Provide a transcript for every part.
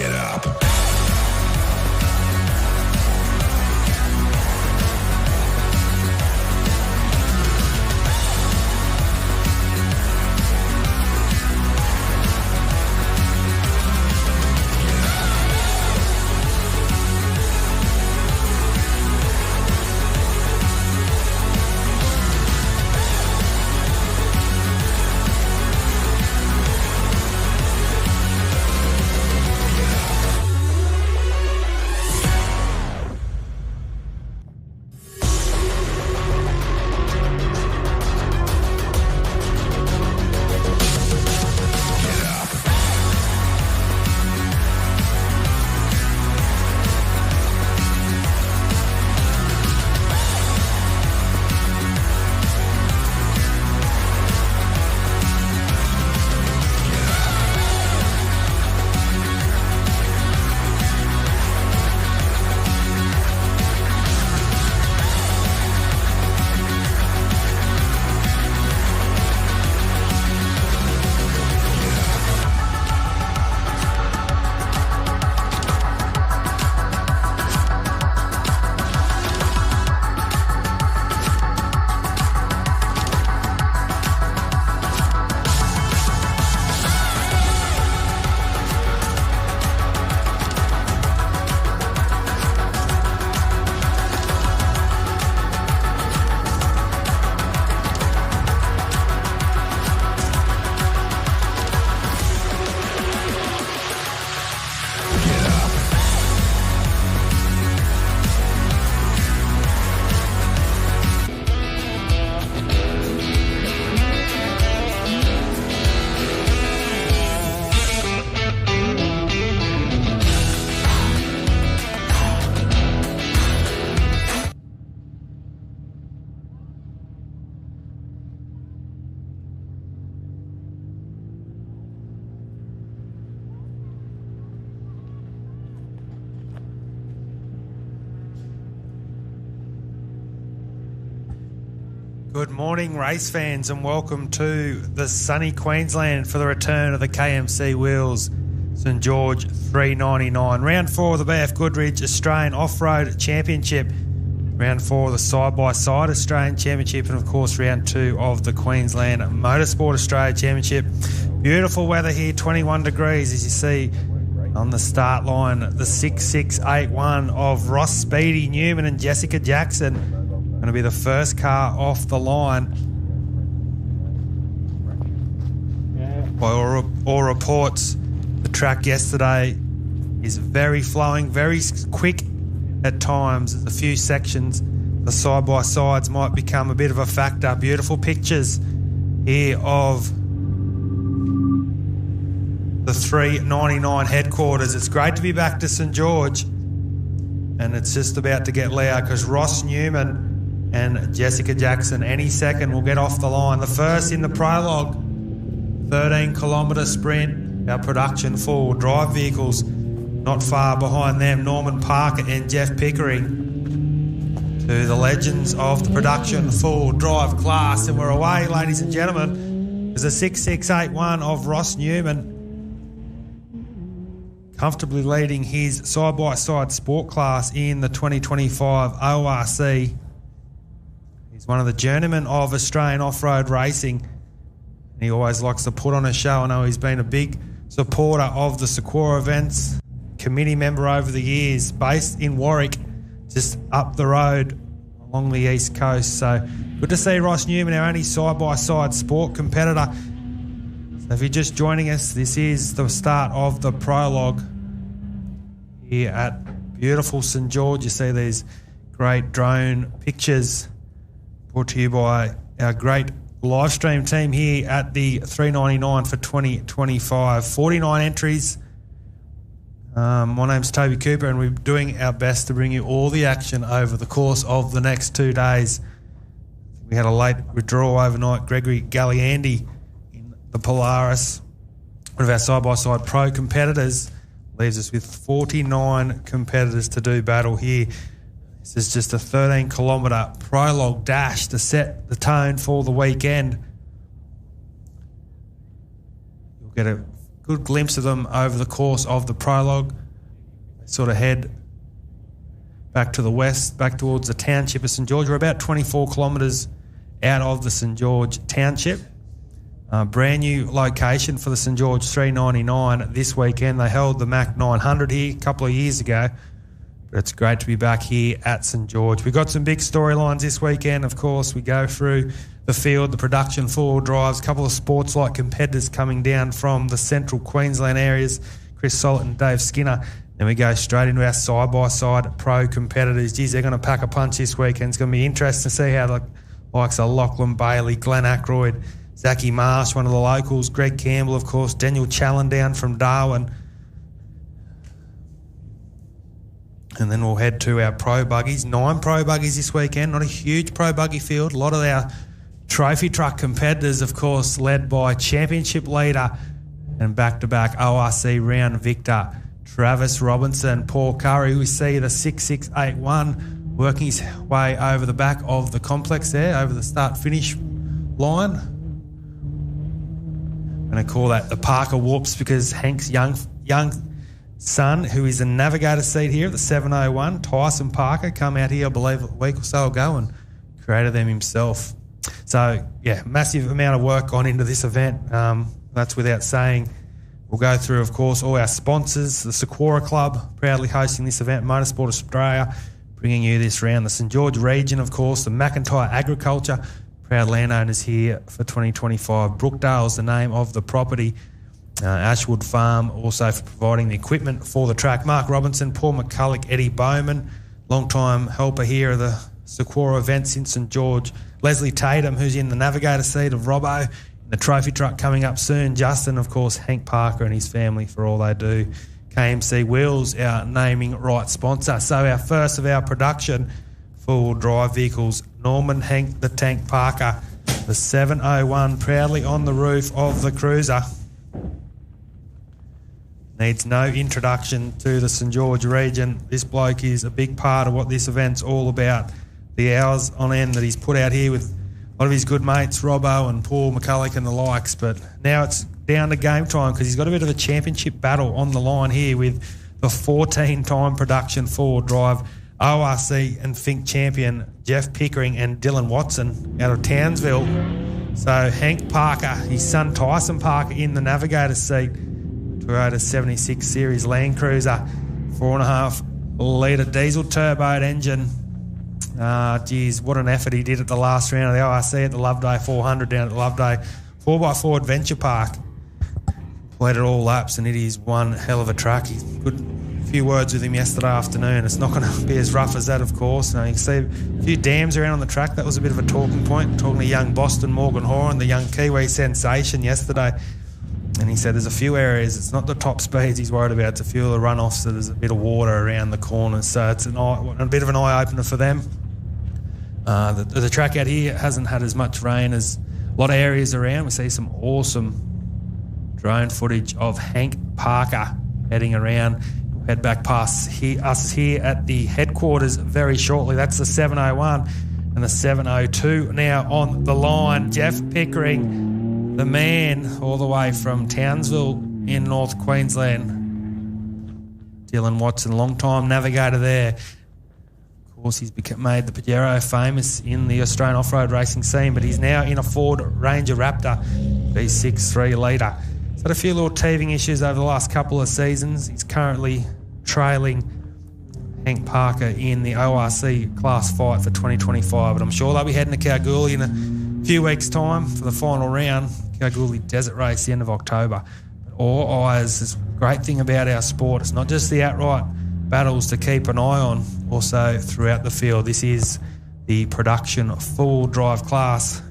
Get up. Good morning, race fans, and welcome to the sunny Queensland for the return of the Kmc Wheels StGeorge399. Round 4 of the BFGoodrich Australian Off-Road Championship. Round 4 of the Side-by-Side Australian Championship, and of course Round 2 of the Queensland Motorsports Australia Championship. Beautiful weather here, 21 degrees as you see on the start line. The 6681 of Ross Speedy Newman and Jessica Jackson going to be the first car off the line. By all reports, the track yesterday is very flowing, very quick at times. There's a few sections. The side-by-sides might become a bit of a factor. Beautiful pictures here of the 399 headquarters. It's great to be back to St George, and it's just about to get loud because Ross Newman and Jessica Jackson any second will get off the line. The first in the prologue, 13-kilometre sprint. Our production four drive vehicles not far behind them, Norman Parker and Jeff Pickering, to the legends of the production full drive class. And we're away, ladies and gentlemen. There's a 6681 of Ross Newman comfortably leading his side-by-side sport class in the 2025 ORC. He's one of the journeymen of Australian off-road racing. And he always likes to put on a show. I know he's been a big supporter of the SEQORRA events, committee member over the years, based in Warwick, just up the road along the east coast. So good to see Ross Newman, our only side-by-side sport competitor. So if you're just joining us, this is the start of the prologue here at beautiful St George. You see these great drone pictures brought to you by our great live stream team here at the 399 for 2025. 49 entries. My name's Toby Cooper, and we're doing our best to bring you all the action over the course of the next 2 days. We had a late withdrawal overnight. Gregory Galliandi in the Polaris, one of our side-by-side pro competitors, leaves us with 49 competitors to do battle here. This is just a 13-kilometre prologue dash to set the tone for the weekend. You'll get a good glimpse of them over the course of the prologue. They sort of head back to the west, back towards the township of St George. We're about 24 kilometres out of the St George township. Brand new location for the StGeorge399 this weekend. They held the Mac 900 here a couple of years ago. But it's great to be back here at St George. We've got some big storylines this weekend, of course. We go through the field, the production, four-wheel drives, a couple of sports-like competitors coming down from the central Queensland areas, Chris Sollett and Dave Skinner. Then we go straight into our side-by-side pro competitors. Geez, they're going to pack a punch this weekend. It's going to be interesting to see how the likes of Lachlan Bailey, Glenn Ackroyd, Zachy Marsh, one of the locals, Greg Campbell, of course, Daniel Challen down from Darwin. And then we'll head to our pro buggies. 9 pro buggies this weekend. Not a huge pro buggy field. A lot of our trophy truck competitors, of course, led by championship leader and back-to-back ORC round victor Travis Robinson. Paul Curry, we see the 6681 working his way over the back of the complex there, over the start-finish line. I'm going to call that the Parker Whoops because Hank's young son, who is a navigator seat here at the 701, Tyson Parker, come out here, I believe, a week or so ago and created them himself. So, yeah, massive amount of work gone into this event. That's without saying. We'll go through, of course, all our sponsors. The SEQORRA Club, proudly hosting this event. Motorsports Australia, bringing you this round. The St George region, of course. The McIntyre Agriculture, proud landowners here for 2025. Brookdale's the name of the property. Ashwood Farm also for providing the equipment for the track. Mark Robinson, Paul McCulloch, Eddie Bowman, long-time helper here of the SEQORRA events in St George. Leslie Tatum, who's in the navigator seat of Robbo, in the trophy truck coming up soon. Justin, of course, Hank Parker and his family for all they do. Kmc Wheels, our naming right sponsor. So our first of our production four-wheel drive vehicles, Norman Hank the Tank Parker, the 701, proudly on the roof of the cruiser. Needs no introduction to the St George region. This bloke is a big part of what this event's all about. The hours on end that he's put out here with a lot of his good mates, Robbo and Paul McCulloch and the likes. But now it's down to game time because he's got a bit of a championship battle on the line here with the 14-time production four-wheel drive ORC and Fink champion Jeff Pickering and Dylan Watson out of Townsville. So Hank Parker, his son Tyson Parker in the navigator seat. Toyota 76 Series Land Cruiser, 4.5 litre diesel turboed engine. Geez, what an effort he did at the last round of the ORC at the Loveday 400 down at the Loveday 4x4 Adventure Park. Completed all laps and it is one hell of a track. He's good. A few words with him yesterday afternoon. It's not going to be as rough as that, of course. You can see a few dams around on the track. That was a bit of a talking point. Talking to young Boston Morgan Horan, the young Kiwi sensation yesterday. And he said there's a few areas, it's not the top speeds he's worried about, it's a few of the runoffs, so there's a bit of water around the corners. So it's a bit of an eye-opener for them. The track out here hasn't had as much rain as a lot of areas around. We see some awesome drone footage of Hank Parker heading around. We'll head back past us here at the headquarters very shortly. That's the 701 and the 702 now on the line. Jeff Pickering, the man all the way from Townsville in North Queensland. Dylan Watson, long-time navigator there. Of course, he's made the Pajero famous in the Australian off-road racing scene, but he's now in a Ford Ranger Raptor V6 3-litre. He's had a few little teething issues over the last couple of seasons. He's currently trailing Hank Parker in the ORC class fight for 2025, but I'm sure they'll be heading to Kalgoorlie in a few weeks' time for the final round. Kalgoorlie Desert Race, the end of October. But all eyes, this great thing about our sport, it's not just the outright battles to keep an eye on, also throughout the field. This is the production full drive class.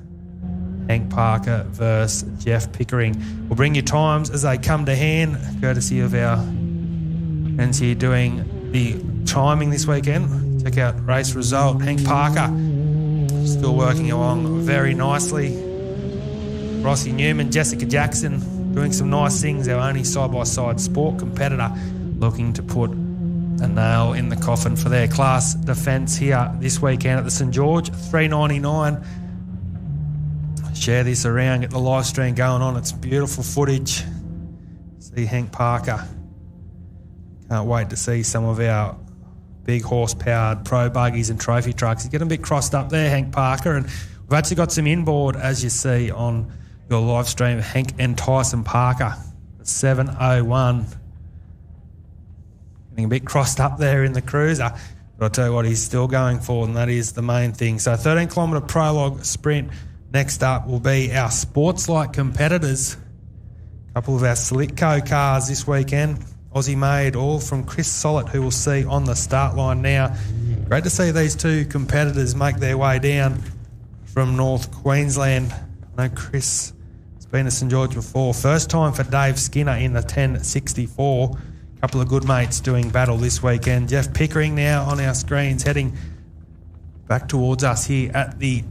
Hank Parker versus Jeff Pickering. We'll bring you times as they come to hand, courtesy of our friends here doing the timing this weekend. Check out race result. Hank Parker still working along very nicely. Rossi Newman, Jessica Jackson doing some nice things. Our only side-by-side sport competitor looking to put a nail in the coffin for their class defence here this weekend at the St George 399. Share this around, get the live stream going on. It's beautiful footage. See Hank Parker. Can't wait to see some of our big horse-powered pro buggies and trophy trucks. He's getting a bit crossed up there, Hank Parker, and we've actually got some inboard, as you see on your live stream, Hank and Tyson Parker, 701. Getting a bit crossed up there in the cruiser, but I'll tell you what, he's still going forward, and that is the main thing. So 13-kilometre prologue sprint. Next up will be our sports-like competitors. A couple of our SEQORRA cars this weekend. Aussie made, all from Chris Sollett, who we'll see on the start line now. Great to see these two competitors make their way down from North Queensland. I know Chris has been to St George before. First time for Dave Skinner in the 1064. A couple of good mates doing battle this weekend. Jeff Pickering now on our screens, heading back towards us here at the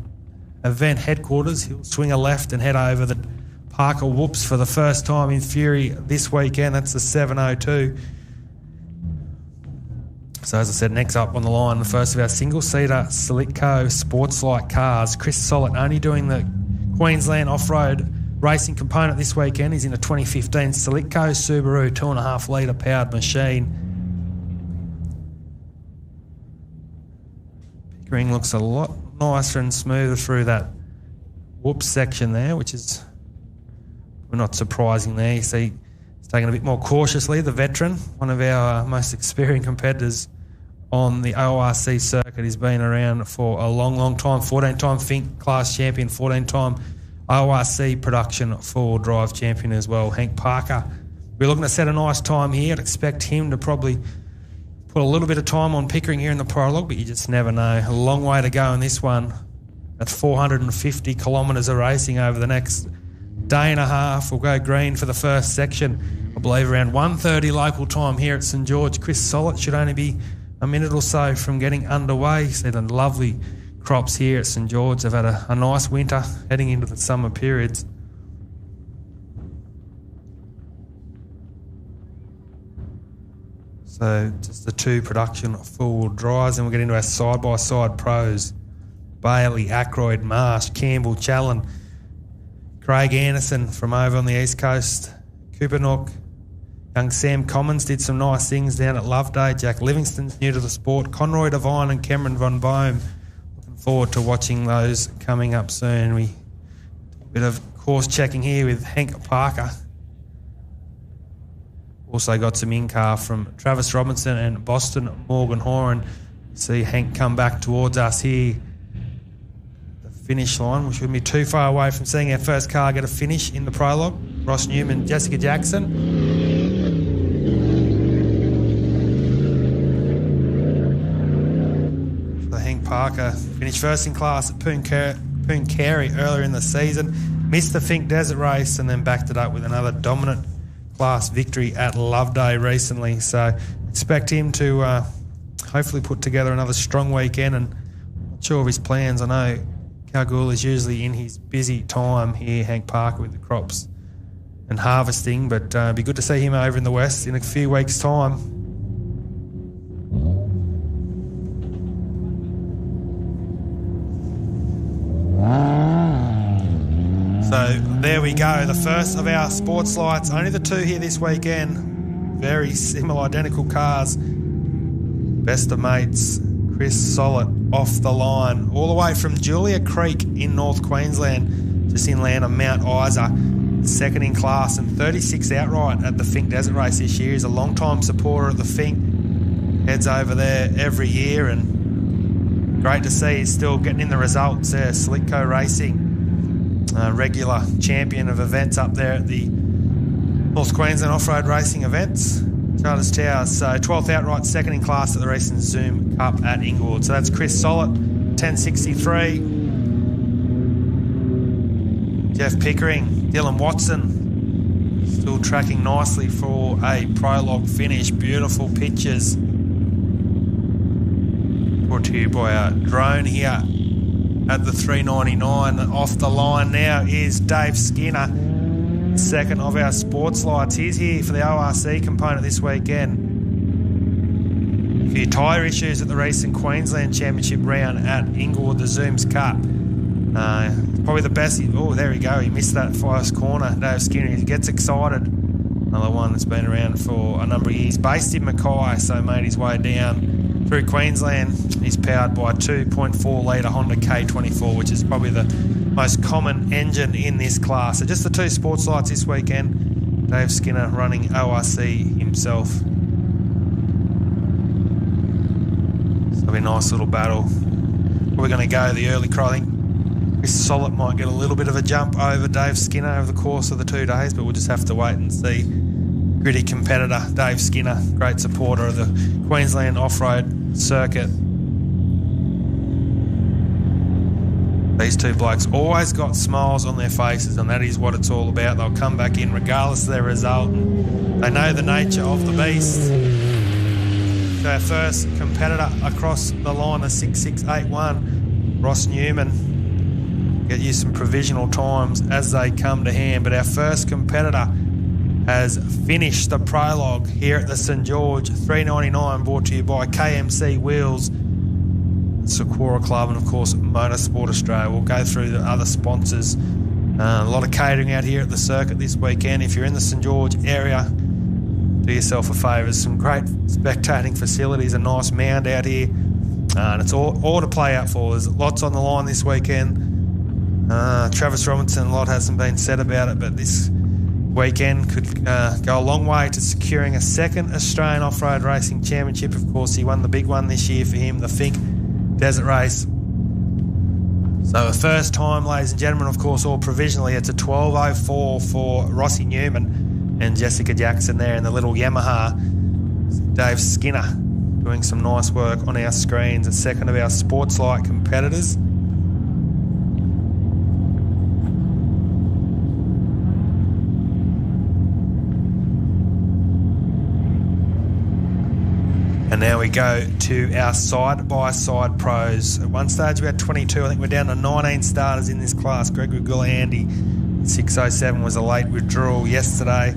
event headquarters. He'll swing a left and head over the Parker Whoops for the first time in Fury this weekend. That's the 702. So as I said, next up on the line, the first of our single-seater SEQORRA sports-like cars. Chris Sollett only doing the Queensland off-road racing component this weekend. He's in a 2015 SEQORRA Subaru 2.5 litre powered machine. Pickering looks a lot nicer and smoother through that Whoops section there, which is not surprising there. You see he's taking a bit more cautiously, the veteran, one of our most experienced competitors on the ORC circuit. He's been around for a long, long time. 14-time Fink class champion, 14-time ORC production four-wheel drive champion as well. Hank Parker, we're looking to set a nice time here. I'd expect him to probably put a little bit of time on Pickering here in the prologue, but you just never know. A long way to go in this one. That's 450 kilometres of racing over the next day and a half. We'll go green for the first section. I believe around 1:30 local time here at St George. Chris Sollett should only be a minute or so from getting underway. See the lovely crops here at St George. They've had a nice winter heading into the summer periods. So just the two production full drives, and we'll get into our side-by-side pros. Bailey, Ackroyd, Marsh, Campbell, Challen, Craig Anderson from over on the East Coast, Kupanook, young Sam Commons did some nice things down at Loveday, Jack Livingston's new to the sport, Conroy Devine and Cameron Von Boehm. Looking forward to watching those coming up soon. We do a bit of course checking here with Hank Parker. Also got some in-car from Travis Robinson and Boston Morgan Horan. See Hank come back towards us here. Finish line, which shouldn't be too far away from seeing our first car get a finish in the prologue. Ross Newman, Jessica Jackson. So Hank Parker finished first in class at Pooncarie earlier in the season. Missed the Fink Desert race and then backed it up with another dominant class victory at Loveday recently. So expect him to hopefully put together another strong weekend, and I'm not sure of his plans. I know Kalgoorlie is usually in his busy time here, Hank Parker, with the crops and harvesting, but it'd be good to see him over in the West in a few weeks' time. So there we go, the first of our sports lights. Only the two here this weekend. Very similar, identical cars. Best of mates. Chris Sollett off the line, all the way from Julia Creek in North Queensland, just inland of Mount Isa, second in class and 36 outright at the Fink Desert Race this year. He's a long-time supporter of the Fink, heads over there every year, and great to see he's still getting in the results there. SEQORRA Racing, regular champion of events up there at the North Queensland off-road racing events. Charters Towers, so 12th outright, second in class at the recent Zoom Cup at Inglewood. So that's Chris Sollett, 1063. Jeff Pickering, Dylan Watson, still tracking nicely for a prologue finish. Beautiful pictures. Brought to you by our drone here at the 399. Off the line now is Dave Skinner, second of our sports lights. He's here for the ORC component this weekend. A few tyre issues at the recent Queensland Championship round at Inglewood, the Zooms Cup. Probably the best. Oh, there we go. He missed that first corner. Dave Skinner, he gets excited. Another one that's been around for a number of years. Based in Mackay, so made his way down through Queensland. He's powered by a 2.4 litre Honda K24, which is probably the most common engine in this class. So just the two sports lights this weekend. Dave Skinner running ORC himself. So it'll be a nice little battle. We're going to go the early crowd. I think Chris Sollett might get a little bit of a jump over Dave Skinner over the course of the 2 days, but we'll just have to wait and see. Gritty competitor, Dave Skinner, great supporter of the Queensland off-road circuit. These two blokes always got smiles on their faces, and that is what it's all about. They'll come back in regardless of their result. They know the nature of the beast. So our first competitor across the line, the 6681, Ross Newman. Get you some provisional times as they come to hand, but our first competitor has finished the prologue here at the StGeorge399, brought to you by KMC Wheels, SEQORRA Club, and of course Motorsports Australia. We'll go through the other sponsors. A lot of catering out here at the circuit this weekend. If you're in the St George area, do yourself a favour. There's some great spectating facilities, a nice mound out here, and it's all to play out for. There's lots on the line this weekend. Travis Robinson, a lot hasn't been said about it, but this weekend could go a long way to securing a second Australian Off-Road Racing Championship. Of course, he won the big one this year for him, the Fink Desert Race. So the first time, ladies and gentlemen, of course, all provisionally, it's a 12.04 for Rossi Newman and Jessica Jackson there in the little Yamaha. Dave Skinner doing some nice work on our screens, a second of our sports light competitors. And now we go to our side-by-side pros. At one stage we had 22. I think we're down to 19 starters in this class. Gregory Gullandy, 607 was a late withdrawal yesterday.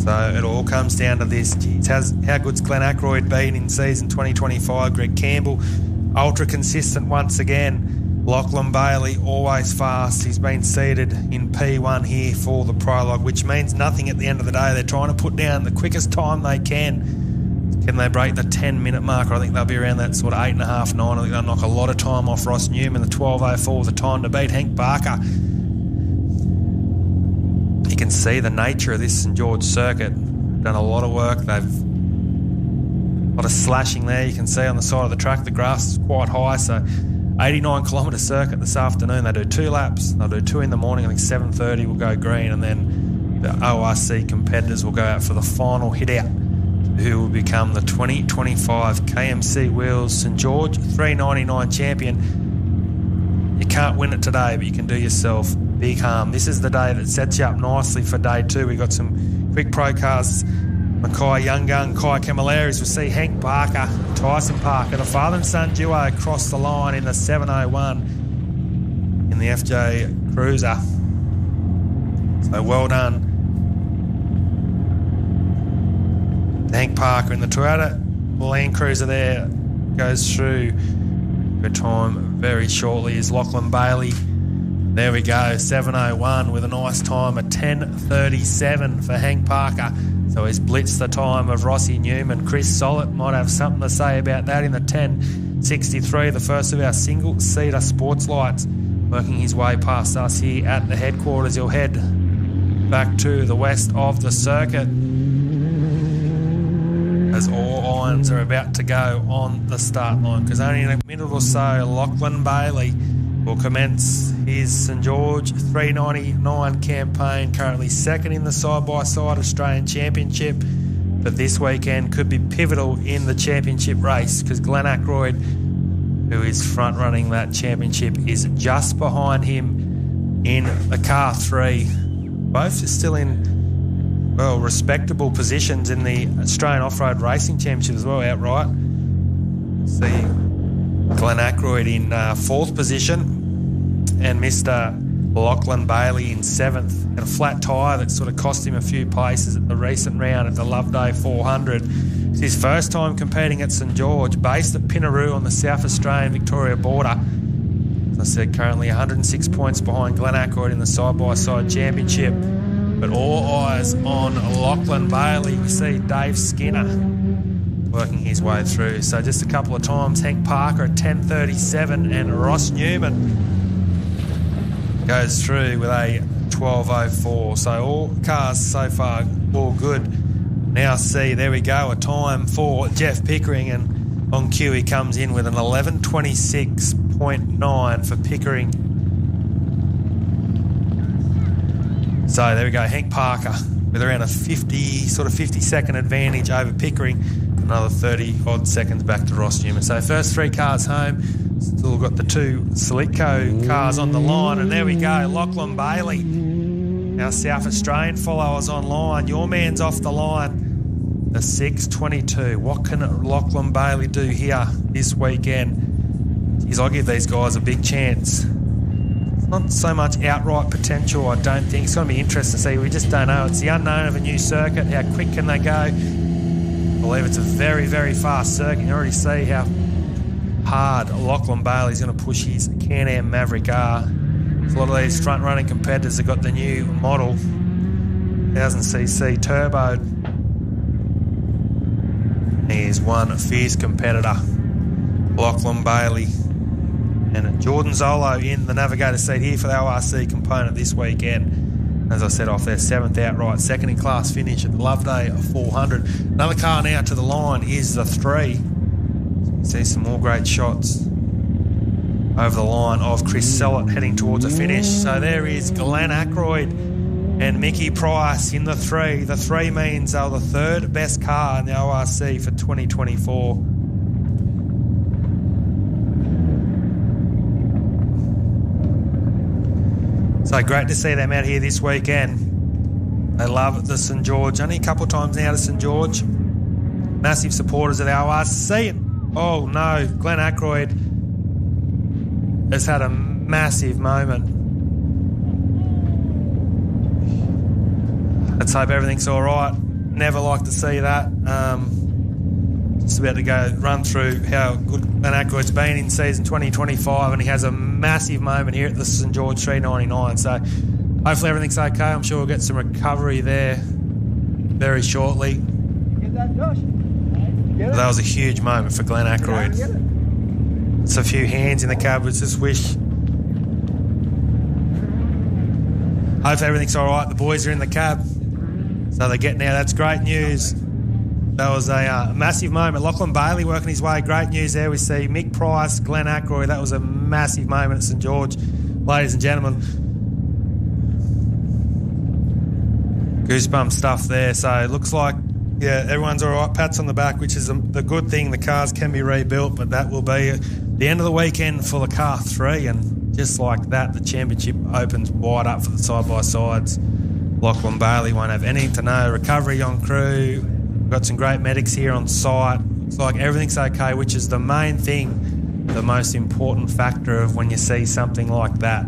So it all comes down to this. Geez, how good's Glenn Ackroyd been in season 2025? Greg Campbell, ultra consistent once again. Lachlan Bailey, always fast. He's been seated in P1 here for the prologue, which means nothing at the end of the day. They're trying to put down the quickest time they can. Can they break the 10-minute marker? I think they'll be around that sort of 8.5, 9. I think they'll knock a lot of time off Ross Newman. The 12.04 was the time to beat Hank Barker. You can see the nature of this St George circuit. Done a lot of work. They've a lot of slashing there. You can see on the side of the track the grass is quite high. So 89-kilometre circuit this afternoon. They do 2 laps. They'll do 2 in the morning. I think 7:30 will go green, and then the ORC competitors will go out for the final hit out, who will become the 2025 KMC Wheels StGeorge399 champion. You can't win it today, but you can do yourself big harm. This is the day that sets you up nicely for day 2. We've got some quick pro cars. Mackay Young Gun, Kai Camilleris. We'll see Hank Barker, Tyson Parker, the father and son duo across the line in the 701 in the FJ Cruiser. So well done Hank Parker in the Toyota Land Cruiser there. Goes through good time very shortly is Lachlan Bailey. There we go, 7:01 with a nice time, a 10:37 for Hank Parker. So he's blitzed the time of Rossi Newman. Chris Sollett might have something to say about that in the 10:63, the first of our single-seater sports lights, working his way past us here at the headquarters. He'll head back to the west of the circuit as all irons are about to go on the start line, because only in a minute or so Lachlan Bailey will commence his StGeorge399 campaign, currently second in the side-by-side Australian Championship, but this weekend could be pivotal in the championship race, because Glenn Ackroyd, who is front-running that championship, is just behind him in the car 3. Both are still in respectable positions in the Australian Off-Road Racing Championship as well, outright. See Glenn Ackroyd in 4th position and Mr. Lachlan Bailey in 7th. Had a flat tyre that sort of cost him a few places at the recent round at the Loveday 400. It's his first time competing at St George, based at Pinaroo on the South Australian-Victoria border. As I said, currently 106 points behind Glenn Ackroyd in the side-by-side championship. But all eyes on Lachlan Bailey. We see Dave Skinner working his way through. So just a couple of times, Hank Parker at 10:37 and Ross Newman goes through with a 12:04. So all cars so far all good. Now see, there we go, a time for Jeff Pickering, and on cue he comes in with an 11:26.9 for Pickering. So there we go, Hank Parker with around a 50-second advantage over Pickering. Another 30-odd seconds back to Ross Newman. So first three cars home. Still got the two SEQORRA cars on the line. And there we go, Lachlan Bailey. Our South Australian followers online. Your man's off the line. The 6:22. What can Lachlan Bailey do here this weekend? Geez, I'll give these guys a big chance. Not so much outright potential, I don't think. It's going to be interesting to see. We just don't know. It's the unknown of a new circuit. How quick can they go? I believe it's a very, very fast circuit. You already see how hard Lachlan Bailey's going to push his Can-Am Maverick R. A lot of these front-running competitors have got the new model, 1000cc turbo. Here's one fierce competitor, Lachlan Bailey. And Jordan Zolo in the navigator seat here for the ORC component this weekend. As I said, off their 7th outright, second in class finish at the Loveday 400. Another car now to the line is the 3. See some more great shots over the line of Chris Sellett heading towards a finish. So there is Glenn Ackroyd and Mickey Price in the 3. The 3 means they're the third best car in the ORC for 2024. So great to see them out here this weekend. They love the St George. Only a couple of times now to St George. Massive supporters of the ORC. Oh no, Glenn Ackroyd has had a massive moment. Let's hope everything's all right. Never like to see that. Just about to go run through how good Glenn Ackroyd's been in season 2025, and he has a massive moment here at the StGeorge399. So hopefully everything's okay. I'm sure we'll get some recovery there very shortly. Get that, Josh. That was a huge moment for Glenn Ackroyd. It's a few hands in the cab. Let's just wish. Hopefully everything's all right. The boys are in the cab, so they're getting out. That's great news. That was a massive moment. Lachlan Bailey working his way. Great news there. We see Mick Price, Glenn Ackroyd. That was a massive moment at St George, ladies and gentlemen. Goosebump stuff there. So it looks like, yeah, everyone's all right. Pats on the back, which is the good thing. The cars can be rebuilt, but that will be the end of the weekend for the car 3. And just like that, the championship opens wide up for the side-by-sides. Lachlan Bailey won't have anything to know. Recovery on crew. We've got some great medics here on site. Looks like everything's okay, which is the main thing, the most important factor of when you see something like that.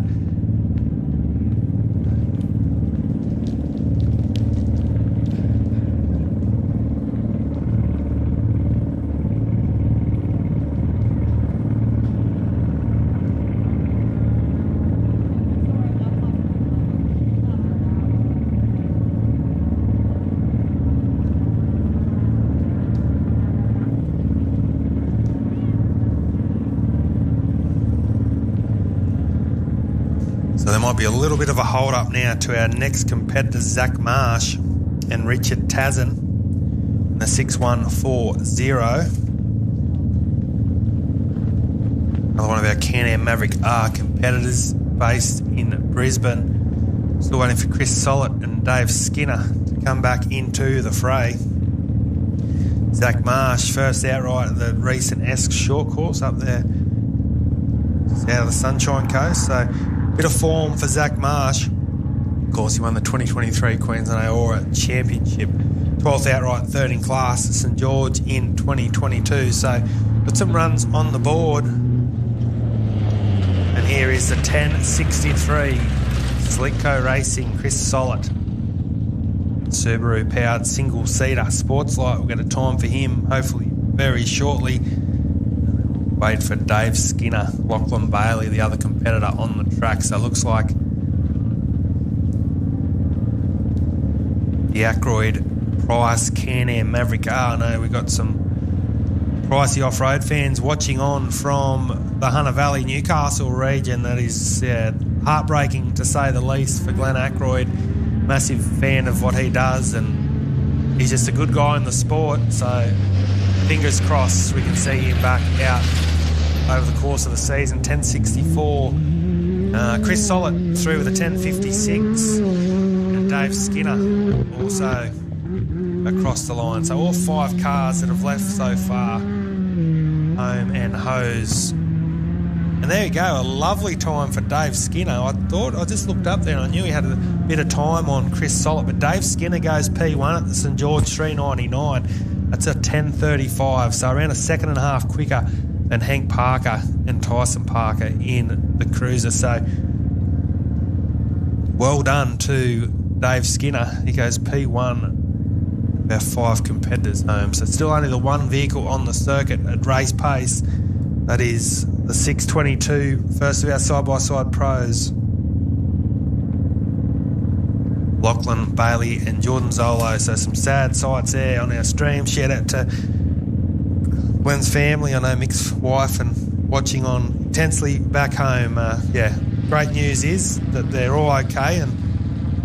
There might be a little bit of a hold up now to our next competitors, Zach Marsh and Richard Tazen in the 6140. Another one of our Can-Am Maverick R competitors based in Brisbane. Still waiting for Chris Sollett and Dave Skinner to come back into the fray. Zach Marsh, first outright at the recent Esk short course up there, just out of the Sunshine Coast. So bit of form for Zach Marsh. Of course, he won the 2023 Queensland SEQORRA Championship. 12th outright, 3rd in class at St George in 2022. So got some runs on the board. And here is the 1063 SEQORRA Racing Chris Sollett. Subaru powered single-seater sports light. We'll get a time for him hopefully very shortly. Wait for Dave Skinner, Lachlan Bailey, the other competitor on the track. So it looks like the Ackroyd Price Can-Am Maverick R. I know we've got some pricey off-road fans watching on from the Hunter Valley, Newcastle region. That is heartbreaking to say the least for Glenn Ackroyd. Massive fan of what he does, and he's just a good guy in the sport. So fingers crossed we can see him back out over the course of the season. 1064. Chris Sollett through with a 1056, and Dave Skinner also across the line. So all 5 cars that have left so far, home and hose. And there you go, a lovely time for Dave Skinner. I just looked up there and I knew he had a bit of time on Chris Sollett, but Dave Skinner goes P1 at the StGeorge399. That's a 10:35, so around a second and a half quicker than Hank Parker and Tyson Parker in the Cruiser. So well done to Dave Skinner. He goes P1, about 5 competitors home. So it's still only the one vehicle on the circuit at race pace. That is the 622, first of our side-by-side pros. Lachlan Bailey and Jordan Zolo. So some sad sights there on our stream. Shout out to Gwen's family. I know Mick's wife, and watching on intensely back home. Great news is that they're all okay, and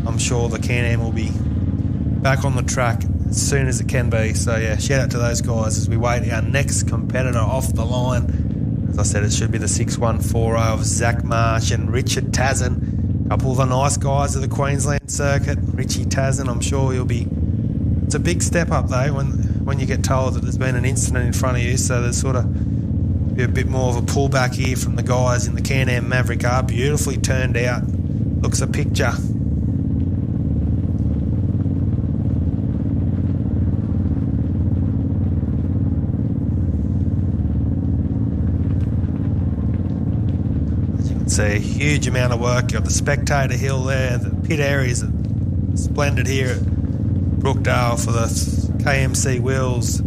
I'm sure the Can-Am will be back on the track as soon as it can be. So yeah, shout out to those guys as we wait our next competitor off the line. As I said, it should be the 6140 of Zach Marsh and Richard Tazen. A couple of the nice guys of the Queensland circuit. Richie Tazen, I'm sure he'll be... It's a big step up though when you get told that there's been an incident in front of you, so there's sort of be a bit more of a pullback here from the guys in the Can-Am Maverick R. Beautifully turned out. Looks a picture. See a huge amount of work. You've got the spectator hill there. The pit areas are splendid here at Brookdale for the KMC Wheels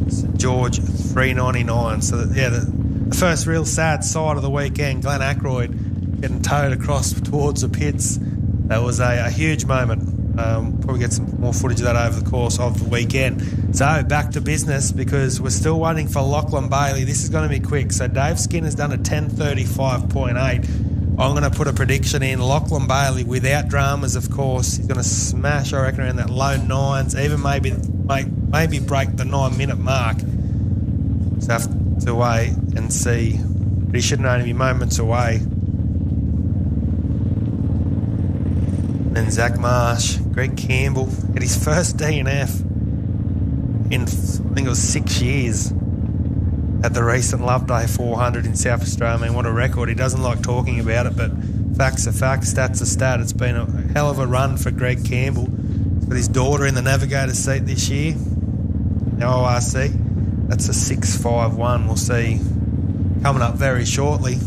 StGeorge399. So the first real sad side of the weekend, Glenn Ackroyd getting towed across towards the pits. That was a huge moment. Probably get some more footage of that over the course of the weekend. So back to business, because we're still waiting for Lachlan Bailey. This is going to be quick. So Dave Skinner's done a 10:35.8. I'm going to put a prediction in. Lachlan Bailey, without dramas, of course, he's going to smash, I reckon, around that low 9s, even maybe break the 9-minute mark. So have to wait and see. But he shouldn't only be moments away. And Zach Marsh, Greg Campbell, at his first DNF in, I think it was 6 years, at the recent Love Day 400 in South Australia. I mean, what a record. He doesn't like talking about it, but facts are facts, stats are stat. It's been a hell of a run for Greg Campbell. He's got his daughter in the navigator's seat this year, the ORC. That's a 6.51 we'll see coming up very shortly.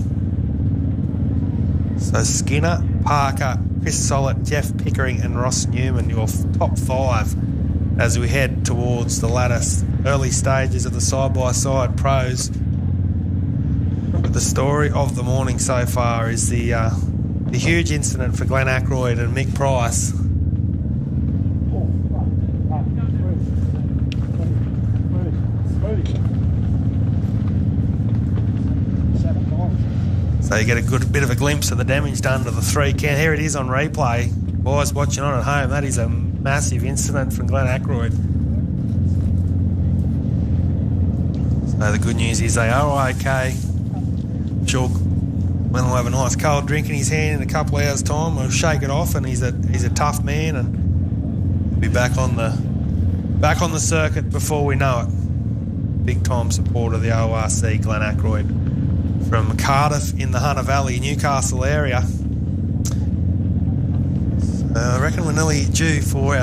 So Skinner, Parker, Chris Sollett, Jeff Pickering and Ross Newman, your top 5 as we head towards the latter early stages of the side-by-side pros. But the story of the morning so far is the huge incident for Glenn Ackroyd and Mick Price. So you get a good bit of a glimpse of the damage done to the 3 can. Here it is on replay. Boys watching on at home, that is a massive incident from Glenn Ackroyd. So the good news is they are okay. I'm sure Glenn will have a nice cold drink in his hand in a couple of hours' time. We'll shake it off, and he's a tough man, and he'll be back on the circuit before we know it. Big time supporter of the ORC, Glenn Ackroyd, from Cardiff in the Hunter Valley, Newcastle area. So I reckon we're nearly due for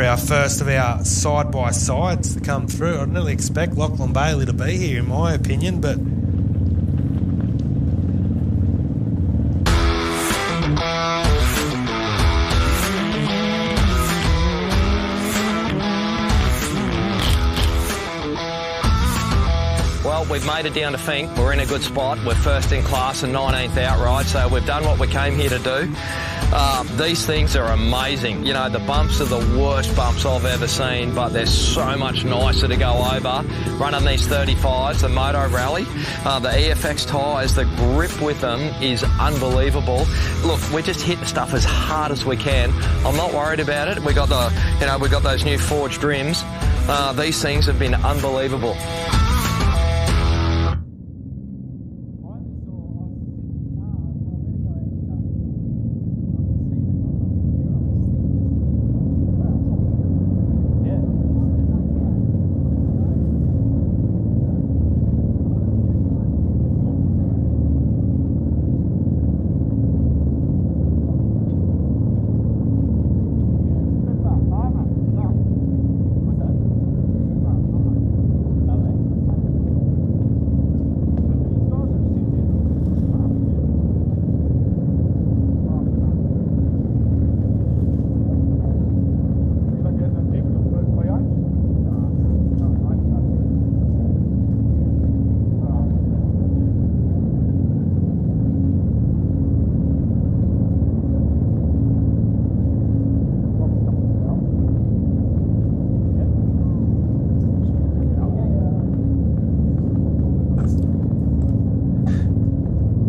our first of our side-by-sides to come through. I'd nearly expect Lachlan Bailey to be here, in my opinion, but We we've made it down to Fink. We're in a good spot. We're first in class and 19th outright, so we've done what we came here to do. These things are amazing. You know, the bumps are the worst bumps I've ever seen, but they're so much nicer to go over. Running these 35s, the Moto Rally, the EFX tyres, the grip with them is unbelievable. Look, we just hit the stuff as hard as we can. I'm not worried about it. We got we got those new forged rims. These things have been unbelievable.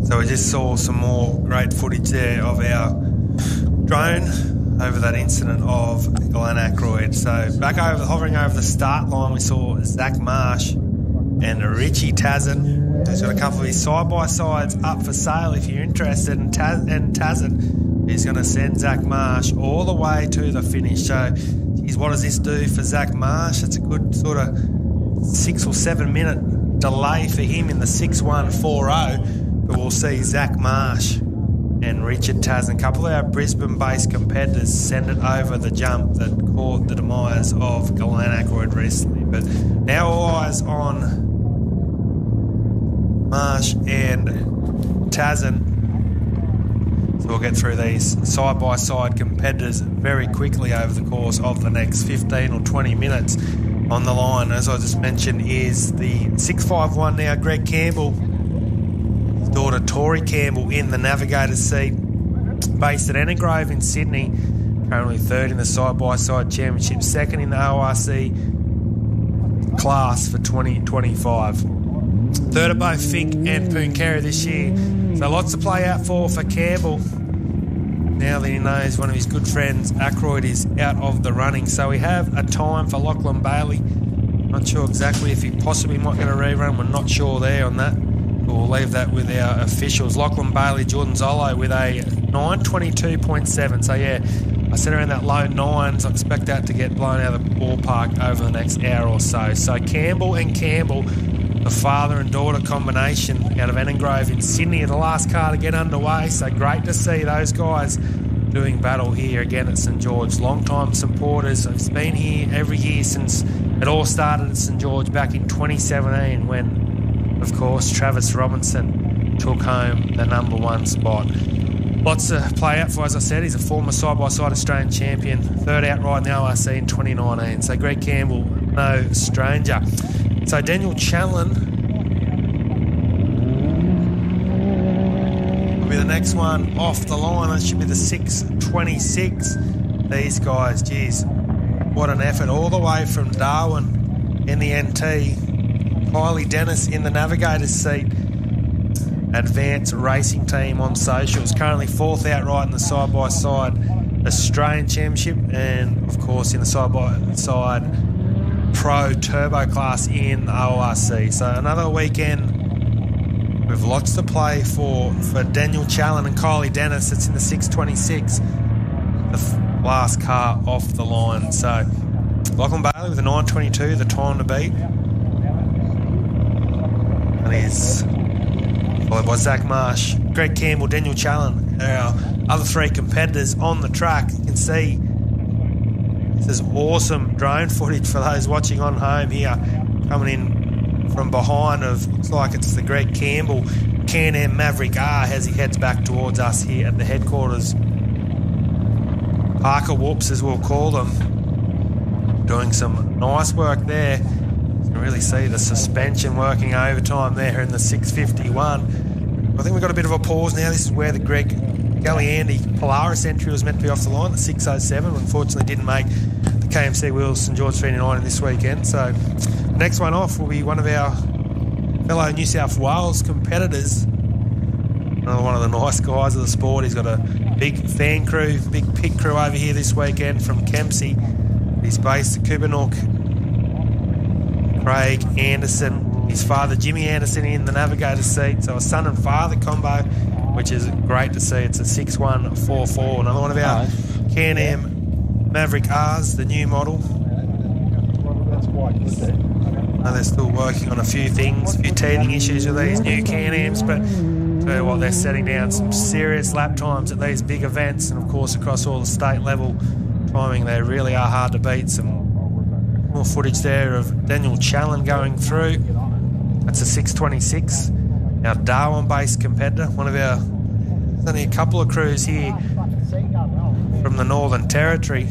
So we just saw some more great footage there of our drone over that incident of Glenn Ackroyd. So hovering over the start line, we saw Zach Marsh and Richie Tazen, who's got a couple of his side-by-sides up for sale if you're interested. And Tazen is going to send Zach Marsh all the way to the finish. So, geez, what does this do for Zach Marsh? It's a good sort of 6 or 7 minute delay for him in the 6.140. But we'll see Zach Marsh and Richard Tazen, a couple of our Brisbane-based competitors, send it over the jump that caused the demise of Glenn Ackroyd recently. But now all eyes on Marsh and Tazen. So we'll get through these side-by-side competitors very quickly over the course of the next 15 or 20 minutes. On the line, as I just mentioned, is the 651 now, Greg Campbell. Daughter Tori Campbell in the navigator's seat, based at Enningrove in Sydney, currently third in the side-by-side championship, second in the ORC class for 2025. Third at both Fink and Pooncarie this year, so lots to play out for Campbell. Now that he knows one of his good friends, Ackroyd, is out of the running. So we have a time for Lachlan Bailey. Not sure exactly if he possibly might get a rerun. We're not sure there on that. We'll leave that with our officials. Lachlan Bailey, Jordan Zolo with a 922.7. So yeah, I said around that low nines. I expect that to get blown out of the ballpark over the next hour or so. So Campbell and Campbell, the father and daughter combination out of Enningrove in Sydney, are the last car to get underway. So great to see those guys doing battle here again at St George. Long-time supporters. It's been here every year since it all started at St George back in 2017 when, of course, Travis Robinson took home the #1 spot. Lots to play out for, as I said. He's a former side-by-side Australian champion, third outright in the ORC in 2019. So Greg Campbell, no stranger. So Daniel Challen will be the next one off the line. That should be the 626. These guys, geez, what an effort. All the way from Darwin in the NT. Kylie Dennis in the navigator's seat. Advanced Racing Team on socials. Currently fourth outright in the side-by-side Australian Championship, and of course in the side-by-side Pro Turbo class in the ORC. So another weekend with lots to play for Daniel Challen and Kylie Dennis. It's in the 626, the last car off the line. So Lachlan Bailey with a 922, the time to beat. And he's followed by Zach Marsh, Greg Campbell, Daniel Challen, our other three competitors on the track. You can see this is awesome drone footage for those watching on home here, coming in from behind of, looks like it's the Greg Campbell Can-Am Maverick R as he heads back towards us here at the headquarters. Parker Whoops, as we'll call them, doing some nice work there. You can really see the suspension working overtime there in the 651. I think we've got a bit of a pause now. This is where the Greg Galliandi Polaris entry was meant to be off the line, the 607. Unfortunately didn't make the Kmc Wheels StGeorge399 this weekend. So next one off will be one of our fellow New South Wales competitors. Another one of the nice guys of the sport. He's got a big fan crew, big pit crew over here this weekend from Kmc. He's based at Kubanook. Craig Anderson, his father Jimmy Anderson in the navigator seat. So a son and father combo, which is great to see. It's a 6144. Another one of our Can-Am Maverick R's, the new model. They're still working on a few things, a few teething issues with these new Can-Ams, but tell you what, they're setting down some serious lap times at these big events, and of course across all the state level timing. They really are hard to beat. Some more footage there of Daniel Challen going through. That's a 626. Our Darwin-based competitor, one of our, there's only a couple of crews here from the Northern Territory.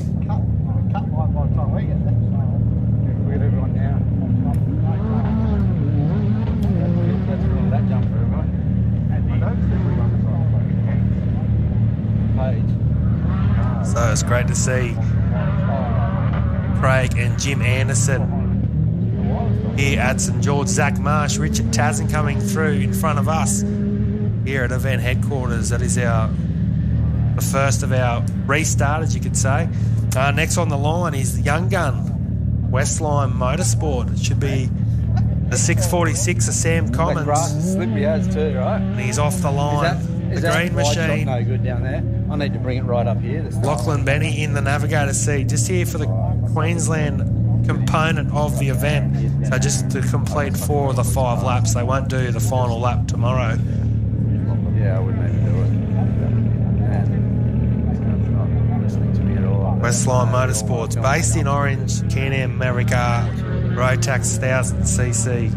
So it's great to see Craig and Jim Anderson here at St George. Zach Marsh, Richard Tassin coming through in front of us here at event headquarters. That is the first of our restarters, you could say. Next on the line is the young gun, Westline Motorsport. It should be the 646 of Sam Commons. That grass is slippery as too, right? And he's off the line. Is the that green machine. No good down there. I need to bring it right up here. Lachlan Benny in the navigator seat, just here for the Queensland component of the event. So just to complete 4 of the 5 laps. They won't do the final lap tomorrow. Yeah, I wouldn't even do it. Listening to me at all. Westline Motorsports, based in Orange, Can-Am Maverick R, Rotax 1000cc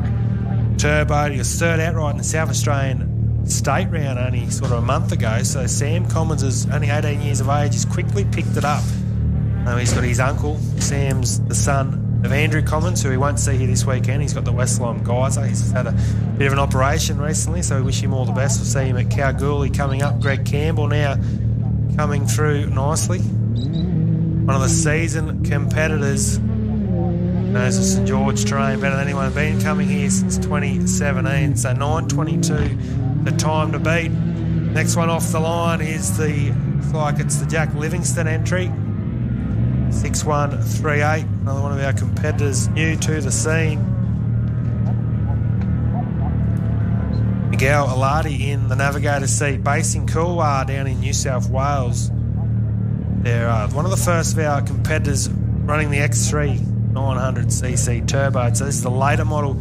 turbo. He was third outright in the South Australian state round only sort of a month ago. So Sam Commons is only 18 years of age. He's quickly picked it up. He's got his uncle. Sam's the son of Andrew Commons, who we won't see here this weekend. He's got the Westline Geyser. He's had a bit of an operation recently, so we wish him all the best. We'll see him at Kalgoorlie coming up. Greg Campbell now coming through nicely. One of the seasoned competitors. Knows the St George terrain better than anyone. Been coming here since 2017. So 9:22, the time to beat. Next one off the line is looks like it's the Jack Livingston entry. 6138. Another one of our competitors new to the scene. Miguel Aladi in the navigator seat, based in Coolwah down in New South Wales. They're one of the first of our competitors running the X3 900cc turbo. So this is the later model,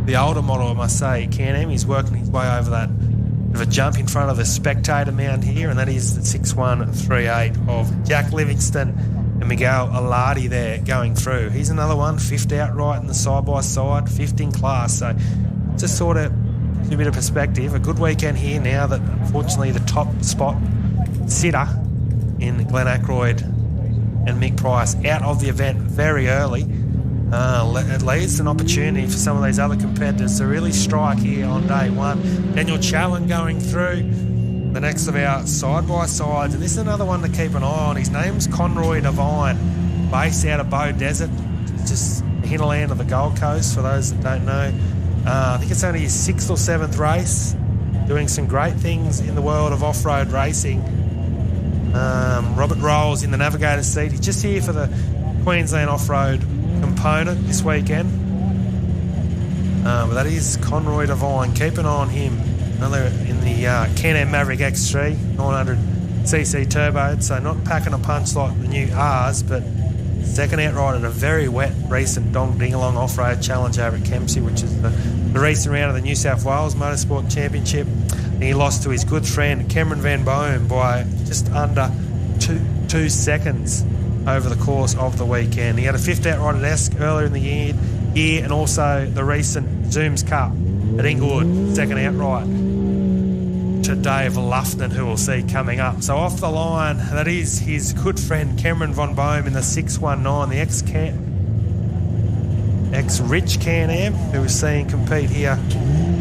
the older model, I must say. Can-Am, he's working his way over that bit of a jump in front of the spectator mount here, and that is the 6138 of Jack Livingston and Miguel Aladi there going through. He's another one, 5th outright in the side-by-side, 5th in class. So just sort of a bit of perspective. A good weekend here now that unfortunately the top spot sitter in Glenn Ackroyd and Mick Price out of the event very early. It leads an opportunity for some of these other competitors to really strike here on day one. Daniel Challen going through the next of our side-by-sides, and this is another one to keep an eye on. His name's Conroy Devine, based out of Bow Desert, just the hinterland of the Gold Coast, for those that don't know. I think it's only his 6th or 7th race, doing some great things in the world of off-road racing. Robert Rolls in the navigator seat. He's just here for the Queensland off-road component this weekend. But that is Conroy Devine. Keep an eye on him. Another in the Can-Am Maverick X3 900cc turbo. So not packing a punch like the new R's, but second outright at a very wet recent Dong Dingalong off-road challenge over at Kmc, which is the recent round of the New South Wales Motorsport Championship. And he lost to his good friend Cameron Van Boom by just under two seconds over the course of the weekend. He had a 5th outright at Esk earlier in the year, and also the recent Zooms Cup at Inglewood, 2nd outright to Dave Lufton, who we'll see coming up. So off the line, that is his good friend Cameron Von Boom in the 619, the ex-Rich Can-Am, who was seen compete here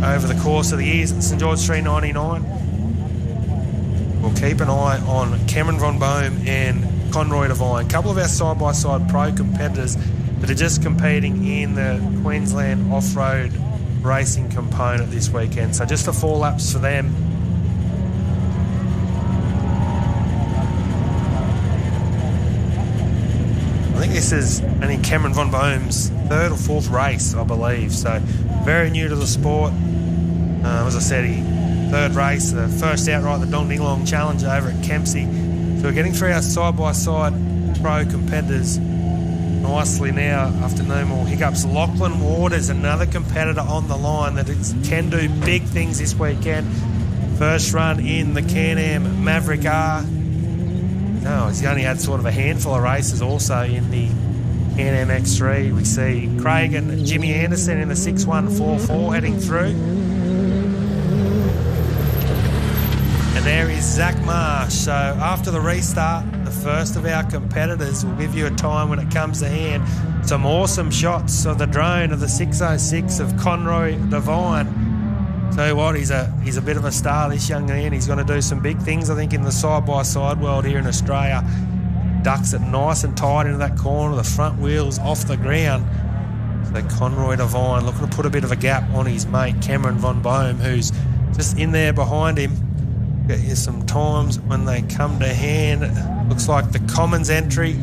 over the course of the years at StGeorge399. We'll keep an eye on Cameron Von Bohm and Conroy Devine, a couple of our side-by-side pro competitors that are just competing in the Queensland off-road racing component this weekend. So just the 4 laps for them. I think this is only Cameron Von Bohm's 3rd or 4th race, I believe. So very new to the sport. As I said, he 3rd race, the first outright, the Dong Ding Long Challenge over at Kmc. So we're getting through our side-by-side pro competitors nicely now after no more hiccups. Lachlan Waters, another competitor on the line that can do big things this weekend. First run in the Can-Am Maverick R. No, he's only had sort of a handful of races also in the Can-Am X3. We see Craig and Jimmy Anderson in the 6144 heading through. And there is Zach Marsh. So after the restart, the first of our competitors will give you a time when it comes to hand. Some awesome shots of the drone of the 606 of Conroy Devine. Tell you what, he's a bit of a star, this young man. He's going to do some big things, I think, in the side-by-side world here in Australia. Ducks it nice and tight into that corner, the front wheels off the ground. So Conroy Devine looking to put a bit of a gap on his mate, Cameron Von Bohm, who's just in there behind him. Get you some times when they come to hand. Looks like the Commons entry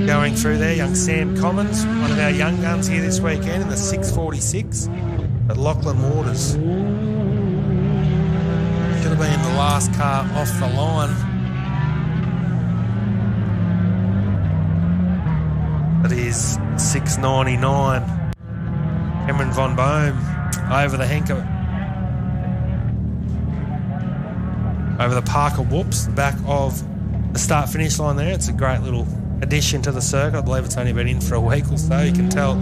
going through there. Young Sam Commons, one of our young guns here this weekend in the 646. But Lachlan Waters could have been the last car off the line. That is 699. Cameron Von Bohm over the Henker, over the Parker Whoops, the back of the start-finish line there. It's a great little addition to the circuit. I believe it's only been in for a week or so. You can tell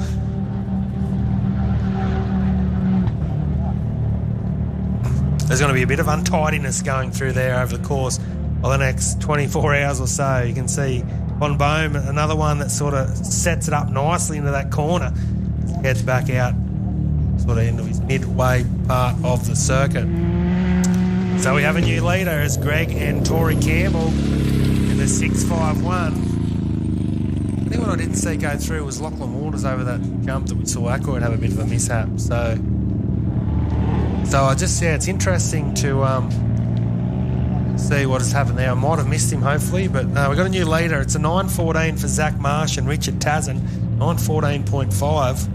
there's going to be a bit of untidiness going through there over the course of the next 24 hours or so. You can see Von Bohm, another one that sort of sets it up nicely into that corner. Gets back out sort of into his midway part of the circuit. So we have a new leader as Greg and Tori Campbell in the 651. I think what I didn't see go through was Lachlan Waters over that jump that we saw Ackroyd have a bit of a mishap. So I just, it's interesting to see what has happened there. I might have missed him, hopefully, but we've got a new leader. It's a 9:14 for Zach Marsh and Richard Tazen, 9:14.5.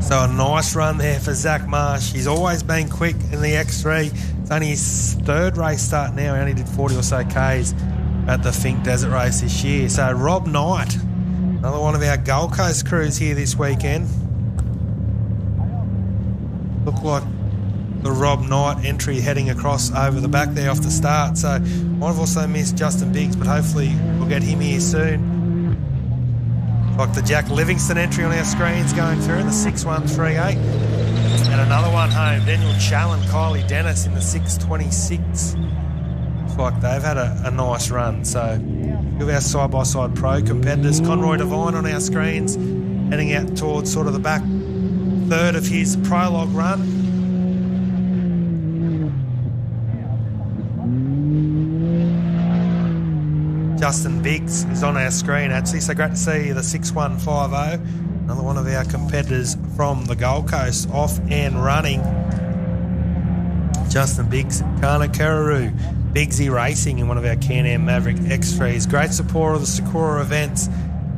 So a nice run there for Zach Marsh. He's always been quick in the X3. It's only his 3rd race start now. He only did 40 or so Ks at the Fink Desert Race this year. So Rob Knight, another one of our Gold Coast crews here this weekend. Look like the Rob Knight entry heading across over the back there off the start. So might have also missed Justin Biggs, but hopefully we'll get him here soon. Like the Jack Livingston entry on our screens going through in the 6138. And another one home, Daniel Challen, Kylie Dennis in the 626. Looks like they've had a nice run. So give our side-by-side pro competitors. Conroy Devine on our screens, heading out towards sort of the back 3rd of his prologue run. Justin Biggs is on our screen actually, so great to see the 6150, another one of our competitors from the Gold Coast, off and running. Justin Biggs, Kana Kararoo, Biggsy Racing in one of our Can-Am Maverick X3s. Great supporter of the SEQORRA events,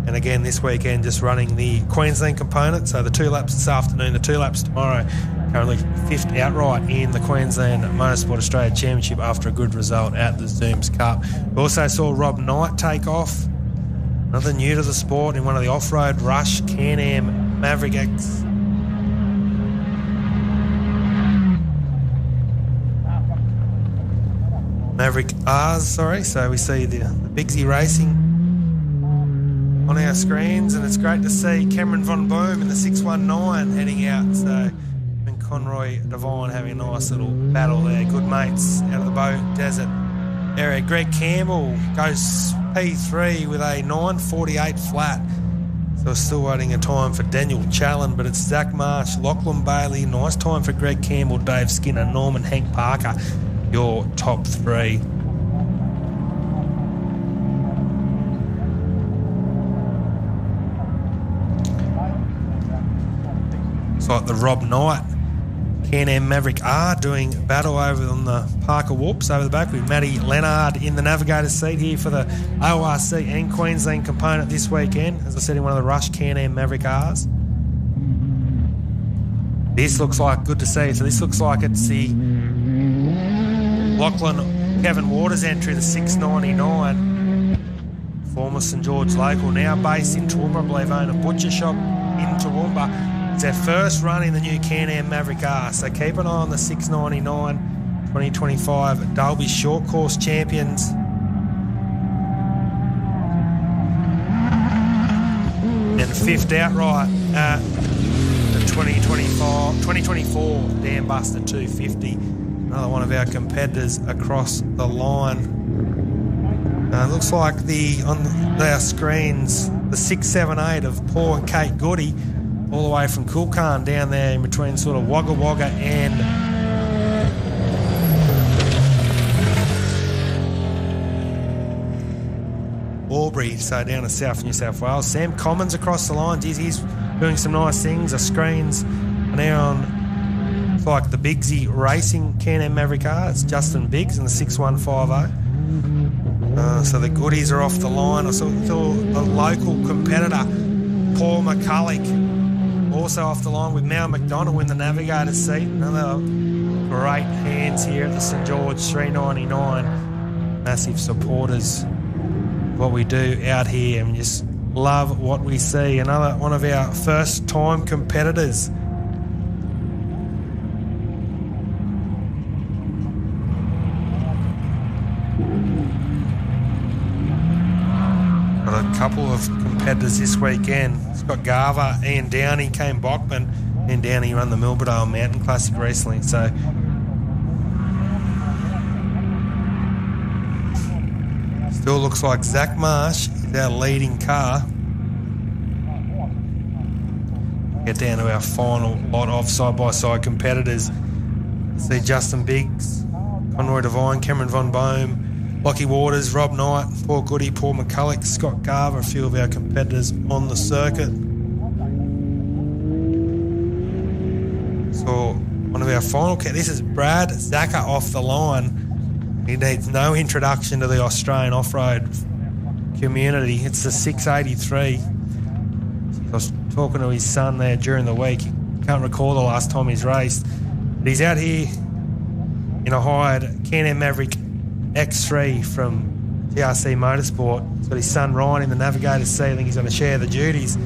and again this weekend just running the Queensland component, so the 2 laps this afternoon, the 2 laps tomorrow. Currently 5th outright in the Queensland Motorsports Australia Championship after a good result at the Zooms Cup. We also saw Rob Knight take off, another new to the sport in one of the off-road Rush Can-Am Maverick X. Maverick R's, sorry. So we see the Biggsy Racing on our screens, and it's great to see Cameron Von Bohm in the 619 heading out. So Conroy Devine having a nice little battle there. Good mates out of the Bow Desert. area. Greg Campbell goes P3 with a 9:48 flat. So we're still waiting a time for Daniel Challen, but it's Zach Marsh, Lachlan Bailey. Nice time for Greg Campbell, Dave Skinner, Norman Hank Parker. Your top three. It's like the Rob Knight Can-Am Maverick R doing battle over on the Parker Whoops over the back with Matty Leonard in the navigator's seat here for the ORC and Queensland component this weekend. As I said, in one of the Rush Can-Am Maverick Rs. This looks like, good to see. So this looks like it's the Lachlan Kevin Waters entry, the 699. Former St George local, now based in Toowoomba, I believe, own a butcher shop in Toowoomba. It's their first run in the new Can-Am Maverick R, so keep an eye on the 699 2025 Dalby Short Course Champions. And fifth outright at the 2024 Dam Buster 250. Another one of our competitors across the line. Looks like on our screens, the 678 of Paul and Kate Goody, all the way from Kulkarn down there in between sort of Wagga Wagga and Albury, so down to South New South Wales. Sam Commons across the line. He's doing some nice things. The screens are now on like the Bigsy Racing Can-Am Maverick R. It's Justin Biggs in the 6150. So the goodies are off the line. I saw a local competitor, Paul McCulloch, also off the line with Mal McDonald in the navigator's seat. Another great hands here at the StGeorge399. Massive supporters of what we do out here, and just love what we see. Another one of our first time competitors. Got a couple of competitors this weekend. Scott Garver, Ian Downey, Kane Bockman. Ian Downey run the Milberdale Mountain Classic recently, so still looks like Zach Marsh is our leading car. Get down to our final lot of side-by-side competitors. See Justin Biggs, Conroy Devine, Cameron Von Bohm, Lockie Waters, Rob Knight, Paul Goody, Paul McCulloch, Scott Garver, a few of our competitors on the circuit. So one of our final, this is Brad Zacher off the line. He needs no introduction to the Australian off-road community. It's the 683. I was talking to his son there during the week. He can't recall the last time he's raced. But he's out here in a hired Can-Am Maverick X3 from GRC Motorsport. He's got his son Ryan in the navigator's seat. I think he's going to share the duties,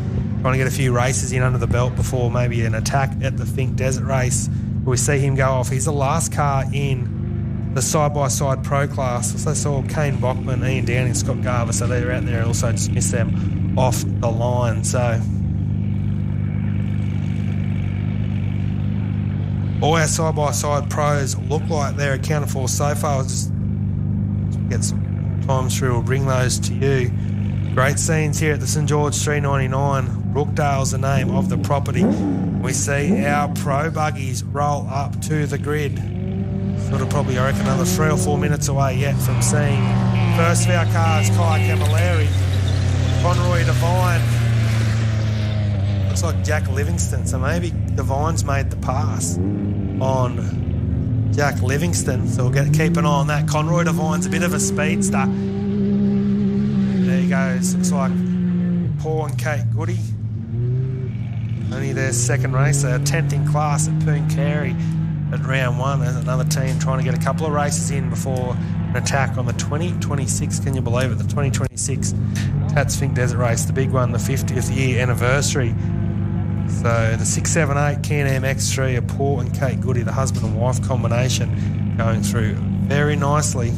trying to get a few races in under the belt before maybe an attack at the Fink Desert race. We see him go off. He's the last car in the side-by-side pro class. So they saw Kane Bockman, Ian Downey and Scott Garver, so they're out there and also dismiss them off the line. So all our side-by-side pros look like they're accounted for so far. I'll just get some times through, we'll bring those to you. Great scenes here at the StGeorge399. Brookdale's the name of the property. We see our pro buggies roll up to the grid. Sort of probably, I reckon, another 3 or 4 minutes away yet from seeing first of our cars, Kai Camilleri, Conroy Devine. Looks like Jack Livingston, so maybe Devine's made the pass on Jack Livingston, so we'll keep an eye on that. Conroy Devine's a bit of a speedster. There he goes. Looks like Paul and Kate Goody. Only their second race. They're 10th in class at Pooncarie at round one. There's another team trying to get a couple of races in before an attack on the 2026. Can you believe it? The 2026 Tats Fink Desert race, the big one, the 50th year anniversary. So the 678 Can-Am X3 are Paul and Kate Goody, the husband and wife combination, going through very nicely.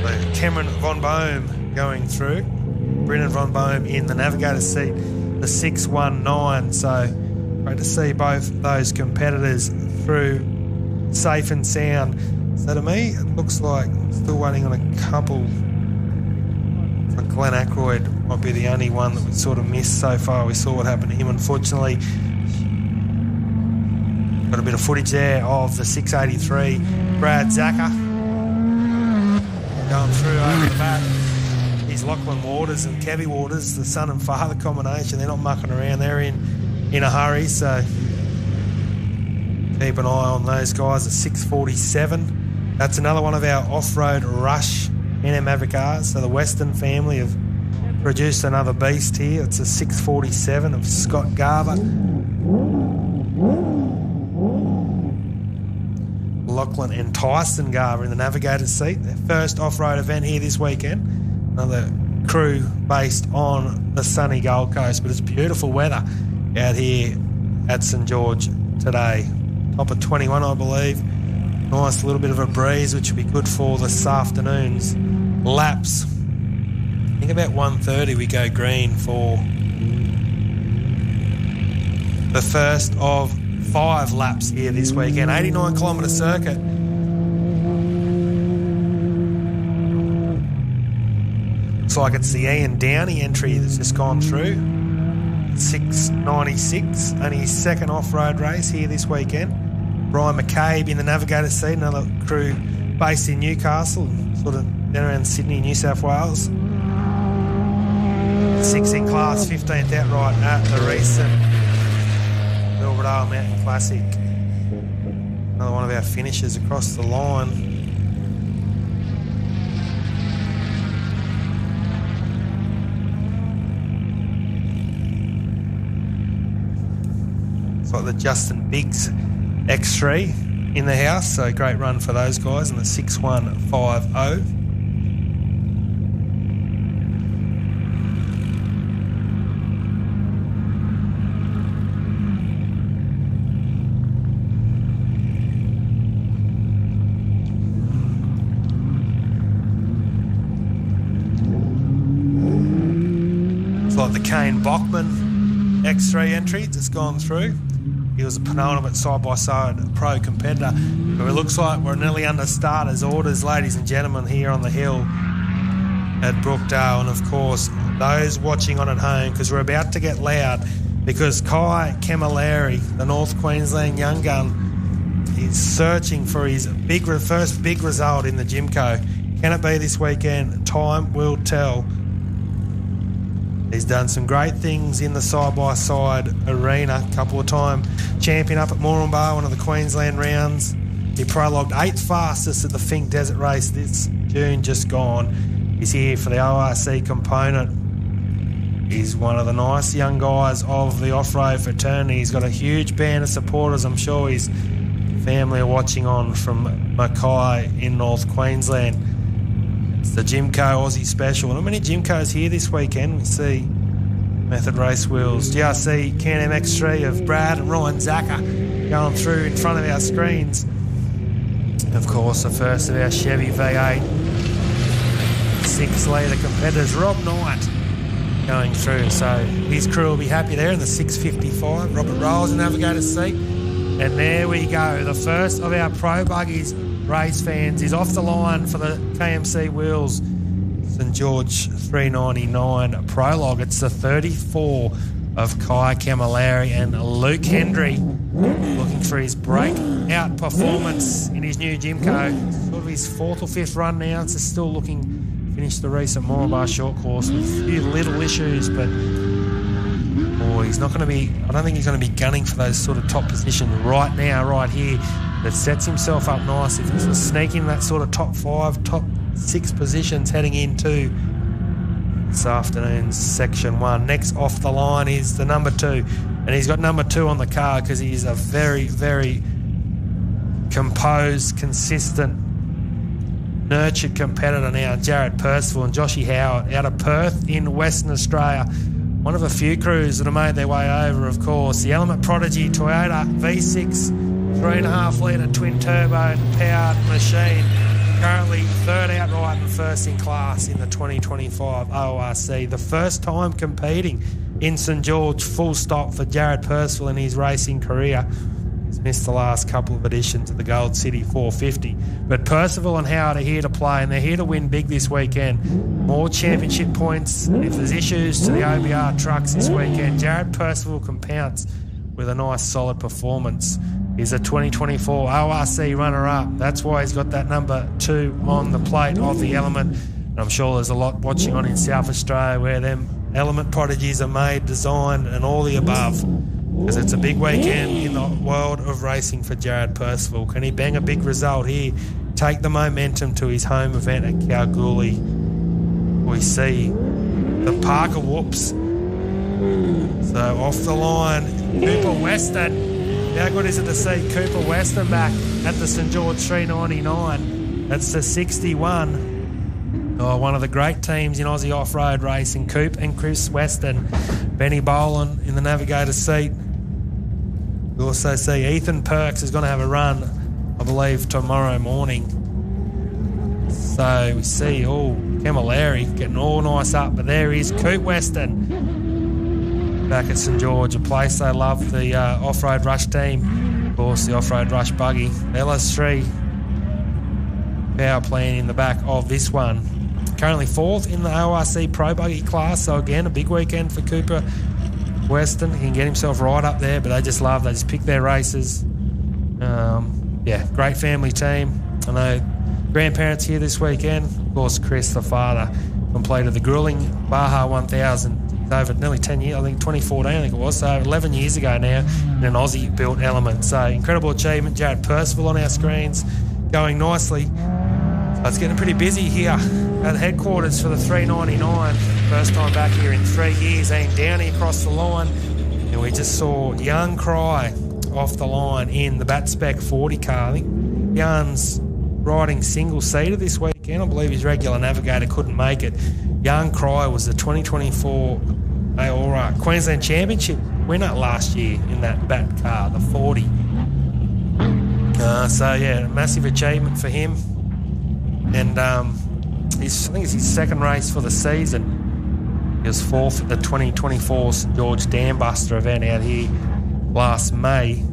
So Cameron Von Bohm going through. Brendan von Boehm in the navigator's seat, the 619. So great to see both those competitors through safe and sound. So to me, it looks like I'm still waiting on a couple. For Glenn Ackroyd might be the only one that we sort of missed so far. We saw what happened to him, unfortunately. Got a bit of footage there of the 683 Brad Zacher going through over the back. He's Lachlan Waters and Kevy Waters, the son and father combination. They're not mucking around. They're in a hurry, so keep an eye on those guys at 647. That's another one of our off-road rush NM Maverick R's. So the Western family have produced another beast here. It's a 647 of Scott Garver. Lachlan and Tyson Garver in the navigator's seat. Their first off-road event here this weekend. Another crew based on the sunny Gold Coast, but it's beautiful weather out here at St George today. Top of 21, I believe. Nice little bit of a breeze, which will be good for this afternoon's laps. I think about 1:30 we go green for the first of 5 laps here this weekend. 89 kilometre circuit. Looks like it's the Ian Downey entry that's just gone through. 696, only his second off-road race here this weekend. Brian McCabe in the navigator's seat, another crew based in Newcastle, sort of down around Sydney, New South Wales. 6 in class, 15th outright at the recent Belvedere Mountain Classic. Another one of our finishers across the line. It's like the Justin Biggs X3 in the house, so great run for those guys in the 6150. Like the Kane Bachman X3 entry that's gone through. He was a penultimate side-by-side pro competitor. But it looks like we're nearly under starters orders, ladies and gentlemen, here on the hill at Brookdale. And, of course, those watching on at home, because we're about to get loud, because Kai Camilleri, the North Queensland young gun, is searching for his first big result in the Jimco. Can it be this weekend? Time will tell. He's done some great things in the side-by-side arena. A couple of time champion up at Moranbah, one of the Queensland rounds. He prologued 8th fastest at the Fink Desert Race this June just gone. He's here for the ORC component. He's one of the nice young guys of the off-road fraternity. He's got a huge band of supporters. I'm sure his family are watching on from Mackay in North Queensland. It's the Jimco Aussie Special. Not many Jimcos here this weekend. We see Method Race Wheels, GRC Can MX3 of Brad and Ryan Zacher going through in front of our screens. Of course, the first of our Chevy V8 6-litre competitors, Rob Knight, going through. So his crew will be happy there in the 655. Robert Rolls in the navigator's seat. And there we go. The first of our Pro Buggies race fans is off the line for the KMC Wheels StGeorge399 Prologue. It's the 34 of Kai Camilleri and Luke Hendry, looking for his breakout performance in his new Jimco. Sort of his 4th or 5th run now. It's still looking to finish the recent Moranbah short course with a few little issues, but he's not going to be, I don't think he's going to be gunning for those sort of top positions right now, right here. That sets himself up nice if he's sneaking that sort of top 5, top 6 positions heading into this afternoon's Section 1. Next off the line is the number 2, and he's got number 2 on the card because he's a very, very composed, consistent, nurtured competitor now. Jared Percival and Joshy Howard out of Perth in Western Australia. One of a few crews that have made their way over, of course. The Element Prodigy Toyota V6 3.5 litre twin turbo powered machine, currently third outright and first in class in the 2025 ORC. The first time competing in St George, full stop for Jared Percival in his racing career. He's missed the last couple of editions of the Gold City 450. But Percival and Howard are here to play, and they're here to win big this weekend. More championship points. And if there's issues to the OBR trucks this weekend, Jared Percival can pounce with a nice solid performance. He's a 2024 ORC runner-up. That's why he's got that number 2 on the plate of the Element. And I'm sure there's a lot watching on in South Australia where them Element prodigies are made, designed, and all the above. Because it's a big weekend in the world of racing for Jared Percival. Can he bang a big result here? Take the momentum to his home event at Kalgoorlie. We see the Parker whoops. So off the line, Cooper Western. How good is it to see Cooper Western back at the StGeorge399? That's the 61. Oh, one of the great teams in Aussie off-road racing, Coop and Chris Weston. Benny Boland in the navigator's seat. We also see Ethan Perks is going to have a run, I believe, tomorrow morning. So we see, Camilleri getting all nice up, but there is Coop Weston back at St George, a place they love, the off-road rush team. Of course, the off-road rush buggy. LS3 power plan in the back of this one. Currently 4th in the ORC Pro Buggy class, so again, a big weekend for Cooper Weston. He can get himself right up there, but they just pick their races. Great family team. I know grandparents here this weekend. Of course, Chris, the father, completed the grueling Baja 1000. He's over nearly 10 years, I think 2014, I think it was, so 11 years ago now, in an Aussie-built Element. So incredible achievement. Jared Percival on our screens, going nicely. So it's getting pretty busy here at the headquarters for the 399. First time back here in 3 years. Ian Downey across the line. And we just saw Young Cry off the line in the Bat Spec 40 car. I think Young's riding single-seater this weekend. I believe his regular navigator couldn't make it. Young Cry was the 2024 SEQORRA Queensland Championship winner last year in that Bat car, the 40. Massive achievement for him. And I think it's his second race for the season. He was 4th at the 2024 St George Dam Buster event out here last May.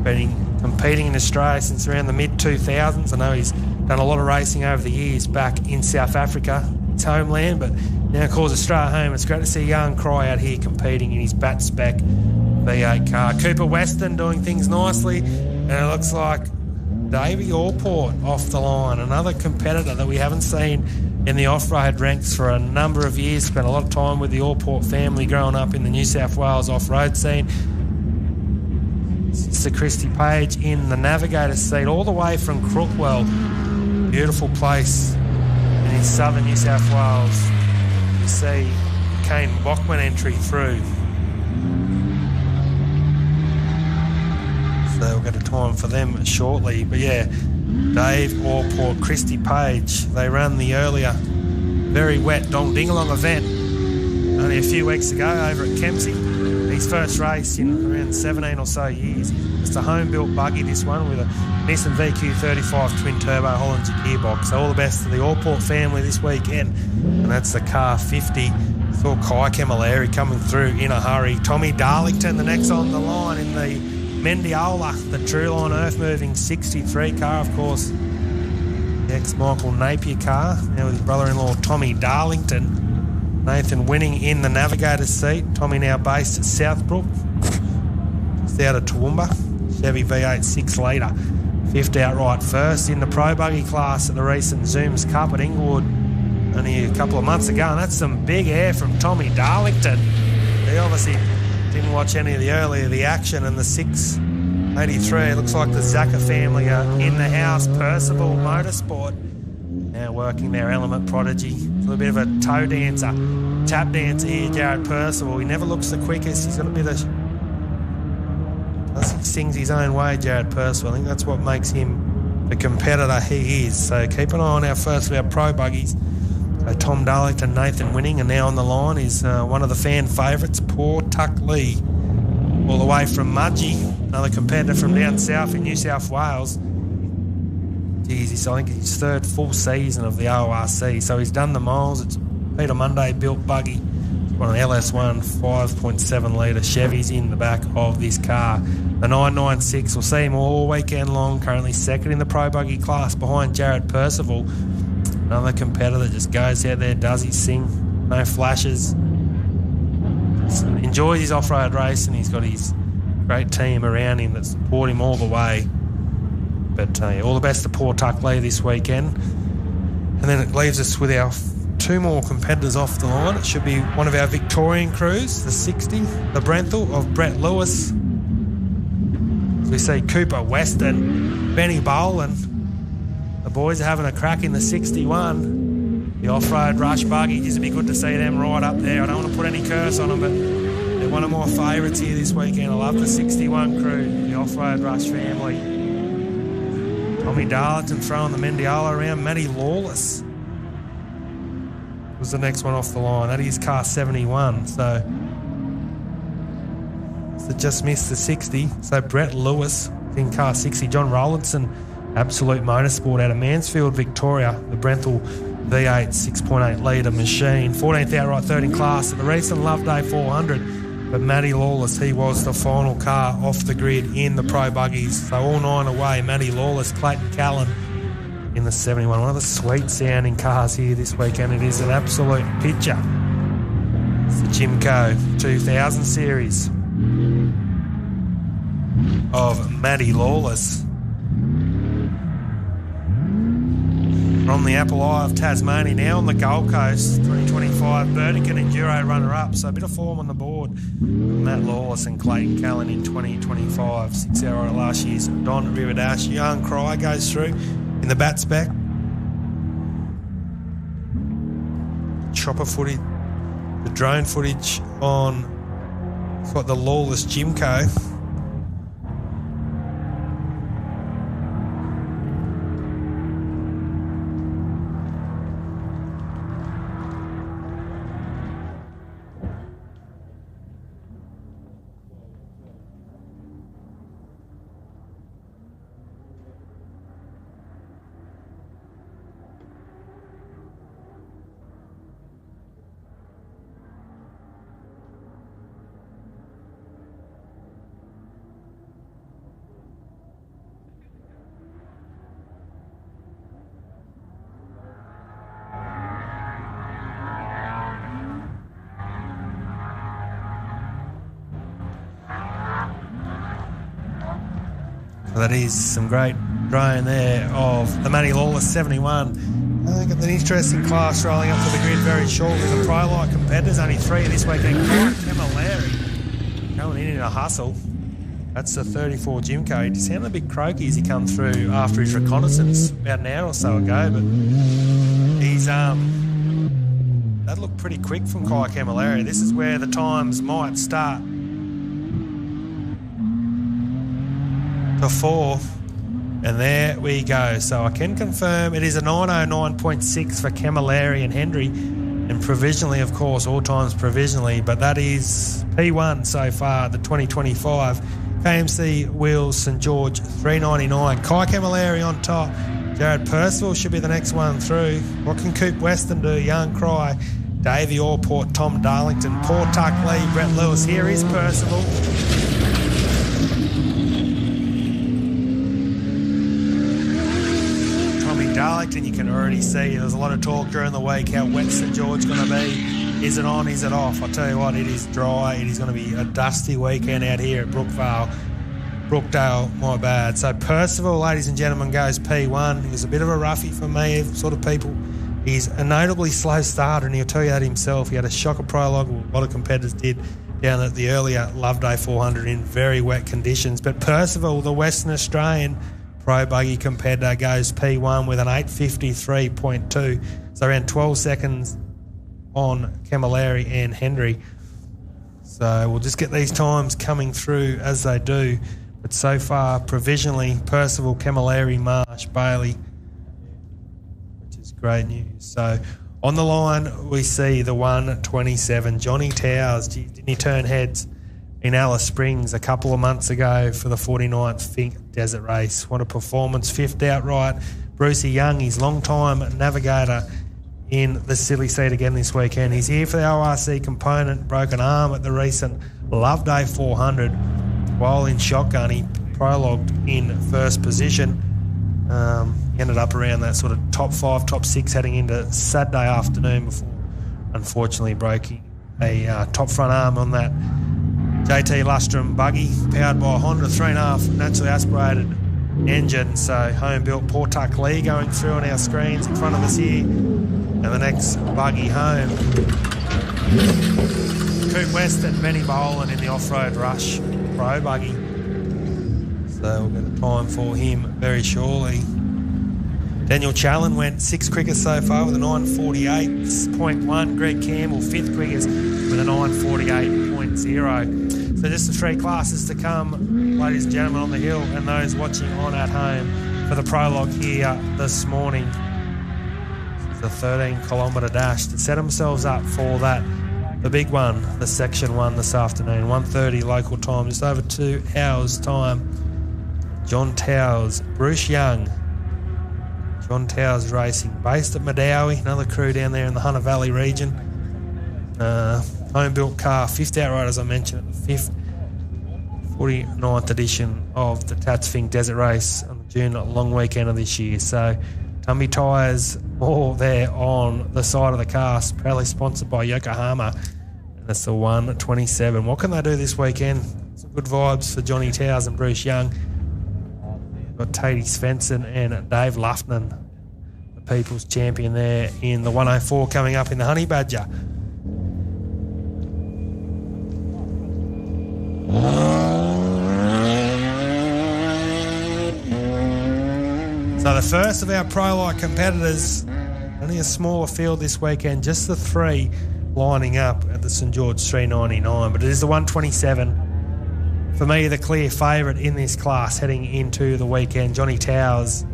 Been competing in Australia since around the mid-2000s. I know he's done a lot of racing over the years back in South Africa, his homeland, but now calls Australia home. It's great to see Young Cry out here competing in his Bat Spec V8 car. Cooper Weston doing things nicely, and it looks like Davey Allport off the line, another competitor that we haven't seen in the off-road ranks for a number of years. Spent a lot of time with the Allport family growing up in the New South Wales off-road scene. Sister Christy Page in the navigator's seat all the way from Crookwell. Beautiful place in southern New South Wales. You see Kane Bockman entry through. So we'll get a time for them shortly. But yeah, Dave Allport, Christy Page, they ran the earlier very wet Dong Dingalong event only a few weeks ago over at Kmc. His first race in around 17 or so years. It's a home-built buggy, this one, with a Nissan VQ35 twin-turbo Hollinger gearbox. So all the best to the Allport family this weekend. And that's the car 50. Saw Kai Camilleri coming through in a hurry. Tommy Darlington, the next on the line in the Mendiola, the Trueline earth-moving 63 car, of course. The ex-Michael Napier car. Now with his brother-in-law, Tommy Darlington. Nathan winning in the navigator's seat. Tommy now based at Southbrook, just out of Toowoomba. Chevy V8 6 litre. 5th outright first in the Pro Buggy class at the recent Zooms Cup at Inglewood only a couple of months ago. And that's some big air from Tommy Darlington. He obviously didn't watch any of the action, and the 683. It looks like the Zaka family are in the house. Percival Motorsport now working their Element prodigy. A little bit of a toe dancer, tap dancer here, Jared Percival. He never looks the quickest. He's got to be the... He sings his own way, Jared Percival. I think that's what makes him the competitor he is. So keep an eye on our first of our pro buggies. So Tom Darlington, Nathan winning, and now on the line is one of the fan favourites, Poor Tuck Lee, all the way from Mudgee, another competitor from down south in New South Wales. Geez, I think his third full season of the ORC. So he's done the miles. It's Peter Monday built buggy. It's got an LS1 5.7 litre Chevy's in the back of this car. The 996 will see him all weekend long. Currently second in the Pro Buggy class behind Jared Percival. Another competitor that just goes out there, does his thing. No flashes. Enjoys his off-road racing. He's got his great team around him that support him all the way. But all the best to Paul Tuckley this weekend. And then it leaves us with our two more competitors off the line. It should be one of our Victorian crews, the 60, the Brenthal of Brett Lewis. As we see Cooper Weston, Benny Boland. The boys are having a crack in the 61. The off-road rush buggy. It'd be good to see them right up there. I don't want to put any curse on them, but they're one of my favourites here this weekend. I love the 61 crew, the off-road rush family. Tommy Darlington throwing the Mendiola around. Matty Lawless was the next one off the line. That is car 71. So just missed the 60. So Brett Lewis in car 60. John Rowlandson, Absolute Motorsport out of Mansfield, Victoria. The Brenthal V8 6.8 litre machine. 14th outright, third in class at the recent Love Day 400. But Matty Lawless, he was the final car off the grid in the Pro Buggies. So all nine away, Matty Lawless, Clayton Callan in the 71. One of the sweet sounding cars here this weekend. It is an absolute picture. It's the Jimco 2000 series of Matty Lawless. From the Apple Eye of Tasmania, now on the Gold Coast, 2025 Burdekin Enduro runner-up. So a bit of form on the board. Matt Lawless and Clayton Callan in 2025. 6 hour at last year's Don Rivadash. Young Cry goes through in the bat spec. Chopper footage, the drone footage on what the Lawless Jimco. That is some great drone there of the Matty Lawless 71. I think it's an interesting class rolling up to the grid very shortly. The Prologue competitors, only three this weekend. Camilleri going in a hustle. That's the 34 Jimco. He sounded a bit croaky as he come through after his reconnaissance about an hour or so ago, but he's that looked pretty quick from Kai Camilleri. This is where the times might start to fall, and there we go. So I can confirm it is a 909.6 for Camilleri and Hendry, and provisionally, of course, all times provisionally, but that is P1 so far, the 2025 KMC Wheels StGeorge399. Kai Camilleri on top. Jared Percival should be the next one through. What can Coop Weston do? Young Cry, Davey Orport, Tom Darlington, Paul Tuckley, Brett Lewis. Here is Percival. Darlington, you can already see there's a lot of talk during the week how wet St George's going to be. Is it on? Is it off? I'll tell you what, it is dry. It is going to be a dusty weekend out here at Brookdale, my bad. So Percival, ladies and gentlemen, goes P1. He was a bit of a roughie for me, sort of people. He's a notably slow starter, and he'll tell you that himself. He had a shocker prologue, a lot of competitors did, down at the earlier Love Day 400 in very wet conditions. But Percival, the Western Australian Pro Buggy competitor, goes P1 with an 8:53.2, so around 12 seconds on Camilleri and Hendry. So we'll just get these times coming through as they do. But so far, provisionally, Percival, Camilleri, Marsh, Bailey, which is great news. So on the line, we see the 127, Johnny Towers. Gee, didn't he turn heads in Alice Springs a couple of months ago for the 49th Fink Desert Race? What a performance. 5th outright, Brucey Young, his long-time navigator in the silly seat again this weekend. He's here for the ORC component, broken arm at the recent Love Day 400. While in shotgun, he prologued in first position. He ended up around that sort of top 5, top 6 heading into Saturday afternoon before unfortunately breaking a top front arm on that JT Lustrum buggy powered by a Honda 3.5 naturally aspirated engine. So home built Portuck Lee going through on our screens in front of us here, and the next buggy home, Coop West and Benny Boland in the Off-Road Rush Pro buggy. So we'll get a time for him very shortly. Daniel Challen went 6 quickest so far with a 9:48.1. Greg Campbell 5th quickest with a 9:48.0. So just the 3 classes to come, ladies and gentlemen, on the hill and those watching on at home for the prologue here this morning. It's a 13-kilometre dash to set themselves up for that, the big one, the Section 1 this afternoon, 1:30 local time, just over 2 hours' time. John Towers, Bruce Young, John Towers Racing, based at Madawi, another crew down there in the Hunter Valley region. Home-built car, 5th outright, as I mentioned, at the 49th edition of the Tatsfing Desert Race on the June long weekend of this year. So, Tumby Tyres, all there on the side of the car, proudly sponsored by Yokohama, and that's the 127. What can they do this weekend? Some good vibes for Johnny Towers and Bruce Young. Got Tatey Svensson and Dave Luffman, the People's Champion there in the 104 coming up in the Honey Badger. So the first of our Pro-Light competitors, only a smaller field this weekend, just the 3 lining up at the StGeorge399, but it is the 127. For me, the clear favourite in this class heading into the weekend, Johnny Towers.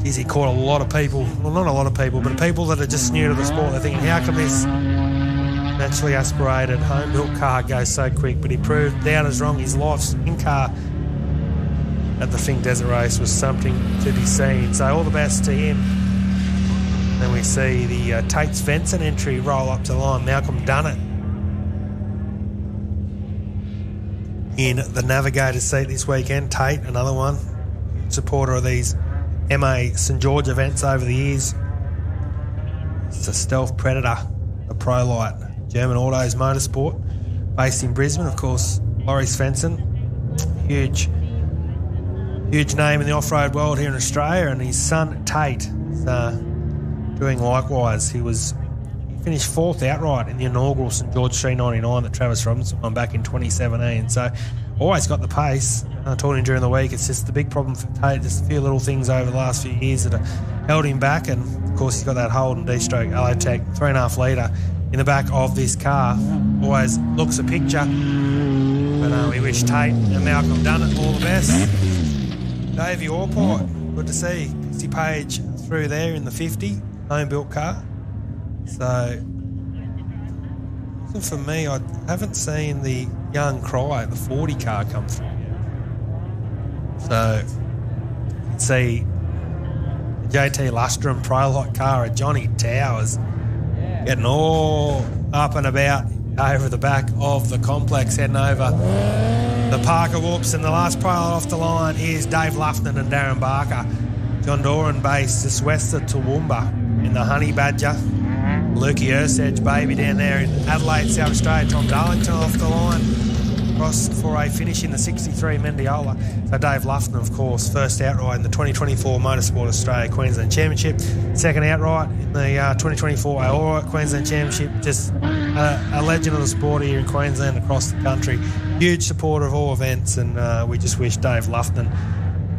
Geez, he caught a lot of people, well, not a lot of people, but people that are just new to the sport. They're thinking, how can this naturally aspirated home-built car go so quick? But he proved down as wrong. His life's in-car at the Fink Desert Race was something to be seen. So all the best to him. Then we see the Tate Svensson entry roll up to the line. Malcolm Dunnett in the navigator seat this weekend. Tate, another one, supporter of these MA St George events over the years. It's a stealth predator, the Pro-Light. German Autos Motorsport, based in Brisbane, of course. Laurie Svensson, huge name in the off-road world here in Australia, and his son Tate is doing likewise. He finished 4th outright in the inaugural StGeorge399 that Travis Robinson won back in 2017. So always got the pace. I told him during the week, it's just the big problem for Tate, just a few little things over the last few years that have held him back, and of course he's got that Holden D-Stroke Allotech 3.5 litre in the back of this car. Always looks a picture. But we wish Tate and Malcolm Dunnett all the best. Davey Orport, good to see Christy Page through there in the 50, home-built car. So, for me, I haven't seen the Young Cry, the 40 car, come through yet. So, you can see the JT Lustrum Prologue car at Johnny Towers getting all up and about over the back of the complex, heading over the Parker Whoops. And the last Prologue off the line is Dave Luffman and Darren Barker. John Doran based just west of Toowoomba in the Honey Badger. Lukey Ersedge, baby, down there in Adelaide, South Australia. Tom Darlington off the line, across for a finish in the 63 Mendiola. So Dave Luffman, of course, first outright in the 2024 Motorsports Australia Queensland Championship. Second outright in the 2024 AORA Queensland Championship. Just a legend of the sport here in Queensland, across the country. Huge supporter of all events, and we just wish Dave Luffman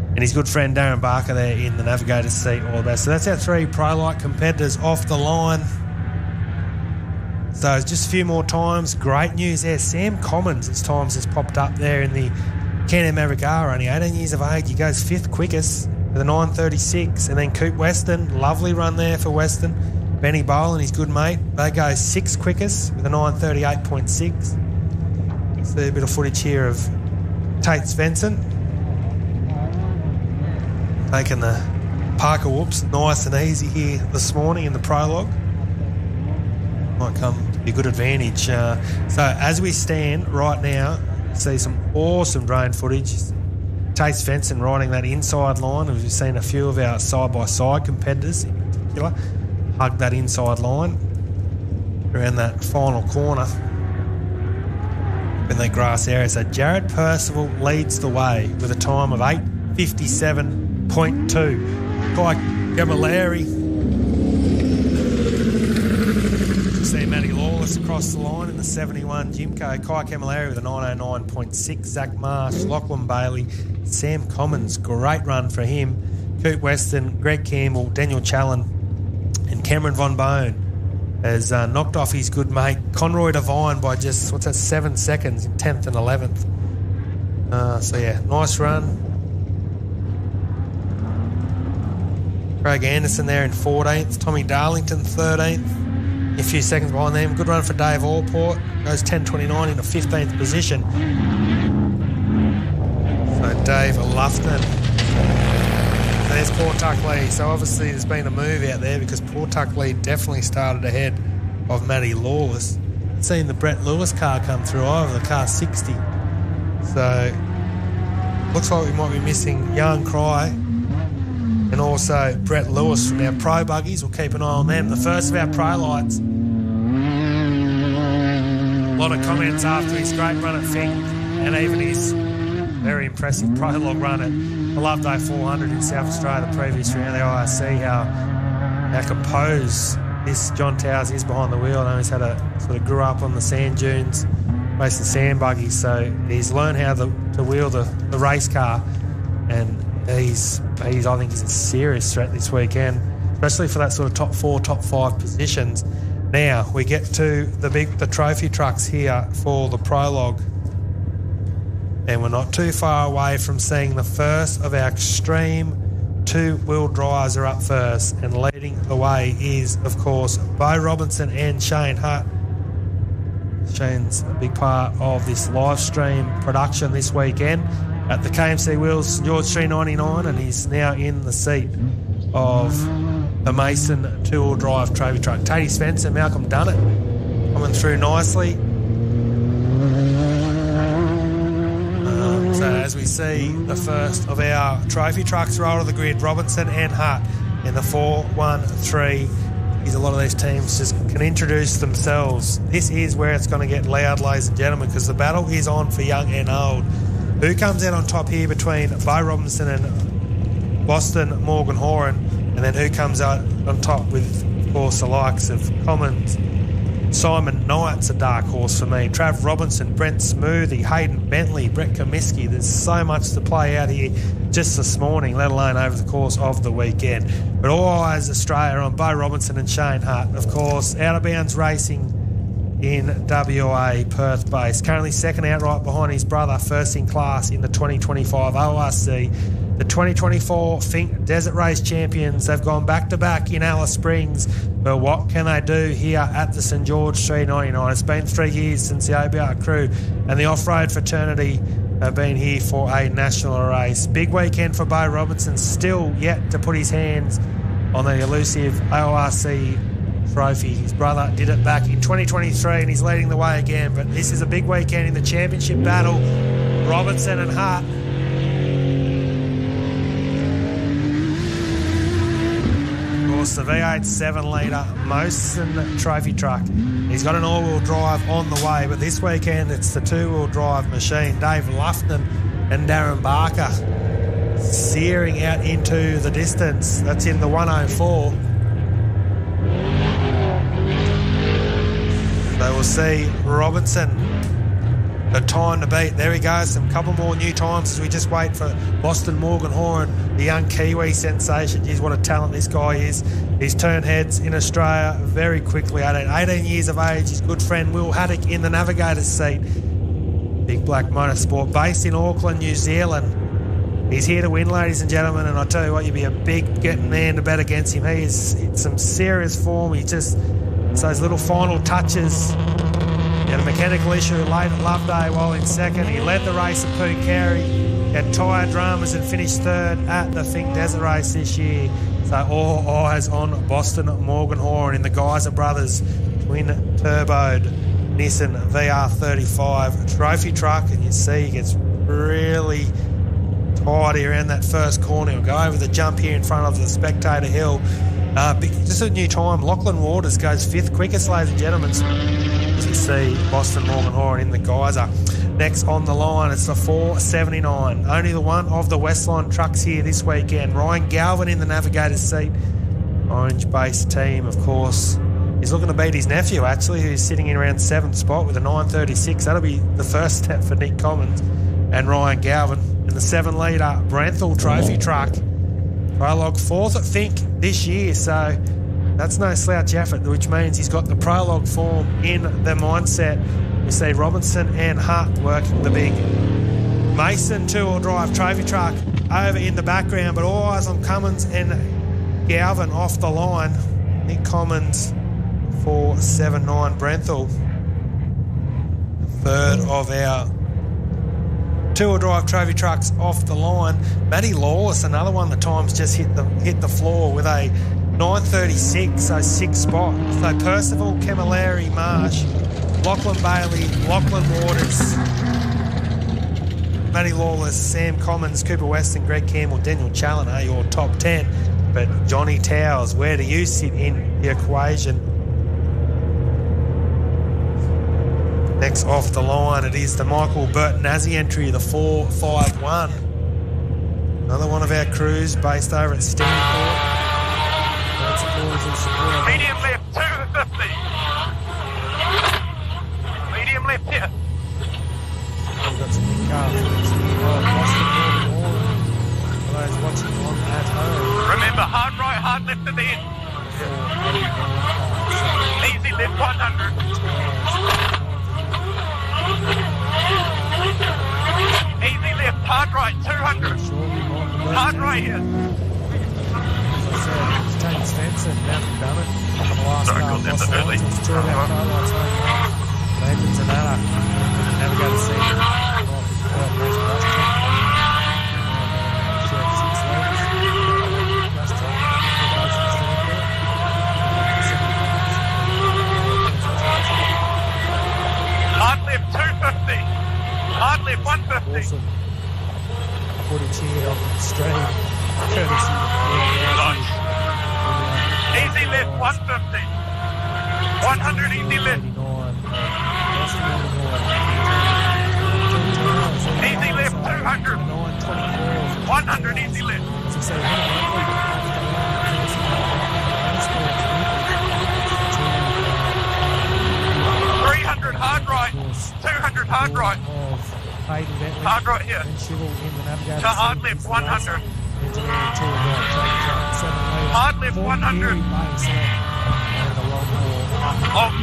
and his good friend Darren Barker there in the navigator's seat all the best. So that's our 3 Pro-Light competitors off the line. So just a few more times. Great news there. Sam Commons, at times, has popped up there in the Can-Am Maverick R, only 18 years of age. He goes 5th quickest with a 9:36. And then Coop Weston, lovely run there for Weston. Benny Boland, his good mate, they go 6th quickest with a 9:38.6. See a bit of footage here of Tate Svensson taking the Parker Whoops, nice and easy here this morning in the prologue. Might come to be a good advantage. So as we stand right now, see some awesome drone footage. Chase Fenson riding that inside line. We've seen a few of our side-by-side competitors in particular hug that inside line around that final corner in the grass area. So Jared Percival leads the way with a time of 8:57.2. Kai Camilleri. See Matty Lawless across the line in the 71 Jimco. Kai Camilleri with a 909.6. Zach Marsh, Lachlan Bailey, Sam Commons, great run for him. Coop Weston, Greg Campbell, Daniel Challen, and Cameron Von Bone has knocked off his good mate Conroy Devine by just, 7 seconds in 10th and 11th. So yeah, nice run. Craig Anderson there in 14th. Tommy Darlington 13th. A few seconds behind them. Good run for Dave Allport. Goes 10.29 into 15th position. So Dave Lufton. There's Portuck Lee. So obviously there's been a move out there because Portuck Lee definitely started ahead of Matty Lawless. Seen the Brett Lewis car come through over the car 60. So looks like we might be missing Young Cry and also Brett Lewis from our pro buggies. We'll keep an eye on them. The first of our pro lights. A lot of comments after his great run at Fink and even his very impressive prologue run at the Love Day 400 in South Australia the previous round. The IRC, how composed this John Towers is behind the wheel. I know he's had a sort of grew up on the sand dunes, racing sand buggies, so he's learned how to wheel the race car, and he's I think he's a serious threat this weekend, especially for that sort of top 4, top 5 positions. Now we get to the trophy trucks here for the prologue, and we're not too far away from seeing the first of our extreme 2-wheel drives are up first, and leading the way is of course Bo Robinson and Shane Hutt. Shane's a big part of this live stream production this weekend at the KMC Wheels StGeorge399, and he's now in the seat of the Mason 2-wheel drive trophy truck. Tatey Spencer, Malcolm Dunnett coming through nicely. So as we see the first of our trophy trucks roll to the grid, Robinson and Hutt in the 4-1-3. A lot of these teams just can introduce themselves. This is where it's going to get loud, ladies and gentlemen, because the battle is on for young and old. Who comes out on top here between Bo Robinson and Boston Morgan Horan, and then who comes out on top with, of course, the likes of Commons, Simon Knight's a dark horse for me, Trav Robinson, Brent Smoothie, Hayden Bentley, Brett Comiskey. There's so much to play out here just this morning, let alone over the course of the weekend. But all eyes Australia on Bo Robinson and Shane Hutt, of course, Out of Bounds Racing in WA, Perth base. Currently second outright behind his brother, first in class in the 2025 ORC. The 2024 Fink Desert Race champions, they've gone back-to-back in Alice Springs, but what can they do here at the StGeorge399? It's been 3 years since the OBR crew and the off-road fraternity have been here for a national race. Big weekend for Bo Robinson, still yet to put his hands on the elusive ORC trophy. His brother did it back in 2023 and he's leading the way again, but this is a big weekend in the championship battle. Robinson and Hart. Of course, the V8 7-litre Mosen trophy truck. He's got an all-wheel drive on the way, but this weekend it's the 2-wheel drive machine. Dave Lufton and Darren Barker searing out into the distance. That's in the 104. So we'll see Robinson, the time to beat. There he goes, some couple more new times as we just wait for Boston Morgan Horan, the young Kiwi sensation. Geez, what a talent this guy is. He's turned heads in Australia very quickly. 18 years of age. His good friend Will Haddock in the navigator's seat. Big Black Motorsport, based in Auckland, New Zealand. He's here to win, ladies and gentlemen, and I tell you what, you'd be a big getting man to bet against him. He is in some serious form. He just, it's those little final touches. He had a mechanical issue late at Loveday while in second. He led the race at Pooh Carey. He had tyre dramas and finished third at the Fink Desert Race this year. So all eyes on Boston Morgan Horan in the Geyser Brothers twin turboed Nissan VR35 trophy truck, and you see he gets really tidy around that first corner. He'll go over the jump here in front of the Spectator Hill. Just a new time. Lachlan Waters goes 5th quickest, ladies and gentlemen. As you see, Boston Morgan Horan in the Geyser. Next on the line, it's the 479. Only the one of the Westline trucks here this weekend. Ryan Galvin in the navigator's seat. Orange-based team, of course. He's looking to beat his nephew, actually, who's sitting in around 7th spot with a 9.36. That'll be the first step for Nick Commons and Ryan Galvin. In the 7-litre Brenthal trophy truck. Prologue 4th, I think, this year, so that's no slouch effort, which means he's got the Prologue form in the mindset. We see Robinson and Hart working the big Mason two-wheel drive trophy truck over in the background, but all eyes on Cummins and Galvin off the line. Nick Commins, 479 Brenthal, third of our two-wheel drive trophy trucks off the line. Matty Lawless, another one, the times just hit the floor with a 9.36, so 6th spot. So Percival, Camilleri, Marsh, Lachlan Bailey, Lachlan Waters, Matty Lawless, Sam Commons, Cooper Weston, Greg Campbell, Daniel Challoner, your top 10. But Johnny Towers, where do you sit in the equation? Next off the line, it is the Michael Bertonazzi entry, the 451. Another one of our crews based over at Stanford. Medium left, 250. Medium left here. We've got some big car footage of Boston Morgan Horan for those watching on at home. Remember, hard right, hard left at the end. Easy left, 100. Easy left, hard right, 200. Hard right here. As I said, it's James Spencer, Mountain Dunnett on the last car. Boston Morgan was 2 of our highlights home. Legends and that. Never go to see them. Hard left, 250. Hard left, 150. Awesome. Footage here on the stream. Courtesy of Nice. Easy left, 150. 100 easy left. Easy left, 200. 100 easy left. 300 hard right. 200 hard right. Hard right here. To hard left, 100. Hard left, 100.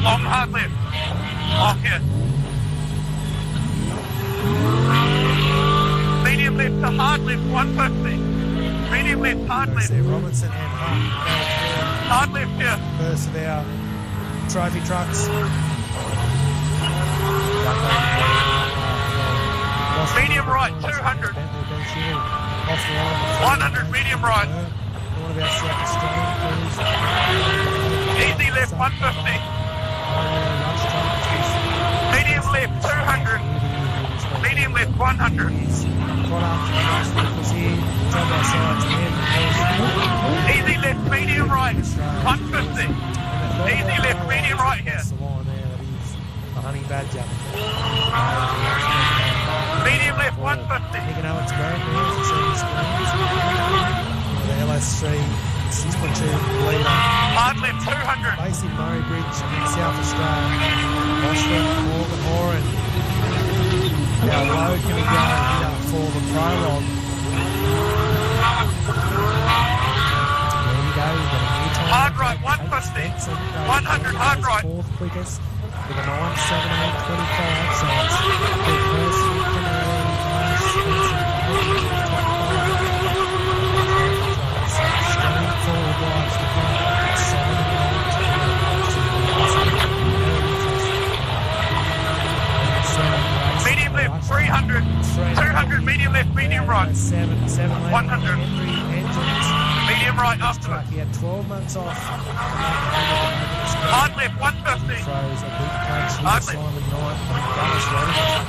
Long hard left. Off here. Medium left to hard left, 150. Medium left, hard left. Robinson and Hard left here. first of our trophy trucks. Medium right, 200. 100 medium right. One of our South Australian crews. Easy left, 150. Medium left, 200. Medium left, 100. Easy left, medium right, 150. Easy left, medium right here. The Honey Badger. Medium left, 150. Nick Alex Brown there, as you see the screens. The LS3 6.2 leader. Hard left, 200. Based in Murray Bridge in South Australia. Boston Morgan Horan. How low can we go here for the prologue? There you go, we've got a new time. Hard right, 150. 100 hard right. Fourth quickest with a 9.78.25, so it's the first Medium left, 300. 200 medium left, medium right. 100. Medium right after it. 12 months off. Hard left, 150. Throws a big punch here, Hard left. Simon Knight. Dallas Redding.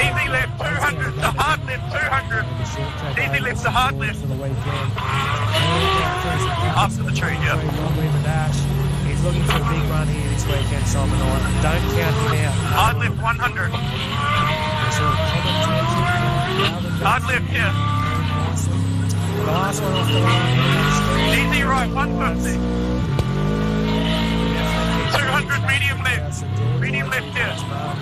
Easy left, 200. The hard left, 200. Easy left, the hard left. For the weekend. After the tree, yeah. He's looking for a big run here this weekend, Simon Knight. Don't count him out. Hard left, 100. Hard left here. The last one off the line. Easy right, 150. 200 medium left. Medium left here.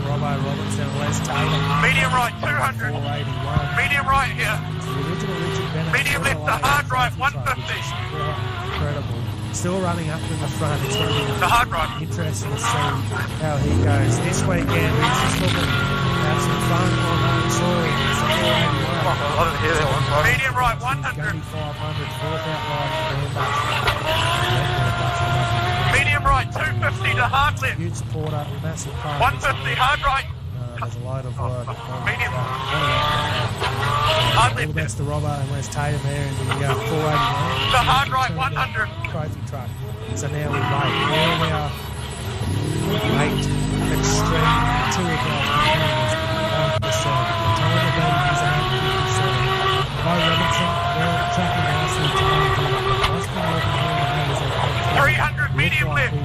Robbo Robinson, Les Taylor. Medium right, 200. 481. Medium right here. The original Richard Bennett. Medium left to hard right, 150. Incredible. Still running up in the front. It's going to be The hard right. interesting to see how he goes this weekend. He's just looking to have some fun on home soil. It's a 481. I didn't hear that one, sorry. Medium right, 100. 500, fourth outright for Medium right, 250 to hard left. Huge supporter, massive car. 150, hard right. There's a load of work. Medium. All Hard the left. best to Robbo and Wes Tatum there, and we go 481. The hard right, 100. Trophy truck. So now we wait. Now we are 8 extreme 2 of our the time of batting is 157. Bo Robinson, they're tracking nicely to 300 medium left.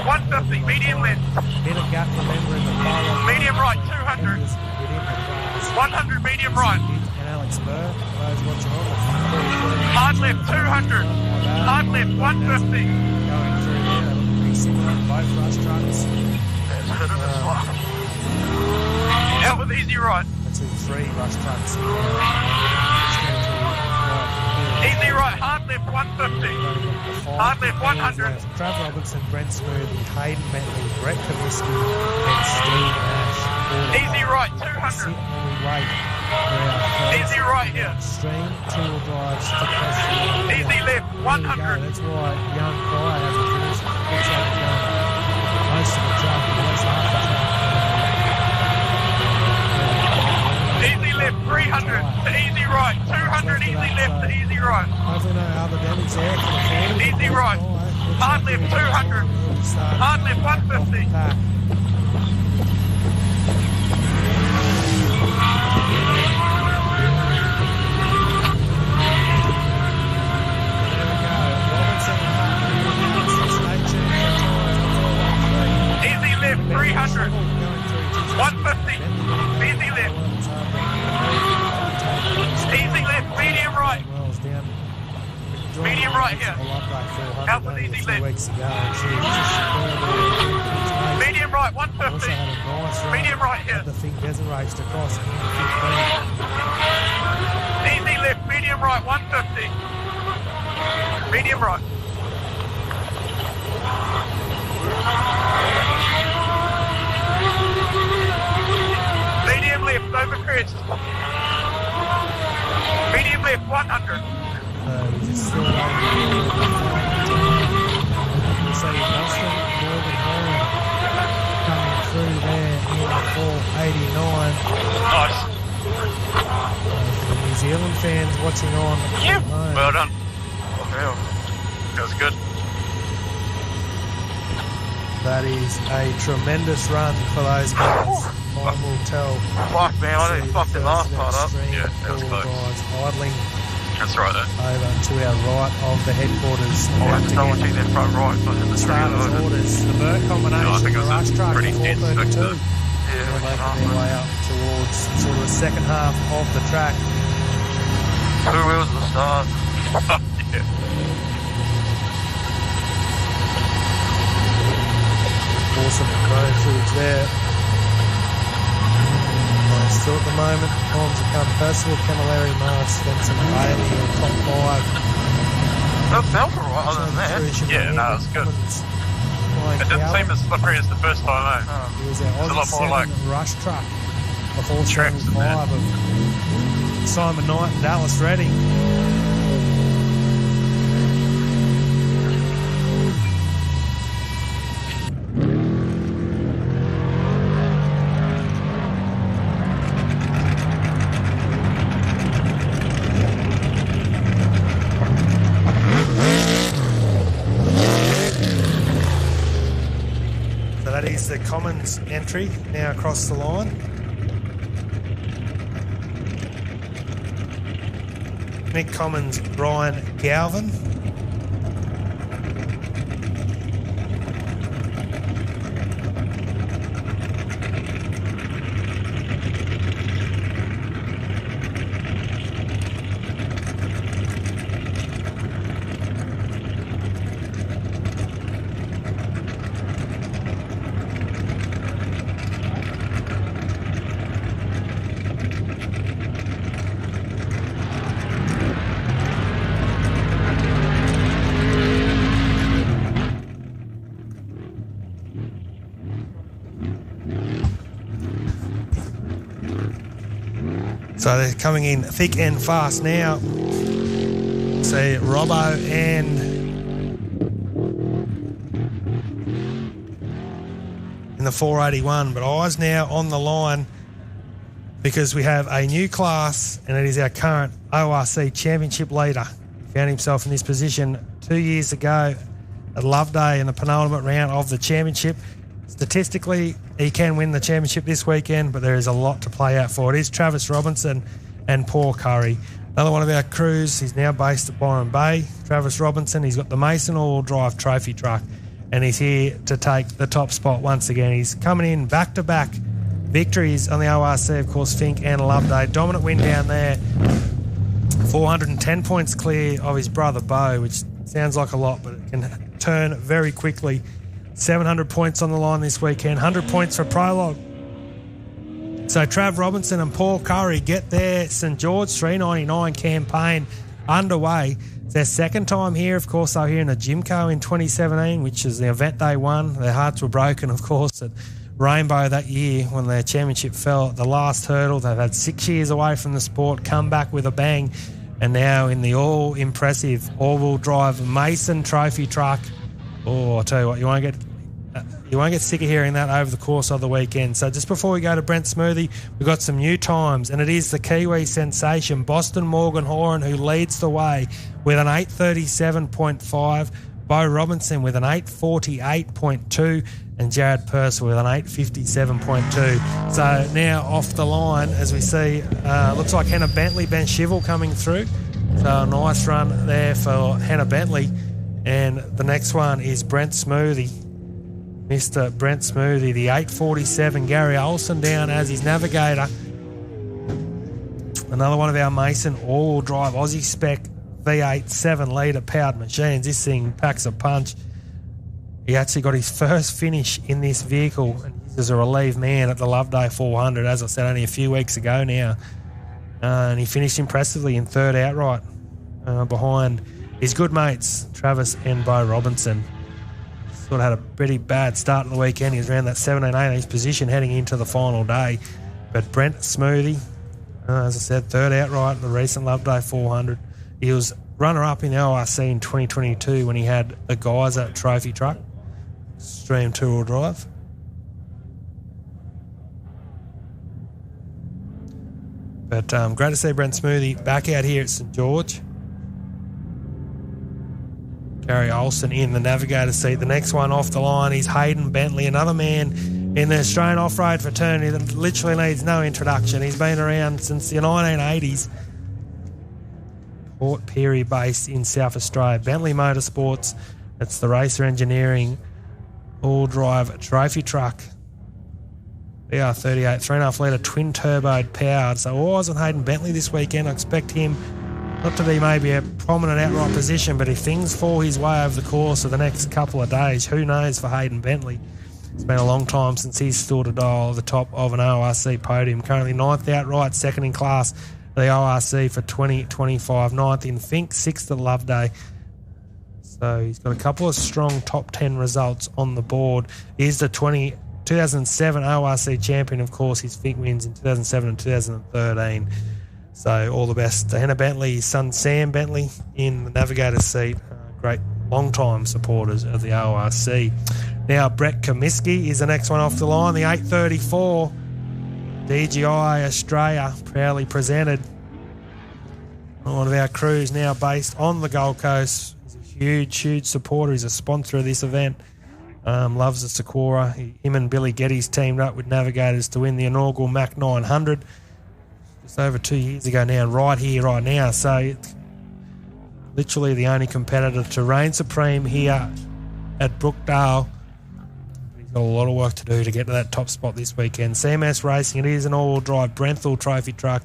150 medium left. Bit of gut, remember, in the pile. Medium right, 200. 100 medium right. And Alex Burr, those watching on the Hard left, 200. Hard left, 150. going through there, they look pretty similar, both rush trucks. Out with easy right. That's all 3 rush trucks. Easy right, hard left, 150. Hard left, 100. Trav Robinson, Brent Smoothie, Hayden Bentley, Brett Kaminsky, and Steve Nash. Easy right, Sit 200. and we wait for our first Easy right here. extreme 2-wheel drives to press the Easy left, 100. That's why Young Pryor hasn't finished. Looks like he's done most of the track, almost half the track. Easy left, 300. To easy right, 200. Easy left to easy right. Hopefully no other damage there for the 40. Easy right. Hard left, 200. Hard left, 150. Pack. Easy left, 300. 150. Easy left. Easy left, medium right. Medium right here. Out with easy left. Medium right, 150. Medium right here. The thing Desert raced across. Easy left, medium right, 150. Medium right. Medium left, over crest. Medium left, 100. Just still waiting. So Boston, Morgan Holland coming through there in the 489. Nice. For the New Zealand fans watching on at home. Well done. Well, that was good. That is a tremendous run for those guys. Time will tell. Fuck, man, I didn't fuck the last part up. Yeah, that was close. Idling That's right there. over to our right of the headquarters. I had to double check that front right, so I hit the tree Starters loaded. orders. The Burke combination, No, I think it the was a rush truck, pretty the tense 432. sector. Yeah, They're we making can their way up towards sort of the second half of the track. 2 wheels at the start. Yeah. Awesome road footage there. Still at the moment, times have come Percival, Camilleri, Marsh, Spencer, Bailey in top 5. That felt alright other than that. Yeah, no, it's good. It didn't seem as slippery as the first time, though. It was our It's a lot Aussie more 7 rush truck. The Tracks, 475 of Simon Knight and Dallas Redding. is the Commons entry now across the line. Nick Commons, Brian Galvin. So they're coming in thick and fast now. See Robbo and in the 481, but eyes now on the line because we have a new class and it is our current ORC Championship leader. He found himself in this position 2 years ago at Loveday in the penultimate round of the championship. Statistically, he can win the championship this weekend, but there is a lot to play out for. It is Travis Robinson and Paul Curry. Another one of our crews, he's now based at Byron Bay. Travis Robinson, he's got the Mason all-wheel drive trophy truck, and he's here to take the top spot once again. He's coming in back-to-back victories on the ORC, of course, Fink and Loveday. Dominant win down there. 410 points clear of his brother Bo, which sounds like a lot, but it can turn very quickly. 700 points on the line this weekend, 100 points for Prologue. So Trav Robinson and Paul Curry get their StGeorge399 campaign underway. It's their second time here. Of course, they were here in a Jimco in 2017, which is the event they won. Their hearts were broken, of course, at Rainbow that year when their championship fell at the last hurdle. They've had 6 years away from the sport, come back with a bang, and now in the all-impressive all-wheel drive Mason trophy truck. Oh, I'll tell you what, you won't get sick of hearing that over the course of the weekend. So just before we go to Brent Smoothie, we've got some new times, and it is the Kiwi sensation, Boston Morgan Horan, who leads the way with an 8:37.5, Bo Robinson with an 8:48.2, and Jared Purcell with an 8:57.2. So now off the line, as we see, looks like Hannah Bentley, Ben Shivel coming through. So a nice run there for Hannah Bentley. And the next one is Brent Smoothie. Mr. Brent Smoothie, the 8:47, Gary Olsen down as his navigator. Another one of our Mason all-wheel drive Aussie spec V8 7-litre powered machines. This thing packs a punch. He actually got his first finish in this vehicle, and he's as a relieved man at the Loveday 400, as I said, only a few weeks ago now. And he finished impressively in third outright behind his good mates, Travis and Bo Robinson. Sort of had a pretty bad start of the weekend. He was around that 17-18 position heading into the final day. But Brent Smoothie, as I said, third outright in the recent Loveday 400. He was runner-up in the ORC in 2022 when he had the Geyser trophy truck, Stream two-wheel drive. But great to see Brent Smoothie back out here at St George. Gary Olsen in the navigator seat. The next one off the line is Hayden Bentley, another man in the Australian off-road fraternity that literally needs no introduction. He's been around since the 1980s. Port Pirie based in South Australia. Bentley Motorsports, that's the Racer Engineering all-drive trophy truck. BR38, 3.5 litre twin-turboed powered. So always on Hayden Bentley this weekend. I expect him not to be maybe a prominent outright position, but if things fall his way over the course of the next couple of days, who knows for Hayden Bentley. It's been a long time since he's stood a dial at the top of an ORC podium. Currently 9th outright, second in class at the ORC for 2025. 9th in Fink, 6th at Loveday. So he's got a couple of strong top 10 results on the board. He's the 2007 ORC champion, of course. His Fink wins in 2007 and 2013. So all the best to Hannah Bentley, his son Sam Bentley in the navigator seat. Great long-time supporters of the ORC. Now Brett Comiskey is the next one off the line. The 8:34 DGI Australia proudly presented. One of our crews now based on the Gold Coast. He's a huge supporter. He's a sponsor of this event. Loves the SEQORRA. Him and Billy Geddes teamed up with Navigators to win the inaugural Mac 900 just over 2 years ago now, right here, right now. So it's literally the only competitor to reign supreme here at Brookdale. He's got a lot of work to do to get to that top spot this weekend. CMS Racing, it is an all-wheel drive Brenthal trophy truck,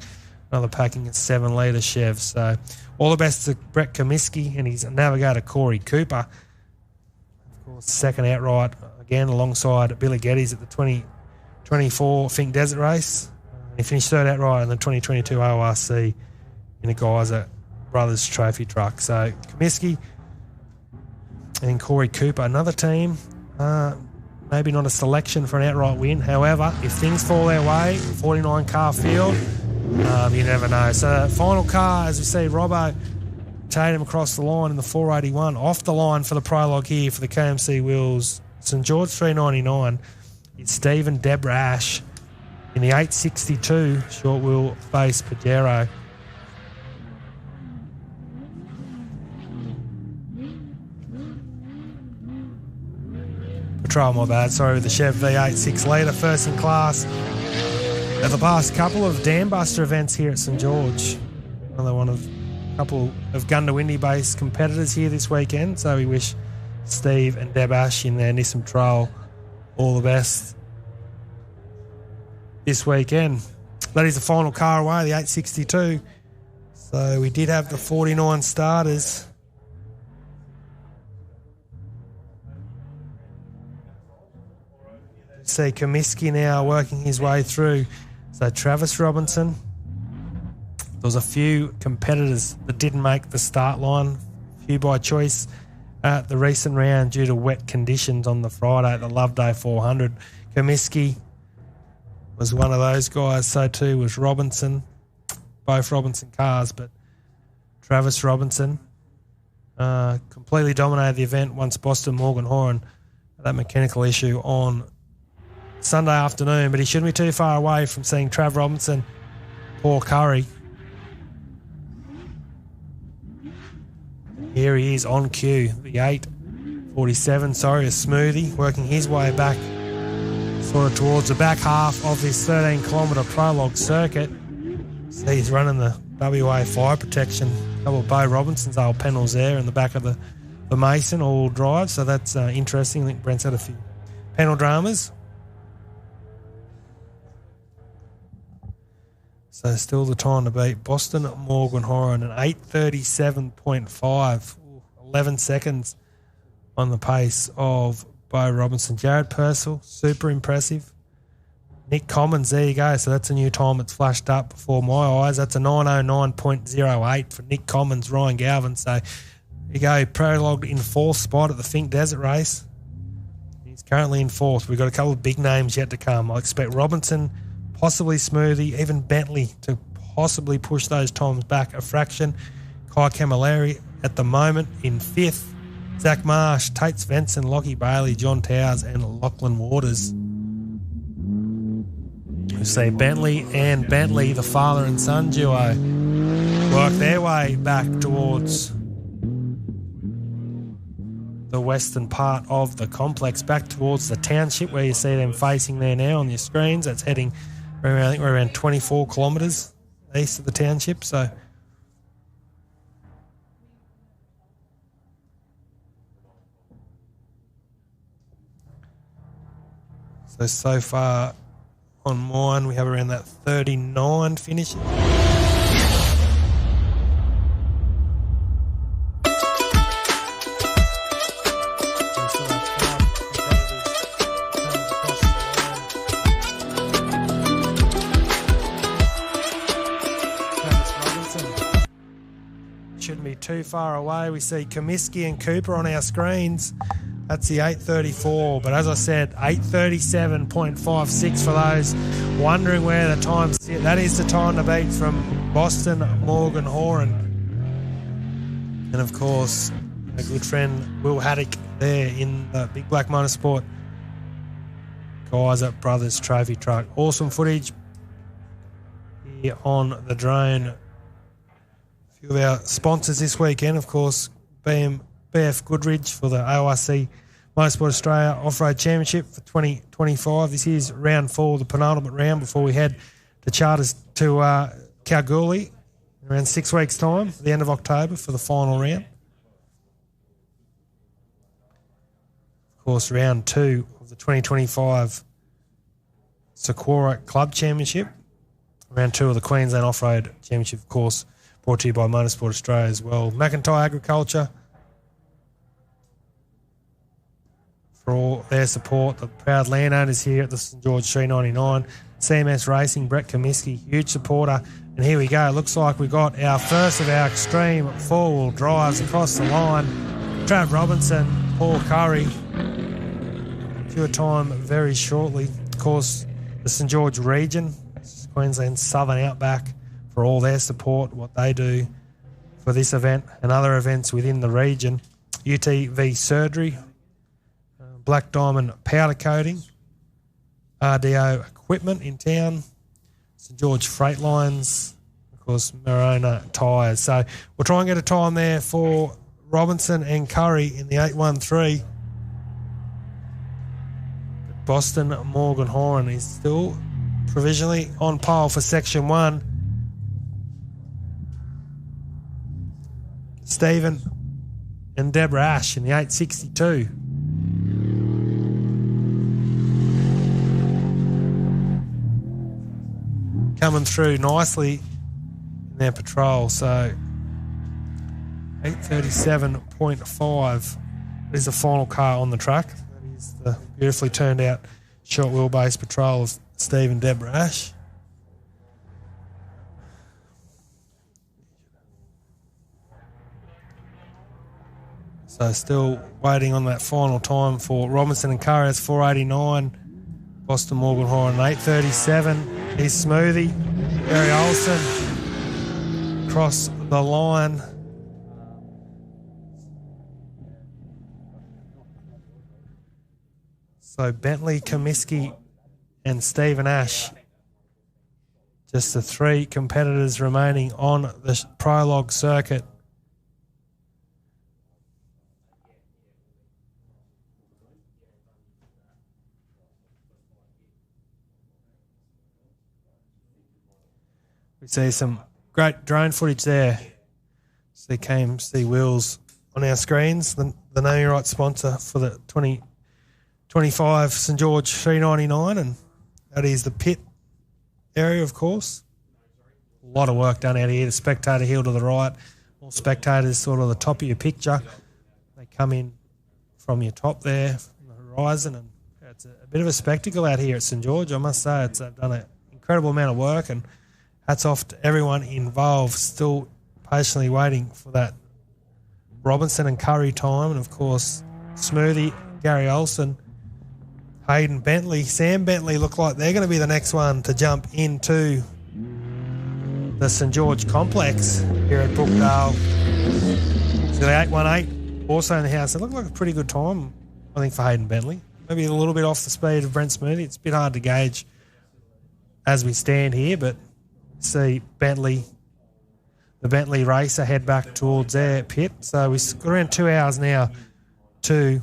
another packing a 7-litre Chev. So all the best to Brett Kmc and his navigator Corey Cooper. Of course, second outright again alongside Billy Geddes at the 2024 Fink Desert Race. He finished third outright in the 2022 ORC in a Geyser Brothers trophy truck. So Kmc and Corey Cooper, another team. Maybe not a selection for an outright win. However, if things fall their way, 49 car field, you never know. So final car, as we see, Robbo Tatum across the line in the 481. Off the line for the prologue here for the Kmc Wheels StGeorge399. It's Stephen Deborah Ash in the 862 short wheel base Pajero. My bad, sorry, with the Chev V8 6-litre, first in class at the past couple of Dam Buster events here at St George. Another one of a couple of Gundawindi based competitors here this weekend, so we wish Steve and Deb Ash in their Nissan Trail all the best this weekend. That is the final car away, the 862. So we did have the 49 starters. See Kmc now working his way through. So Travis Robinson. There was a few competitors that didn't make the start line, a few by choice at the recent round due to wet conditions on the Friday at the Loveday 400. Kmc was one of those guys. So too was Robinson. Both Robinson cars, but Travis Robinson completely dominated the event once Boston Morgan Horan had that mechanical issue on Sunday afternoon, but he shouldn't be too far away from seeing Trav Robinson, Paul Curry. Here he is on cue, the 847, a smoothie, working his way back sort of towards the back half of this 13-kilometre prologue circuit. See, he's running the WA fire protection. A couple of Bo Robinson's old panels there in the back of the Mason all drive, so that's interesting. I think Brent's had a few panel dramas. So still the time to beat Boston Morgan Horan, an 8:37.5, 11 seconds on the pace of Bo Robinson. Jared Purcell, super impressive. Nick Commons, there you go. So that's a new time that's flashed up before my eyes. That's a 9:09.08 for Nick Commons, Ryan Galvin. So you go, prologued in fourth spot at the Fink Desert Race. He's currently in fourth. We've got a couple of big names yet to come. I expect Robinson, possibly Smoothie, even Bentley to possibly push those times back a fraction. Kai Camilleri at the moment in fifth. Zach Marsh, Tate Svensson, Lockie Bailey, John Towers and Lachlan Waters. We see Bentley and Bentley, the father and son duo, work their way back towards the western part of the complex, back towards the township where you see them facing there now on your screens. That's heading around, I think we're around 24 kilometres east of the township. So far on mine, we have around that 39 finish. Shouldn't be too far away. We see Kmc and Cooper on our screens. That's the 8:34, but as I said, 8:37.56 for those wondering where the time sit. That is the time to beat from Boston Morgan Horan. And of course, a good friend Will Haddock there in the Big Black Motorsport Geyser Brothers Trophy Truck. Awesome footage here on the drone. A few of our sponsors this weekend, of course, BFGoodrich for the ORC Motorsports Australia Off-Road Championship for 2025. This is round 4, the penultimate round before we head to charters to Kalgoorlie around 6 weeks' time, at the end of October, for the final round. Of course, round 2 of the 2025 SEQORRA Club Championship. Round 2 of the Queensland Off-Road Championship, of course, brought to you by Motorsports Australia as well. McIntyre Agriculture, for all their support. The proud landowners here at the StGeorge399. CMS Racing, Brett Kmc, huge supporter. And here we go. Looks like we got our first of our extreme four-wheel drives across the line. Trav Robinson, Paul Curry. Due time very shortly. Of course, the St George region, Queensland's Southern Outback, for all their support, what they do for this event and other events within the region. UTV Surgery, Black Diamond Powder Coating, RDO Equipment in town, St George Freight Lines, of course, Marona Tyres. So we'll try and get a time there for Robinson and Curry in the 813. Boston Morgan Horan is still provisionally on pole for Section 1. Stephen and Deborah Ash in the 862. Coming through nicely in their patrol. So 837.5 is the final car on the track. That is the beautifully turned out short wheelbase patrol of Steve and Deborah Ash. So still waiting on that final time for Robinson and Curry. It's 489. Boston Morgan Horan 837. He's Smoothie. Gary Olsen across the line. So Bentley, Comiskey and Stephen Ash. Just the 3 competitors remaining on the Prologue circuit. We see some great drone footage there. See Kmc Wheels on our screens, the naming rights sponsor for the 2025 St George 399, and that is the pit area, of course. A lot of work done out here. The spectator hill to the right, all spectators sort of the top of your picture. They come in from your top there, from the horizon, and it's a bit of a spectacle out here at St George, I must say. It's done an incredible amount of work, and hats off to everyone involved, still patiently waiting for that Robinson and Curry time. And, of course, Smoothie, Gary Olsen, Hayden Bentley, Sam Bentley look like they're going to be the next one to jump into the St George complex here at Brookdale. So the 818 also in the house. It looked like a pretty good time, I think, for Hayden Bentley. Maybe a little bit off the speed of Brent Smoothie. It's a bit hard to gauge as we stand here, but see Bentley, the Bentley racer, head back towards their pit. So we've got around 2 hours now to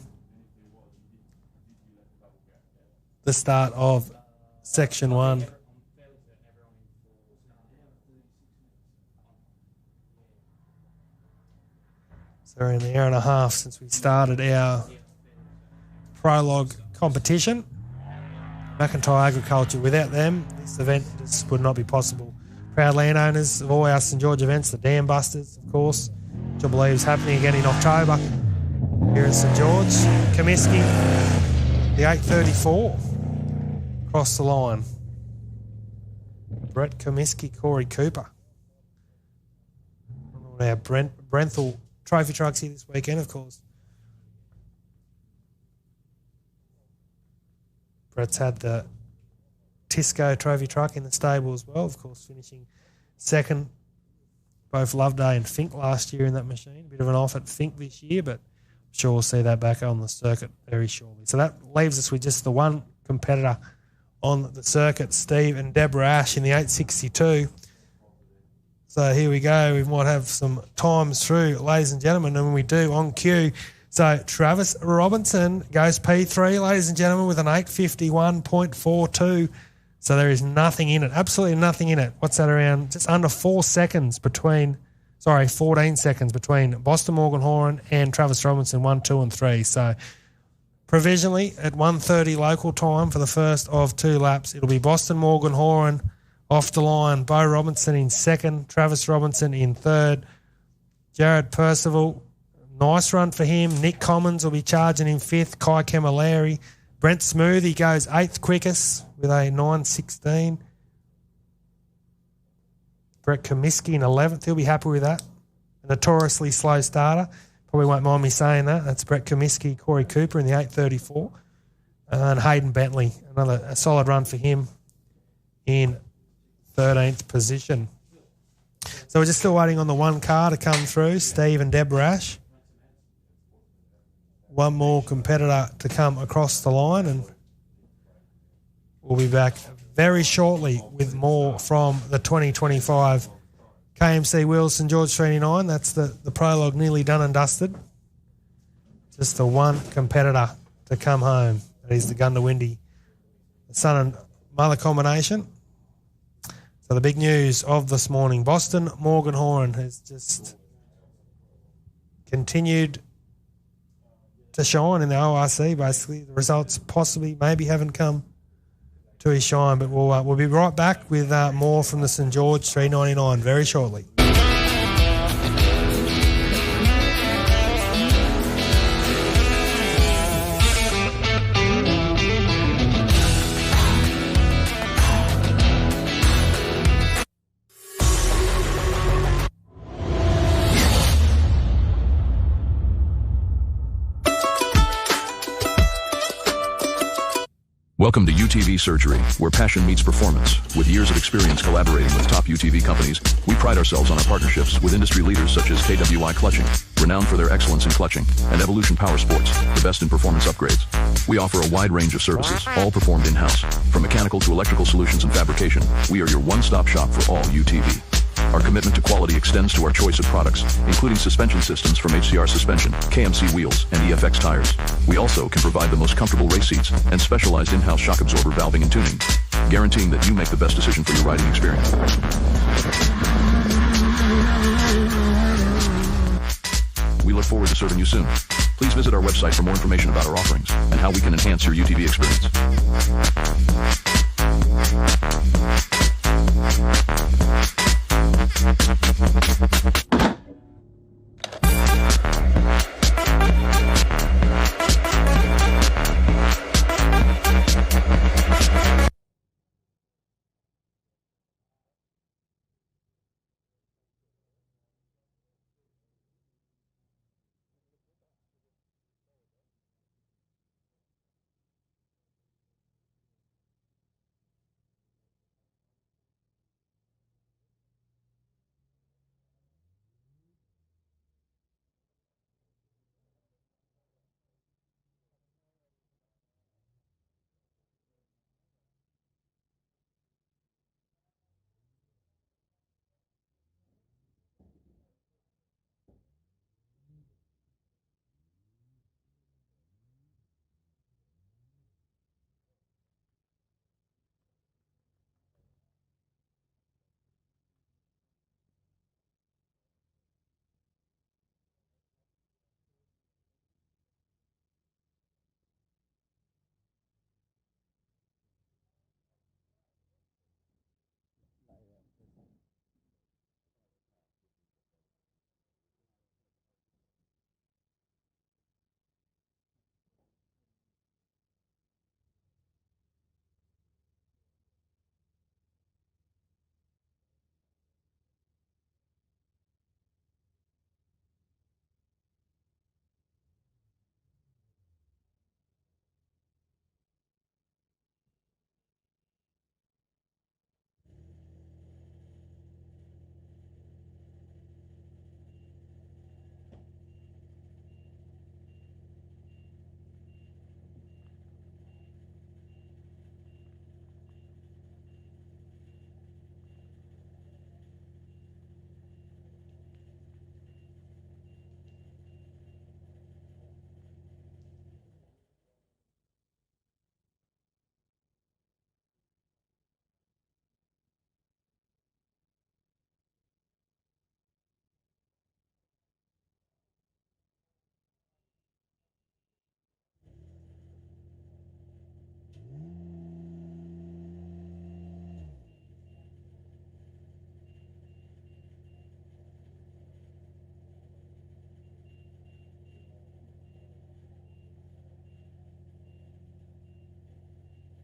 the start of Section 1. So we're in an hour and a half since we started our Prologue competition. McIntyre Agriculture, without them, this event just would not be possible. Proud landowners of all our St George events, the Dam Busters, of course, which I believe is happening again in October here at St George. Comiskey, the 834, across the line. Brett Comiskey, Corey Cooper. Our Brenthal trophy trucks here this weekend, of course. Brett's had the Tisco trophy truck in the stable as well, of course, finishing second both Loveday and Fink last year in that machine. A bit of an off at Fink this year, but I'm sure we'll see that back on the circuit very shortly. So that leaves us with just the one competitor on the circuit, Steve and Deborah Ash in the 862. So here we go. We might have some times through, ladies and gentlemen, and when we do, on cue, So Travis Robinson goes P3, ladies and gentlemen, with an 8:51.42. So there is nothing in it, absolutely nothing in it. What's that, around just under 14 seconds between Boston Morgan Horan and Travis Robinson, 1, 2 and 3. So provisionally at 1:30 local time for the first of 2 laps, it'll be Boston Morgan Horan off the line, Bo Robinson in second, Travis Robinson in third, Jared Percival, nice run for him. Nick Commons will be charging in fifth, Kai Camilleri. Brent Smoothie goes 8th quickest with a 9:16. Brett Comiskey in 11th. He'll be happy with that. A notoriously slow starter. Probably won't mind me saying that. That's Brett Comiskey, Corey Cooper in the 8:34. And Hayden Bentley, a solid run for him in 13th position. So we're just still waiting on the one car to come through, Steve and Deb Rash. One more competitor to come across the line, and we'll be back very shortly with more from the 2025 KMC Wheels StGeorge399. That's the prologue nearly done and dusted. Just the one competitor to come home. That is the Gundawindi son and mother combination. So the big news of this morning, Boston Morgan Horan has just continued to shine in the ORC, basically. The results possibly maybe haven't come to his shine, but we'll be right back with more from the StGeorge399 very shortly. Welcome to UTV Surgery, where passion meets performance. With years of experience collaborating with top UTV companies, we pride ourselves on our partnerships with industry leaders such as KWI Clutching, renowned for their excellence in clutching, and Evolution Power Sports, the best in performance upgrades. We offer a wide range of services, all performed in-house. From mechanical to electrical solutions and fabrication, we are your one-stop shop for all UTV. Our commitment to quality extends to our choice of products, including suspension systems from HCR Suspension, Kmc Wheels, and EFX Tires. We also can provide the most comfortable race seats and specialized in-house shock absorber valving and tuning, guaranteeing that you make the best decision for your riding experience. We look forward to serving you soon. Please visit our website for more information about our offerings and how we can enhance your UTV experience.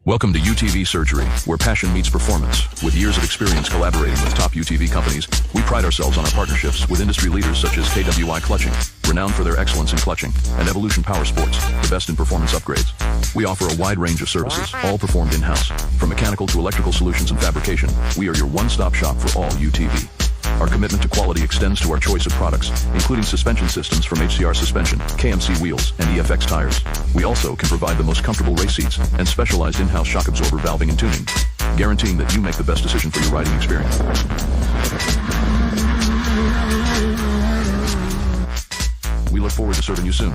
Welcome to UTV Surgery, where passion meets performance. With years of experience collaborating with top UTV companies, we pride ourselves on our partnerships with industry leaders such as KWI Clutching, renowned for their excellence in clutching, and Evolution Power Sports, the best in performance upgrades. We offer a wide range of services, all performed in-house. From mechanical to electrical solutions and fabrication, we are your one-stop shop for all UTV. Our commitment to quality extends to our choice of products, including suspension systems from HCR Suspension, Kmc Wheels, and EFX Tires. We also can provide the most comfortable race seats and specialized in-house shock absorber valving and tuning, guaranteeing that you make the best decision for your riding experience. We look forward to serving you soon.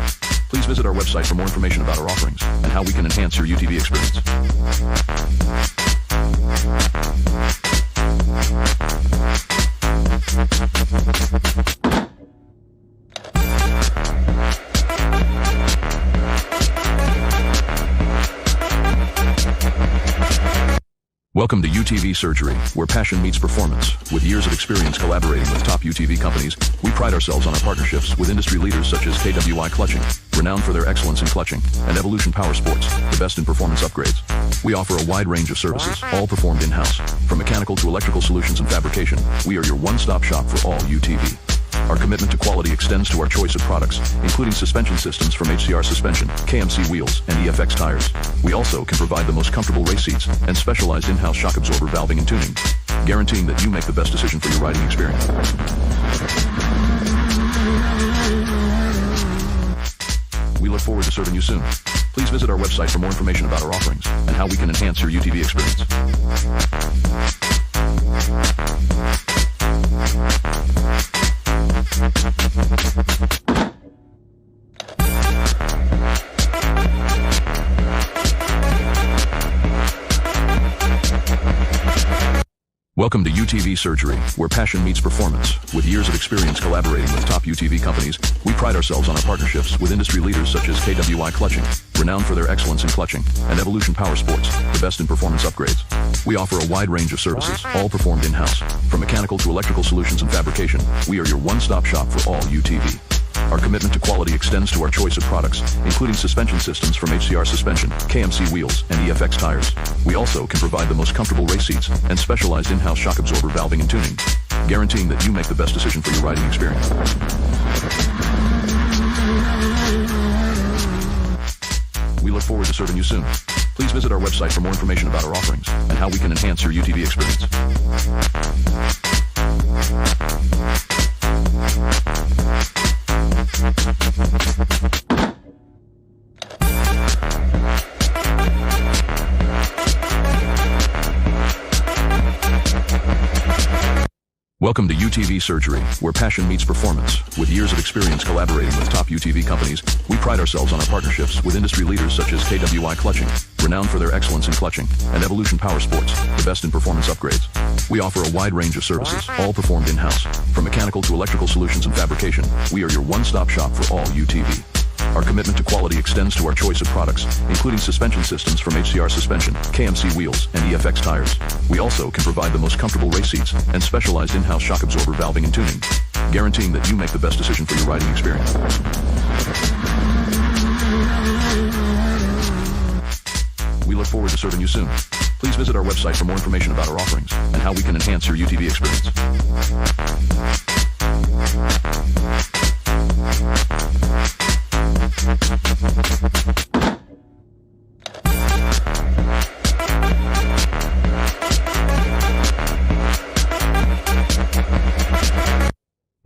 Please visit our website for more information about our offerings and how we can enhance your UTV experience. Welcome to UTV Surgery, where passion meets performance. With years of experience collaborating with top UTV companies, we pride ourselves on our partnerships with industry leaders such as KWI Clutching, renowned for their excellence in clutching, and Evolution Power Sports, the best in performance upgrades. We offer a wide range of services, all performed in-house. From mechanical to electrical solutions and fabrication, we are your one-stop shop for all UTV. Our commitment to quality extends to our choice of products, including suspension systems from HCR Suspension, Kmc Wheels, and EFX Tires. We also can provide the most comfortable race seats and specialized in-house shock absorber valving and tuning, guaranteeing that you make the best decision for your riding experience. We look forward to serving you soon. Please visit our website for more information about our offerings and how we can enhance your UTV experience. Welcome to UTV Surgery, where passion meets performance. With years of experience collaborating with top UTV companies, we pride ourselves on our partnerships with industry leaders such as KWI Clutching, renowned for their excellence in clutching, and Evolution Power Sports, the best in performance upgrades. We offer a wide range of services, all performed in-house. From mechanical to electrical solutions and fabrication, we are your one-stop shop for all UTV. Our commitment to quality extends to our choice of products, including suspension systems from HCR Suspension, Kmc Wheels, and EFX Tires. We also can provide the most comfortable race seats and specialized in-house shock absorber valving and tuning, guaranteeing that you make the best decision for your riding experience. We look forward to serving you soon. Please visit our website for more information about our offerings and how we can enhance your UTV experience. Welcome to UTV Surgery, where passion meets performance. With years of experience collaborating with top UTV companies, we pride ourselves on our partnerships with industry leaders such as KWI Clutching, renowned for their excellence in clutching, and Evolution Power Sports, the best in performance upgrades. We offer a wide range of services, all performed in-house. From mechanical to electrical solutions and fabrication, we are your one-stop shop for all UTV. Our commitment to quality extends to our choice of products, including suspension systems from HCR Suspension, Kmc Wheels, and EFX Tires. We also can provide the most comfortable race seats and specialized in-house shock absorber valving and tuning, guaranteeing that you make the best decision for your riding experience. We look forward to serving you soon. Please visit our website for more information about our offerings and how we can enhance your UTV experience.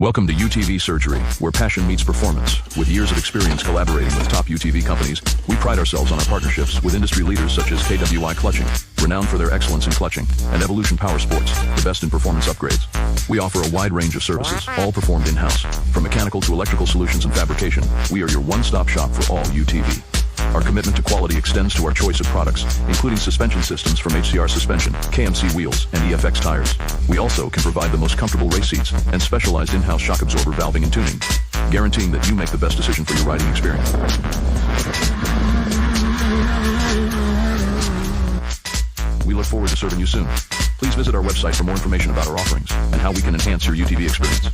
Welcome to UTV Surgery, where passion meets performance. With years of experience collaborating with top UTV companies, we pride ourselves on our partnerships with industry leaders such as KWI Clutching, renowned for their excellence in clutching, and Evolution Power Sports, the best in performance upgrades. We offer a wide range of services, all performed in-house. From mechanical to electrical solutions and fabrication, we are your one-stop shop for all UTV. Our commitment to quality extends to our choice of products, including suspension systems from HCR Suspension, Kmc Wheels, and EFX Tires. We also can provide the most comfortable race seats and specialized in-house shock absorber valving and tuning, guaranteeing that you make the best decision for your riding experience. We look forward to serving you soon. Please visit our website for more information about our offerings and how we can enhance your UTV experience.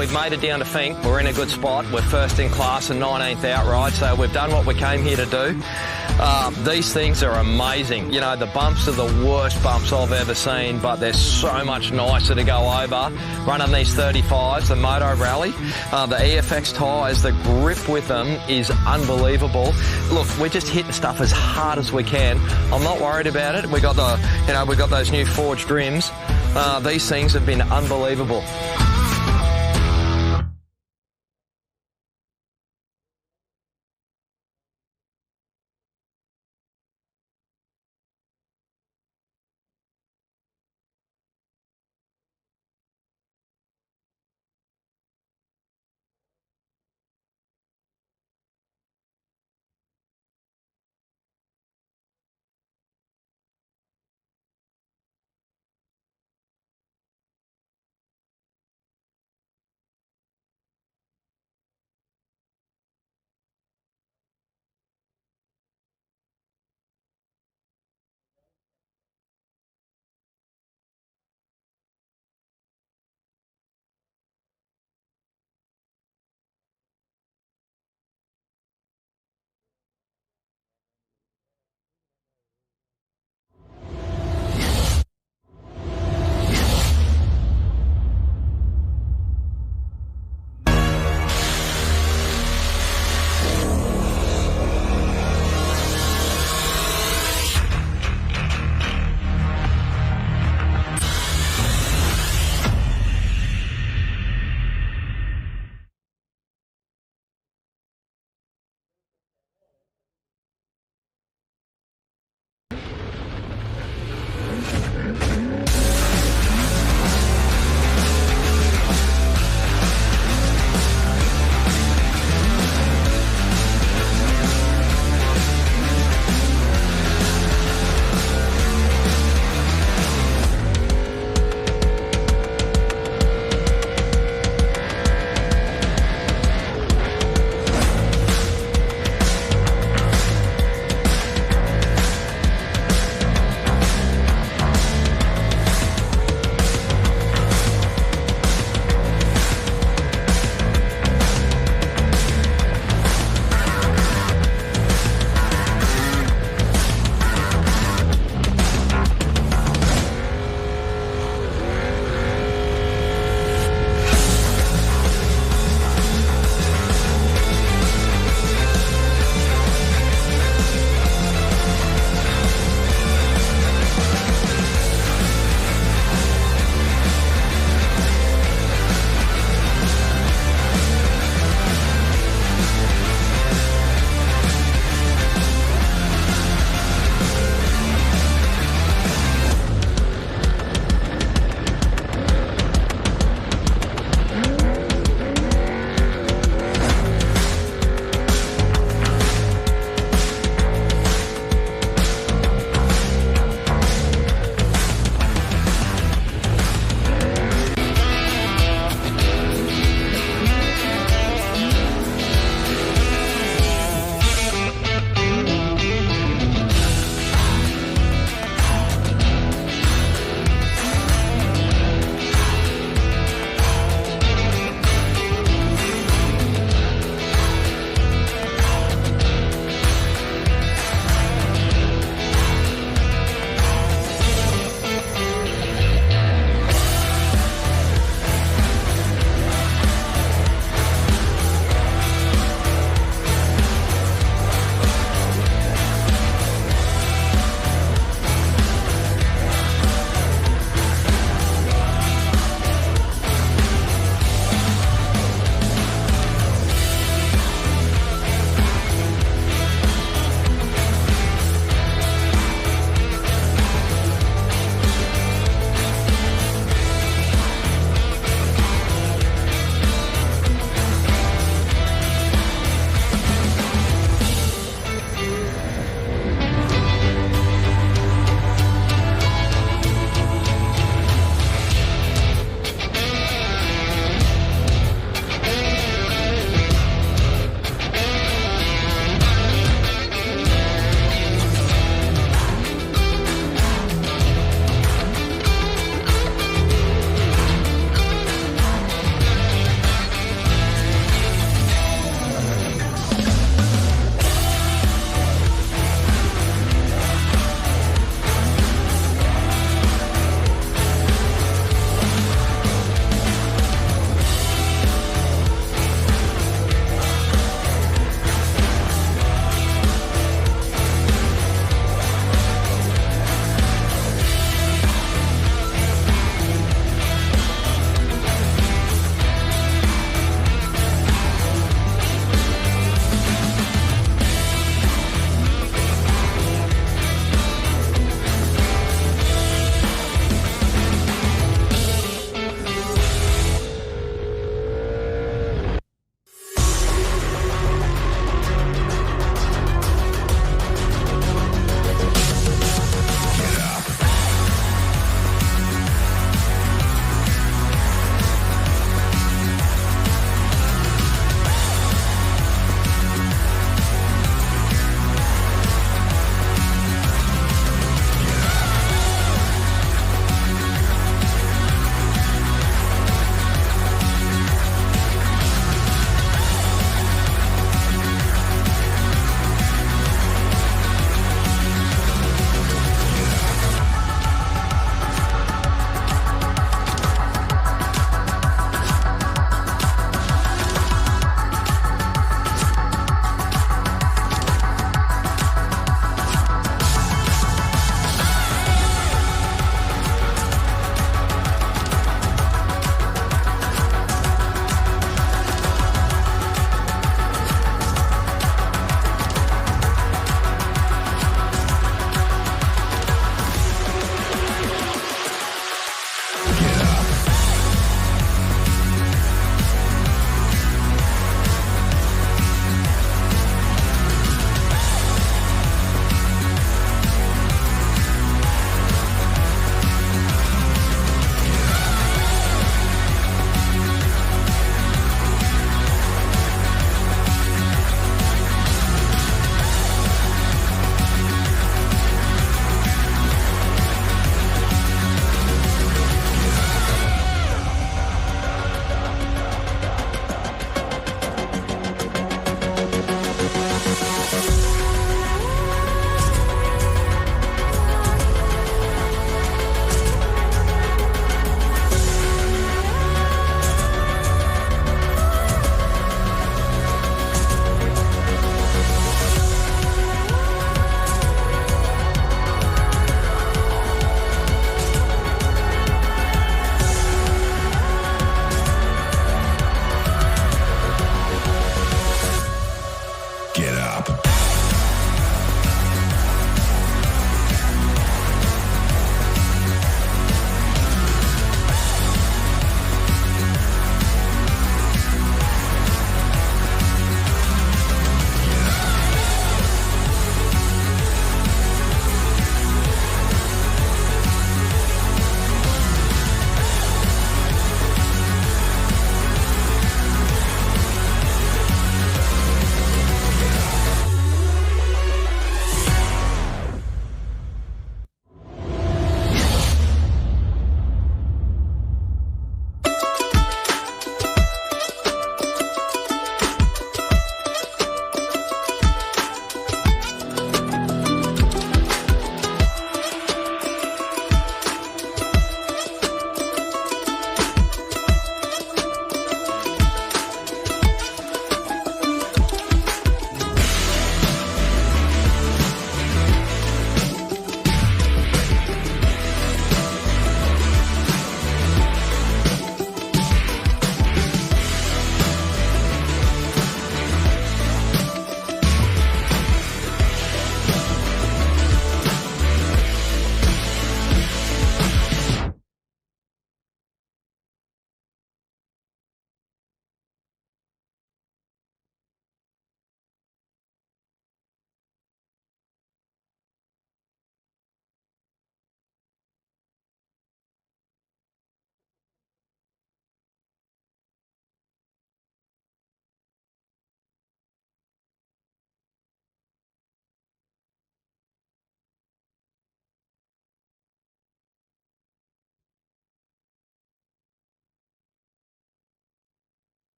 we've made it down to Fink. We're in a good spot. We're first in class and 19th outright, so we've done what we came here to do. These things are amazing. You know, the bumps are the worst bumps I've ever seen, but they're so much nicer to go over. Running these 35s, the Moto Rally, the EFX tyres, the grip with them is unbelievable. Look, we're just hitting stuff as hard as we can. I'm not worried about it. We got we got those new forged rims. These things have been unbelievable.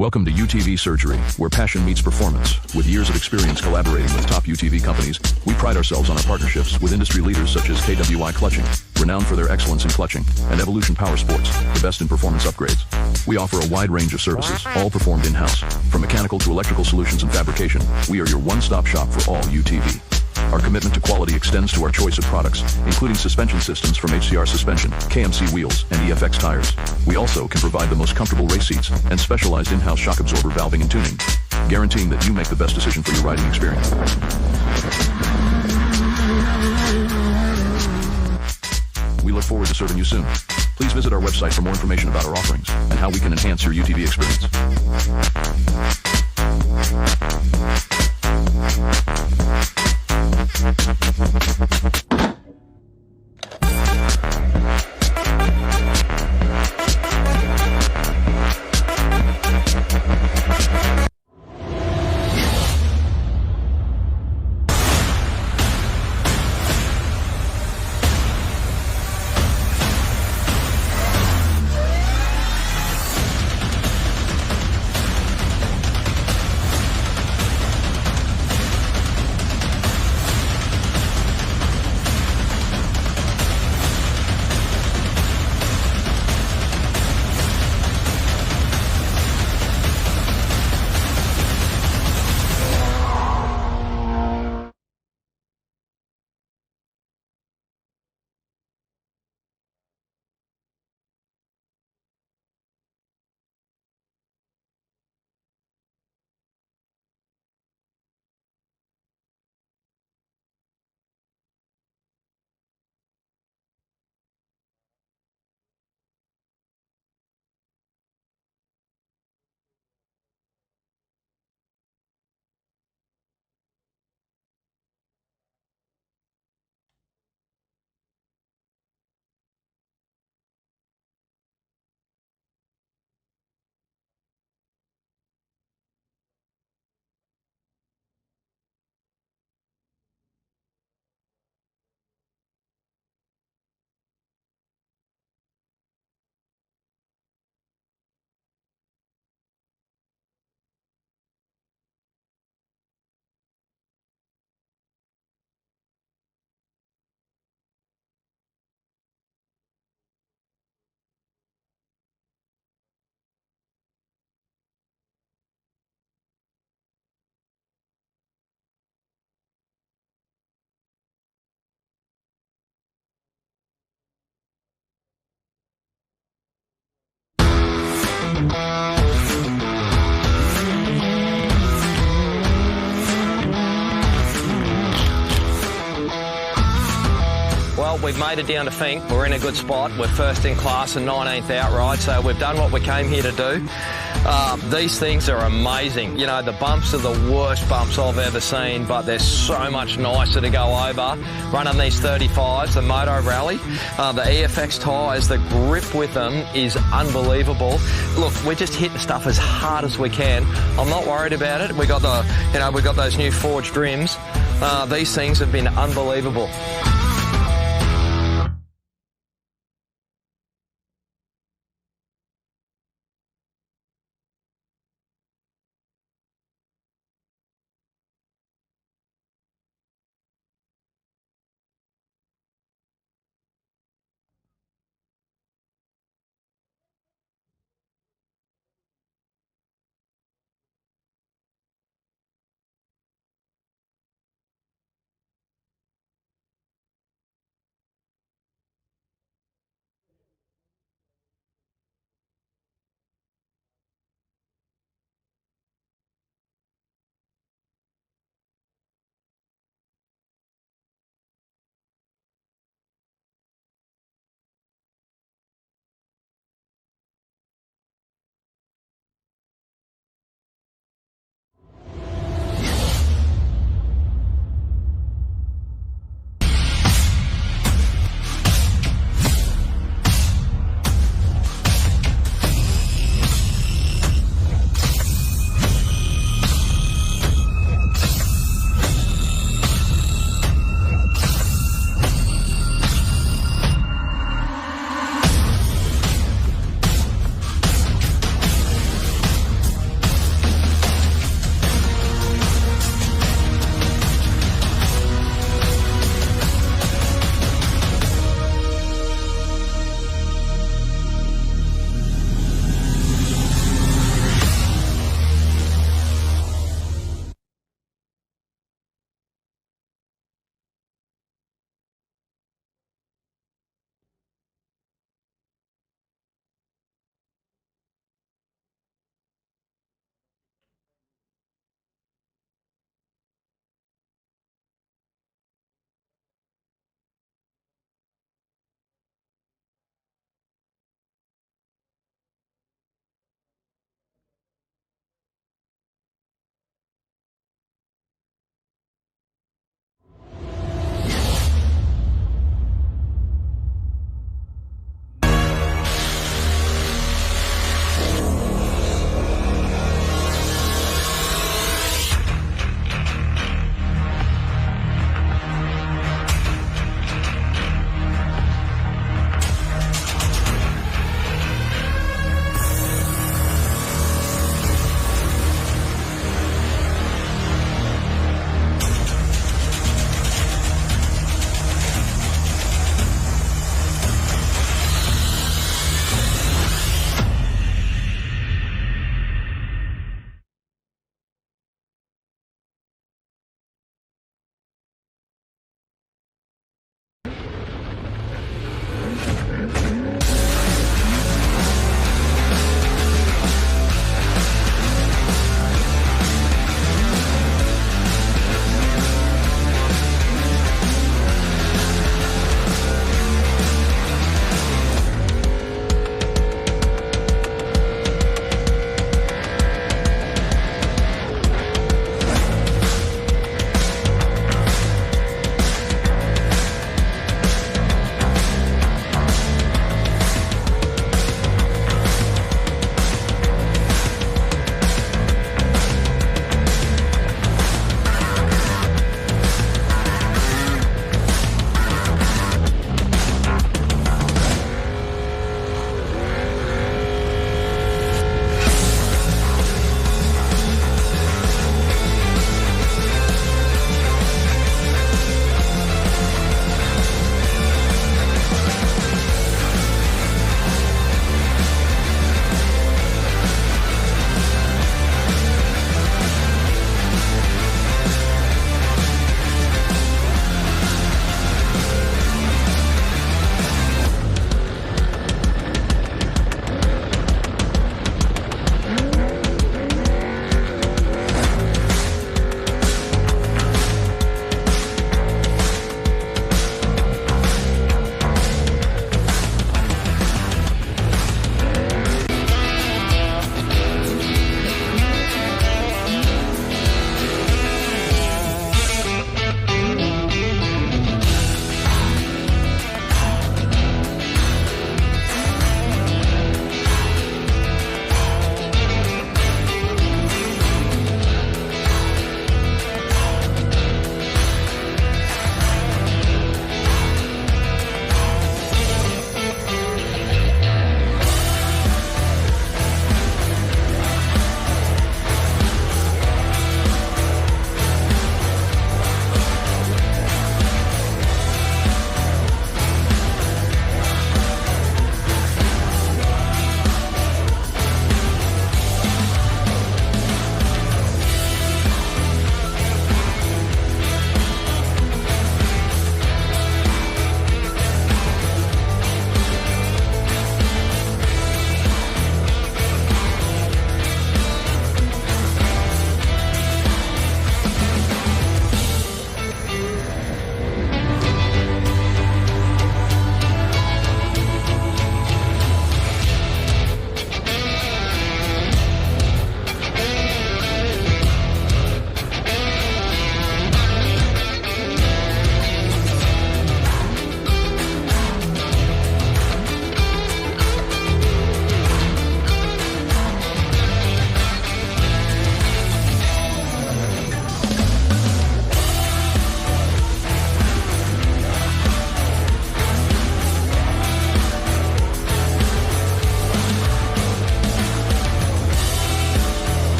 Welcome to UTV Surgery, where passion meets performance. With years of experience collaborating with top UTV companies, we pride ourselves on our partnerships with industry leaders such as KWI Clutching, renowned for their excellence in clutching, and Evolution Power Sports, the best in performance upgrades. We offer a wide range of services, all performed in-house. From mechanical to electrical solutions and fabrication, we are your one-stop shop for all UTV. Our commitment to quality extends to our choice of products, including suspension systems from HCR Suspension, Kmc Wheels, and EFX Tires. We also can provide the most comfortable race seats and specialized in-house shock absorber valving and tuning, guaranteeing that you make the best decision for your riding experience. We look forward to serving you soon. Please visit our website for more information about our offerings and how we can enhance your UTV experience. Well, we've made it down to Fink. We're in a good spot. We're first in class and 19th outright, so we've done what we came here to do. These things are amazing. You know, the bumps are the worst bumps I've ever seen, but they're so much nicer to go over. Running these 35s, the Moto Rally, the EFX tyres, the grip with them is unbelievable. Look, we just hit the stuff as hard as we can. I'm not worried about it. We got we got those new forged rims. These things have been unbelievable.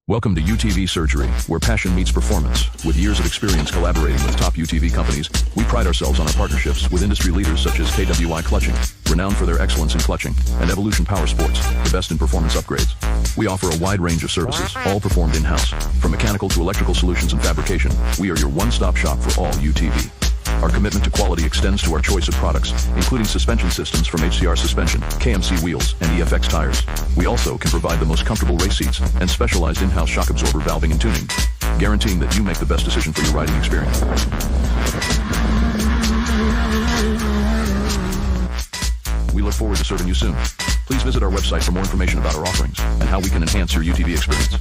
Welcome to UTV Surgery, where passion meets performance. With years of experience collaborating with top UTV companies, we pride ourselves on our partnerships with industry leaders such as KWI Clutching, renowned for their excellence in clutching, and Evolution Power Sports, the best in performance upgrades. We offer a wide range of services, all performed in-house. From mechanical to electrical solutions and fabrication, we are your one-stop shop for all UTV. Our commitment to quality extends to our choice of products, including suspension systems from HCR Suspension, Kmc Wheels, and EFX Tires. We also can provide the most comfortable race seats and specialized in-house shock absorber valving and tuning, guaranteeing that you make the best decision for your riding experience. We look forward to serving you soon. Please visit our website for more information about our offerings and how we can enhance your UTV experience.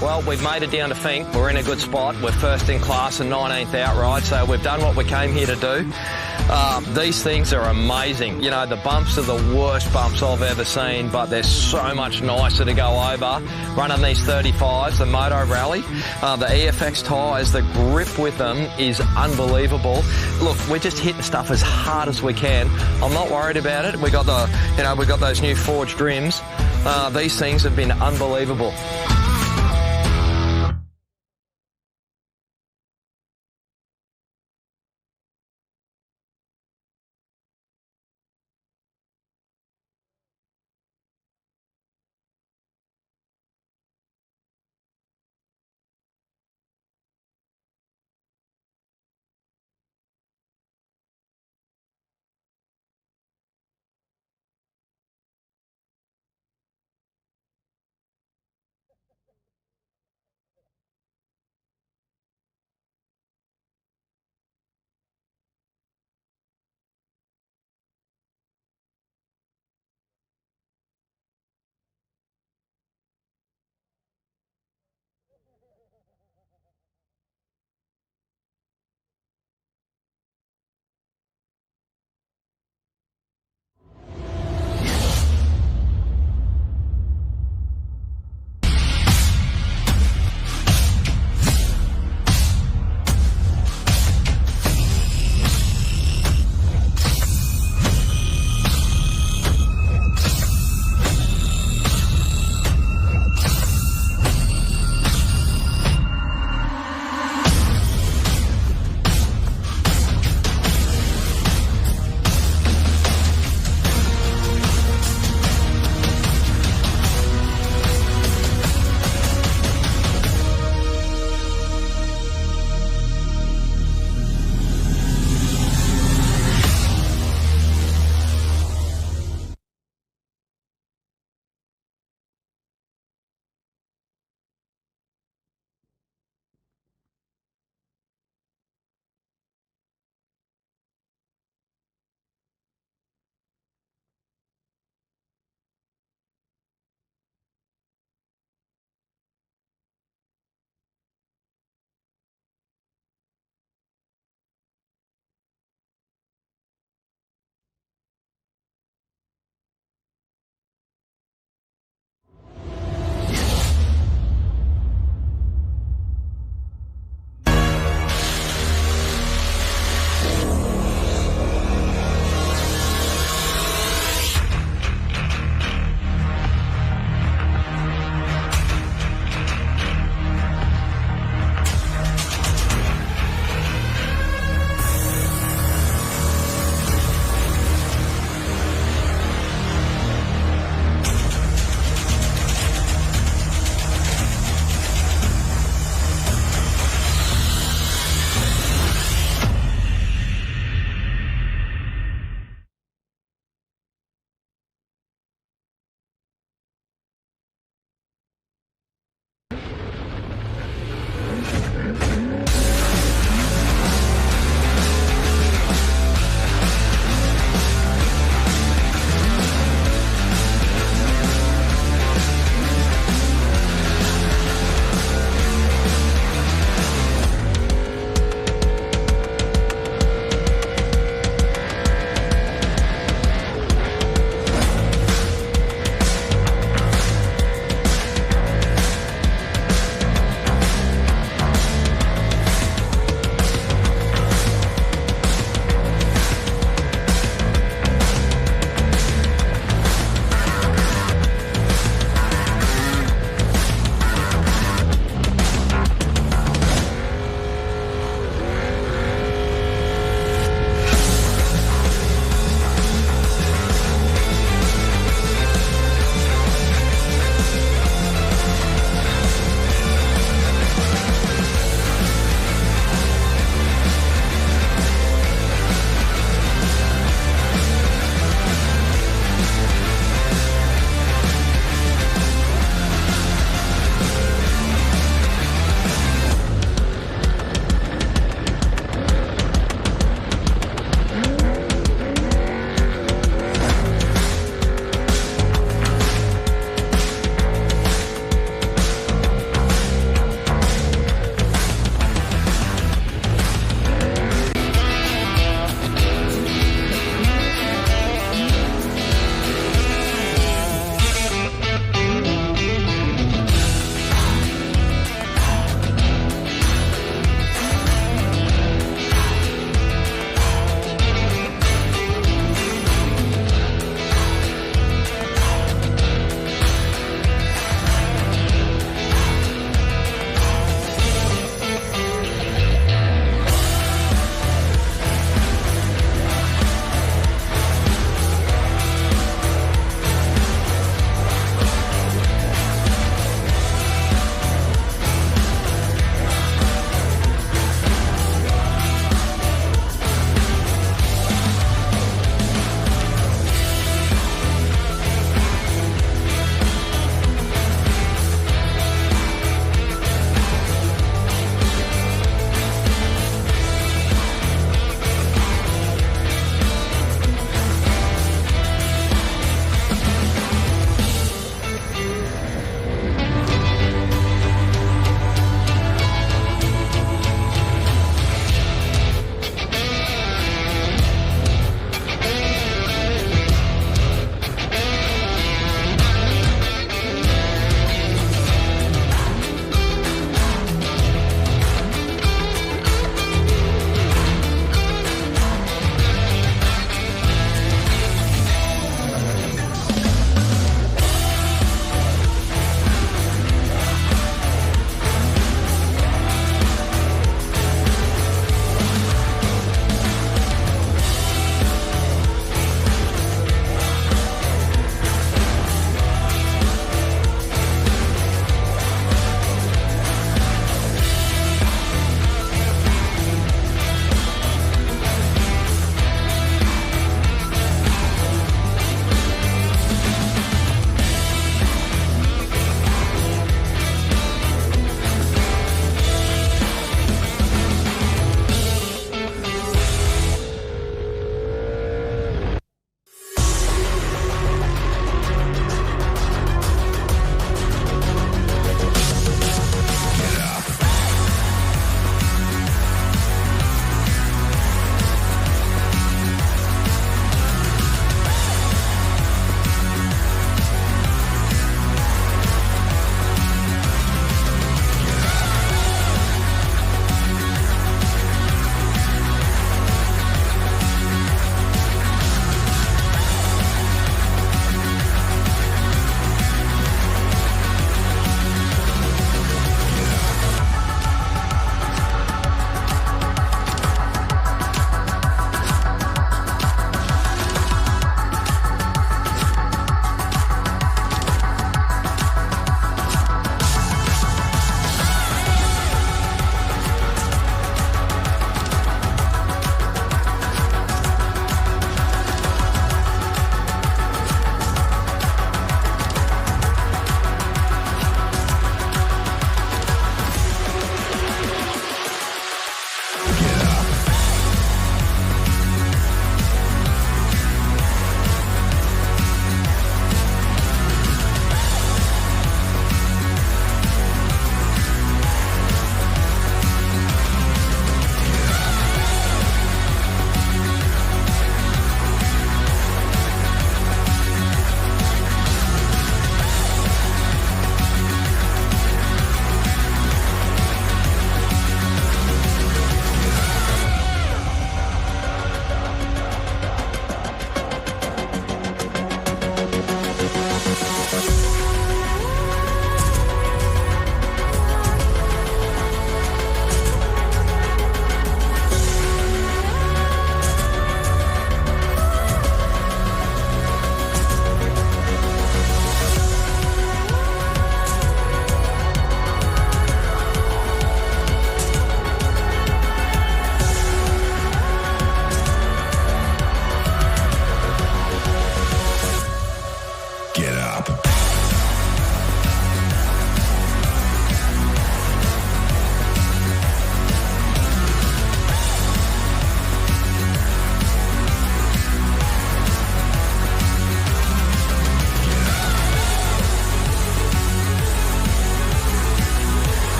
Well, we've made it down to Fink. We're in a good spot. We're first in class and 19th outright, so we've done what we came here to do. These things are amazing. You know, the bumps are the worst bumps I've ever seen, but they're so much nicer to go over. Running these 35s, the Moto Rally, the EFX tyres, the grip with them is unbelievable. Look, we're just hitting stuff as hard as we can. I'm not worried about it. We got we got those new forged rims. These things have been unbelievable.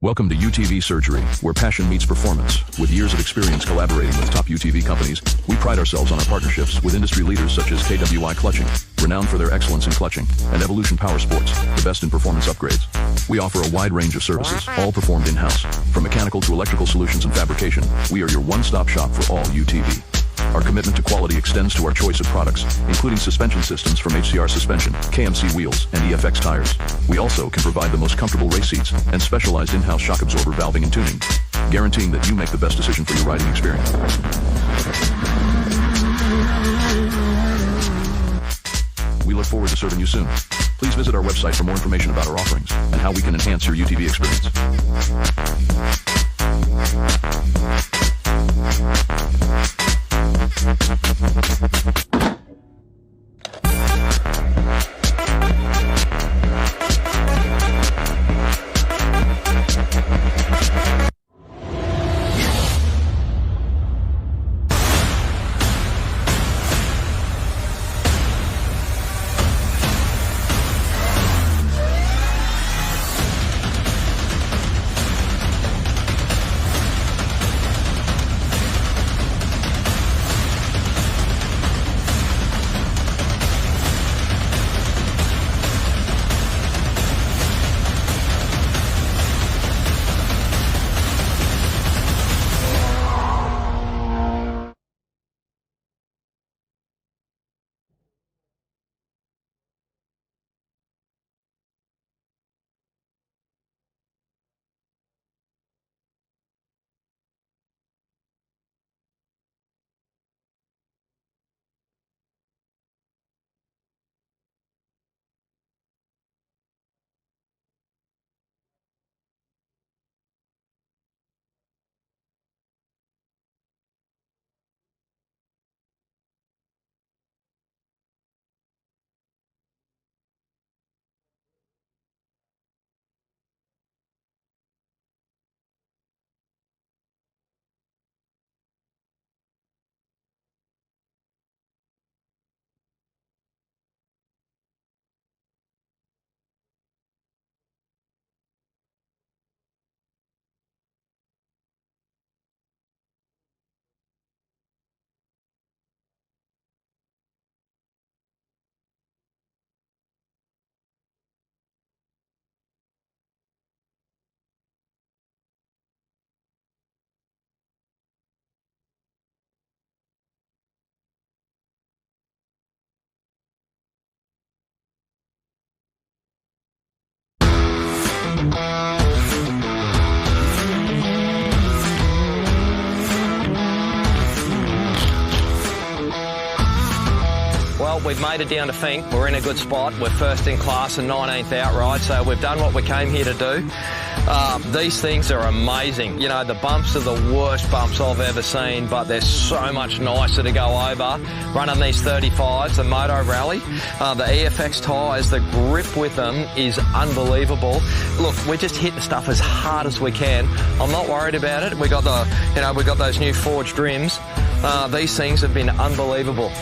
Welcome to UTV Surgery, where passion meets performance. With years of experience collaborating with top UTV companies, we pride ourselves on our partnerships with industry leaders such as KWI Clutching, renowned for their excellence in clutching, and Evolution Power Sports, the best in performance upgrades. We offer a wide range of services, all performed in-house. From mechanical to electrical solutions and fabrication, we are your one-stop shop for all UTV. Our commitment to quality extends to our choice of products, including suspension systems from HCR Suspension, Kmc Wheels, and EFX Tires. We also can provide the most comfortable race seats and specialized in-house shock absorber valving and tuning, guaranteeing that you make the best decision for your riding experience. We look forward to serving you soon. Please visit our website for more information about our offerings and how we can enhance your UTV experience. Well, we've made it down to Fink. We're in a good spot. We're first in class and 19th outright, so we've done what we came here to do. These things are amazing. You know, the bumps are the worst bumps I've ever seen, but they're so much nicer to go over. Running these 35s, the Moto Rally, the EFX tyres, the grip with them is unbelievable. Look, we're just hitting stuff as hard as we can. I'm not worried about it. We got we got those new forged rims. These things have been unbelievable.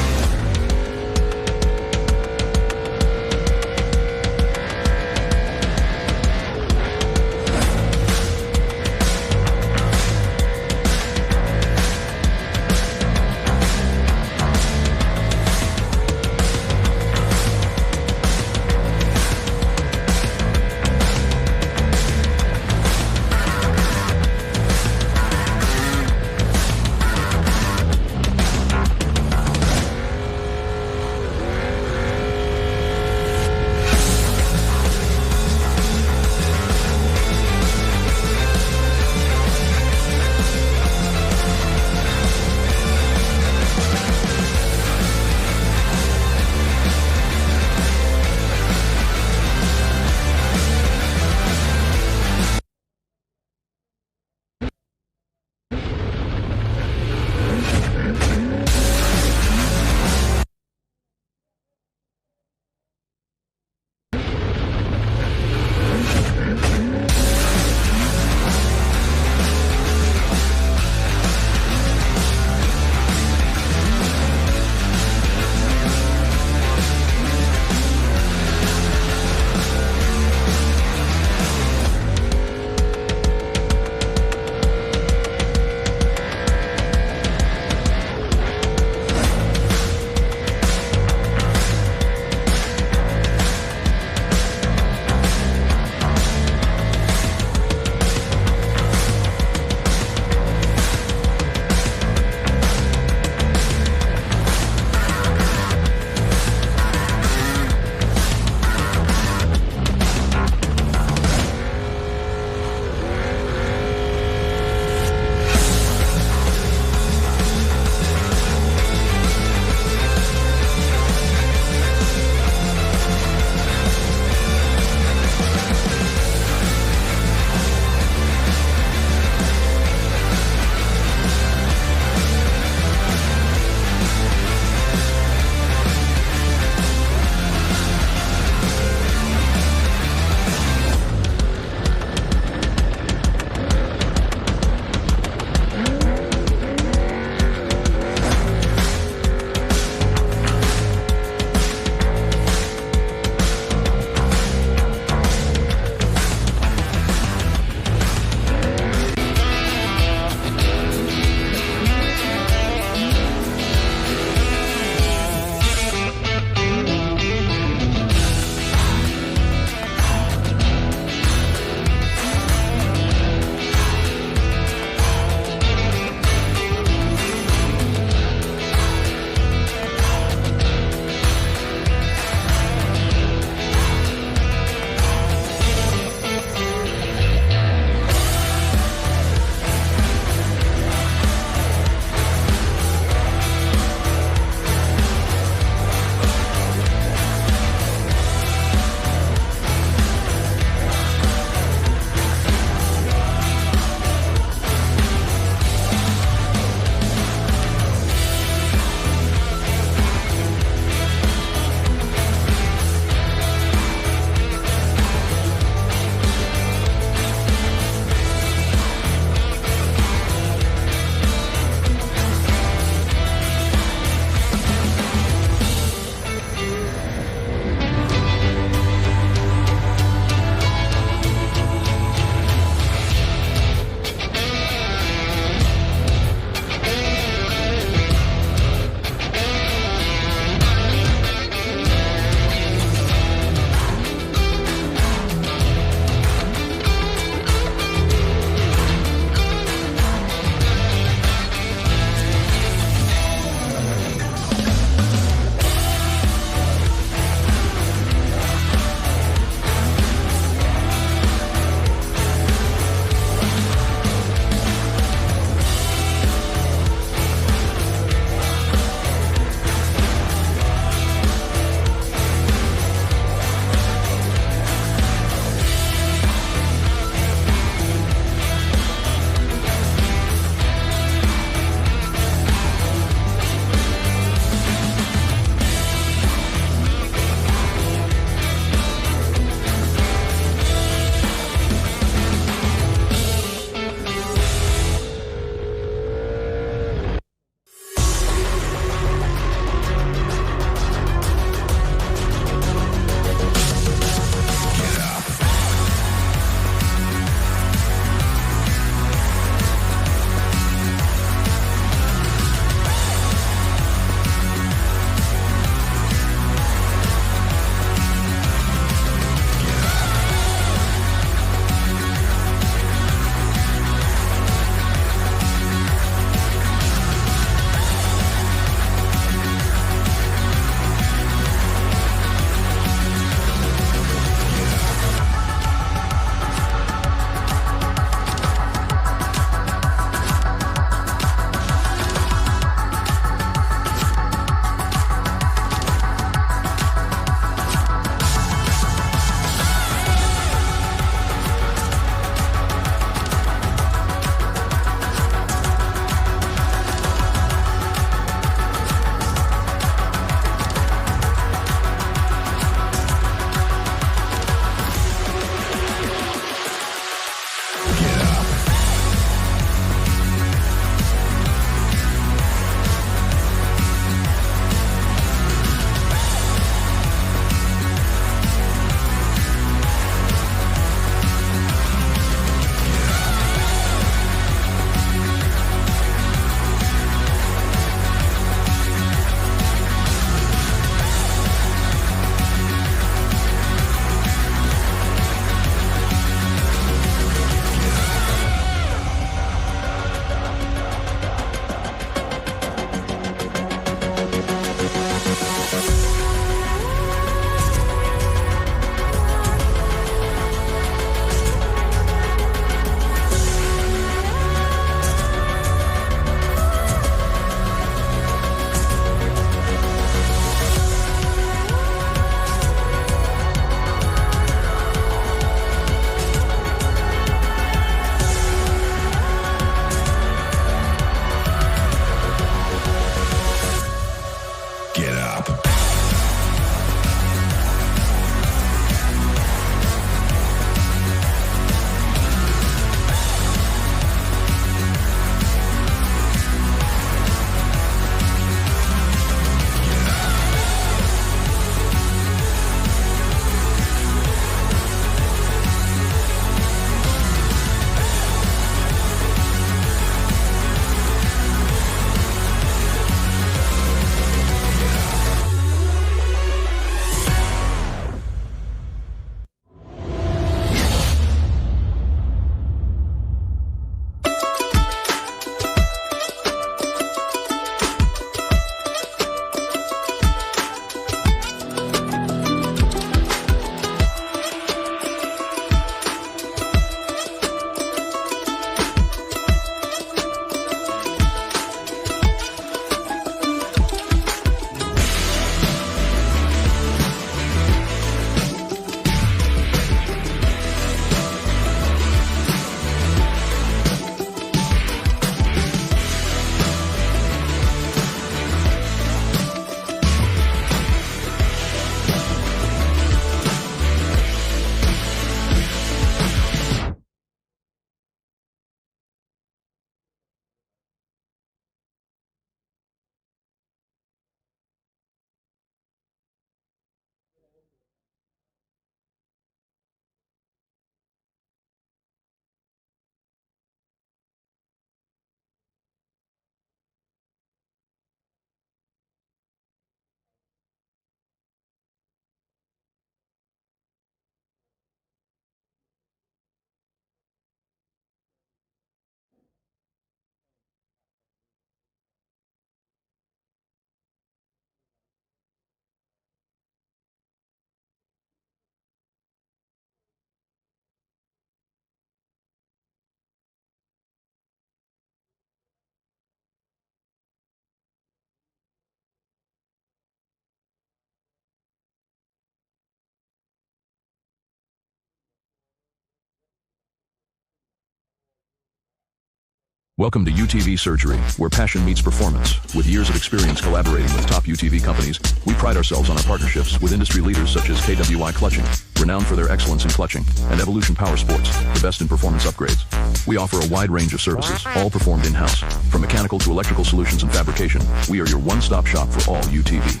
Welcome to UTV Surgery, where passion meets performance. With years of experience collaborating with top UTV companies, we pride ourselves on our partnerships with industry leaders such as KWI Clutching, renowned for their excellence in clutching, and Evolution Power Sports, the best in performance upgrades. We offer a wide range of services, all performed in-house. From mechanical to electrical solutions and fabrication, we are your one-stop shop for all UTV.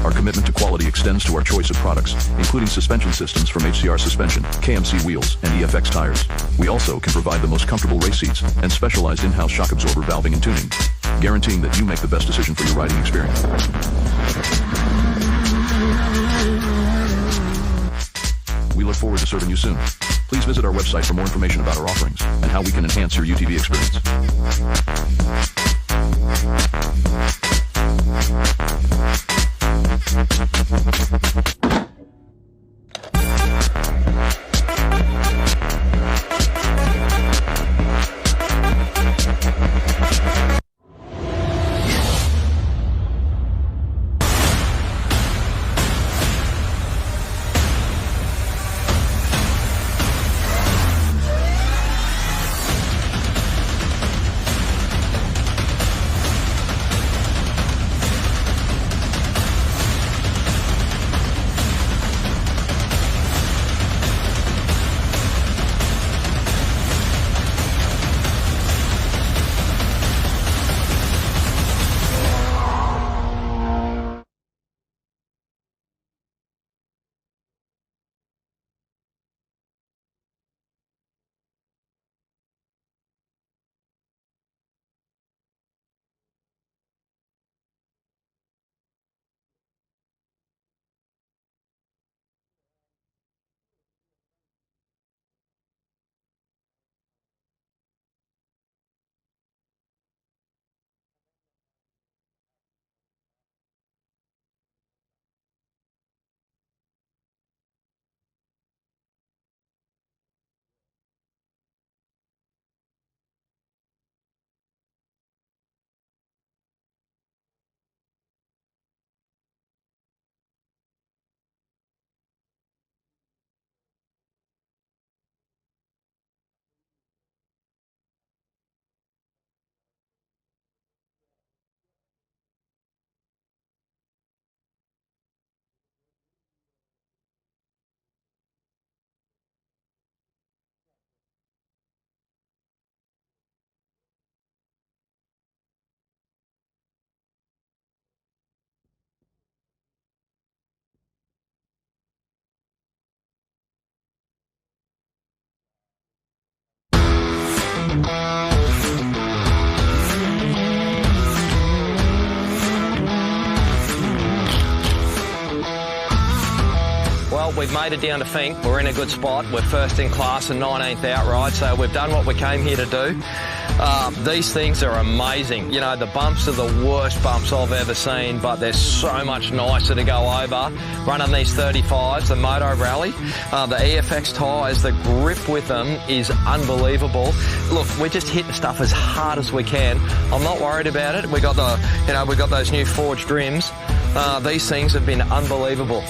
Our commitment to quality extends to our choice of products, including suspension systems from HCR Suspension, Kmc Wheels, and EFX Tires. We also can provide the most comfortable race seats and specialized in-house shock absorber valving and tuning, guaranteeing that you make the best decision for your riding experience. We look forward to serving you soon. Please visit our website for more information about our offerings and how we can enhance your UTV experience. Well, we've made it down to Fink. We're in a good spot. We're first in class and 19th outright, so we've done what we came here to do. These things are amazing. You know, the bumps are the worst bumps I've ever seen, but they're so much nicer to go over. Running these 35s, the Moto Rally, the EFX tyres, the grip with them is unbelievable. Look, we're just hitting stuff as hard as we can. I'm not worried about it. We got we got those new forged rims. These things have been unbelievable.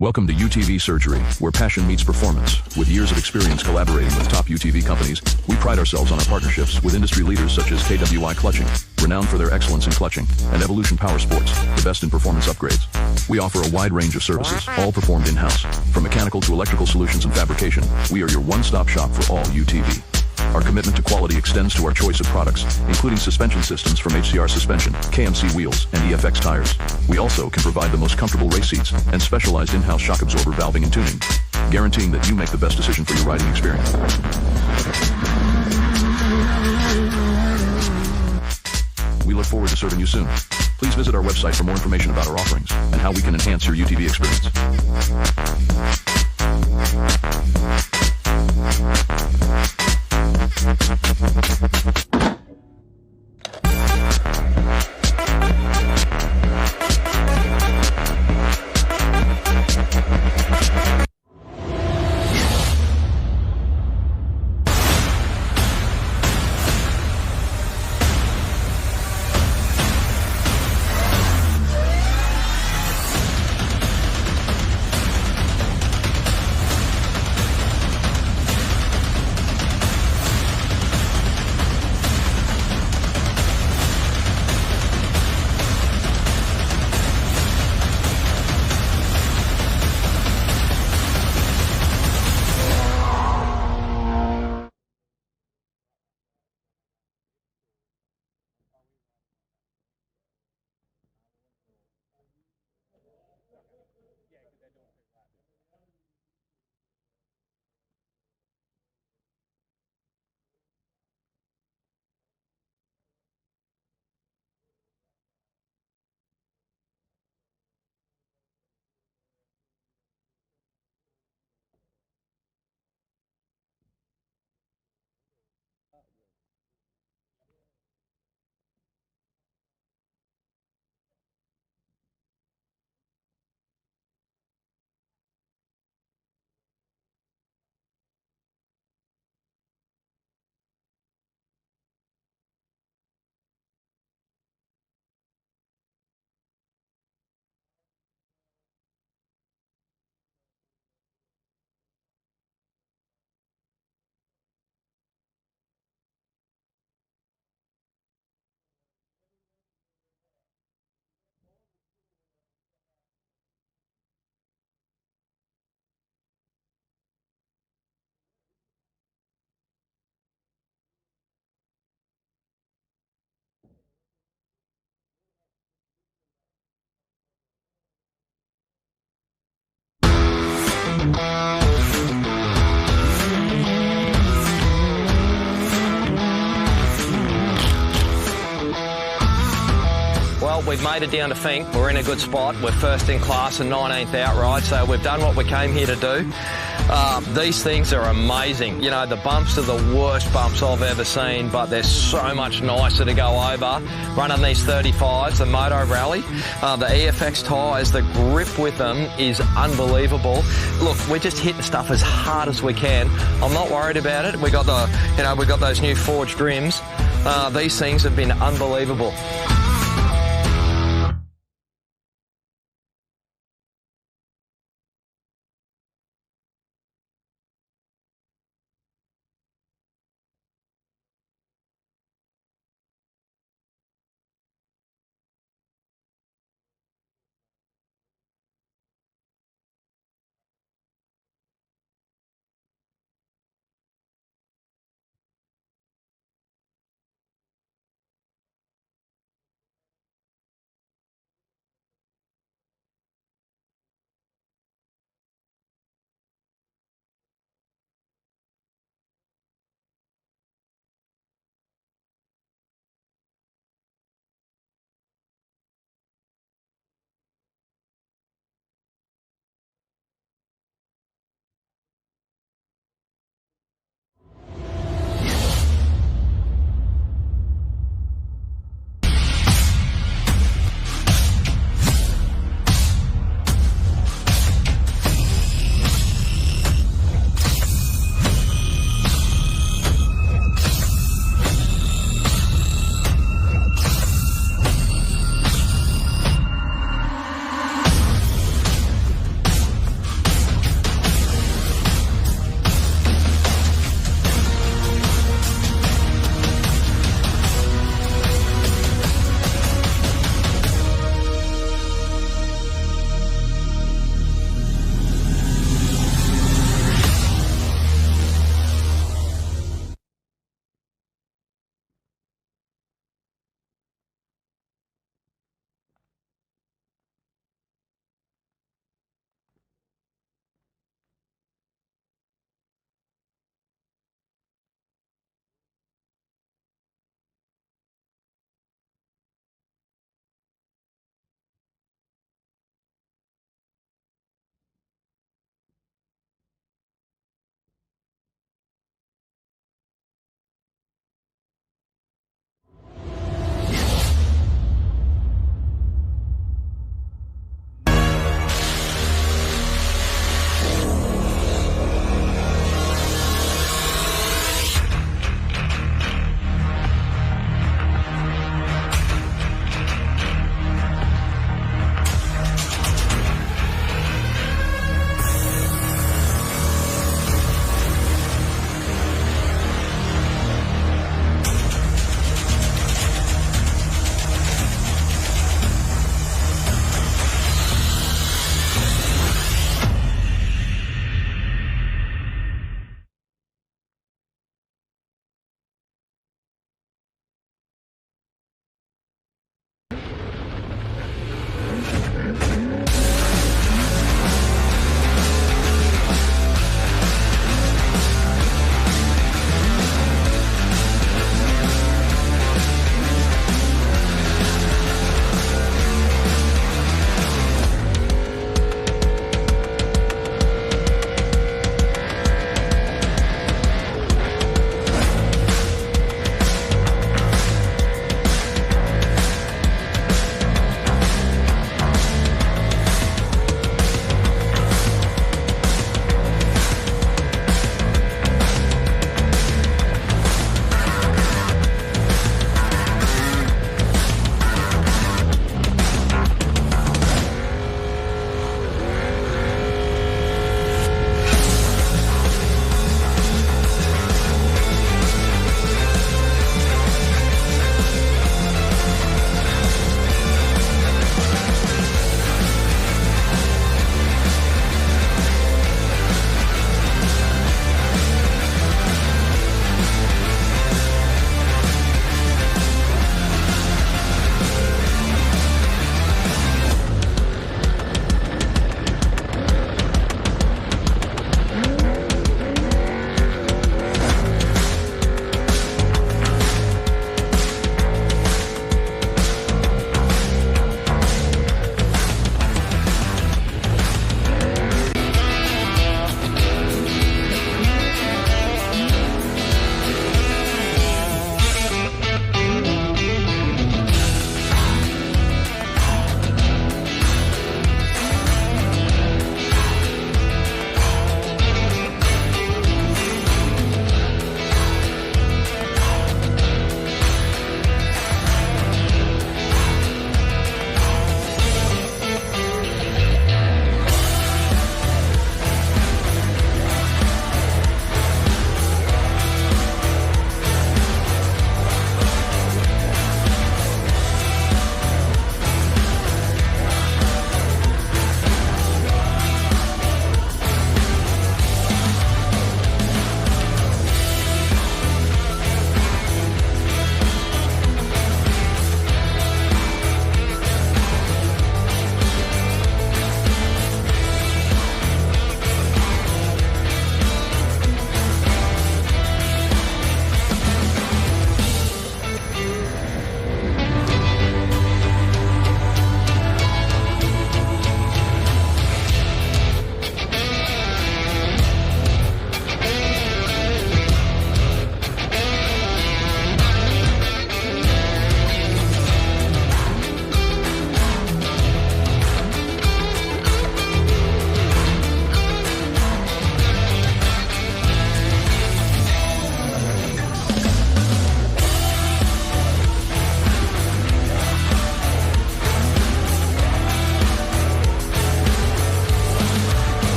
Welcome to UTV Surgery, where passion meets performance. With years of experience collaborating with top UTV companies, we pride ourselves on our partnerships with industry leaders such as KWI Clutching, renowned for their excellence in clutching, and Evolution Power Sports, the best in performance upgrades. We offer a wide range of services, all performed in-house. From mechanical to electrical solutions and fabrication, we are your one-stop shop for all UTV. Our commitment to quality extends to our choice of products, including suspension systems from HCR Suspension, Kmc Wheels, and EFX Tires. We also can provide the most comfortable race seats and specialized in-house shock absorber valving and tuning, guaranteeing that you make the best decision for your riding experience. We look forward to serving you soon. Please visit our website for more information about our offerings and how we can enhance your UTV experience. Well, we've made it down to Fink. We're in a good spot. We're first in class and 19th outright, so we've done what we came here to do. These things are amazing. You know, the bumps are the worst bumps I've ever seen, but they're so much nicer to go over. Running these 35s, the Moto Rally, the EFX tyres, the grip with them is unbelievable. Look, we're just hitting stuff as hard as we can. I'm not worried about it. We got we got those new forged rims. These things have been unbelievable.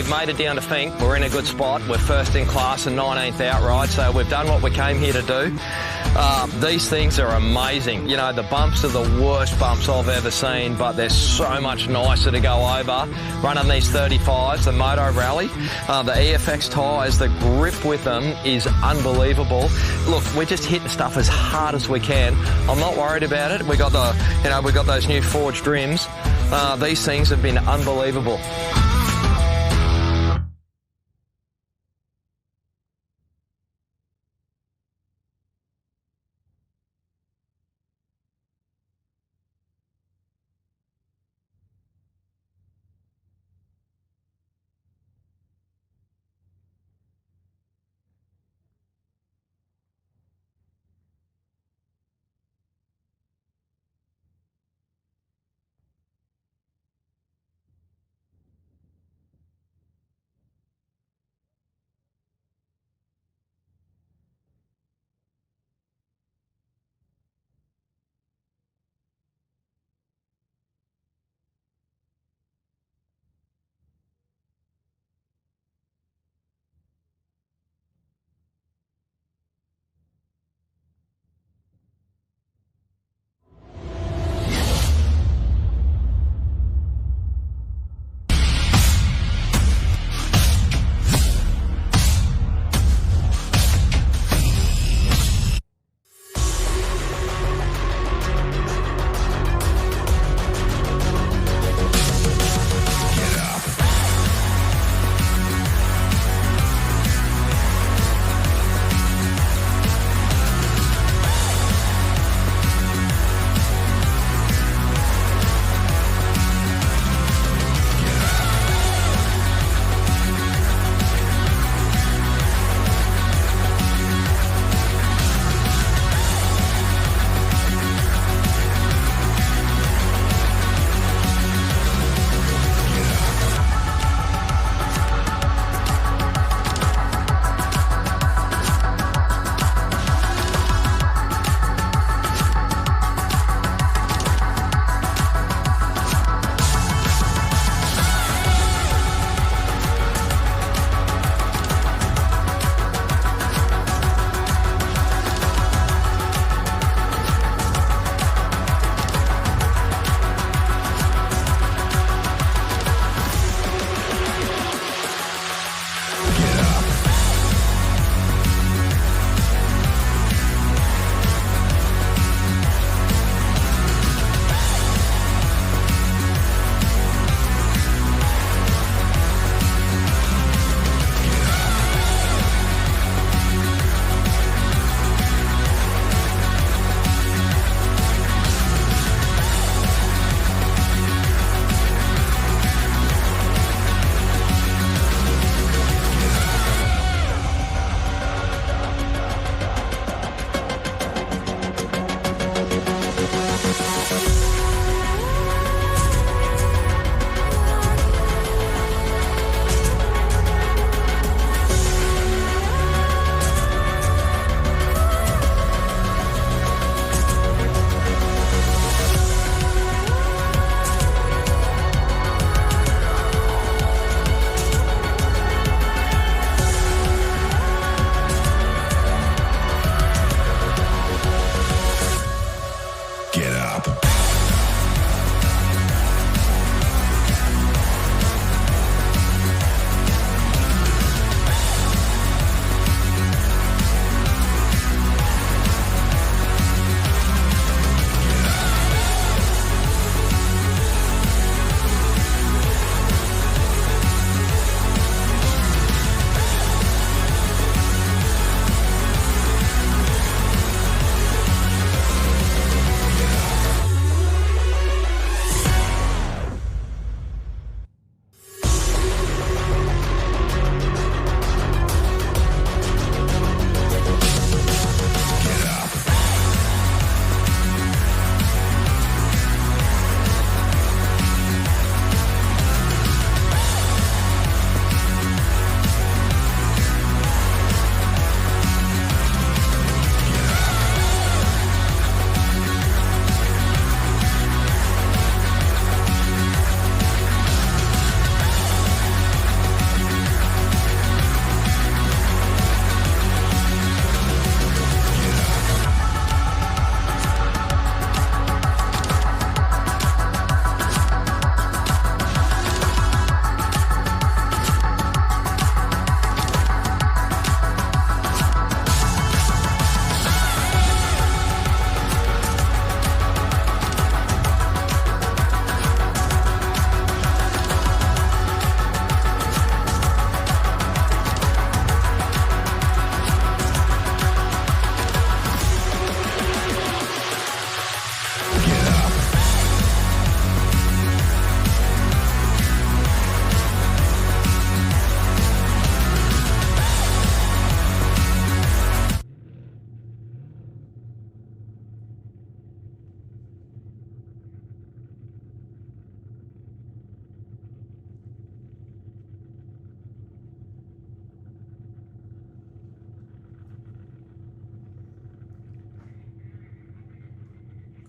we've made it down to Fink. We're in a good spot. We're first in class and 19th outright, so we've done what we came here to do. These things are amazing. You know, the bumps are the worst bumps I've ever seen, but they're so much nicer to go over. Running these 35s, the Moto Rally, the EFX tyres, the grip with them is unbelievable. Look, we're just hitting stuff as hard as we can. I'm not worried about it. We got we got those new forged rims. These things have been unbelievable.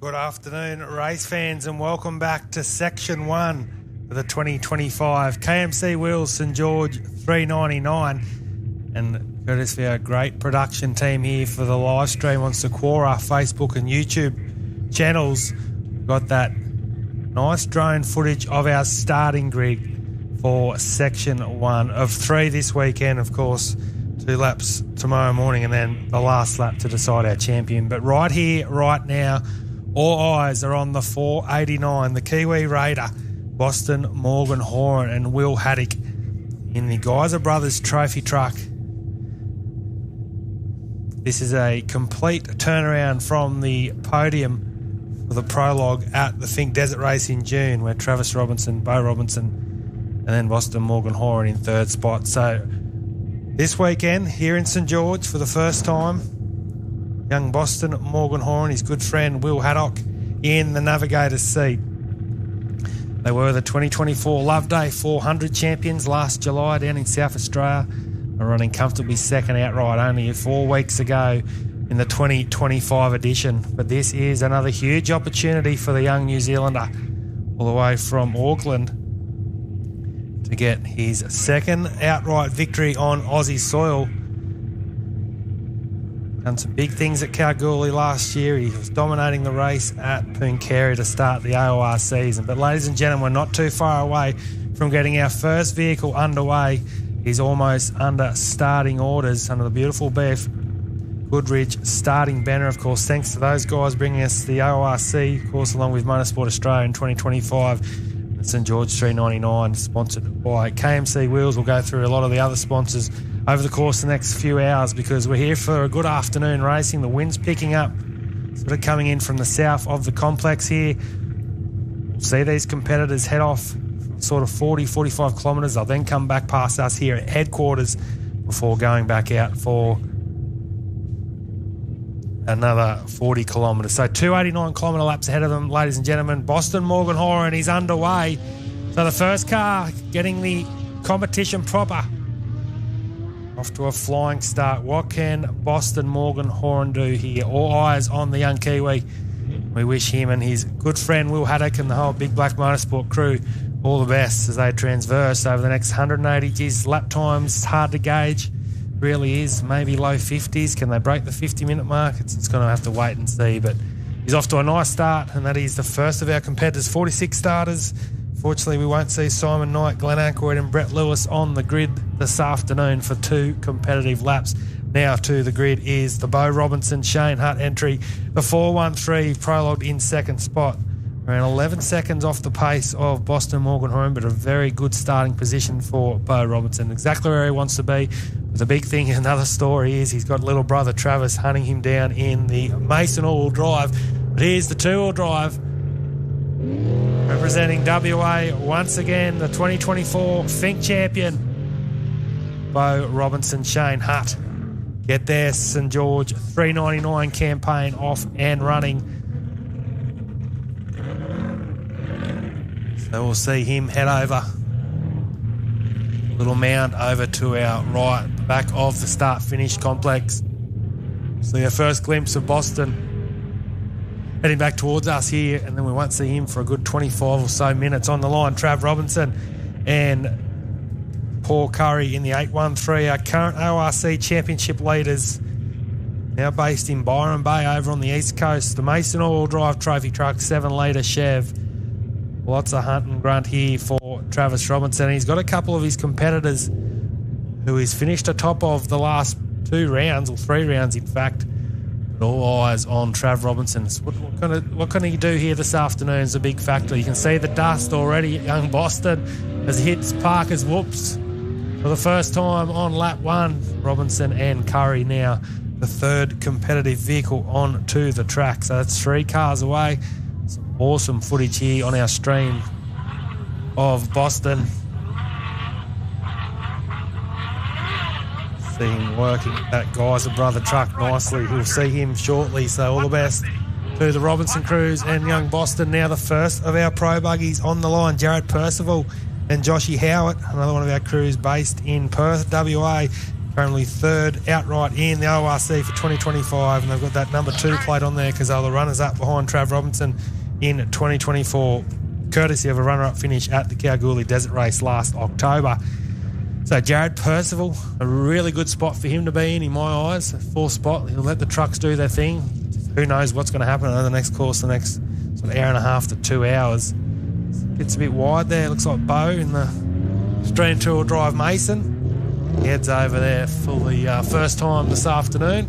Good afternoon, race fans, and welcome back to Section 1 for the 2025 Kmc Wheels StGeorge399. And courtesy of our great production team here for the live stream on SEQORRA, Facebook and YouTube channels, we've got that nice drone footage of our starting grid for Section 1 of 3 this weekend, of course. 2 laps tomorrow morning and then the last lap to decide our champion. But right here, right now, all eyes are on the 489, the Kiwi Raider, Boston Morgan Horan and Will Haddock in the Geyser Brothers Trophy Truck. This is a complete turnaround from the podium for the prologue at the Fink Desert Race in June, where Travis Robinson, Bo Robinson, and then Boston Morgan Horan in 3rd spot. So this weekend here in St George for the first time, young Boston Morgan Horan, his good friend Will Haddock in the navigator's seat. They were the 2024 Love Day 400 champions last July down in South Australia. They're running comfortably second outright only 4 weeks ago in the 2025 edition. But this is another huge opportunity for the young New Zealander all the way from Auckland to get his second outright victory on Aussie soil. Done some big things at Kalgoorlie last year. He was dominating the race at Pooncarie to start the AOR season. But ladies and gentlemen, we're not too far away from getting our first vehicle underway. He's almost under starting orders under the beautiful BFGoodrich starting banner, of course, thanks to those guys bringing us the ORC, of course, along with Motorsports Australia in 2025. StGeorge399, sponsored by Kmc Wheels. We'll go through a lot of the other sponsors over the course of the next few hours because we're here for a good afternoon racing. The wind's picking up, sort of coming in from the south of the complex here. We'll see these competitors head off sort of 40, 45 kilometres. They'll then come back past us here at headquarters before going back out for another 40 kilometres. So 289 kilometre laps ahead of them, ladies and gentlemen. Boston Morgan Horan is underway. So the first car getting the competition proper. Off to a flying start. What can Boston Morgan Horan do here? All eyes on the young Kiwi. We wish him and his good friend Will Haddock and the whole Big Black Motorsport crew all the best as they transverse over the next 180. Geez, lap times, hard to gauge. Really is, maybe low 50s. Can they break the 50-minute mark? It's going to have to wait and see, but he's off to a nice start, and that is the first of our competitors, 46 starters. Fortunately, we won't see Simon Knight, Glenn Aykroyd and Brett Lewis on the grid this afternoon for 2 competitive laps. Now to the grid is the Bo Robinson, Shane Hutt entry, the 413 prologue in 2nd spot. Around 11 seconds off the pace of Boston Morgan Horan, but a very good starting position for Bo Robinson. Exactly where he wants to be. But the big thing, another story, is he's got little brother Travis hunting him down in the Mason all-wheel drive. But here's the 2-wheel drive. Representing WA once again, the 2024 Fink champion, Bo Robinson, Shane Hutt. Get their St George 399 campaign off and running. So we'll see him head over, little mound over to our right, back of the start-finish complex. See our first glimpse of Boston heading back towards us here, and then we won't see him for a good 25 or so minutes. On the line, Trav Robinson and Paul Curry in the 813, our current ORC championship leaders, now based in Byron Bay over on the east coast. The Mason all-wheel drive trophy truck, 7-litre Chev. Lots of hunt and grunt here for Travis Robinson. He's got a couple of his competitors who he's finished atop of the last 2 rounds, or 3 rounds in fact. But all eyes on Trav Robinson. What can he do here this afternoon is a big factor. You can see the dust already at young Boston as he hits Parker's whoops for the first time on lap 1. Robinson and Curry now the 3rd competitive vehicle onto the track. So that's 3 cars away. Awesome footage here on our stream of Boston. See him working that Geyser brother truck nicely. We'll see him shortly, so all the best to the Robinson crews and young Boston. Now the first of our pro buggies on the line, Jared Percival and Joshy Howard, another one of our crews based in Perth, WA. Currently third outright in the ORC for 2025, and they've got that number 2 plate on there because they're the runners-up behind Trav Robinson in 2024, courtesy of a runner-up finish at the Kalgoorlie Desert Race last October. So Jared Percival, a really good spot for him to be in my eyes. 4th spot, he'll let the trucks do their thing. Who knows what's going to happen over the next course, the next sort of hour and a half to 2 hours. Gets a bit wide there. Looks like Bo in the Stream 2-wheel drive Mason. He heads over there for the first time this afternoon.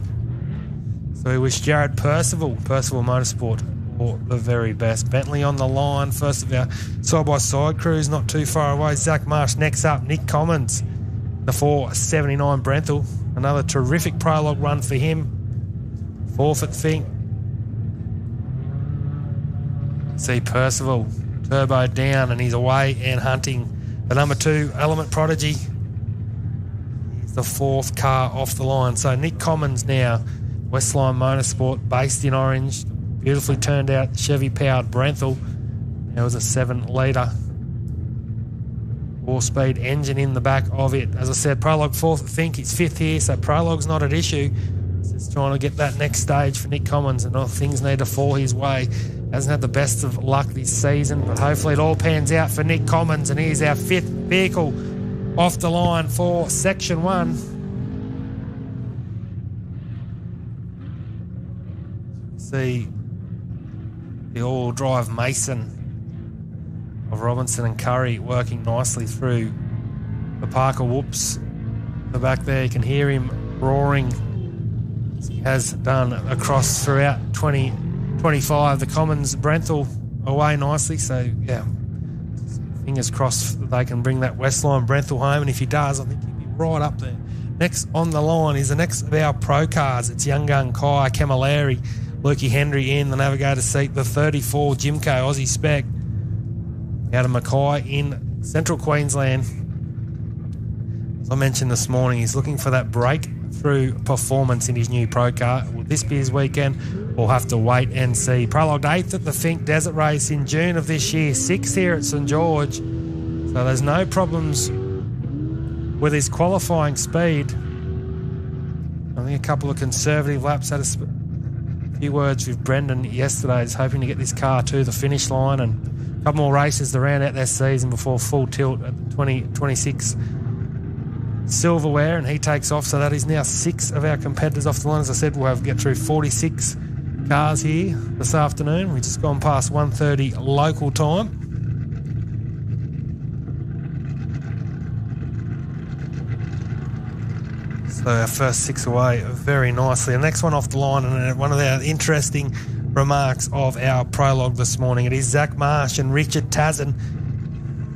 So we wish Jared Percival Motorsport, all the very best. Bentley on the line, first of our side-by-side crews, not too far away. Zach Marsh next up. Nick Commons, the 479 Brenthal. Another terrific prologue run for him. 4th at Fink. See Percival, turbo down, and he's away and hunting the number 2 Element Prodigy. He's the 4th car off the line. So Nick Commons now, Westline Motorsport, based in orange. Beautifully turned out Chevy-powered Brenthal. There was a 7-litre 4-speed engine in the back of it. As I said, Prologue 4th at Fink. It's 5th here, so Prologue's not at issue. Just trying to get that next stage for Nick Commons, and things need to fall his way. Hasn't had the best of luck this season, but hopefully it all pans out for Nick Commons, and here's our 5th vehicle off the line for Section 1. See the all-wheel drive Mason of Robinson and Curry working nicely through the Parker Whoops. The back there, you can hear him roaring, as he has done across throughout 2025. The Commons Brenthal away nicely, so yeah, fingers crossed that they can bring that Westline Brenthal home, and if he does, I think he'll be right up there. Next on the line is the next of our pro cars. It's Young Gun Kai Camilleri, Lukey Henry in the navigator seat, the 34 Jimco Aussie Spec out of Mackay in Central Queensland. As I mentioned this morning, he's looking for that breakthrough performance in his new pro car. Will this be his weekend? We'll have to wait and see. Prologue 8th at the Fink Desert Race in June of this year, 6th here at St George. So there's no problems with his qualifying speed. I think a couple of conservative laps. Had a few words with Brendan yesterday. He's hoping to get this car to the finish line, and a couple more races to round out their season before full tilt at the 2026 silverware, and he takes off. So that is now 6 of our competitors off the line. As I said, we'll get through 46 cars here this afternoon. We've just gone past 1:30 local time. So our first 6 away very nicely. The next one off the line, and one of the interesting remarks of our prologue this morning, it is Zach Marsh and Richard Tazen.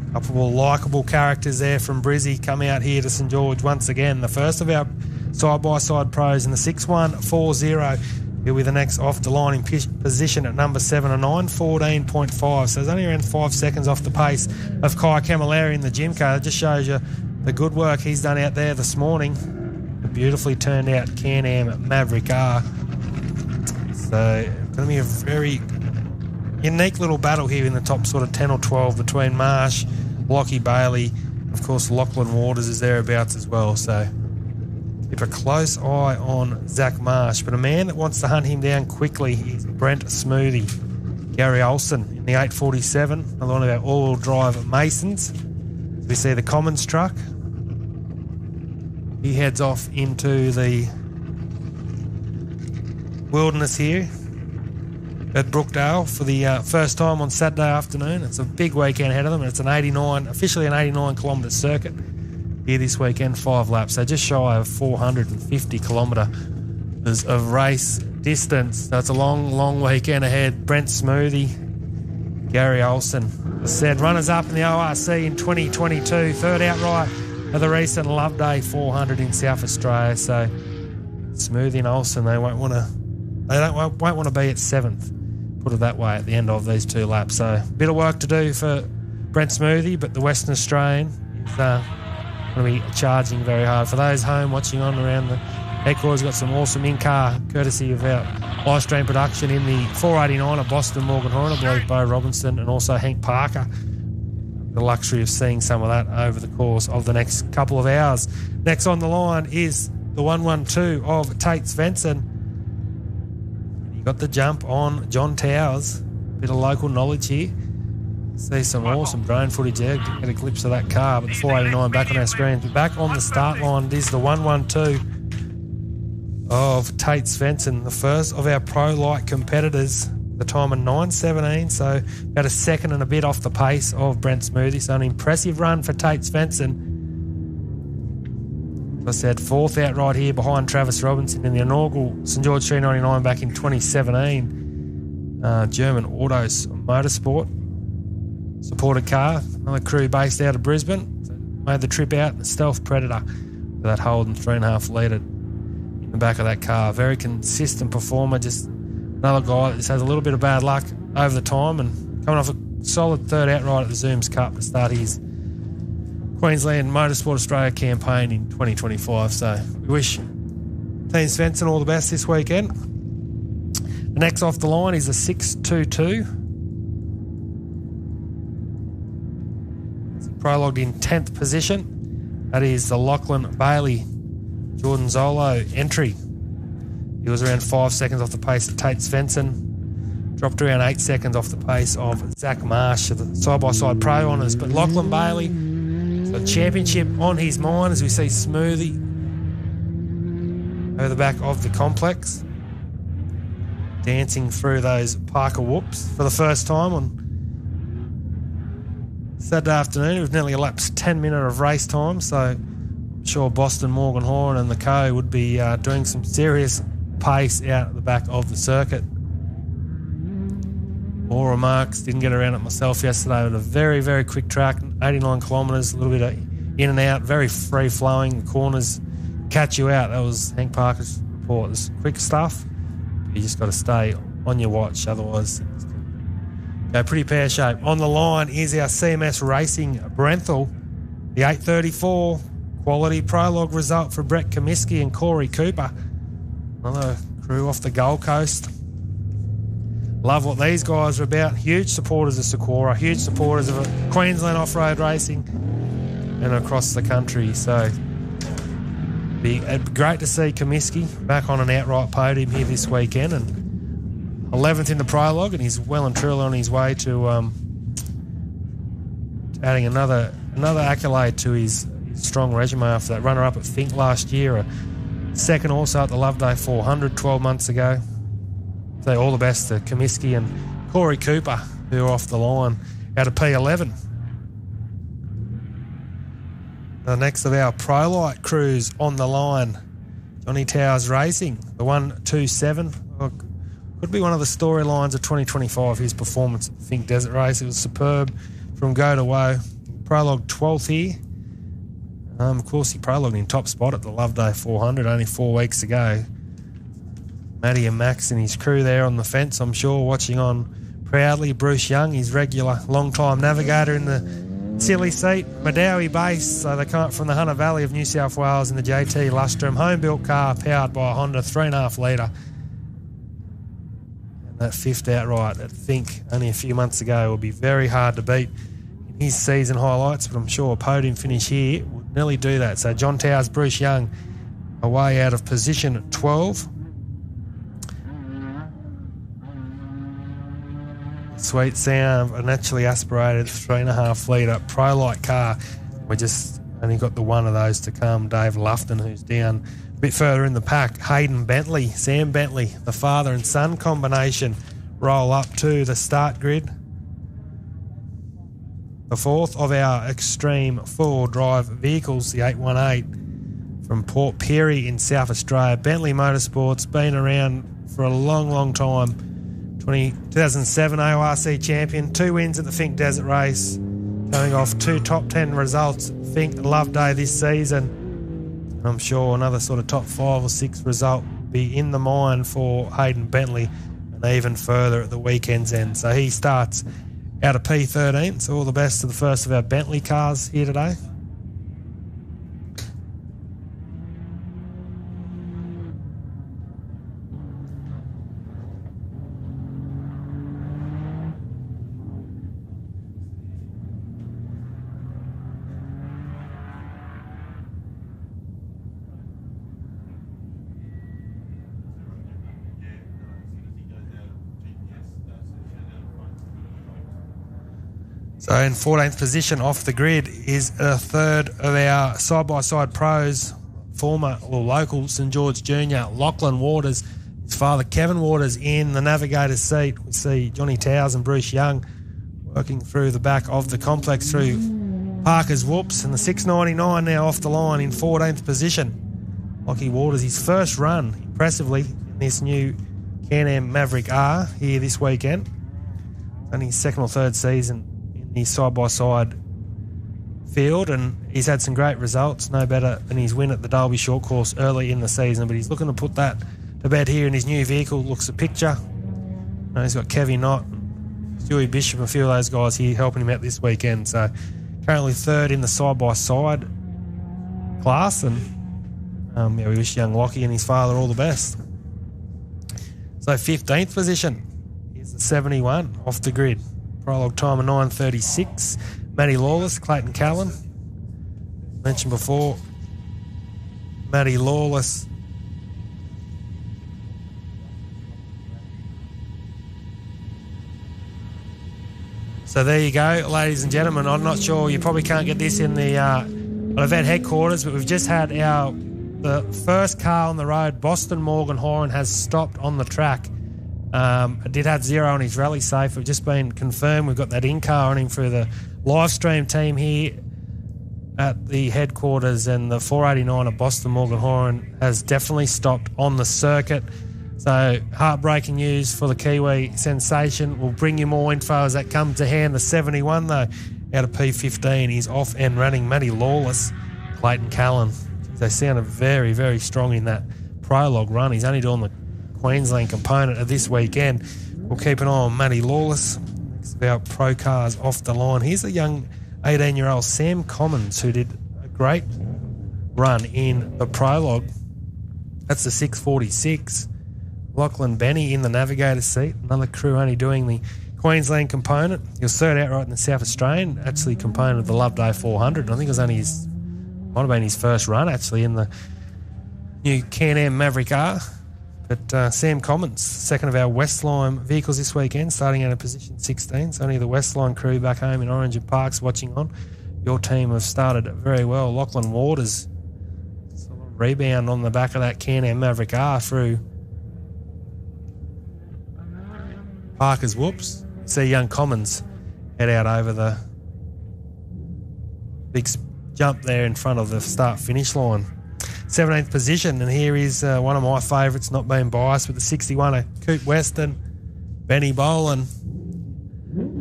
A couple of likeable characters there from Brizzy come out here to St George once again. The first of our side-by-side pros in the 6140. He'll be the next off the line in position at number 7, a 9:14.5. So there's only around 5 seconds off the pace of Kai Camilleri in the Jimco. It just shows you the good work he's done out there this morning. A beautifully turned out Can-Am Maverick R. So going to be a very unique little battle here in the top sort of 10 or 12 between Marsh, Lockie Bailey, of course Lachlan Waters is thereabouts as well. So keep a close eye on Zach Marsh, but a man that wants to hunt him down quickly is Brent Smoothie. Gary Olsen in the 847, one of our all-wheel drive Masons. We see the Commons truck. He heads off into the wilderness here at Brookdale for the first time on Saturday afternoon. It's a big weekend ahead of them, and it's officially an 89 kilometre circuit here this weekend, 5 laps. So just shy of 450 kilometres of race distance. So it's a long weekend ahead. Brent Smoothie, Gary Olsen, as said, runners up in the ORC in 2022, third outright of the recent Love Day 400 in South Australia. So Smoothie and Olsen, they won't want to be at 7th, put it that way, at the end of these 2 laps. So a bit of work to do for Brent Smoothie, but the Western Australian is going to be charging very hard. For those home watching on around the headquarters, got some awesome in-car courtesy of our Livestream production in the 489 at Boston Morgan Horn, I believe Bo Robinson and also Hank Parker. the luxury of seeing some of that over the course of the next couple of hours. Next on the line is the 112 of Tate Svensson. He got the jump on John Towers. Bit of local knowledge here. See some awesome drone footage there. Get a glimpse of that car, but the 489 back on our screen. Back on the start line, it is the 112 of Tate Svensson, the first of our pro-light competitors. The time of 9:17, so about a second and a bit off the pace of Brent Smoothie. So an impressive run for Tate Svensson. As I said, fourth outright here behind Travis Robinson in the inaugural StGeorge399 back in 2017. German Autos Motorsport supported car. Another crew based out of Brisbane. So made the trip out in the Stealth Predator with that Holden 3.5 litre in the back of that car. Very consistent performer, just another guy that just has a little bit of bad luck over the time and coming off a solid third outright at the Zooms Cup to start his Queensland Motorsports Australia campaign in 2025. So we wish Team Svensson all the best this weekend. The next off the line is a 622. It's prologued in 10th position. That is the Lachlan Bailey Jordan Zolo entry. He was around 5 seconds off the pace of Tate Svensson. Dropped around 8 seconds off the pace of Zach Marsh, the side-by-side pro honours. But Lachlan Bailey, the championship on his mind as we see Smoothie over the back of the complex, dancing through those Parker whoops for the first time on Saturday afternoon. We've nearly elapsed 10 minutes of race time, so I'm sure Boston, Morgan Horan and the co would be doing some serious pace out at the back of the circuit. More remarks, didn't get around it myself yesterday, but a very, very quick track, 89 kilometres, a little bit of in and out, very free flowing. The corners catch you out. That was Hank Parker's report. It's quick stuff. You just got to stay on your watch, otherwise it's go pretty pear-shaped. On the line is our CMS Racing Brenthal, the 834 quality prologue result for Brett Kmc and Corey Cooper. Another crew off the Gold Coast. Love what these guys are about. Huge supporters of SEQORRA, huge supporters of Queensland off-road racing and across the country. So it'd be great to see Kmc back on an outright podium here this weekend, and 11th in the prologue, and he's well and truly on his way to adding another accolade to his strong resume after that runner-up at Fink last year, a second also at the Loveday 400 12 months ago. So all the best to Kmc and Corey Cooper, who are off the line out of P11. The next of our Prolight crews on the line, Johnny Towers Racing, the 127. Could be one of the storylines of 2025, his performance at the Fink Desert Race. It was superb from go to woe. Prologue 12th here. Of course, he prologued in top spot at the Loveday 400 only 4 weeks ago. Matty and Max and his crew there on the fence, I'm sure, watching on proudly. Bruce Young, his regular long-time navigator in the silly seat. Madawi base, so they come up from the Hunter Valley of New South Wales in the JT Lustrum home-built car powered by a Honda 3.5 litre. And that fifth outright at Fink only a few months ago will be very hard to beat in his season highlights, but I'm sure a podium finish here would nearly do that. So John Towers, Bruce Young, away out of position 12. Sweet sound of a naturally aspirated 3.5 litre Prolight car. We just only got the one of those to come. Dave Lufton, who's down a bit further in the pack. Hayden Bentley, Sam Bentley, the father and son combination, roll up to the start grid. The fourth of our extreme four drive vehicles, the 818 from Port Pirie in South Australia. Bentley Motorsports, been around for a long, long time. 2007 AORC champion, 2 wins at the Fink Desert Race, coming off 2 top 10 results at Fink and Loveday this season. I'm sure another sort of top 5 or 6 result will be in the mind for Hayden Bentley, and even further at the weekend's end. So he starts out of P13, so all the best to the first of our Bentley cars here today. So in 14th position off the grid is a third of our side-by-side pros, former or local St George Junior, Lachlan Waters. His father, Kevin Waters, in the navigator's seat. We see Johnny Towers and Bruce Young working through the back of the complex through Parker's Whoops, and the 699 now off the line in 14th position. Lockie Waters, his first run, impressively, in this new Can-Am Maverick R here this weekend. Only his second or third season in the side-by-side field, and he's had some great results, no better than his win at the Derby Short Course early in the season, but he's looking to put that to bed here in his new vehicle. Looks a picture. He's got Kevy Knott, Stewie Bishop, a few of those guys here helping him out this weekend. So currently third in the side-by-side class, and we wish young Lockie and his father all the best. So 15th position is the 71 off the grid. Prologue time of 9:36. Matty Lawless, Clayton Callan. Mentioned before, Matty Lawless So there you go, ladies and gentlemen. I'm not sure, you probably can't get this in the event headquarters, but we've just had the first car on the road, Boston Morgan Horan, has stopped on the track. It did have zero on his rally safe. We've just been confirmed. We've got that in-car on him through the Livestream team here at the headquarters, and the 489 of Boston Morgan Horan has definitely stopped on the circuit. So heartbreaking news for the Kiwi sensation. We'll bring you more info as that comes to hand. The 71, though, out of P15, he's off and running. Matty Lawless, Clayton Callan. They sounded very, very strong in that prologue run. He's only doing the Queensland component of this weekend. We'll keep an eye on Matty Lawless. Next about pro cars off the line. Here's a young 18-year-old Sam Commons who did a great run in the prologue. That's the 646. Lachlan Benny in the navigator's seat. Another crew only doing the Queensland component. He was third outright in the South Australian, actually component of the Loveday 400. I think it was only might have been his first run actually in the new Can-Am Maverick R. But Sam Commons, second of our Westline vehicles this weekend, starting out in position 16. So only the Westline crew back home in Orange and Parks watching on. Your team have started very well. Lachlan Waters, sort of rebound on the back of that Can-Am Maverick R through Parker's Whoops. See young Commons head out over the big jump there in front of the start-finish line. 17th position, and here is one of my favourites, not being biased, with the 61 of Coop Weston, Benny Boland.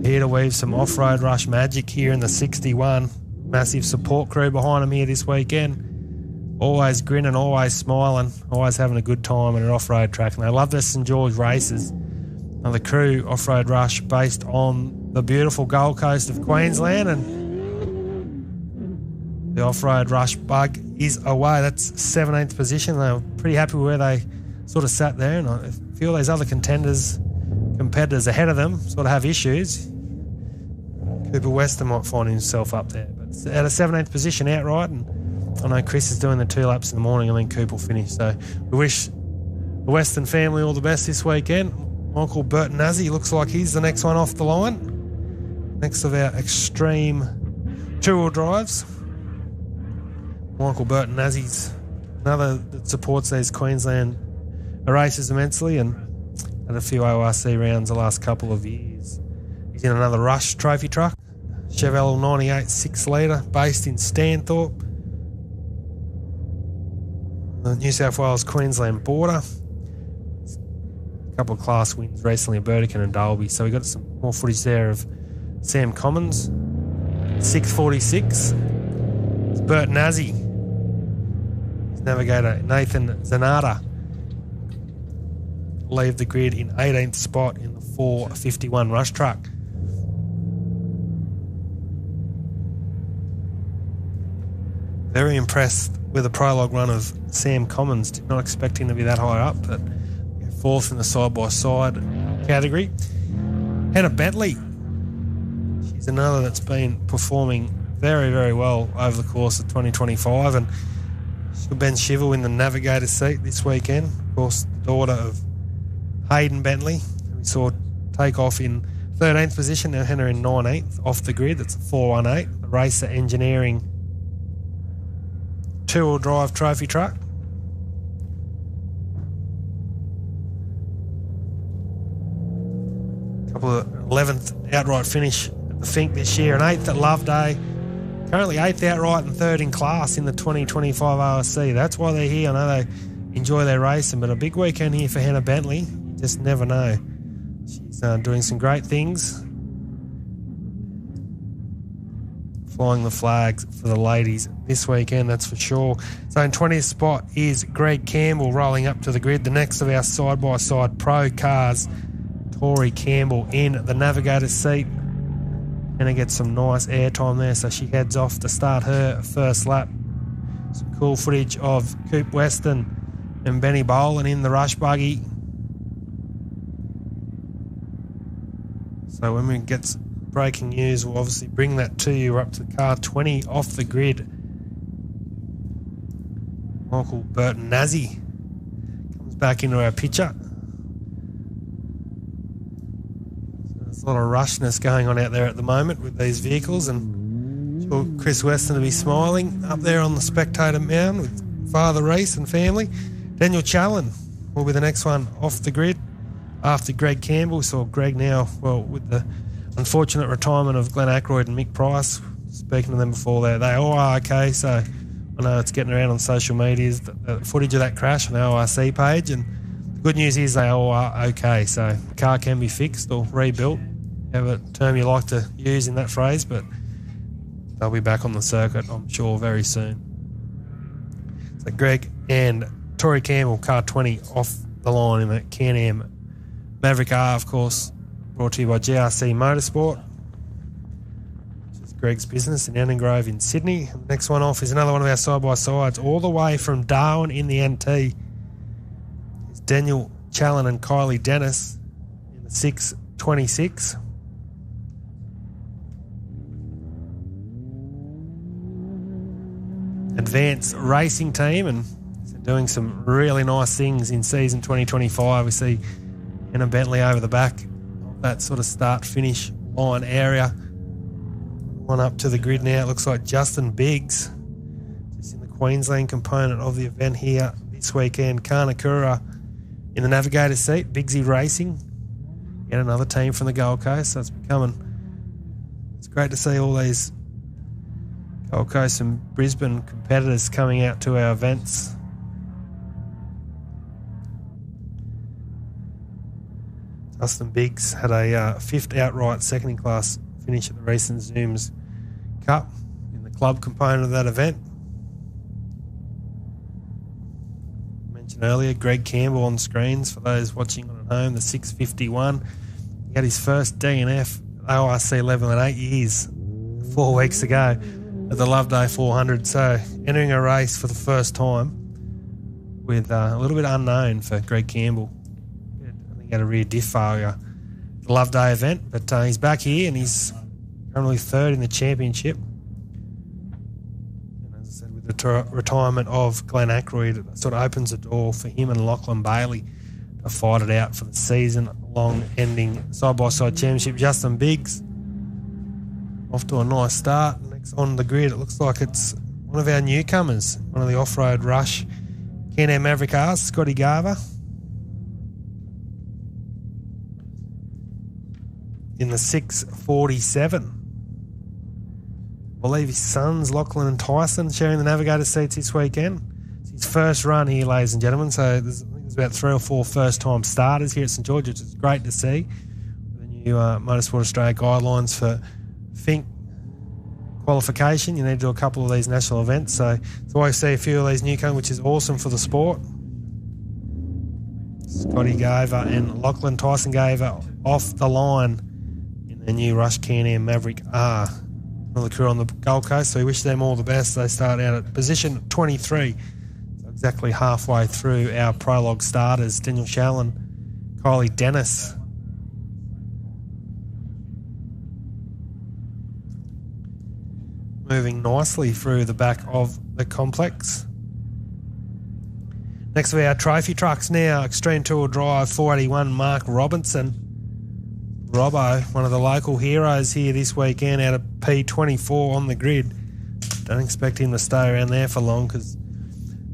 Here to weave some off-road rush magic here in the 61. Massive support crew behind him here this weekend. Always grinning, always smiling, always having a good time at an off-road track. And they love their St George races. Now the crew off-road rush based on the beautiful Gold Coast of Queensland, and the off-road rush bug is away. That's 17th position. They were pretty happy where they sort of sat there, and I feel those other competitors ahead of them sort of have issues. Cooper Weston might find himself up there, but it's at a 17th position outright, and I know Chris is doing the 2 laps in the morning and then Cooper will finish. So we wish the Weston family all the best this weekend. Michael Bertonazzi looks like he's the next one off the line. Next of our extreme two-wheel drives. Michael Bertonazzi's another that supports these Queensland races immensely and had a few ORC rounds the last couple of years. He's in another Rush trophy truck, Chevelle 98 6 litre, based in Stanthorpe, the New South Wales-Queensland border. A couple of class wins recently at Burdekin and Dalby, so we got some more footage there of Sam Commons. 646. It's Bertonazzi. His navigator Nathan Zanata leave the grid in 18th spot in the 451 Rush truck. Very impressed with the prologue run of Sam Commons. Did not expect him to be that high up, but fourth in the side-by-side category. Hannah Bentley, she's another that's been performing very, very well over the course of 2025, and she's got Ben Shivel in the navigator seat this weekend. Of course, the daughter of Hayden Bentley, who we saw take off in 13th position, now Henner in 19th off the grid. That's a 418. The Racer Engineering two-wheel drive trophy truck. Couple of 11th outright finish at the Fink this year, and 8th at Loveday. Currently 8th outright and 3rd in class in the 2025 ORC. That's why they're here. I know they enjoy their racing, but a big weekend here for Hannah Bentley. You just never know. She's doing some great things. Flying the flags for the ladies this weekend, that's for sure. So in 20th spot is Greg Campbell rolling up to the grid. The next of our side-by-side pro cars, Tori Campbell in the navigator's seat. And gets some nice airtime there, so she heads off to start her first lap. Some cool footage of Coop Weston and Benny Boland in the rush buggy. So when we get breaking news, we'll obviously bring that to you. We're up to car 20 off the grid. Michael Burton Nazzy comes back into our picture. There's a lot of rushness going on out there at the moment with these vehicles, and sure Chris Weston will be smiling up there on the spectator mound with Father Reese and family. Daniel Challen will be the next one off the grid after Greg Campbell. We saw Greg now, well, with the unfortunate retirement of Glenn Ackroyd and Mick Price. Speaking to them before there, they all are okay, so I know it's getting around on social media, the footage of that crash on the ORC page, and the good news is they all are okay, so the car can be fixed or rebuilt, whatever term you like to use in that phrase, but they'll be back on the circuit, I'm sure, very soon. So Greg and Tori Campbell, car 20 off the line in the Can-Am Maverick R, of course, brought to you by GRC Motorsport, which is Greg's business in Annengrove in Sydney. And the next one off is another one of our side-by-sides, all the way from Darwin in the NT. It's Daniel Challen and Kylie Dennis in the 626. Advanced Racing Team, and doing some really nice things in season 2025. We see Hannah Bentley over the back of that sort of start-finish line area. One up to the grid now. It looks like Justin Biggs, just in the Queensland component of the event here this weekend. Karnakura in the navigator's seat. Biggsy Racing, yet another team from the Gold Coast. So it's great to see all these Gold Coast and Brisbane competitors coming out to our events. Justin Biggs had a fifth outright second-in-class finish at the recent Zooms Cup in the club component of that event. I mentioned earlier, Greg Campbell on screens for those watching on at home, the 651. He had his first DNF ORC level in 8 years, 4 weeks ago at the Loveday 400. So entering a race for the first time with a little bit unknown for Greg Campbell. He had a rear diff failure at the Loveday event, but he's back here and he's currently third in the championship. And as I said, with the retirement of Glenn Ackroyd, it sort of opens the door for him and Lachlan Bailey to fight it out for the season-long ending side-by-side championship. Justin Biggs off to a nice start. Next on the grid, it looks like it's one of our newcomers, one of the off-road rush Can-Am Maverick R's, Scotty Garver, in the 647. I believe his sons, Lachlan and Tyson, sharing the navigator seats this weekend. It's his first run here, ladies and gentlemen, so there's about 3 or 4 first-time starters here at St George, which is great to see. The new Motorsports Australia guidelines for Fink qualification, you need to do a couple of these national events, so I see a few of these newcomers, which is awesome for the sport. Scotty Gaver and Lachlan Tyson Gaver off the line in their new Rush Can-Am Maverick R. Another crew on the Gold Coast, so we wish them all the best. They start out at position 23, so exactly halfway through our Prologue starters. Daniel Challen, Kylie Dennis. Moving nicely through the back of the complex. Next we have our trophy trucks now. Extreme Two-Wheel Drive 481 Mark Robinson Robbo, one of the local heroes here this weekend out of P24 on the grid. Don't expect him to stay around there for long because,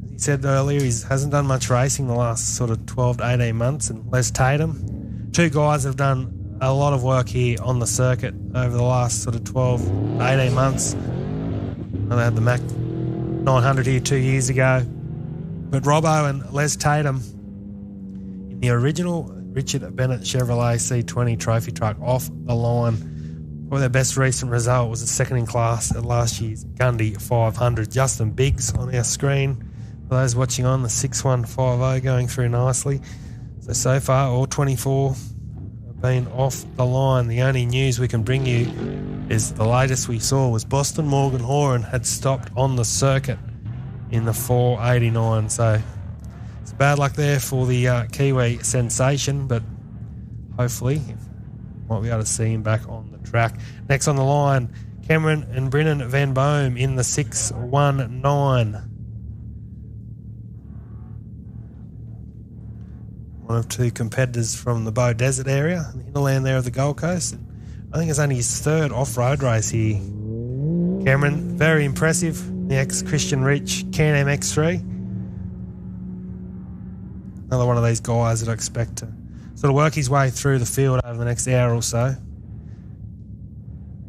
as he said earlier, he hasn't done much racing the last sort of 12 to 18 months. And Les Tatum, two guys have done a lot of work here on the circuit over the last sort of 12 to 18 months. They had the Mac 900 here 2 years ago. But Robbo and Les Tatum in the original Richard Bennett Chevrolet C20 trophy truck off the line. Probably their best recent result was a second in class at last year's Gundy 500. Justin Biggs on our screen. For those watching on, the 6150 going through nicely. So far, all 24 have been off the line. The only news we can bring you is the latest we saw was Boston Morgan Horan had stopped on the circuit in the 489. So it's bad luck there for the Kiwi sensation, but hopefully might be able to see him back on the track. Next on the line, Cameron and Brennan Van Boom in the 619. One of two competitors from the Bow Desert area, the hinterland there of the Gold Coast. I think it's only his third off-road race here. Cameron, very impressive. The ex-Christian Rich Can MX3. Another one of these guys that I expect to sort of work his way through the field over the next hour or so.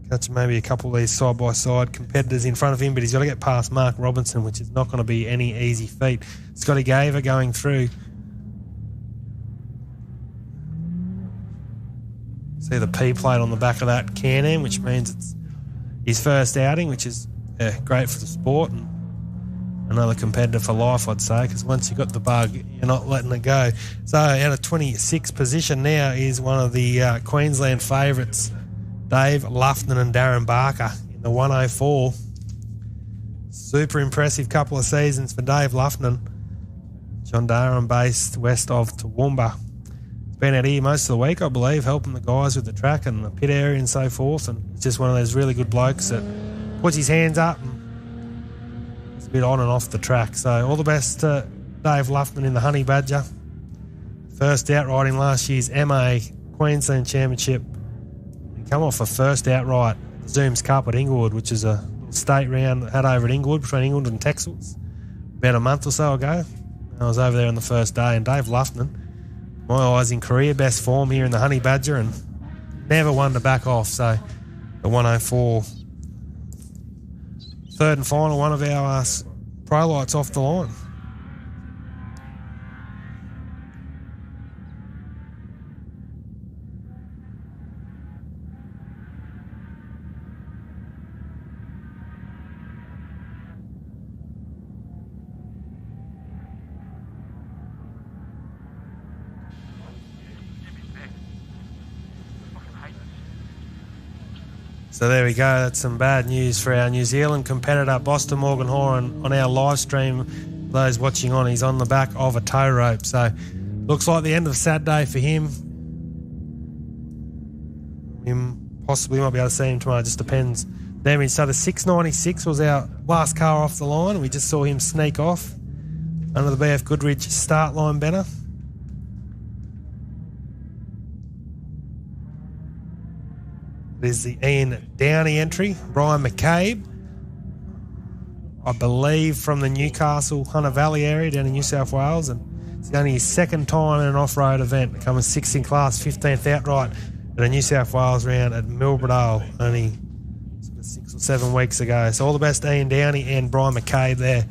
Catch maybe a couple of these side-by-side competitors in front of him, but he's got to get past Mark Robinson, which is not going to be any easy feat. Scotty Gaver going through. See the P plate on the back of that Can-Am, which means it's his first outing, which is great for the sport and another competitor for life, I'd say, because once you've got the bug, you're not letting it go. So out of 26th position now is one of the Queensland favourites, Dave Lufton and Darren Barker in the 104. Super impressive couple of seasons for Dave Lufton. John Darren based west of Toowoomba. He's been out here most of the week, I believe, helping the guys with the track and the pit area and so forth, and he's just one of those really good blokes that puts his hands up and it's a bit on and off the track. So all the best to Dave Lufton in the Honey Badger. First outright in last year's MA Queensland Championship. He come off a first outright Zooms Cup at Inglewood, which is a state round had over at Inglewood, between Inglewood and Texels, about a month or so ago. I was over there on the first day, and Dave Lufton, my eyes, in career best form here in the Honey Badger and never one to back off. So the 104, third and final one of our pro lights off the line. So there we go. That's some bad news for our New Zealand competitor, Boston Morgan Horan, on our live stream. Those watching on, he's on the back of a tow rope. So looks like the end of Saturday for him. Possibly might be able to see him tomorrow. Just depends. Damage. So the 696 was our last car off the line. We just saw him sneak off under the BFGoodrich start line banner. There's the Ian Downey entry, Brian McCabe, I believe from the Newcastle Hunter Valley area down in New South Wales, and it's only his second time in an off-road event, coming sixth in class, 15th outright at a New South Wales round at Milbrodale only 6 or 7 weeks ago. So all the best Ian Downey and Brian McCabe there,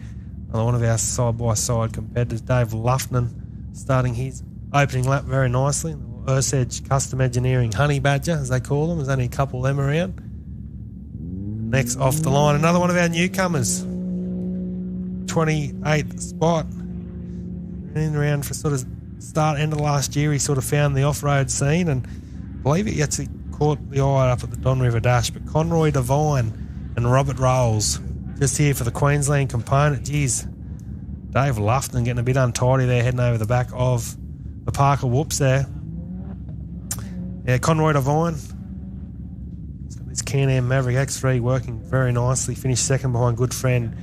one of our side-by-side competitors. Dave Lufton starting his opening lap very nicely. Ursedge Custom Engineering Honey Badger, as they call them. There's only a couple of them around. Next off the line, another one of our newcomers. 28th spot. In around for sort of end of last year, he sort of found the off-road scene, and I believe he actually caught the eye up at the Don River Dash. But Conroy Devine and Robert Rolls just here for the Queensland component. Geez, Dave Lufton getting a bit untidy there, heading over the back of the Parker Whoops there. Yeah, Conroy Devine. He's got this Can-Am Maverick X3 working very nicely. Finished second behind good friend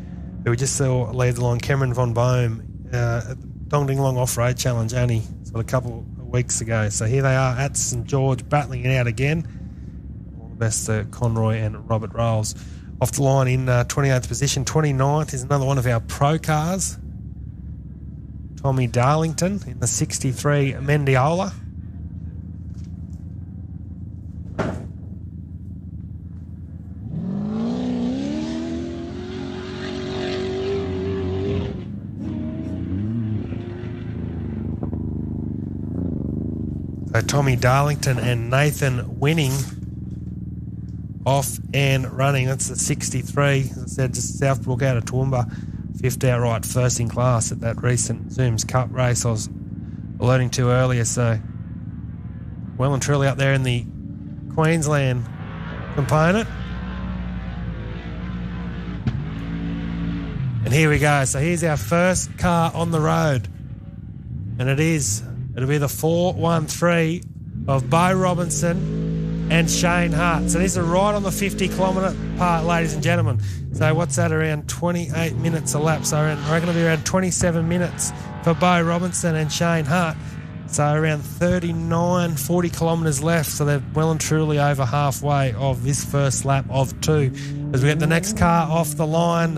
who we just saw lead the line, Cameron Von Bohm, at the Dongding Long Off-Road Challenge only sort of a couple of weeks ago. So here they are at St George, battling it out again. All the best to Conroy and Robert Rolls. Off the line in 28th position. 29th is another one of our pro cars. Tommy Darlington in the 63 Mendiola. So Tommy Darlington and Nathan Winning off and running. That's the 63. As I said, just Southbrook out of Toowoomba. 5th outright, first in class at that recent Zooms Cup race I was alluding to earlier. So well and truly up there in the Queensland component. And here we go. So here's our first car on the road. And it'll be the 413 of Bo Robinson and Shane Hart. So these are right on the 50-kilometre part, ladies and gentlemen. So what's that, around 28 minutes a lap? So I reckon it'll be around 27 minutes for Bo Robinson and Shane Hart. So around 39, 40 kilometres left. So they're well and truly over halfway of this first lap of 2. As we get the next car off the line,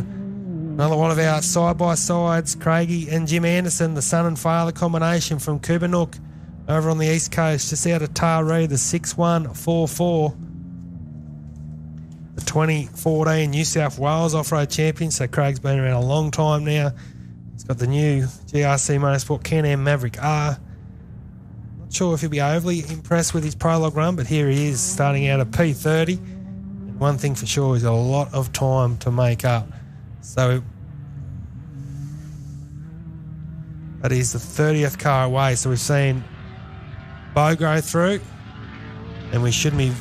another one of our side-by-sides, Craigie and Jim Anderson, the son and father combination from Kubanook over on the east coast, just out of Taree, the 6144. The 2014 New South Wales off-road champion. So Craig's been around a long time now. He's got the new GRC Motorsport Can-Am Maverick R. Not sure if he'll be overly impressed with his prologue run, but here he is starting out at P30. And one thing for sure, he's got a lot of time to make up. So that is the 30th car away. So we've seen Bo go through, and we shouldn't be.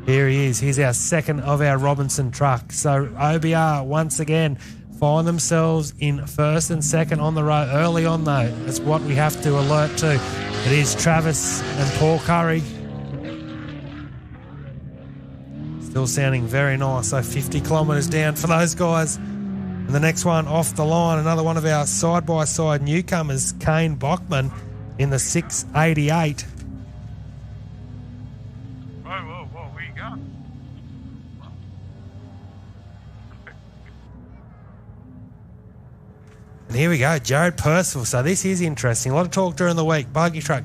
Here he is. He's our second of our Robinson truck. So OBR once again find themselves in first and second on the road early on, though. That's what we have to alert to. It is Travis and Paul Curry. Still sounding very nice. So 50 kilometres down for those guys. And the next one off the line, another one of our side-by-side newcomers, Kane Bachman in the 688. Whoa, where you going? And here we go, Jared Percival. So this is interesting. A lot of talk during the week. Buggy truck.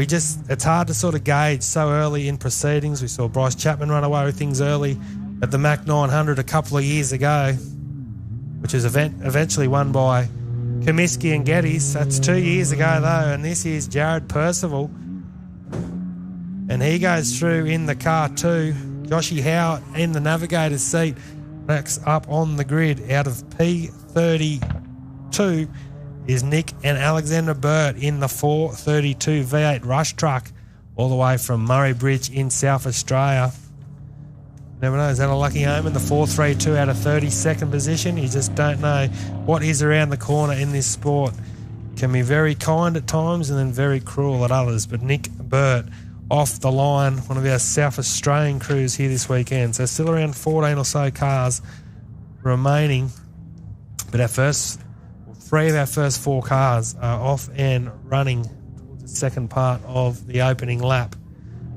It's hard to sort of gauge so early in proceedings. We saw Bryce Chapman run away with things early at the Mac 900 a couple of years ago, which was eventually won by Comiskey and Geddes. That's 2 years ago, though. And this is Jared Percival. And he goes through in the car too. Joshy Howe in the navigator's seat. Next up on the grid out of P32 is Nick and Alexander Burt in the 432 V8 Rush truck all the way from Murray Bridge in South Australia. Never know, is that a lucky omen? The 432 out of 32nd position. You just don't know what is around the corner in this sport. Can be very kind at times and then very cruel at others. But Nick Burt off the line, one of our South Australian crews here this weekend. So still around 14 or so cars remaining. But three of our first 4 cars are off and running towards the second part of the opening lap.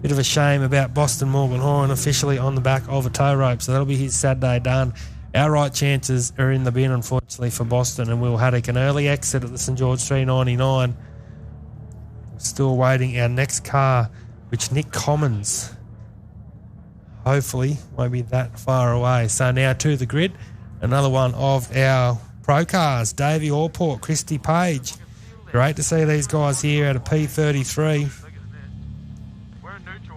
Bit of a shame about Boston Morgan Horan officially on the back of a tow rope. So that'll be his Saturday done. Our right chances are in the bin, unfortunately, for Boston, and Will Haddock an early exit at the StGeorge399. Still waiting our next car, which Nick Commons hopefully won't be that far away. So now to the grid, another one of our pro cars, Davey Allport, Christy Page. Great to see these guys here at a P33.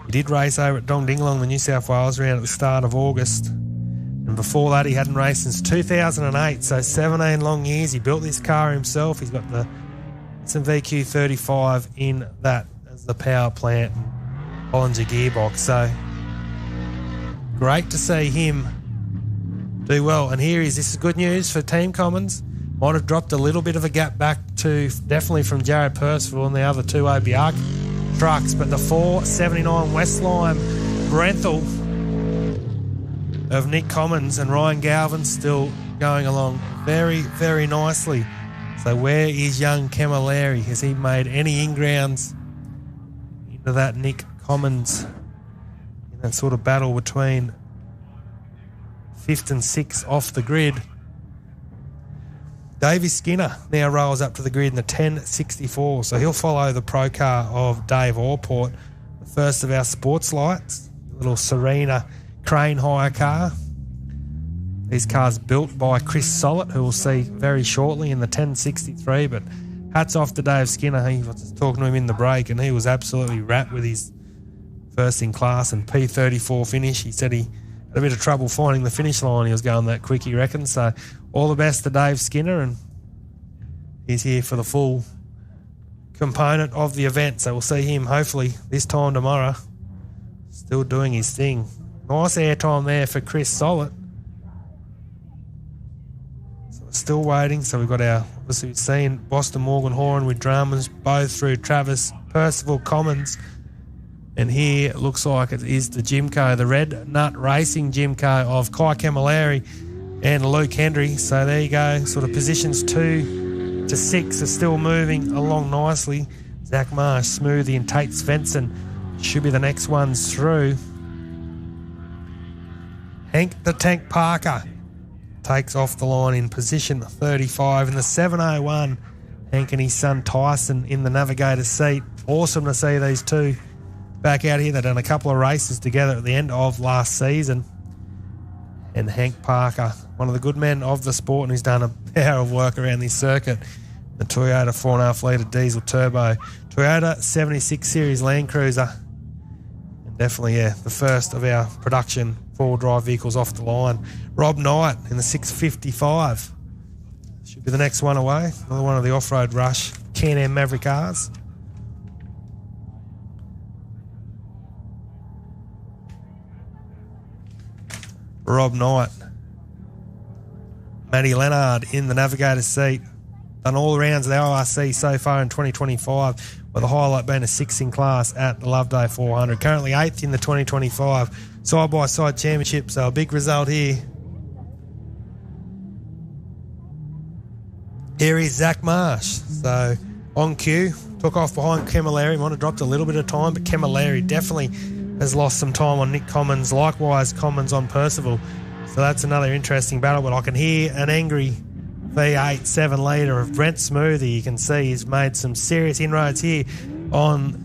He did race over at Dongdingalong, the New South Wales round at the start of August. And before that, he hadn't raced since 2008, so 17 long years. He built this car himself. He's got the VQ 35 in that as the power plant Bollinger gearbox. So great to see him do well. And here is, this is good news for Team Commons. Might have dropped a little bit of a gap back to definitely from Jared Percival and the other 2 OBR trucks, but the 479 Westlime Brenthal of Nick Commons and Ryan Galvin still going along very, very nicely So where is young Camilleri? Has he made any in-grounds into that Nick Commons in that sort of battle between 5th and 6th off the grid? Davey Skinner now rolls up to the grid in the 1064, so he'll follow the pro car of Dave Allport, the first of our sports lights, a little Serena crane hire car. These cars built by Chris Sollett, who we'll see very shortly in the 1063, but hats off to Dave Skinner. I was talking to him in the break, and he was absolutely wrapped with his first in class and P34 finish. He said he had a bit of trouble finding the finish line. He was going that quick, he reckons. So all the best to Dave Skinner, and he's here for the full component of the event. So we'll see him hopefully this time tomorrow, still doing his thing. Nice airtime there for Chris Sollett. So we're still waiting. So we've got our, obviously we've seen Boston Morgan Horan with dramas, both through Travis Percival Commons. And here it looks like it is the Jimco, the Red Nut Racing Jimco of Kai Camilleri and Luke Hendry. So there you go. Sort of positions 2 to 6 are still moving along nicely. Zach Marsh, Smoothie and Tate Svensson should be the next ones through. Hank the Tank Parker takes off the line in position 35 in the 701. Hank and his son Tyson in the navigator's seat. Awesome to see these two back out here. They've done a couple of races together at the end of last season. And Hank Parker, one of the good men of the sport, and he's done a power of work around this circuit. The Toyota 4.5 litre diesel turbo, Toyota 76 Series Land Cruiser. And definitely, yeah, the first of our production four-wheel drive vehicles off the line. Rob Knight in the 655. Should be the next one away. Another one of the Off-Road Rush Can-Am Maverick cars. Rob Knight. Matty Leonard in the navigator's seat. Done all the rounds of the ORC so far in 2025, with the highlight being a 6th in class at the Loveday 400. Currently 8th in the 2025 side-by-side championship, so a big result here. Here is Zach Marsh. So on cue, took off behind Camilleri. Might have dropped a little bit of time, but Camilleri definitely has lost some time on Nick Commons. Likewise, Commons on Percival. So that's another interesting battle, but I can hear an angry V8 7-litre of Brent Smoothie. You can see he's made some serious inroads here on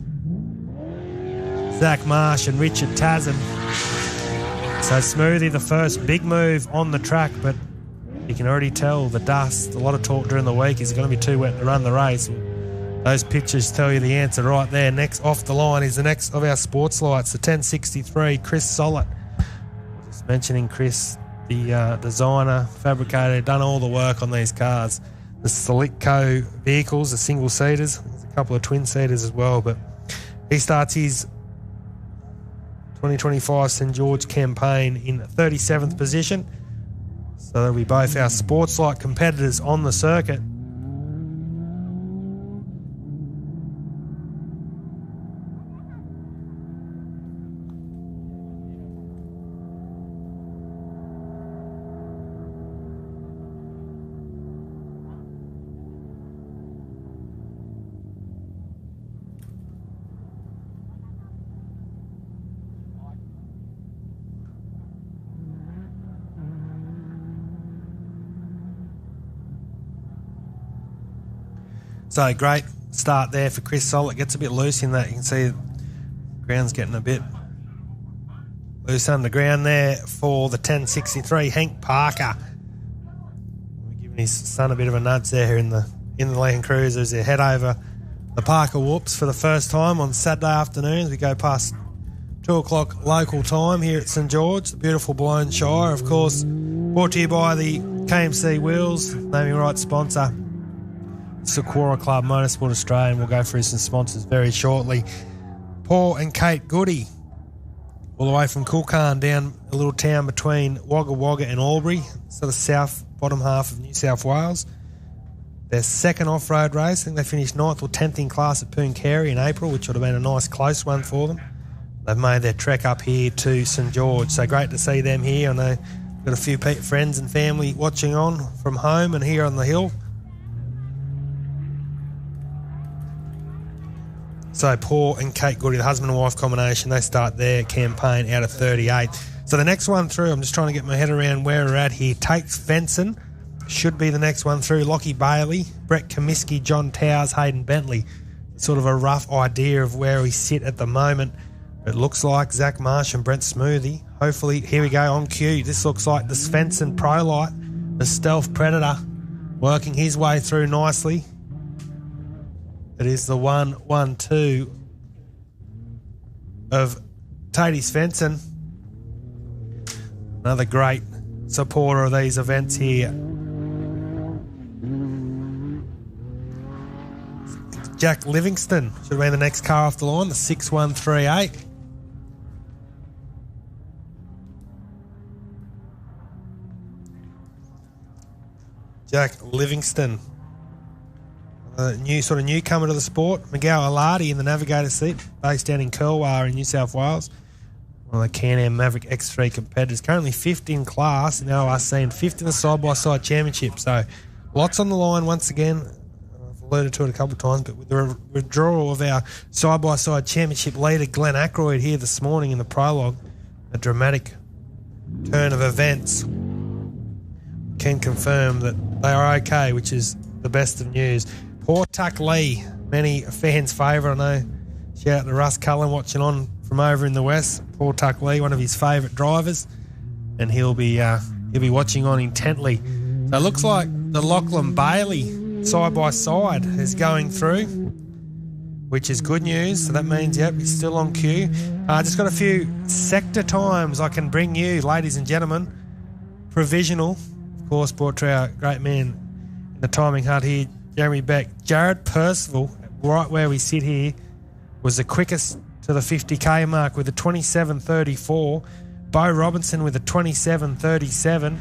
Zach Marsh and Richard Tasman. So Smoothie, the first big move on the track, but you can already tell the dust, a lot of talk during the week, is it going to be too wet to run the race? Those pictures tell you the answer right there. Next off the line is the next of our sports lights, the 1063, Chris Sollett. Just mentioning Chris, the designer, fabricator, done all the work on these cars. The Silico vehicles, the single-seaters, there's a couple of twin-seaters as well, but he starts his 2025 St George campaign in 37th position. So that'll be both our sports light competitors on the circuit. So great start there for Chris Sollett. Gets a bit loose in that. You can see the ground's getting a bit loose underground there for the 1063. Hank Parker. We're giving his son a bit of a nudge there in the Land Cruiser as they head over the Parker Whoops for the first time on Saturday afternoons. We go past 2 o'clock local time here at St George, the beautiful Blown Shire, of course, brought to you by the KMC Wheels, naming right sponsor, SEQORRA Club, Motorsports Australia, and we'll go through some sponsors very shortly. Paul and Kate Goody, all the way from Coolcarn down a little town between Wagga Wagga and Albury, sort of south bottom half of New South Wales. Their second off-road race, I think they finished 9th or 10th in class at Pooncarie in April, which would have been a nice close one for them. They've made their trek up here to St George, so great to see them here. I know we've got a few friends and family watching on from home and here on the hill. So Paul and Kate Goody, the husband and wife combination, they start their campaign out of 38. So the next one through, I'm just trying to get my head around where we're at here. Tate Fenson should be the next one through. Lockie Bailey, Brett Comiskey, John Towers, Hayden Bentley. Sort of a rough idea of where we sit at the moment. It looks like Zach Marsh and Brent Smoothie. Hopefully, here we go on cue. This looks like the Svensson Prolight, the Stealth Predator, working his way through nicely. It is the 1-1-2 of Tatey Svensson. Another great supporter of these events here. Jack Livingston should have been the next car off the line, the 6138. Jack Livingston, a newcomer to the sport. Miguel Alardi in the navigator seat, based down in Curlwar in New South Wales. One of the Can-Am Maverick X3 competitors. Currently fifth in class in the ORC and fifth in the side-by-side championship. So lots on the line once again. I've alluded to it a couple of times, but with the withdrawal of our side-by-side championship leader, Glenn Ackroyd, here this morning in the prologue, a dramatic turn of events, can confirm that they are okay, which is the best of news. Poor Tuck Lee, many fans' favourite. I know. Shout out to Russ Cullen watching on from over in the west. Poor Tuck Lee, one of his favourite drivers, and he'll be watching on intently. So it looks like the Lachlan Bailey side by side is going through, which is good news. So that means, yep, he's still on cue. Just got a few sector times I can bring you, ladies and gentlemen. Provisional, of course, brought to our great man in the timing hut here, Jeremy Beck. Jared Percival, right where we sit here, was the quickest to the 50k mark with a 27.34. Bo Robinson with a 27.37.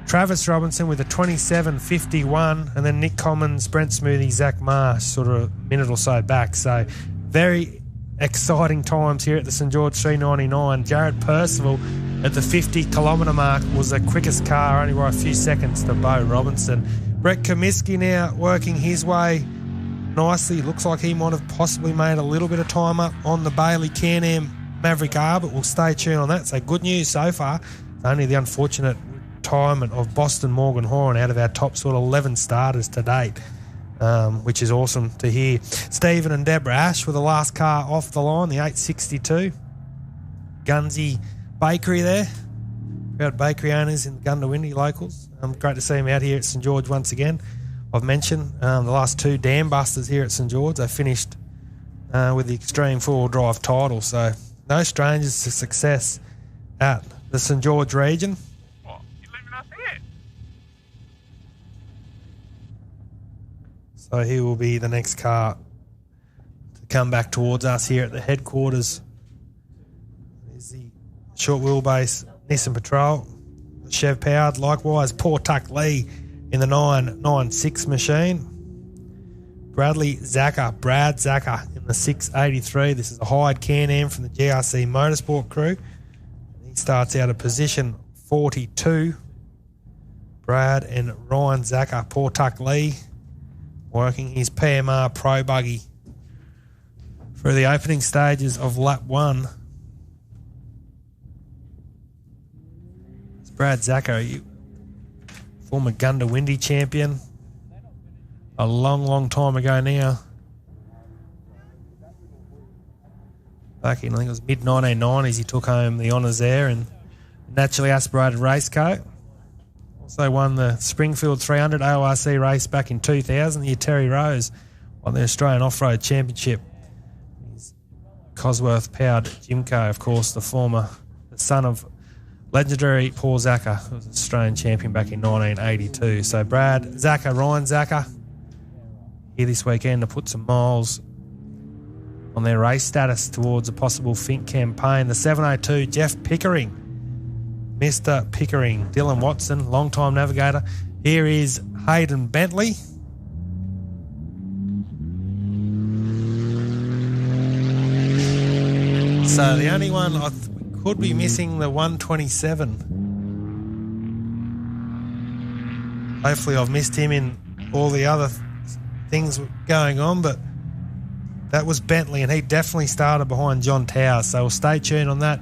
Travis Robinson with a 27.51. And then Nick Commons, Brent Smoothie, Zach Marsh, sort of a minute or so back. So very exciting times here at the StGeorge399. Jared Percival at the 50-kilometre mark was the quickest car, only by a few seconds to Bo Robinson. Brett Comiskey now working his way nicely. Looks like he might have possibly made a little bit of time up on the Bailey Can-Am Maverick R, but we'll stay tuned on that. So good news so far. Only the unfortunate retirement of Boston Morgan Horan out of our top sort of 11 starters to date, which is awesome to hear. Stephen and Deborah Ash were the last car off the line, the 862. Gunsy Bakery there. Proud bakery owners in Gundawindi locals. Great to see them out here at St George once again. I've mentioned the last two Dam Busters here at St George. They finished with the Extreme 4-wheel drive title. So no strangers to success at the St George region. What? You leaving us here? So he will be the next car to come back towards us here at the headquarters. There's the short wheelbase Nissan Patrol, Chev powered. Likewise, poor Tuck Lee in the 996 machine. Brad Zacher in the 683. This is a hired Can-Am from the GRC Motorsport crew. He starts out of position 42. Brad and Ryan Zacher, poor Tuck Lee, working his PMR Pro buggy through the opening stages of lap 1. It's Brad Zacher, former Gundawindi champion, a long, long time ago now. Back in, I think it was mid-1990s, he took home the honours there and naturally aspirated race coat. Also won the Springfield 300 ORC race back in 2000. The year Terry Rose won the Australian Off-Road Championship. His Cosworth-powered Jimco, of course, the son of legendary Paul Zacher, who was an Australian champion back in 1982. So Brad Zacher, Ryan Zacher, here this weekend to put some miles on their race status towards a possible Fink campaign. The 702, Jeff Pickering, Mr. Pickering. Dylan Watson, long-time navigator. Here is Hayden Bentley. So the only one I could be missing, the 127. Hopefully I've missed him in all the other things going on, but that was Bentley, and he definitely started behind John Towers. So we'll stay tuned on that.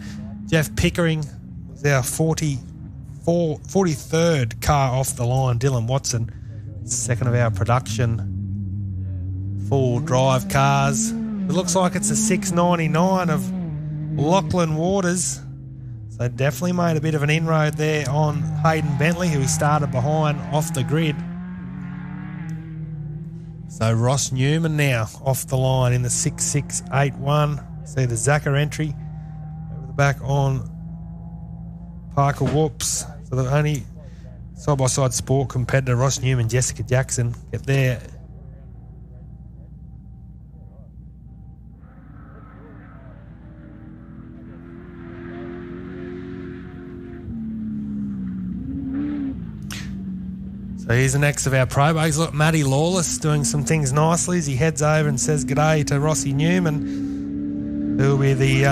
Jeff Pickering was our 43rd car off the line. Dylan Watson, second of our production full drive cars. It looks like it's a 699 of Lachlan Waters. So definitely made a bit of an inroad there on Hayden Bentley, who he started behind off the grid. So Ross Newman now off the line in the 6681. See the Zacher entry over the back on Parker Whoops. So the only side-by-side sport competitor, Ross Newman, Jessica Jackson, get there. So here's the next of our pro bugs. Look, Matty Lawless doing some things nicely as he heads over and says g'day to Rossi Newman, who will be the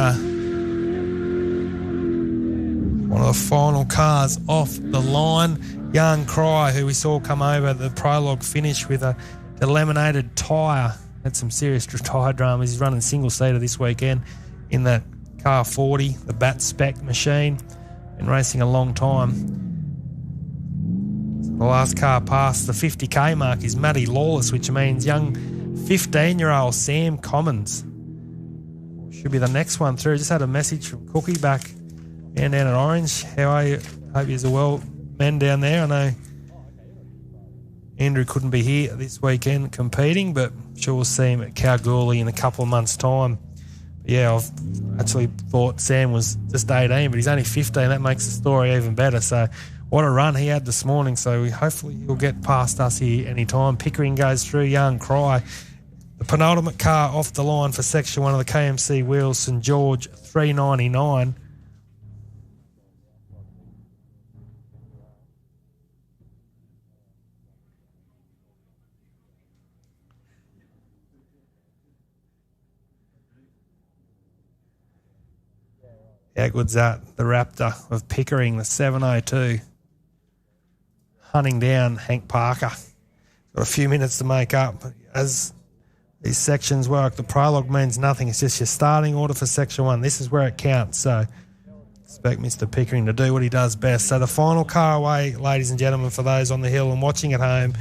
one of the final cars off the line. Young Cry, who we saw come over the prologue finish with a delaminated tyre. Had some serious tyre dramas. He's running single-seater this weekend in that car 40, the Bat Spec machine. Been racing a long time. The last car past the 50k mark is Matty Lawless, which means young 15-year-old Sam Commons should be the next one through. Just had a message from Cookie back down at Orange. How are you? Hope you're well, men down there. I know Andrew couldn't be here this weekend competing, but I'm sure we'll see him at Kalgoorlie in a couple of months' time. But yeah, I've actually thought Sam was just 18, but he's only 15. That makes the story even better. So what a run he had this morning. So hopefully he'll get past us here anytime. Pickering goes through. Young Cry, the penultimate car off the line for Section 1 of the KMC Wheels StGeorge399. How good's that? The Raptor of Pickering, the 702. Hunting down Hank Parker. Got a few minutes to make up. As these sections work, the prologue means nothing. It's just your starting order for Section 1. This is where it counts. So expect Mr. Pickering to do what he does best. So the final car away, ladies and gentlemen, for those on the hill and watching at home,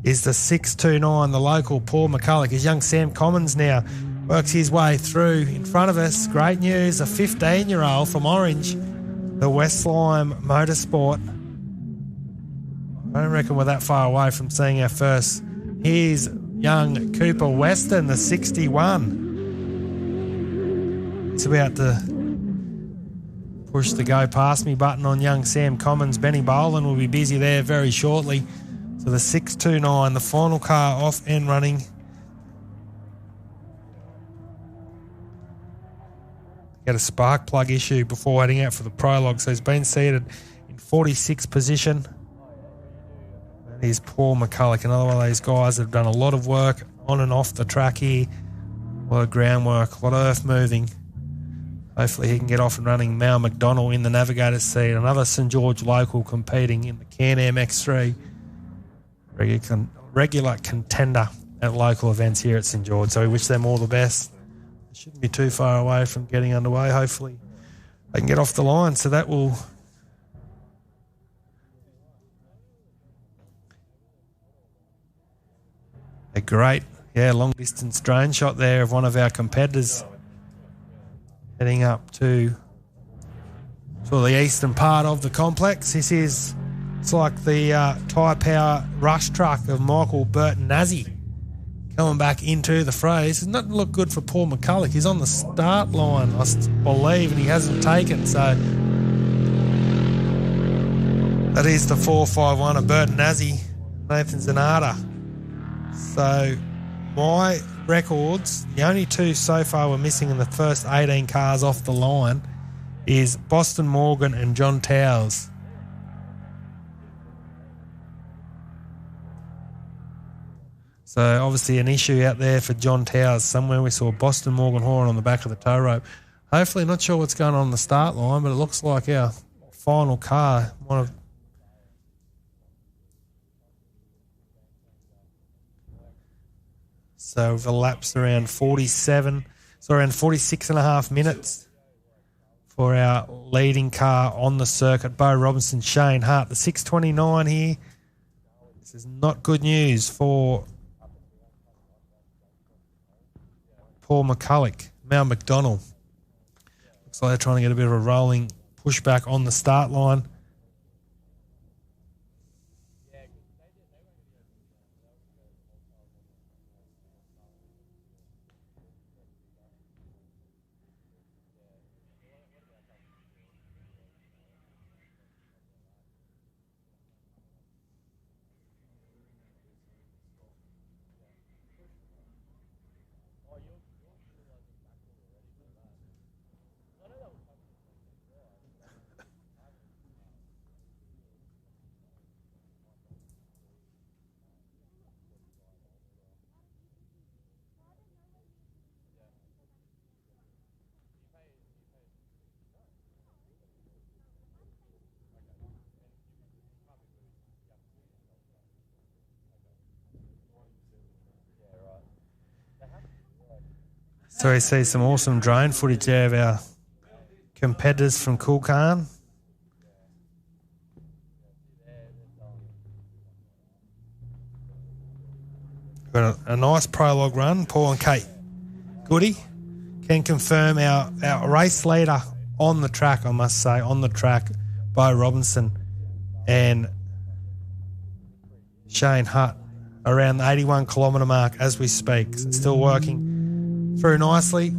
is the 629, the local Paul McCulloch. His young Sam Commons now works his way through in front of us. Great news, a 15-year-old from Orange, the West Lime Motorsport. I don't reckon we're that far away from seeing our first. Here's young Cooper Weston, the 61. It's about to push the go past me button on young Sam Commons. Benny Boland will be busy there very shortly. So the 629, the final car off and running. Had a spark plug issue before heading out for the prologue, so he's been seated in 46th position. That is Paul McCulloch, another one of these guys that have done a lot of work on and off the track here. A lot of groundwork, a lot of earth moving. Hopefully he can get off and running. Mal McDonald in the navigator's seat, another St George local competing in the Can-Am X3. Regular contender at local events here at St George, so we wish them all the best. Shouldn't be too far away from getting underway. Hopefully they can get off the line. So that will a great, long distance drone shot there of one of our competitors heading up to the eastern part of the complex. It's like the tyre power rush truck of Michael Burton Nazzy coming back into the fray. This does not look good for Paul McCulloch. He's on the start line, I believe, and he hasn't taken. So that is the 451 of Burton Nazzy, Nathan Zanata. So my records, the only two so far we're missing in the first 18 cars off the line is Boston Morgan and John Towers. So obviously an issue out there for John Towers somewhere. We saw Boston Morgan Horn on the back of the tow rope. Hopefully, not sure what's going on the start line, but it looks like our final car, one of So we've elapsed around 46 and a half minutes for our leading car on the circuit. Bo Robinson, Shane Hart, the 629 here. This is not good news for Paul McCulloch. Mal McDonald. Looks like they're trying to get a bit of a rolling pushback on the start line. So we see some awesome drone footage there of our competitors from Kulkarn. Got a nice prologue run. Paul and Kate Goody can confirm our race leader on the track, I must say, on the track, Bo Robinson and Shane Hutt around the 81 kilometre mark as we speak. So still working through nicely.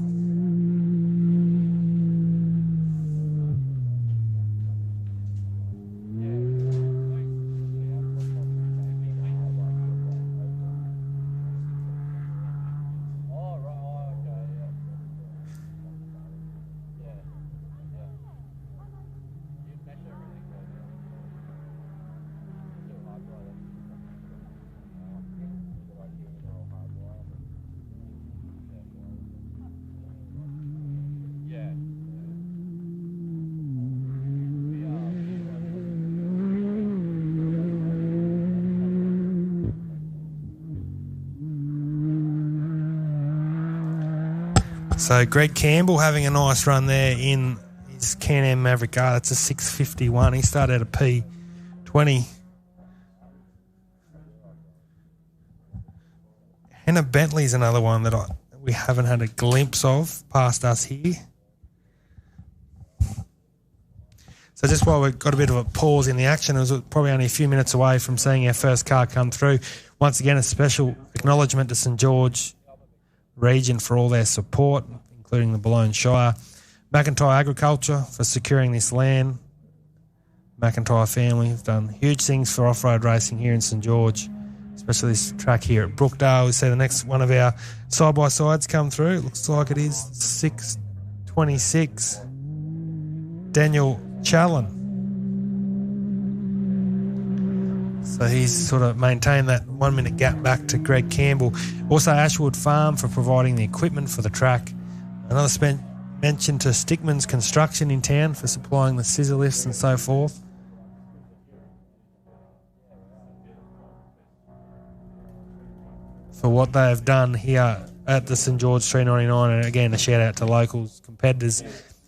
So Greg Campbell having a nice run there in his Can-Am Maverick R. That's a 6:51. He started at a P20. Hannah Bentley's another one that we haven't had a glimpse of past us here. So just while we've got a bit of a pause in the action, it was probably only a few minutes away from seeing our first car come through. Once again, a special acknowledgement to St George region for all their support, including the Boulogne Shire. McIntyre Agriculture for securing this land. McIntyre family have done huge things for off-road racing here in St George, especially this track here at Brookdale. We see the next one of our side-by-sides come through. It looks like it is 6:26. Daniel Challen. So he's sort of maintained that 1 minute gap back to Greg Campbell. Also Ashwood Farm for providing the equipment for the track. Another mention to Stickman's Construction in town for supplying the scissor lifts and so forth. For what they have done here at the StGeorge399, and again a shout out to locals, competitors,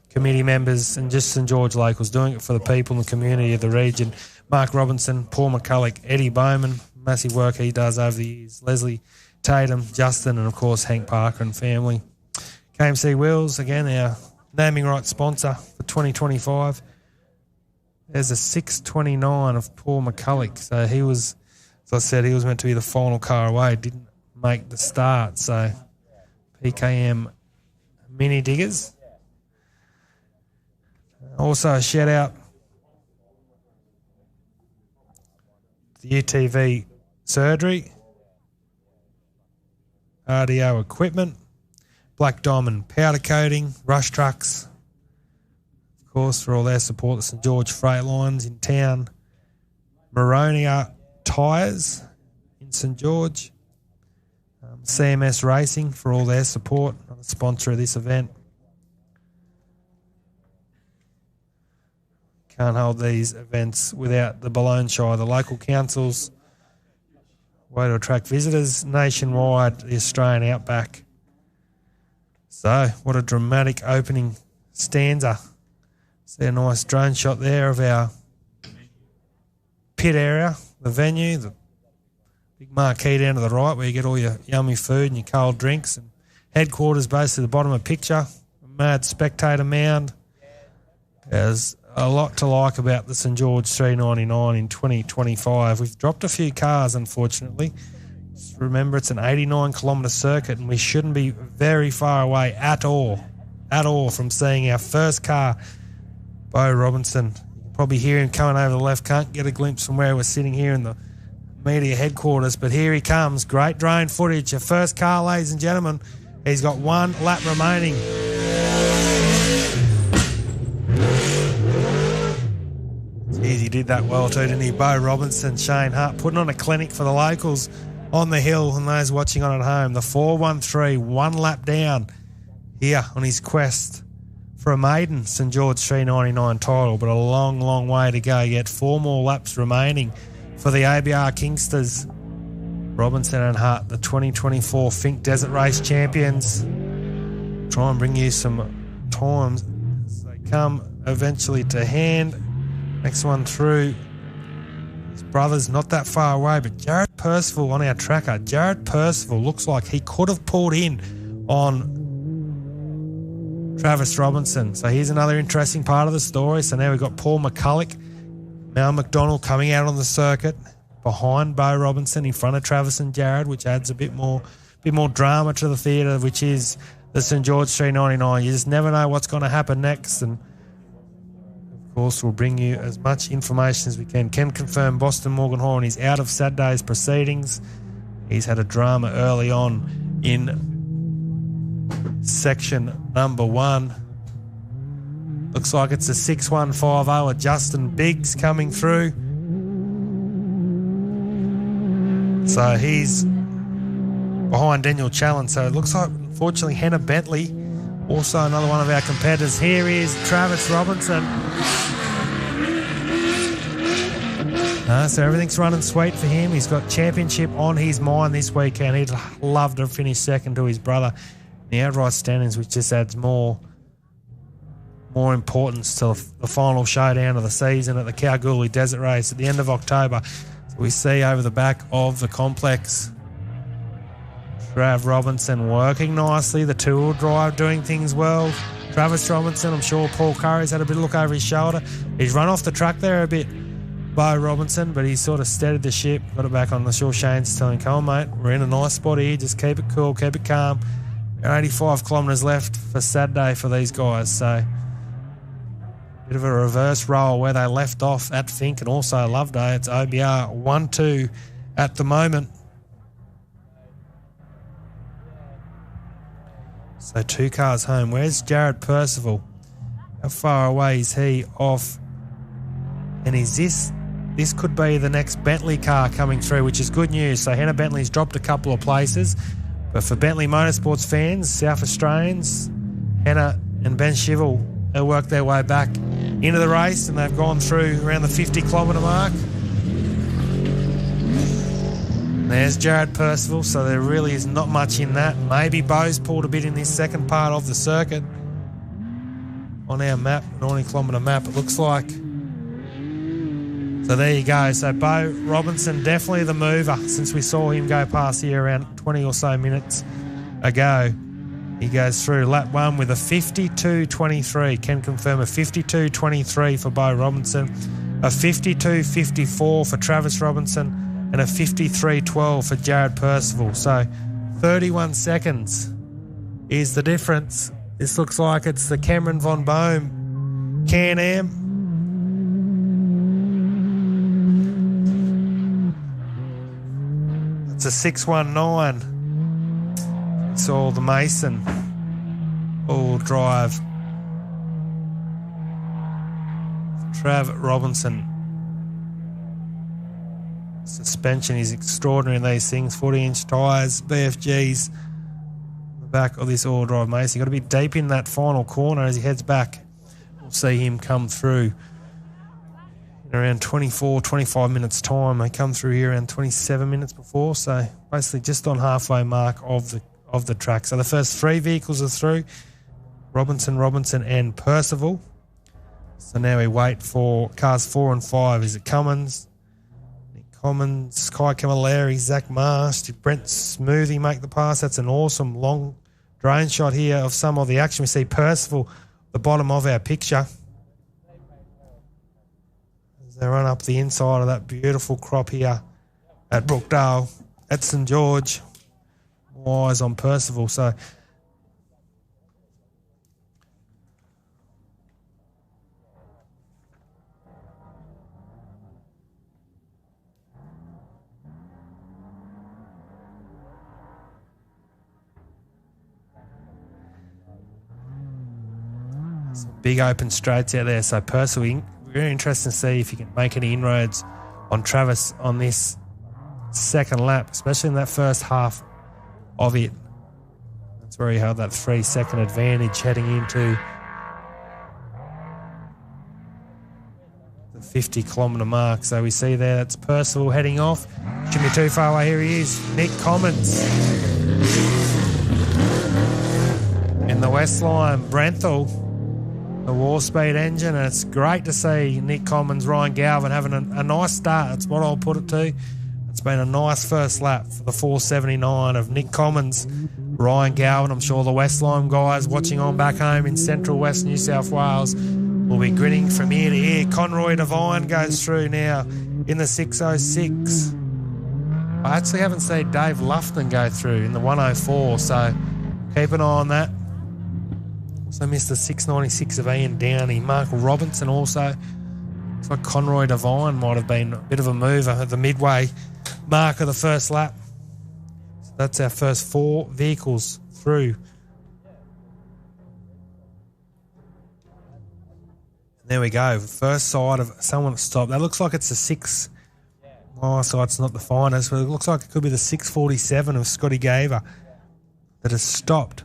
committee members and just St George locals doing it for the people and the community of the region. Mark Robinson, Paul McCulloch, Eddie Bowman, massive work he does over the years. Leslie Tatum, Justin, and of course Hank Parker and family. Kmc Wheels, again, our naming rights sponsor for 2025. There's a 6:29 of Paul McCulloch. So he was, as I said, he was meant to be the final car away. Didn't make the start. So PKM Mini Diggers. Also a shout out to UTV Surgery, RDO Equipment, Black Diamond Powder Coating, Rush Trucks, of course, for all their support, the St George Freight Lines in town, Maronia Tyres in St George, CMS Racing for all their support, another sponsor of this event. Can't hold these events without the Boulogne Shire, the local councils way to attract visitors nationwide, the Australian Outback. So, what a dramatic opening stanza. See a nice drone shot there of our pit area, the venue, the big marquee down to the right where you get all your yummy food and your cold drinks. And headquarters basically the bottom of the picture. A mad spectator mound. There's a lot to like about the StGeorge399 in 2025. We've dropped a few cars, unfortunately. Just remember, it's an 89-kilometre circuit, and we shouldn't be very far away at all from seeing our first car, Bo Robinson. You can probably hear him coming over the left. Can't get a glimpse from where we're sitting here in the media headquarters, but here he comes. Great drone footage. Your first car, ladies and gentlemen. He's got one lap remaining. Jeez, he did that well too, didn't he? Bo Robinson, Shane Hart, putting on a clinic for the locals on the hill and those watching on at home. The 4:13, one lap down here on his quest for a maiden StGeorge399 title, but a long, long way to go yet. 4 more laps remaining for the ABR Kingsters. Robinson and Hart, the 2024 Fink Desert Race champions. Try and bring you some times as they come eventually to hand. Next one through, his brother's not that far away, but Jared Percival on our tracker. Jared Percival looks like he could have pulled in on Travis Robinson. So here's another interesting part of the story. So now we've got Paul McCulloch, Mal McDonald coming out on the circuit behind Bo Robinson in front of Travis and Jared, which adds a bit more drama to the theatre, which is the StGeorge399. You just never know what's going to happen next, and of course, we'll bring you as much information as we can. Can confirm Boston Morgan Horn is out of Saturday's proceedings. He's had a drama early on in section number 1. Looks like it's a 6150 of Justin Biggs coming through. So he's behind Daniel Challen. So it looks like, unfortunately, Hannah Bentley, also another one of our competitors. Here is Travis Robinson. So everything's running sweet for him. He's got championship on his mind this weekend. He'd love to finish second to his brother in the outright standings, which just adds more importance to the final showdown of the season at the Kalgoorlie Desert Race at the end of October. So we see over the back of the complex Trav Robinson working nicely, the two-wheel drive doing things well. Travis Robinson, I'm sure Paul Curry's had a bit of look over his shoulder. He's run off the track there a bit, Bo Robinson, but he sort of steadied the ship, got it back on. The sure Shane's telling him, come on, mate, we're in a nice spot here, just keep it cool, keep it calm. 85 kilometres left for Saturday for these guys, so bit of a reverse roll where they left off at Fink and also Loveday. It's OBR 1-2 at the moment. So 2 cars home. Where's Jared Percival? How far away is he off? And is this could be the next Bentley car coming through, which is good news. So Hannah Bentley's dropped a couple of places. But for Bentley Motorsports fans, South Australians, Hannah and Ben Shivel, they worked their way back into the race and they've gone through around the 50-kilometre mark. And there's Jared Percival, so there really is not much in that. Maybe Bo's pulled a bit in this second part of the circuit. On our map, 90-kilometre map, it looks like. So there you go. So Bo Robinson, definitely the mover since we saw him go past here around 20 or so minutes ago. He goes through lap 1 with a 52.23. Can confirm a 52.23 for Bo Robinson, a 52.54 for Travis Robinson, and a 53.12 for Jared Percival. So 31 seconds is the difference. This looks like it's the Cameron Von Bohm Can-Am. It's a 619. It's all the Mason all drive. Trav Robinson. Suspension is extraordinary in these things. 40-inch tyres, BFGs. The back of this all drive Mason. You've got to be deep in that final corner as he heads back. We'll see him come through in in around 24, 25 minutes time. They come through here around 27 minutes before, so basically just on halfway mark of the track. So the first 3 vehicles are through, Robinson, and Percival. So now we wait for cars 4 and 5. Is it Cummins, Nick Cummins, Kai Camilleri, Zach Marsh? Did Brent Smoothie make the pass? That's an awesome long drone shot here of some of the action. We see Percival, the bottom of our picture, as they run up the inside of that beautiful crop here at Brookdale, at St George. More eyes on Percival. So some big open straights out there. So Percival, very interesting to see if he can make any inroads on Travis on this second lap, especially in that first half of it. That's where he held that 3-second advantage heading into the 50-kilometre mark. So we see there, that's Percival heading off. Shouldn't be too far away. Here he is, Nick Cummins. In the Westline, Brenthal, the War Speed engine, and it's great to see Nick Cummins, Ryan Galvin having a nice start. That's what I'll put it to. It's been a nice first lap for the 479 of Nick Cummins, Ryan Galvin. I'm sure the Westline guys watching on back home in central west New South Wales will be grinning from ear to ear. Conroy Devine goes through now in the 606. I actually haven't seen Dave Lufton go through in the 104, so keep an eye on that. Also missed the 696 of Ian Downey. Mark Robinson also. Looks like Conroy Devine might have been a bit of a mover at the midway mark of the first lap. So that's our first 4 vehicles through. And there we go. First side of someone stopped. That looks like it's a 6. My eyesight's not the finest, but it looks like it could be the 647 of Scotty Gaver that has stopped.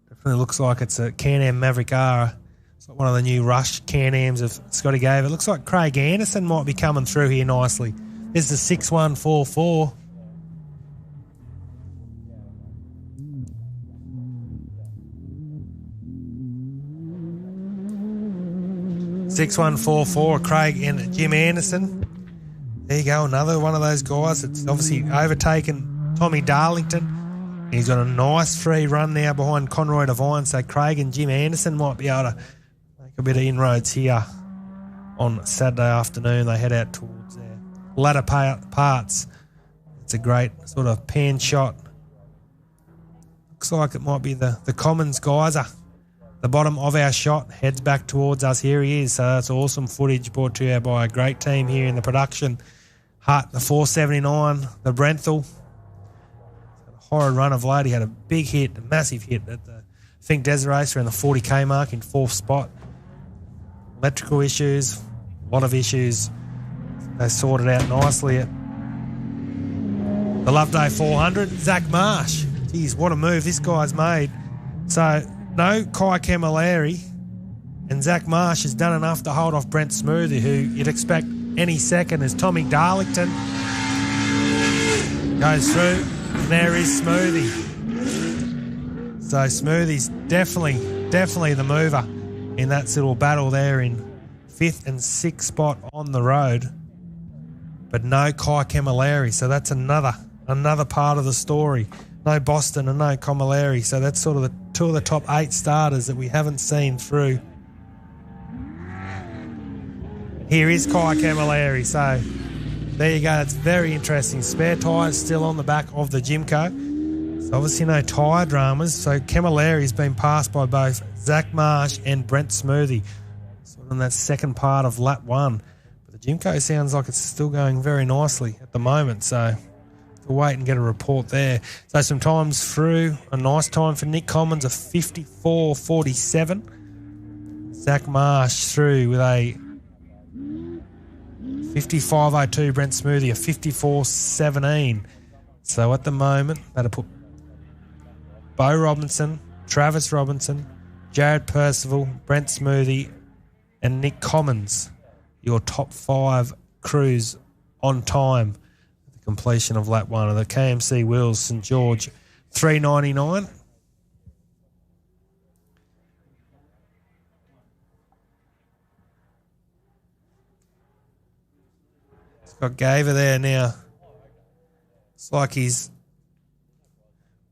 Definitely looks like it's a Can-Am Maverick R. It's like one of the new Rush Can-Ams of Scotty Gaver. It looks like Craig Anderson might be coming through here nicely. There's the 6144. Craig and Jim Anderson. There you go, another one of those guys that's obviously overtaken Tommy Darlington. He's got a nice free run now behind Conroy Devine, so Craig and Jim Anderson might be able to make a bit of inroads here on Saturday afternoon. They head out towards their ladder parts. It's a great sort of pan shot. Looks like it might be the Commons geyser. The bottom of our shot heads back towards us. Here he is. So that's awesome footage brought to you by a great team here in the production hut. The 479, the Brenthal. Horrid run of late. He had a big hit, a massive hit at the Fink Desert Race around the 40k mark in 4th spot. Electrical issues, a lot of issues. They sorted out nicely at the Loveday 400. Zach Marsh. Geez, what a move this guy's made. So, no Kai Camilleri, and Zach Marsh has done enough to hold off Brent Smoothie, who you'd expect any second as Tommy Darlington goes through. And there is Smoothie. So Smoothie's definitely the mover in that little battle there in 5th and 6th spot on the road. But no Kai Camilleri, so that's another part of the story. No Boston and no Camilleri, so that's sort of the 2 of the top 8 starters that we haven't seen through. Here is Kai Camilleri, so there you go. It's very interesting. Spare tyres still on the back of the Jimco. So obviously no tyre dramas. So Camilleri's been passed by both Zach Marsh and Brent Smoothie. Sort of in that second part of lap 1. But the Jimco sounds like it's still going very nicely at the moment. So we'll wait and get a report there. So some times through. A nice time for Nick Commons, a 54.47. Zach Marsh through with a 55.02, Brent Smoothie, a 54.17. So at the moment, that'll put Bo Robinson, Travis Robinson, Jared Percival, Brent Smoothie, and Nick Commons, your top 5 crews on time at the completion of lap 1 of the KMC Wheels StGeorge399. It's got Gaver there now. It's like he's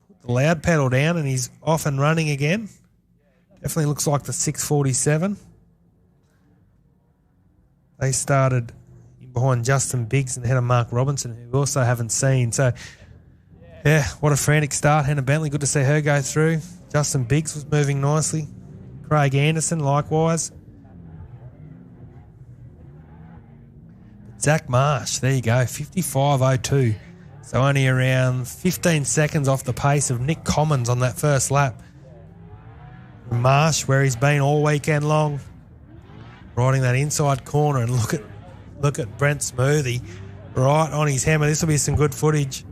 put the loud pedal down and he's off and running again. Definitely looks like the 647. They started behind Justin Biggs and ahead of Mark Robinson, who we also haven't seen. So, yeah, what a frantic start. Hannah Bentley, good to see her go through. Justin Biggs was moving nicely. Craig Anderson, likewise. Zach Marsh, there you go, 55.02. So only around 15 seconds off the pace of Nick Commons on that first lap. Marsh, where he's been all weekend long, riding that inside corner, and look at Brent Smoothie right on his hammer. This will be some good footage,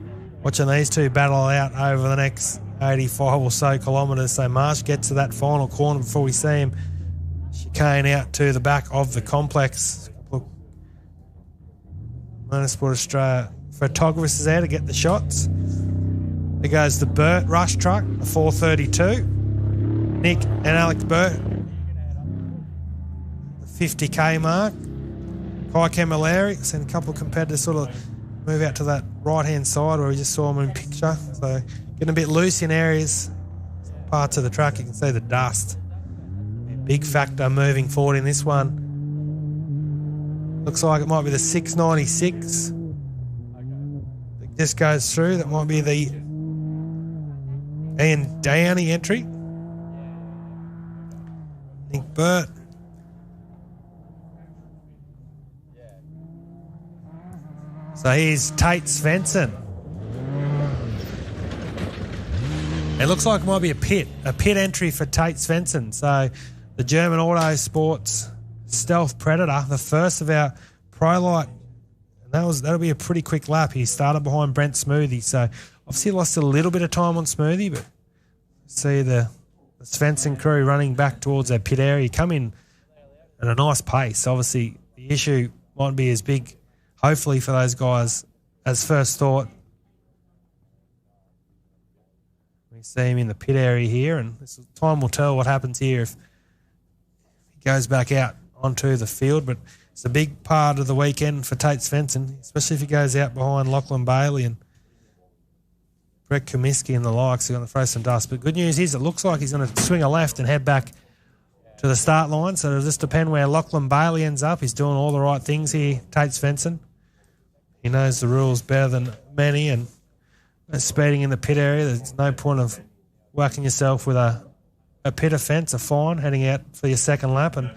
watching these two battle out over the next 85 or so kilometres. So Marsh gets to that final corner before we see him chicane out to the back of the complex. Motorsports Australia photographers there to get the shots. There goes the Burt Rush truck, the 432. Nick and Alex Burt, the 50k mark. Kai Camilleri, seen a couple of competitors sort of move out to that right-hand side where we just saw them in picture. So getting a bit loose in areas, parts of the track. You can see the dust. A big factor moving forward in this one. Looks like it might be the 696. It just goes through. That might be the Ian Downey entry. Nick Burt. So here's Tate Svensson. It looks like it might be a pit entry for Tate Svensson. So the German Autosports Stealth Predator, the first of our Prologue, and that'll be a pretty quick lap. He started behind Brent Smoothie, so obviously lost a little bit of time on Smoothie, but see the Svensson crew running back towards their pit area. Come in at a nice pace. Obviously the issue might be as big, hopefully, for those guys as first thought. We see him in the pit area here, and time will tell what happens here if he goes back out onto the field. But it's a big part of the weekend for Tate Svensson, especially if he goes out behind Lachlan Bailey and Brett Comiskey and the likes. They're going to throw some dust. But good news is it looks like he's going to swing a left and head back to the start line. So it'll just depend where Lachlan Bailey ends up. He's doing all the right things here, Tate Svensson. He knows the rules better than many, and speeding in the pit area, there's no point of whacking yourself with a pit offence, a fine, heading out for your second lap. And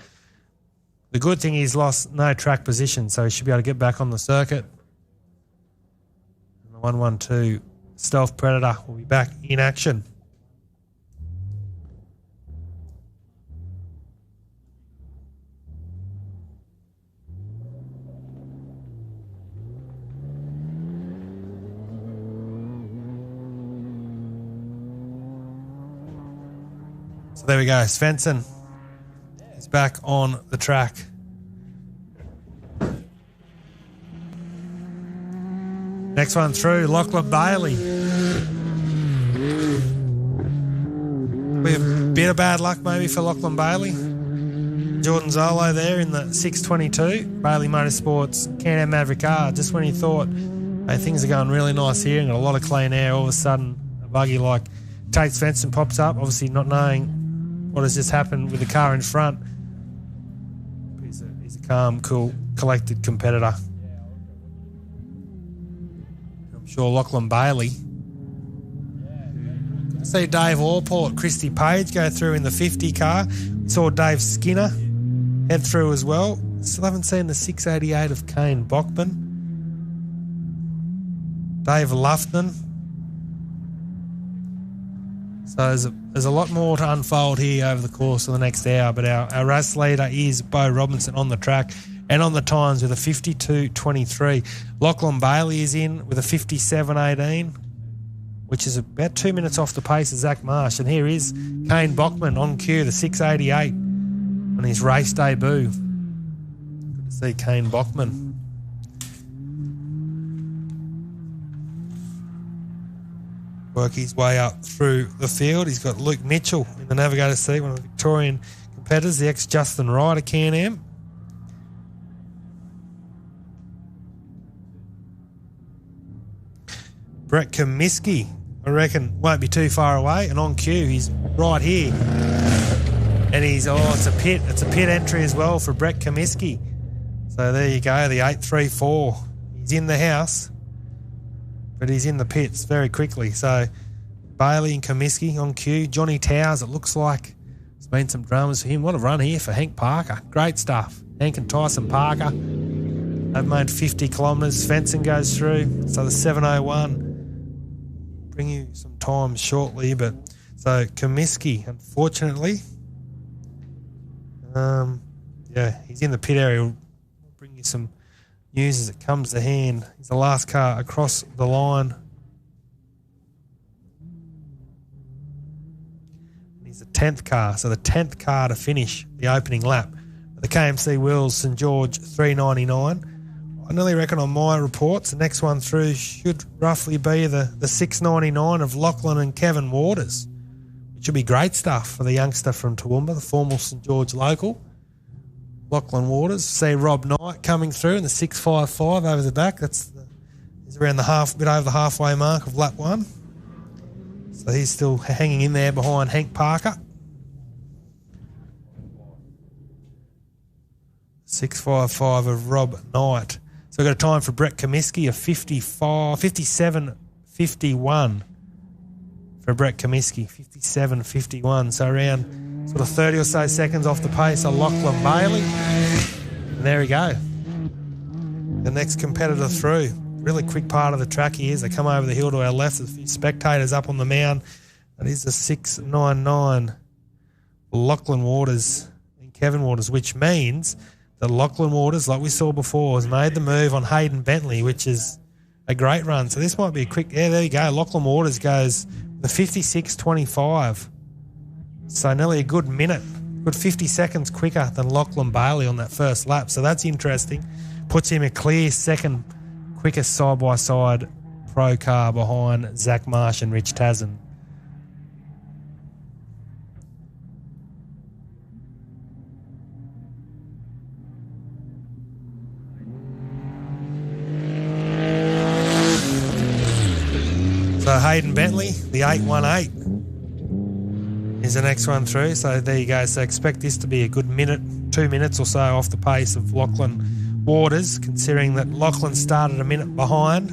the good thing, he's lost no track position, so he should be able to get back on the circuit. And the 112 Stealth Predator will be back in action. So there we go. Svensson is back on the track. Next one through, Lachlan Bailey. We have a bit of bad luck maybe for Lachlan Bailey. Jordan Zolo there in the 622. Bailey Motorsports Can-Am Maverick R. Just when he thought, hey, things are going really nice here and got a lot of clean air, all of a sudden a buggy like Tate Svensson pops up, obviously not knowing what has just happened with the car in front. He's a calm, cool, collected competitor. I'm sure Lachlan Bailey. I see Dave Allport, Christy Page go through in the 50 car. We saw Dave Skinner head through as well. Still haven't seen the 688 of Kane Bockman. Dave Lufton. So there's a lot more to unfold here over the course of the next hour, but our race leader is Bo Robinson on the track and on the times with a 52.23. Lachlan Bailey is in with a 57.18, which is about 2 minutes off the pace of Zach Marsh. And here is Kane Bockman on cue, the 688. on his race debut. Good to see Kane Bachman. Work his way up through the field. He's got Luke Mitchell in the navigator seat, one of the Victorian competitors, the ex-Justin Ryder Can-Am. Brett Kmc, I reckon, won't be too far away, and on cue, he's right here. And it's a pit entry as well for Brett Kmc. So there you go, the 834. He's in the house, but he's in the pits very quickly. So Bailey and Kmc on cue. Johnny Towers, it looks like there's been some dramas for him. What a run here for Hank Parker. Great stuff. Hank and Tyson Parker. They've made 50 kilometres. Svensson goes through. So the 701. Bring you some times shortly. But so Kmc, unfortunately, he's in the pit area. We'll bring you some news as it comes to hand. He's the last car across the line. He's the 10th car, so the 10th car to finish the opening lap. The Kmc Wheels StGeorge399. I nearly reckon on my reports, the next one through should roughly be the 699 of Lachlan and Kevin Waters, which will be great stuff for the youngster from Toowoomba, the former St George local. Lachlan Waters. See Rob Knight coming through in the 655 over the back. He's around the bit over the halfway mark of lap 1. So he's still hanging in there behind Hank Parker. 655 of Rob Knight. So we've got a time for Brett Kmc of 57.51 for Brett Kmc. 57.51. So around sort of 30 or so seconds off the pace of Lachlan Bailey. And there we go. The next competitor through. Really quick part of the track he is. They come over the hill to our left. There's a few spectators up on the mound. That is the 699. Lachlan Waters and Kevin Waters, which means that Lachlan Waters, like we saw before, has made the move on Hayden Bentley, which is a great run. So this might be a quick... Yeah, there you go. Lachlan Waters goes the 56.25. So nearly a good minute, good 50 seconds quicker than Lachlan Bailey on that first lap. So that's interesting. Puts him a clear second quickest side-by-side pro car behind Zach Marsh and Rich Tasman. So Hayden Bentley, the 818, is the next one through. So there you go. So expect this to be a good minute, 2 minutes or so off the pace of Lachlan Waters, considering that Lachlan started a minute behind.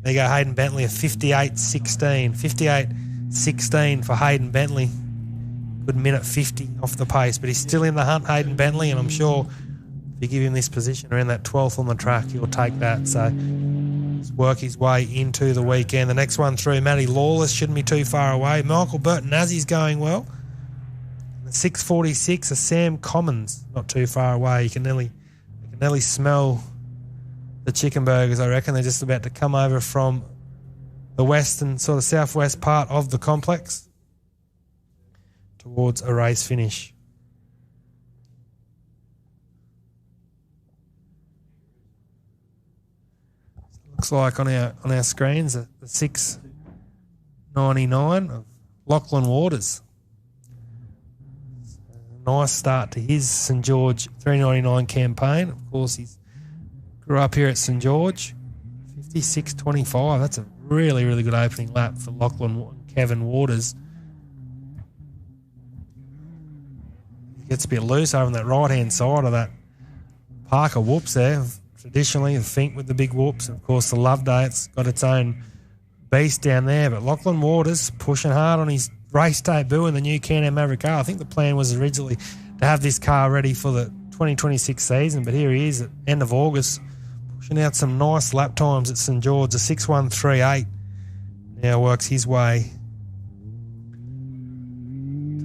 There you go, Hayden Bentley, a 58.16. 58.16 for Hayden Bentley. Good minute 50 off the pace, but he's still in the hunt, Hayden Bentley, and I'm sure if you give him this position around that 12th on the track, he'll take that. So he's work his way into the weekend. The next one through, Matty Lawless, shouldn't be too far away. Michael Burton-Nazzie's going well. 646, a Sam Commons, not too far away. You can nearly smell the chicken burgers, I reckon. They're just about to come over from the western, sort of southwest part of the complex towards a race finish. Looks like on our screens the 699 of Lachlan Waters. Nice start to his St George 399 campaign. Of course, he grew up here at St George. 56.25. That's a really, really good opening lap for Lachlan and Kevin Waters. He gets a bit loose over on that right-hand side of that Parker whoops there. Traditionally, the Fink with the big whoops. Of course, the Loveday, it's got its own beast down there. But Lachlan Waters pushing hard on his race debut in the new Can-Am Maverick car. I think the plan was originally to have this car ready for the 2026 season, but here he is at the end of August, pushing out some nice lap times at St George. A 6138 now works his way.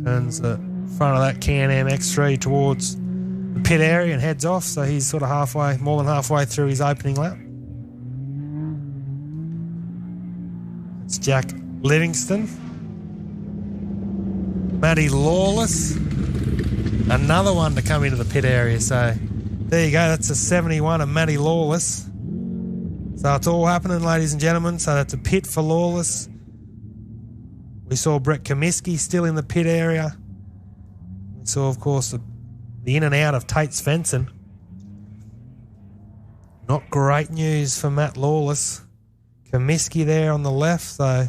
Turns the front of that Can-Am X3 towards the pit area and heads off, so he's sort of more than halfway through his opening lap. It's Jack Livingston. Matty Lawless. Another one to come into the pit area. So there you go. That's a 71 of Matty Lawless. So it's all happening, ladies and gentlemen. So that's a pit for Lawless. We saw Brett Kmc still in the pit area. We saw, of course, the in and out of Tate Svensson. Not great news for Matt Lawless. Kmc there on the left, so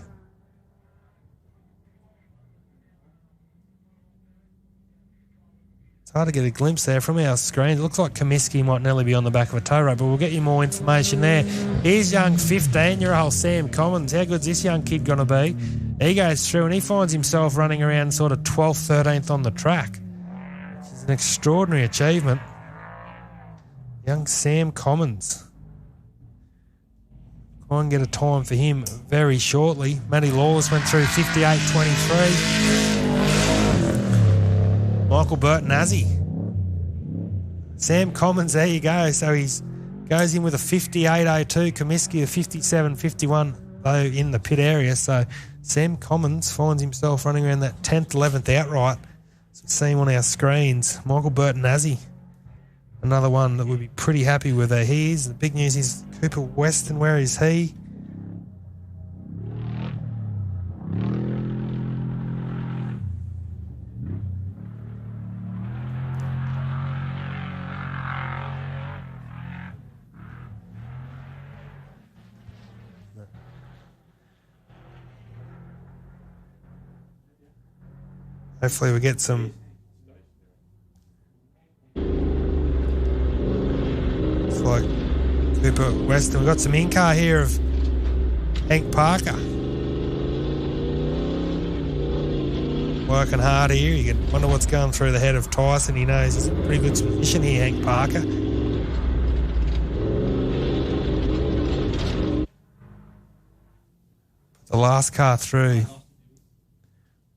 it's hard to get a glimpse there from our screen. It looks like Kmc might nearly be on the back of a tow rope, but we'll get you more information there. Here's young 15-year-old Sam Commons. How good's this young kid going to be? He goes through and he finds himself running around sort of 12th, 13th on the track, which is an extraordinary achievement. Young Sam Commons. Try and get a time for him very shortly. Matty Lawless went through 58.23. Michael Bertinazzi. Sam Commons, there you go. So he goes in with a 58.02. Kmc a 57.51 though in the pit area. So Sam Commons finds himself running around that 10th, 11th outright. So see him on our screens. Michael Bertinazzi. Another one that we'd be pretty happy with where he is. The big news is Cooper Weston. Where is he? Hopefully we get some... like Cooper Weston. We've got some in-car here of Hank Parker. Working hard here. You can wonder what's going through the head of Tyson. He knows he's in a pretty good position here, Hank Parker. The last car through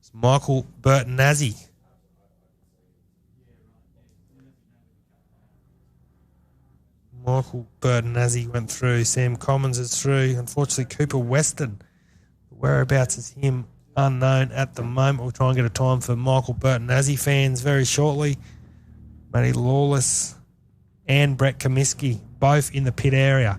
is Michael Bertinazzi. Michael Bertinazzi went through. Sam Commons is through. Unfortunately, Cooper Weston, whereabouts is him unknown at the moment. We'll try and get a time for Michael Bertinazzi fans very shortly. Matty Lawless and Brett Kmc, both in the pit area.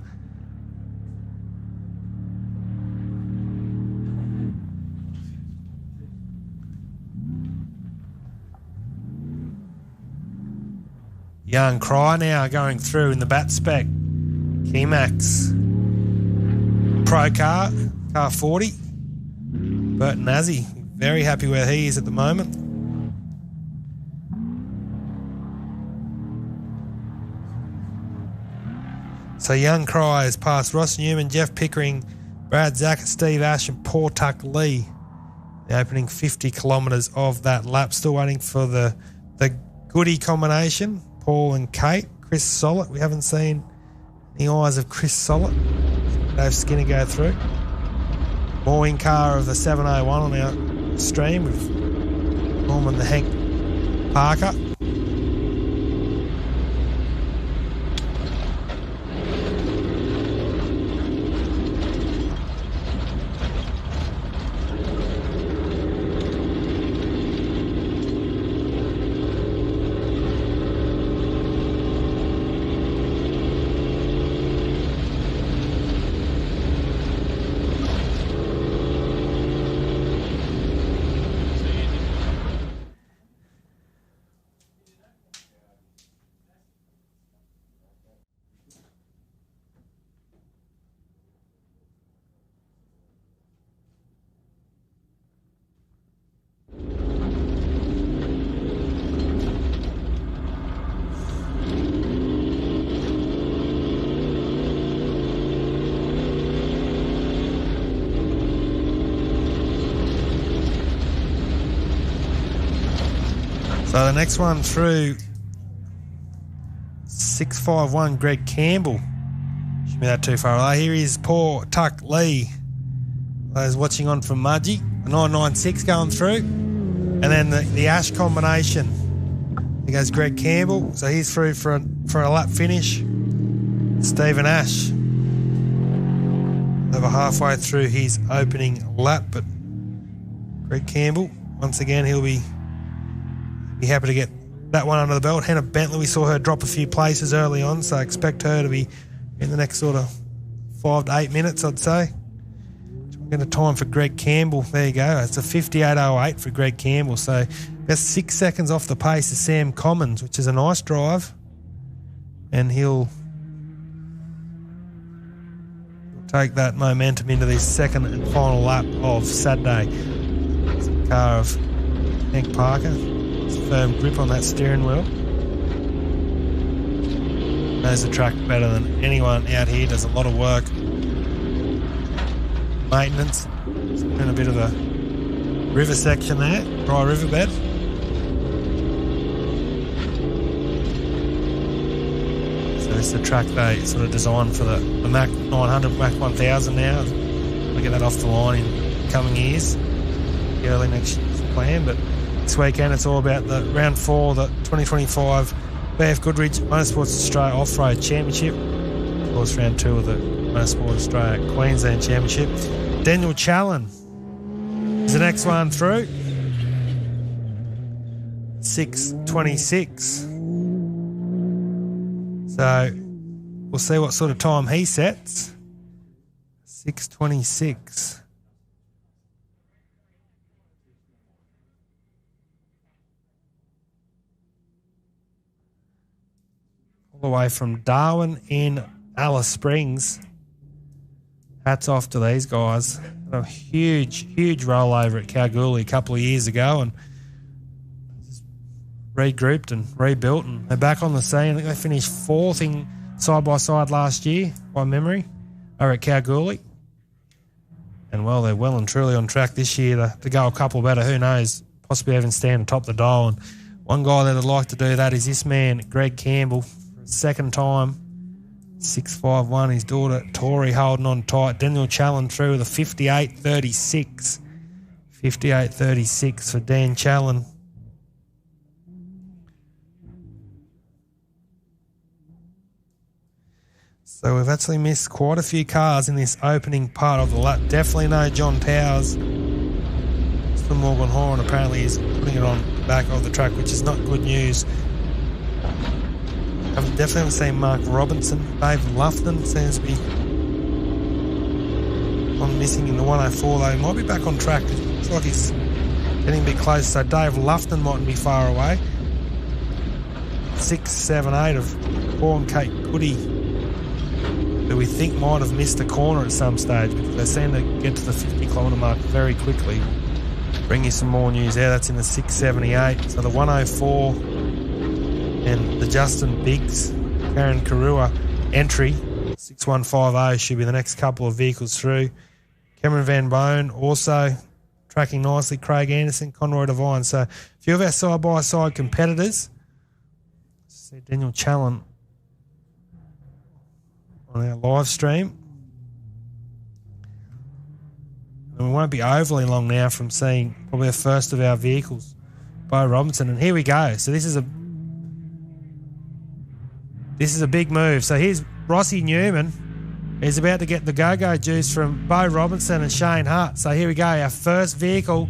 Young Cry now going through in the bat spec. Kmax Pro car 40. Bertinazzi, very happy where he is at the moment. So Young Cry has passed Ross Newman, Jeff Pickering, Brad Zackett, Steve Ash and Paul Tuck Lee. The opening 50 kilometres of that lap. Still waiting for the Goody combination. Paul and Kate, Chris Sollett. We haven't seen the eyes of Chris Sollett. Dave Skinner go through. More in car of the 701 on our stream with Norman the Hank Parker. So the next one through 651, Greg Campbell. Shouldn't be that too far away. Here is Paul Tuck Lee. Those watching on from Mudgee. A 996 going through. And then the Ash combination. Here goes Greg Campbell. So he's through for a lap finish. Stephen Ash. Over halfway through his opening lap, but Greg Campbell once again, he'll be happy to get that one under the belt. Hannah Bentley, we saw her drop a few places early on, so I expect her to be in the next sort of 5 to 8 minutes, I'd say. We're going to time for Greg Campbell. There you go. It's a 58.08 for Greg Campbell, so that's 6 seconds off the pace of Sam Commons, which is a nice drive. And he'll take that momentum into this second and final lap of Saturday. It's the car of Hank Parker. It's a firm grip on that steering wheel. Knows the track better than anyone out here. Does a lot of work. Maintenance. And a bit of a river section there. Dry riverbed. So this is the track they sort of designed for the Mac 900, Mac 1000 now. We'll get that off the line in coming years. Early next year's plan, but this weekend it's all about the round 4, the 2025 BFGoodrich Motorsports Australia Off-Road Championship. Of course, round 2 of the Motorsports Australia Queensland Championship. Daniel Challen is the next one through. 6:26. So we'll see what sort of time he sets. 6:26. All the way from Darwin in Alice Springs. Hats off to these guys. A huge rollover at Kalgoorlie a couple of years ago and regrouped and rebuilt, and they're back on the scene. I think they finished 4th in side-by-side last year, by memory, over at Kalgoorlie. And, well, they're well and truly on track this year to go a couple better. Who knows? Possibly even stand atop the dial. And one guy that would like to do that is this man, Greg Campbell, for his second time. 6.51. His daughter, Tori, holding on tight. Daniel Challen through with a 58.36. 58.36 for Dan Challen. So we've actually missed quite a few cars in this opening part of the lap. Definitely no John Towers. Mr. Morgan Horan apparently is putting it on the back of the track, which is not good news. I've definitely seen Mark Robinson. Dave Lufton seems to be on missing in the 104, though. He might be back on track. It looks like he's getting a bit close, so Dave Lufton mightn't be far away. 6, 7, 8 of Paul and Kate Goody, who we think might have missed a corner at some stage because they seem to get to the 50-kilometre mark very quickly. Bring you some more news there. That's in the 6.78. So the 104 and the Justin Biggs, Karen Karua entry, 6150 should be the next couple of vehicles through. Cameron Van Boon also tracking nicely. Craig Anderson, Conroy Devine. So a few of our side-by-side competitors. See Daniel Challen on our live stream. And we won't be overly long now from seeing probably the first of our vehicles, Bo Robinson. And here we go. So this is a big move. So here's Rossi Newman. He's about to get the go-go juice from Bo Robinson and Shane Hart. So here we go. Our first vehicle,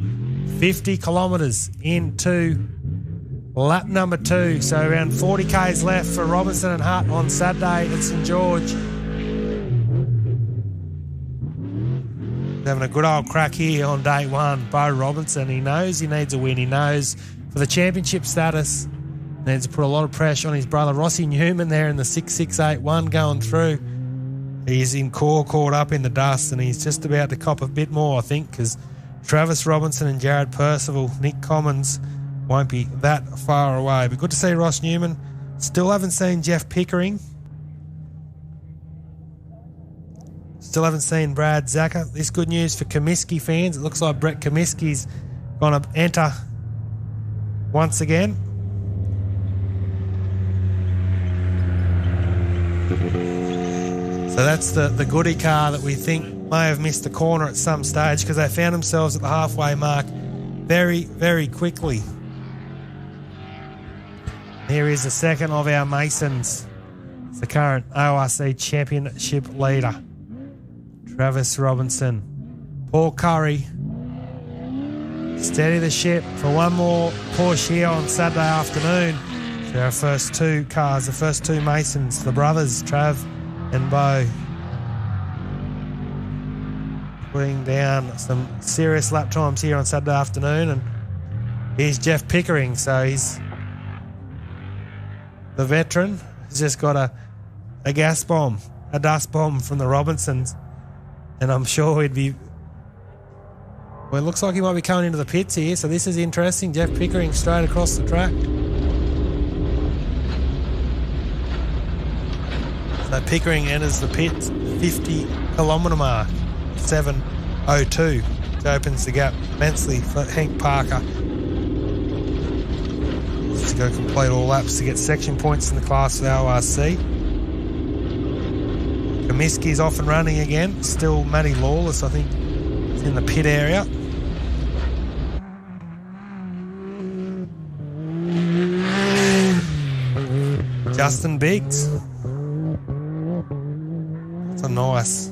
50 kilometres into lap number 2. So around 40 k's left for Robinson and Hart on Saturday at St George. Having a good old crack here on day 1. Bo Robinson, he knows he needs a win. He knows for the championship status, needs to put a lot of pressure on his brother Rossi Newman there in the 6.681 going through. He's in core caught up in the dust, and he's just about to cop a bit more, I think, because Travis Robinson and Jared Percival, Nick Commons won't be that far away. But good to see Ross Newman. Still haven't seen Jeff Pickering. Still haven't seen Brad Zacher. This good news for Comiskey fans. It looks like Brett Comiskey's going to enter once again. So that's the Goody car that we think may have missed the corner at some stage because they found themselves at the halfway mark very, very quickly. Here is the second of our Masons. It's the current ORC Championship leader, Travis Robinson. Paul Curry steady the ship for one more push here on Saturday afternoon. So our first two cars, the first two Masons, the brothers, Trav and Bo, putting down some serious lap times here on Saturday afternoon. And here's Jeff Pickering, so he's the veteran. He's just got a gas bomb, a dust bomb from the Robinsons, and I'm sure he'd be... Well, it looks like he might be coming into the pits here, so this is interesting. Jeff Pickering straight across the track. So Pickering enters the pits, 50-kilometre mark, 7:02, which opens the gap immensely for Hank Parker. He's going to complete all laps to get section points in the class for the ORC. Kaminsky's off and running again. Still Matty Lawless, I think, is in the pit area. Justin Biggs. That's a nice.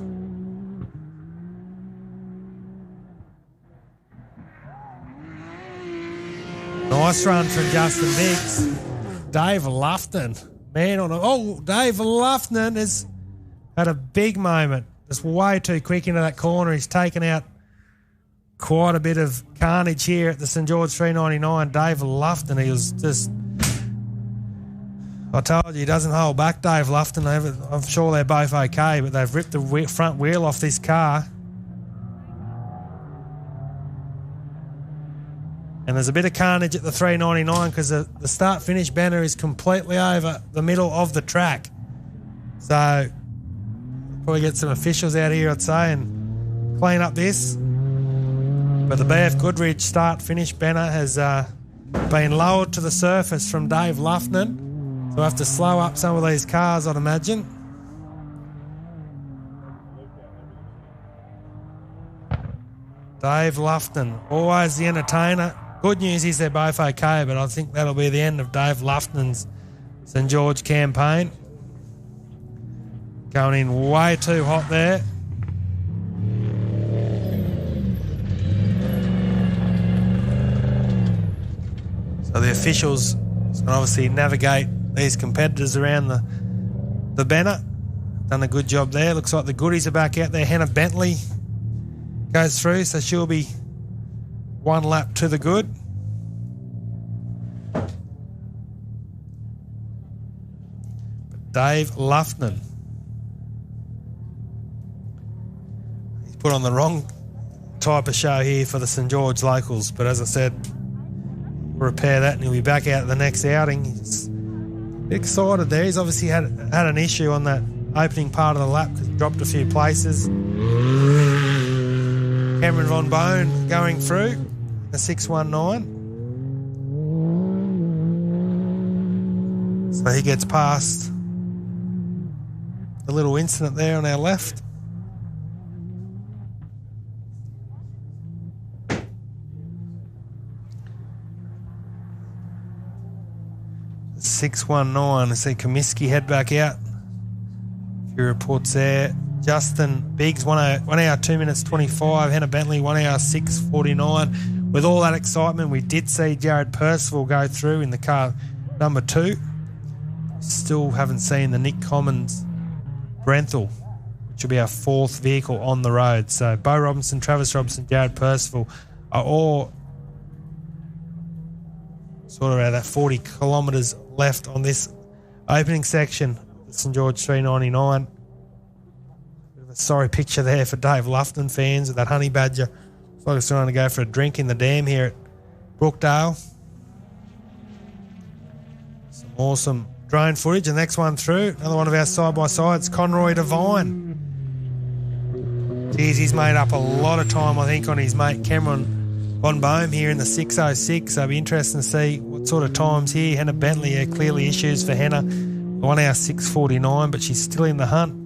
Nice run from Justin Biggs. Dave Lufton. Man on a... Oh, Dave Lufton has had a big moment. Just way too quick into that corner. He's taken out quite a bit of carnage here at the StGeorge399. Dave Lufton, he was just... I told you, he doesn't hold back, Dave Lufton. I'm sure they're both okay, but they've ripped the front wheel off this car. And there's a bit of carnage at the 399 because the start-finish banner is completely over the middle of the track. So, probably get some officials out here, I'd say, and clean up this. But the BFGoodrich start-finish banner has been lowered to the surface from Dave Lufton. So I have to slow up some of these cars, I'd imagine. Dave Lufton, always the entertainer. Good news is they're both okay, but I think that'll be the end of Dave Lufton's St George campaign. Going in way too hot there. So the officials can obviously navigate these competitors around the banner. Done a good job there. Looks like the goodies are back out there. Hannah Bentley goes through, so she'll be one lap to the good. But Dave Lufton, he's put on the wrong type of show here for the St George locals, but as I said, we'll repair that and he'll be back out at the next outing. He's excited there. He's obviously had an issue on that opening part of the lap because he dropped a few places. Cameron Von Bone going through the 619. So he gets past the little incident there on our left. The 619. I see Kaminsky head back out. A few reports there. Justin Biggs, 1 hour 2 minutes 25. Hannah Bentley, 1 hour 6:49. With all that excitement, we did see Jared Percival go through in the car number 2. Still haven't seen the Nick Commons Brenthal, which will be our 4th vehicle on the road. So Bo Robinson, Travis Robinson, Jared Percival are all sort of around that 40 kilometres left on this opening section of the StGeorge399. Sorry picture there for Dave Lufton fans with that honey badger. Looks like it's trying to go for a drink in the dam here at Brookdale. Some awesome drone footage. The next one through, another one of our side-by-sides, Conroy Devine. Geez, he's made up a lot of time, I think, on his mate Cameron Von Bohm here in the 6:06. So it'll be interesting to see what sort of times here. Hannah Bentley, clearly issues for Hannah. 1 hour 6:49, but she's still in the hunt.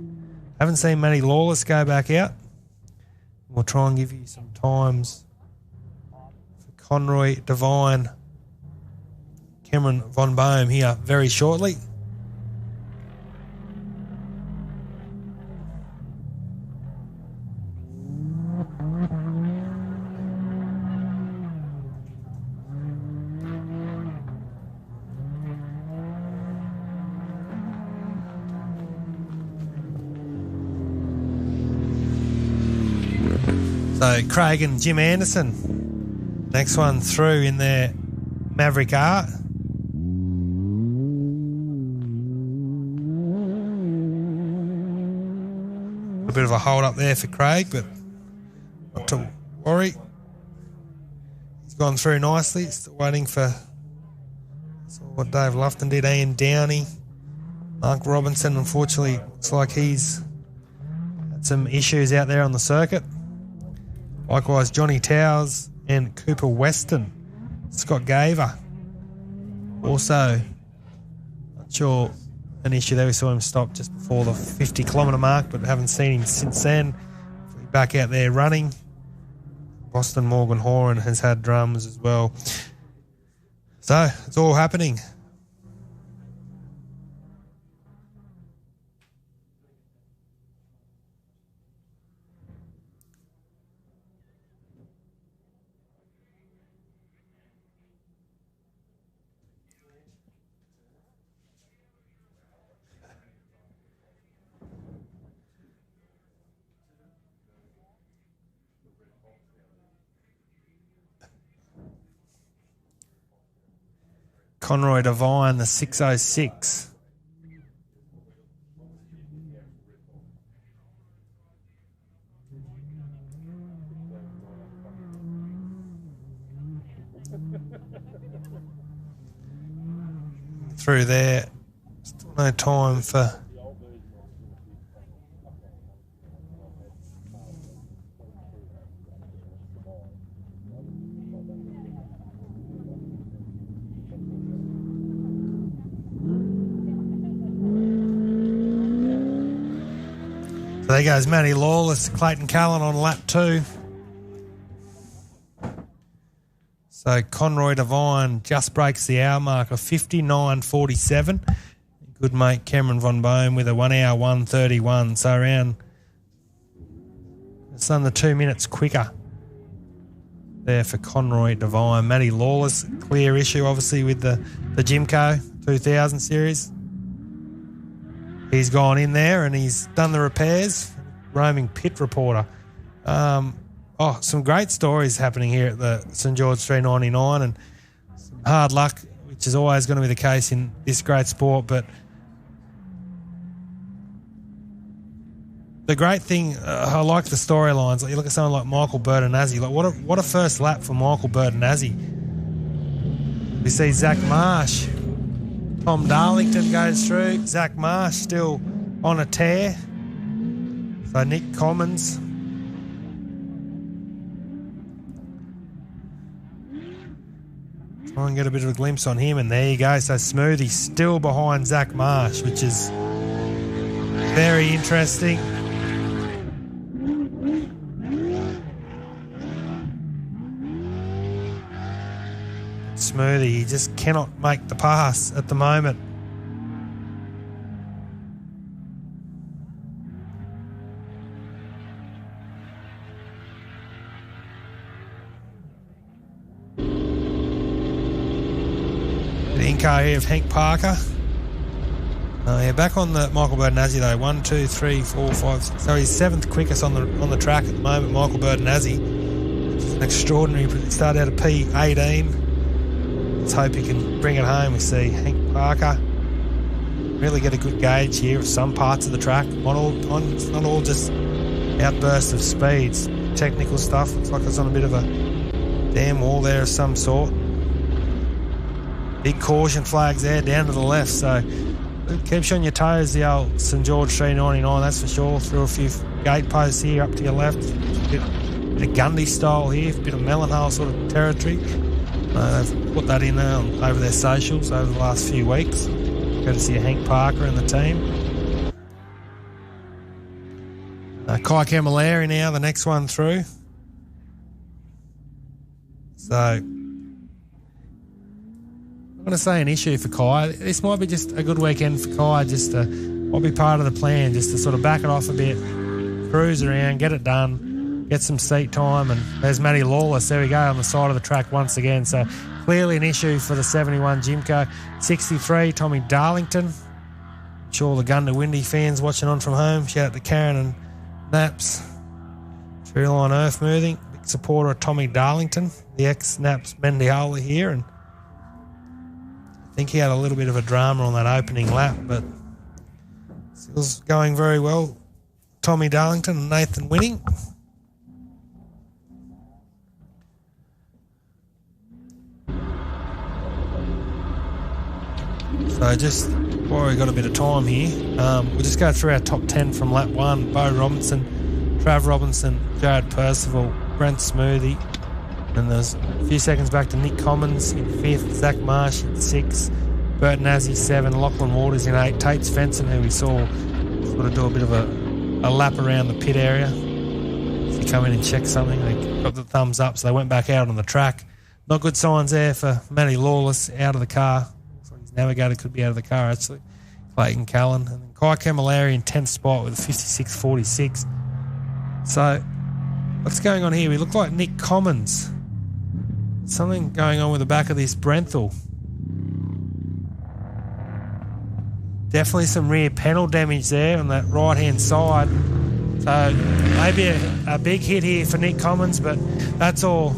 Haven't seen Matty Lawless go back out. We'll try and give you some times for Conroy Devine, Cameron Von Bohm here very shortly. So Craig and Jim Anderson, next one through in their Maverick Art. A bit of a hold up there for Craig, but not to worry. He's gone through nicely. Still waiting for what Dave Lufton did. Ian Downey, Mark Robinson. Unfortunately, looks like he's had some issues out there on the circuit. Likewise, Johnny Towers and Cooper Weston. Scott Gaver. Also, not sure an issue there. We saw him stop just before the 50-kilometre mark, but haven't seen him since then. Back out there running. Boston Morgan Horan has had drums as well. So, it's all happening. Conroy Devine, the 606. Through there. Still no time for... So there goes Matty Lawless, Clayton Callan on lap 2. So Conroy Devine just breaks the hour mark of 59.47. Good mate Cameron Von Boehm with a 1 hour 1:31. So around just under 2 minutes quicker there for Conroy Devine. Matty Lawless, clear issue obviously with the Jimco 2000 series. He's gone in there and he's done the repairs. Roaming pit reporter. Some great stories happening here at the StGeorge399 and some hard luck, which is always going to be the case in this great sport. But the great thing, I like the storylines. Like you look at someone like Michael Bertinazzi. Like what a first lap for Michael Bertinazzi. We see Zach Marsh. Tom Darlington goes through. Zach Marsh still on a tear. So Nick Commons. Try and get a bit of a glimpse on him, and there you go. So Smoothie still behind Zach Marsh, which is very interesting. Smoothie, he just cannot make the pass at the moment. In-car here of Hank Parker. Back on the Michael Bertinazzi though. 1, 2, 3, 4, 5, 6. So he's 7th quickest on the track at the moment, Michael Bertinazzi. Which is an extraordinary. He started out at P18. Let's hope he can bring it home. We see Hank Parker really get a good gauge here of some parts of the track. It's not all just outbursts of speeds. Technical stuff. Looks like it's on a bit of a dam wall there of some sort. Big caution flags there down to the left, so it keeps you on your toes, the old StGeorge399, that's for sure. Through a few gate posts here up to your left. A bit of Gundy style here, a bit of Mellenhall sort of territory. They've put that in there over their socials over the last few weeks. Courtesy of Hank Parker and the team. Kai Camilleri now, the next one through. So... I'm going to say an issue for Kai. This might be just a good weekend for Kai, might be part of the plan, just to sort of back it off a bit, cruise around, get it done, get some seat time, and there's Matty Lawless, there we go, on the side of the track once again. So clearly an issue for the 71 Jimco. 63, Tommy Darlington. I'm sure the Gunda Windy fans watching on from home. Shout out to Karen and Naps. Tree line earth moving. Big supporter of Tommy Darlington, the ex-Naps Mendiola here, and I think he had a little bit of a drama on that opening lap, but still going very well. Tommy Darlington and Nathan winning. So just while we've got a bit of time here, we'll just go through our top 10 from lap 1. Bo Robinson, Trav Robinson, Jared Percival, Brent Smoothie. And there's a few seconds back to Nick Commons in 5th, Zach Marsh in 6th, Bert Nazzy 7, Lachlan Waters in 8, Tate Svensson, who we saw sort of do a bit of a lap around the pit area. If you come in and check something, they got the thumbs up, so they went back out on the track. Not good signs there for Matty Lawless out of the car. Navigator could be out of the car, actually. Clayton Callan. And then Kai Camilleri in 10th spot with a 56.46. So, what's going on here? We look like Nick Commons. Something going on with the back of this Brenthal. Definitely some rear panel damage there on that right-hand side. So, maybe a big hit here for Nick Commons, but that's all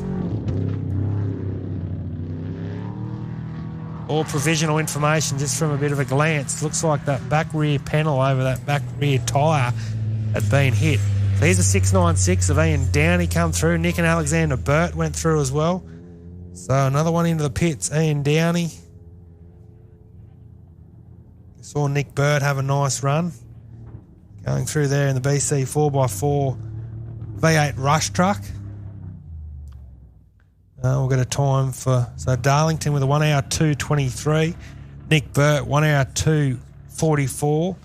provisional information just from a bit of a glance. Looks like that back rear panel over that back rear tyre had been hit. So here's a 696 of Ian Downey come through. Nick and Alexander Burt went through as well. So another one into the pits, Ian Downey. Saw Nick Burt have a nice run. Going through there in the BC 4x4 V8 Rush truck. We'll get a time for... So Darlington with a 1 hour 2:23. Nick Burt, 1 hour 2:44.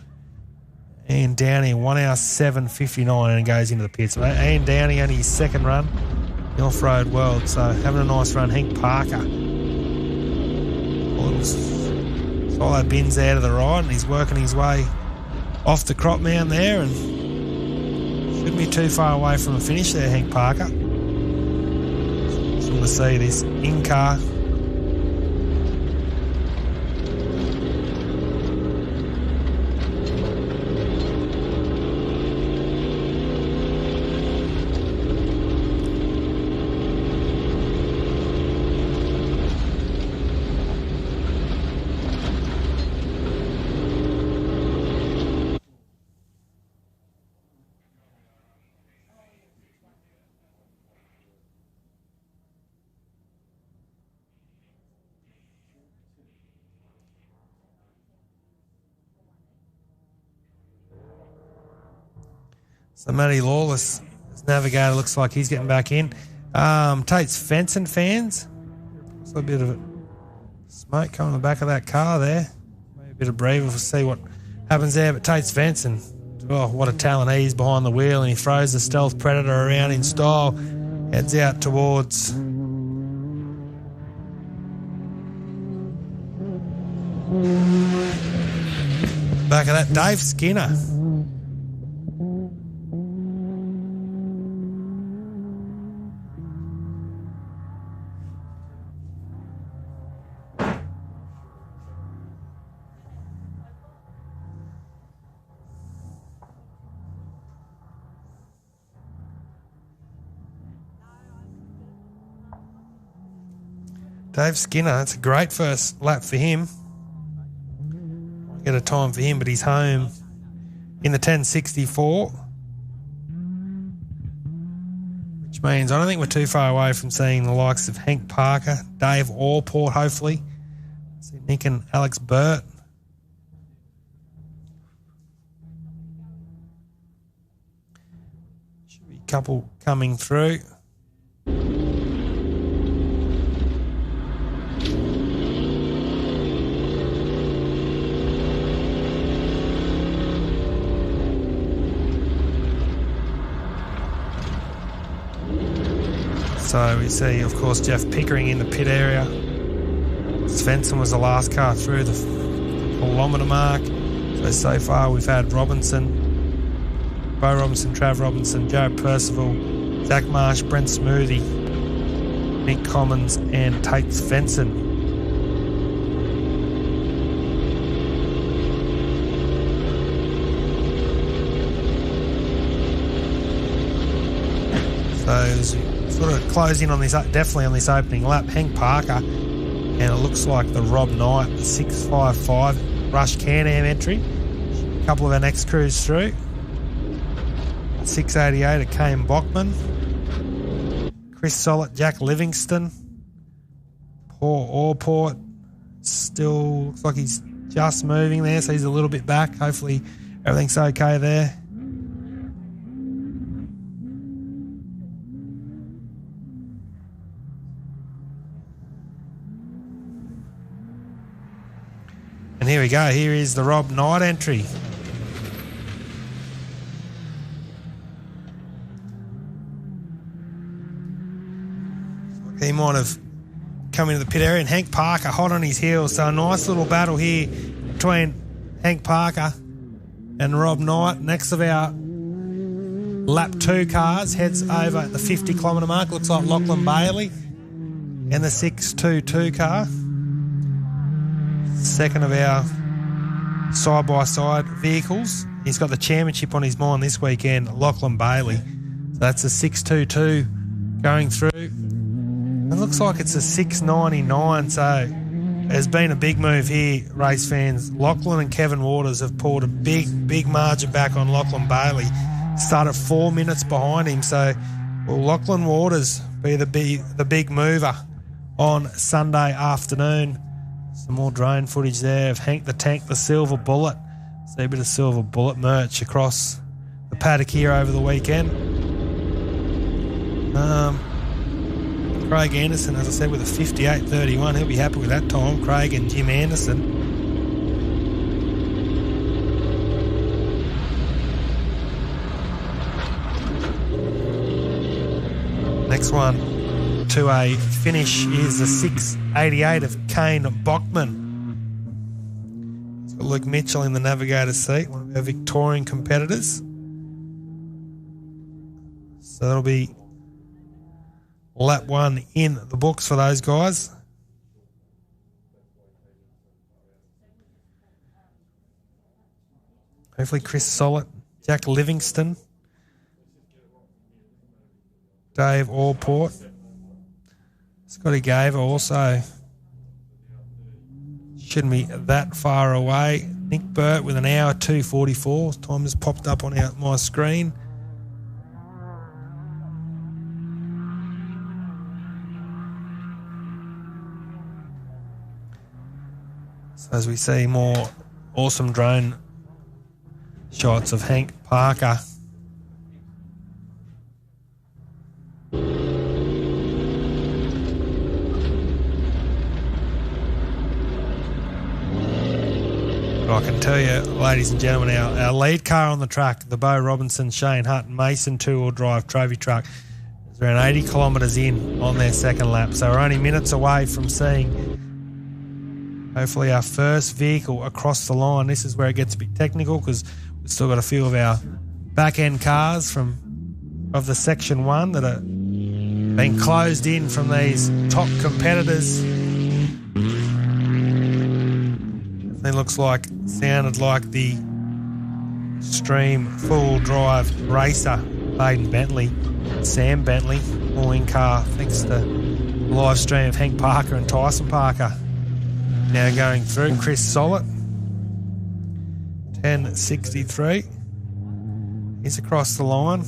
And Downey, 1 hour 7:59, and goes into the pits. And Downey, only his second run in the off-road world. So having a nice run. Hank Parker. Solo bins there to the right, and he's working his way off the crop mound there, and shouldn't be too far away from a finish there, Hank Parker. To see this in-car. So Matty Lawless, his navigator, looks like he's getting back in. Tate's Fenton fans. Looks like a bit of smoke coming on the back of that car there. Maybe a bit of breather. We'll see what happens there. But Tate's Fenton, oh, what a talent he is behind the wheel, and he throws the Stealth Predator around in style. Heads out towards back of that Dave Skinner. Dave Skinner, that's a great first lap for him. I'll get a time for him, but he's home in the 10.64. Which means I don't think we're too far away from seeing the likes of Hank Parker, Dave Allport, hopefully. See Nick and Alex Burt. Should be a couple coming through. So we see, of course, Jeff Pickering in the pit area. Svensson was the last car through the kilometre mark. So far we've had Robinson, Bo Robinson, Trav Robinson, Jared Percival, Zach Marsh, Brent Smoothie, Nick Commons and Tate Svensson. So it was sort of closing on this, definitely on this opening lap. Hank Parker, and it looks like the Rob Knight, the 655 Rush Can-Am entry. A couple of our next crews through. 688 at Kane Bockman. Chris Sollett, Jack Livingston. Paul Orport still looks like he's just moving there, so he's a little bit back. Hopefully everything's okay there. And here we go. Here is the Rob Knight entry. He might have come into the pit area, and Hank Parker hot on his heels. So a nice little battle here between Hank Parker and Rob Knight. Next of our lap 2 cars heads over at the 50 kilometre mark. Looks like Lachlan Bailey and the 622 car. Second of our side-by-side vehicles. He's got the championship on his mind this weekend, Lachlan Bailey. So that's a 622 going through. It looks like it's a 699, so there's been a big move here, race fans. Lachlan and Kevin Waters have pulled a big margin back on Lachlan Bailey. Started 4 minutes behind him, so will Lachlan Waters be the big mover on Sunday afternoon? Some more drone footage there of Hank the Tank, the Silver Bullet. See a bit of Silver Bullet merch across the paddock here over the weekend. Craig Anderson, as I said, with a 58.31. He'll be happy with that time. Craig and Jim Anderson. Next one to a finish is the 688 of Kane Bockman. It's got Luke Mitchell in the navigator's seat, one of our Victorian competitors. So that'll be lap 1 in the books for those guys. Hopefully Chris Sollett, Jack Livingston, Dave Allport, Scotty Gaver also shouldn't be that far away. Nick Burt with an hour 2:44. Time has popped up on my screen. So as we see more awesome drone shots of Hank Parker. But I can tell you, ladies and gentlemen, our lead car on the track, the Bo Robinson, Shane Hutton, Mason two-wheel drive trophy truck, is around 80 kilometres in on their second lap. So we're only minutes away from seeing hopefully our first vehicle across the line. This is where it gets a bit technical because we've still got a few of our back-end cars of the Section 1 that are being closed in from these top competitors. It sounded like the Stream full drive racer, Baden Bentley, Sam Bentley, all in car, thanks to the live stream of Hank Parker and Tyson Parker. Now going through, Chris Sollett, 10.63. He's across the line.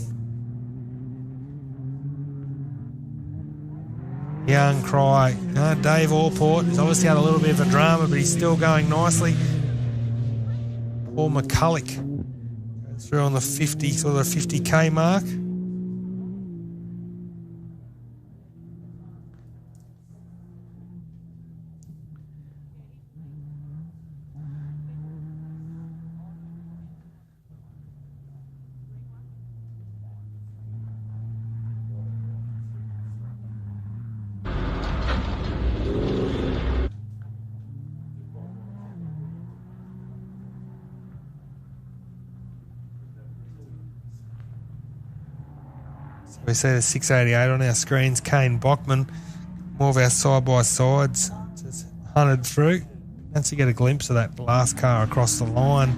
Young Cry, Dave Allport has obviously had a little bit of a drama, but he's still going nicely. Paul McCulloch goes through on the 50K mark. We see the 688 on our screens. Kane Bockman, more of our side-by-sides, just hunted through. Once you get a glimpse of that last car across the line.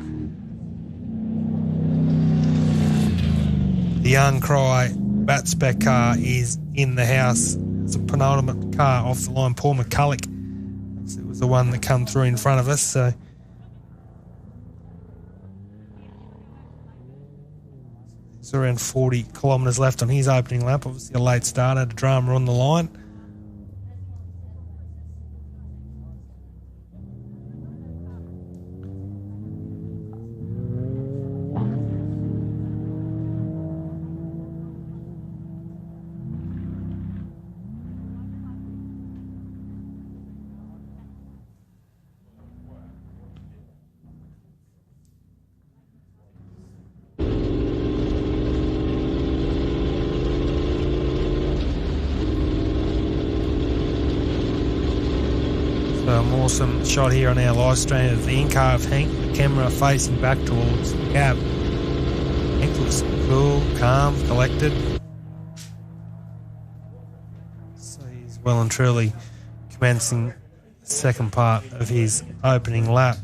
The Young Cry Bat spec car is in the house. It's a penultimate car off the line. Paul McCulloch. It was the one that come through in front of us. So it's around 40 kilometres left on his opening lap. Obviously a late start, had a drama on the line. An awesome shot here on our live stream of the in-car of Hank, the camera facing back towards the cab. Hank looks cool, calm, collected. So he's well and truly commencing the second part of his opening lap.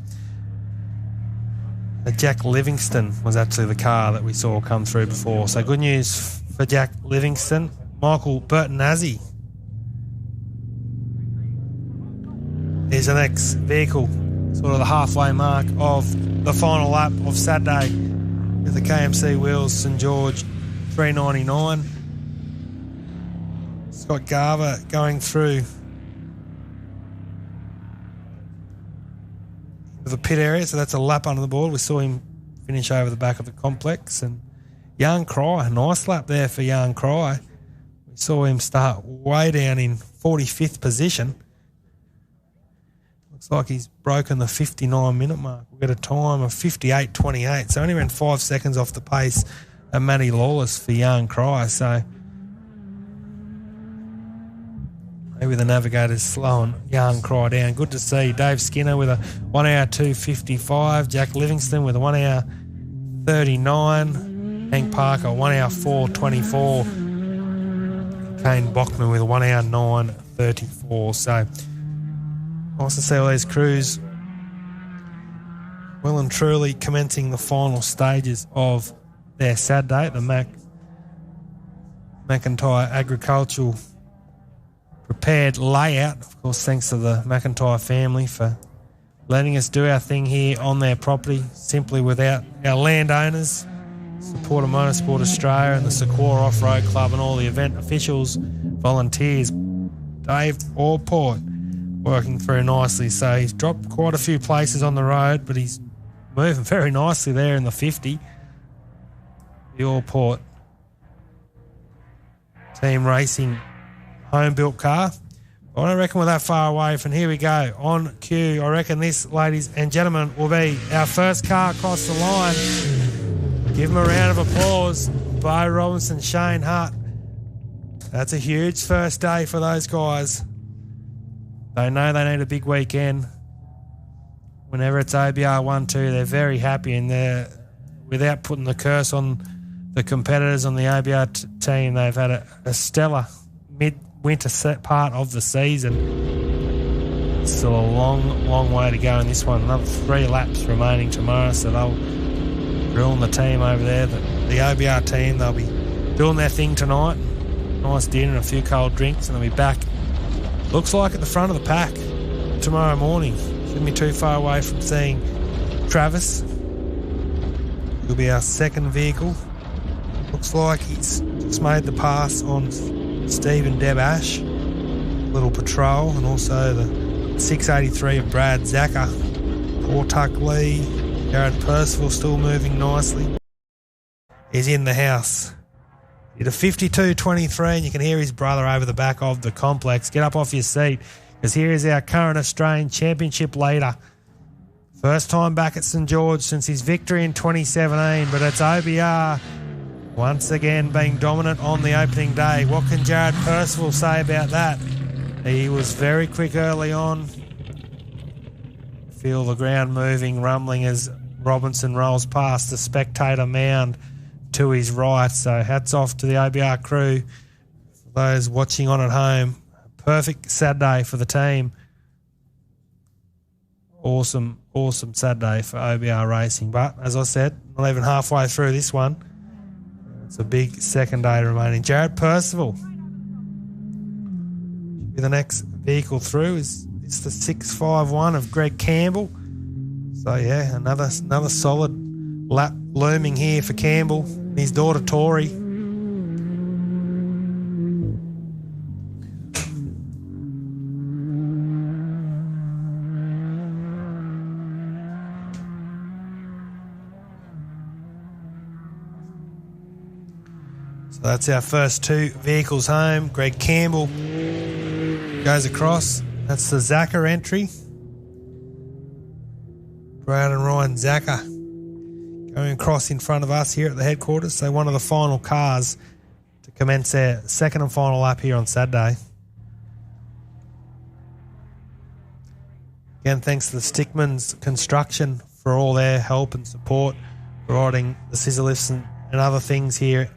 Jack Livingston was actually the car that we saw come through before. So good news for Jack Livingston. Michael Bertonazzi is the next vehicle, sort of the halfway mark of the final lap of Saturday with the KMC Wheels StGeorge399. Scott Garver going through the pit area, so that's a lap under the board. We saw him finish over the back of the complex. And Jan Cry, a nice lap there for Jan Cry. We saw him start way down in 45th position. Looks like he's broken the 59-minute mark. We've got a time of 58.28, so only around 5 seconds off the pace of Matty Lawless for Jan Cry. So maybe the navigator's slowing Jan Cry down. Good to see Dave Skinner with a 1 hour 2:55. Jack Livingston with a 1 hour 39. Hank Parker 1 hour 4:24. Kane Bockman with a 1 hour 9:34. So nice to see all these crews well and truly commencing the final stages of their Saturday at the McIntyre Agricultural prepared layout. Of course, thanks to the McIntyre family for letting us do our thing here on their property, simply without our landowners, support of Motorsports Australia and the SEQORRA Off-Road Club and all the event officials, volunteers. Dave Allport working through nicely. So he's dropped quite a few places on the road, but he's moving very nicely there in the 50. The Allport team racing home-built car. I don't reckon we're that far away from here we go. On cue, I reckon this, ladies and gentlemen, will be our first car across the line. Give them a round of applause. Bo Robinson, Shane Hart. That's a huge first day for those guys. They know they need a big weekend. Whenever it's OBR 1-2, they're very happy, and they're, without putting the curse on the competitors on the OBR team, they've had a stellar mid-winter part of the season. Still a long, long way to go in this one. Another 3 laps remaining tomorrow, so they'll drill the team over there. The OBR team, they'll be doing their thing tonight. Nice dinner and a few cold drinks, and they'll be back, looks like, at the front of the pack tomorrow morning. Shouldn't be too far away from seeing Travis. He'll be our second vehicle. Looks like he's just made the pass on Steve and Deb Ash. Little patrol, and also the 683 of Brad Zacher. Paul Tuck Lee. Jared Percival still moving nicely. He's in the house. Did a 52.23, and you can hear his brother over the back of the complex. Get up off your seat, because here is our current Australian Championship leader. First time back at St George since his victory in 2017, but it's OBR once again being dominant on the opening day. What can Jared Percival say about that? He was very quick early on. Feel the ground moving, rumbling as Robinson rolls past the spectator mound to his right. So hats off to the OBR crew. For those watching on at home, perfect Saturday for the team. Awesome, awesome Saturday for OBR Racing. But as I said, not even halfway through this one. It's a big second day remaining. Jared Percival with the next vehicle through. It's the 651 of Greg Campbell. So yeah, another solid lap looming here for Campbell and his daughter Tori. So that's our first two vehicles home. Greg Campbell goes across. That's the Zacher entry. Brad and Ryan Zacher going across in front of us here at the headquarters. So one of the final cars to commence their second and final lap here on Saturday. Again, thanks to the Stickman's Construction for all their help and support, providing the scissor lifts and other things here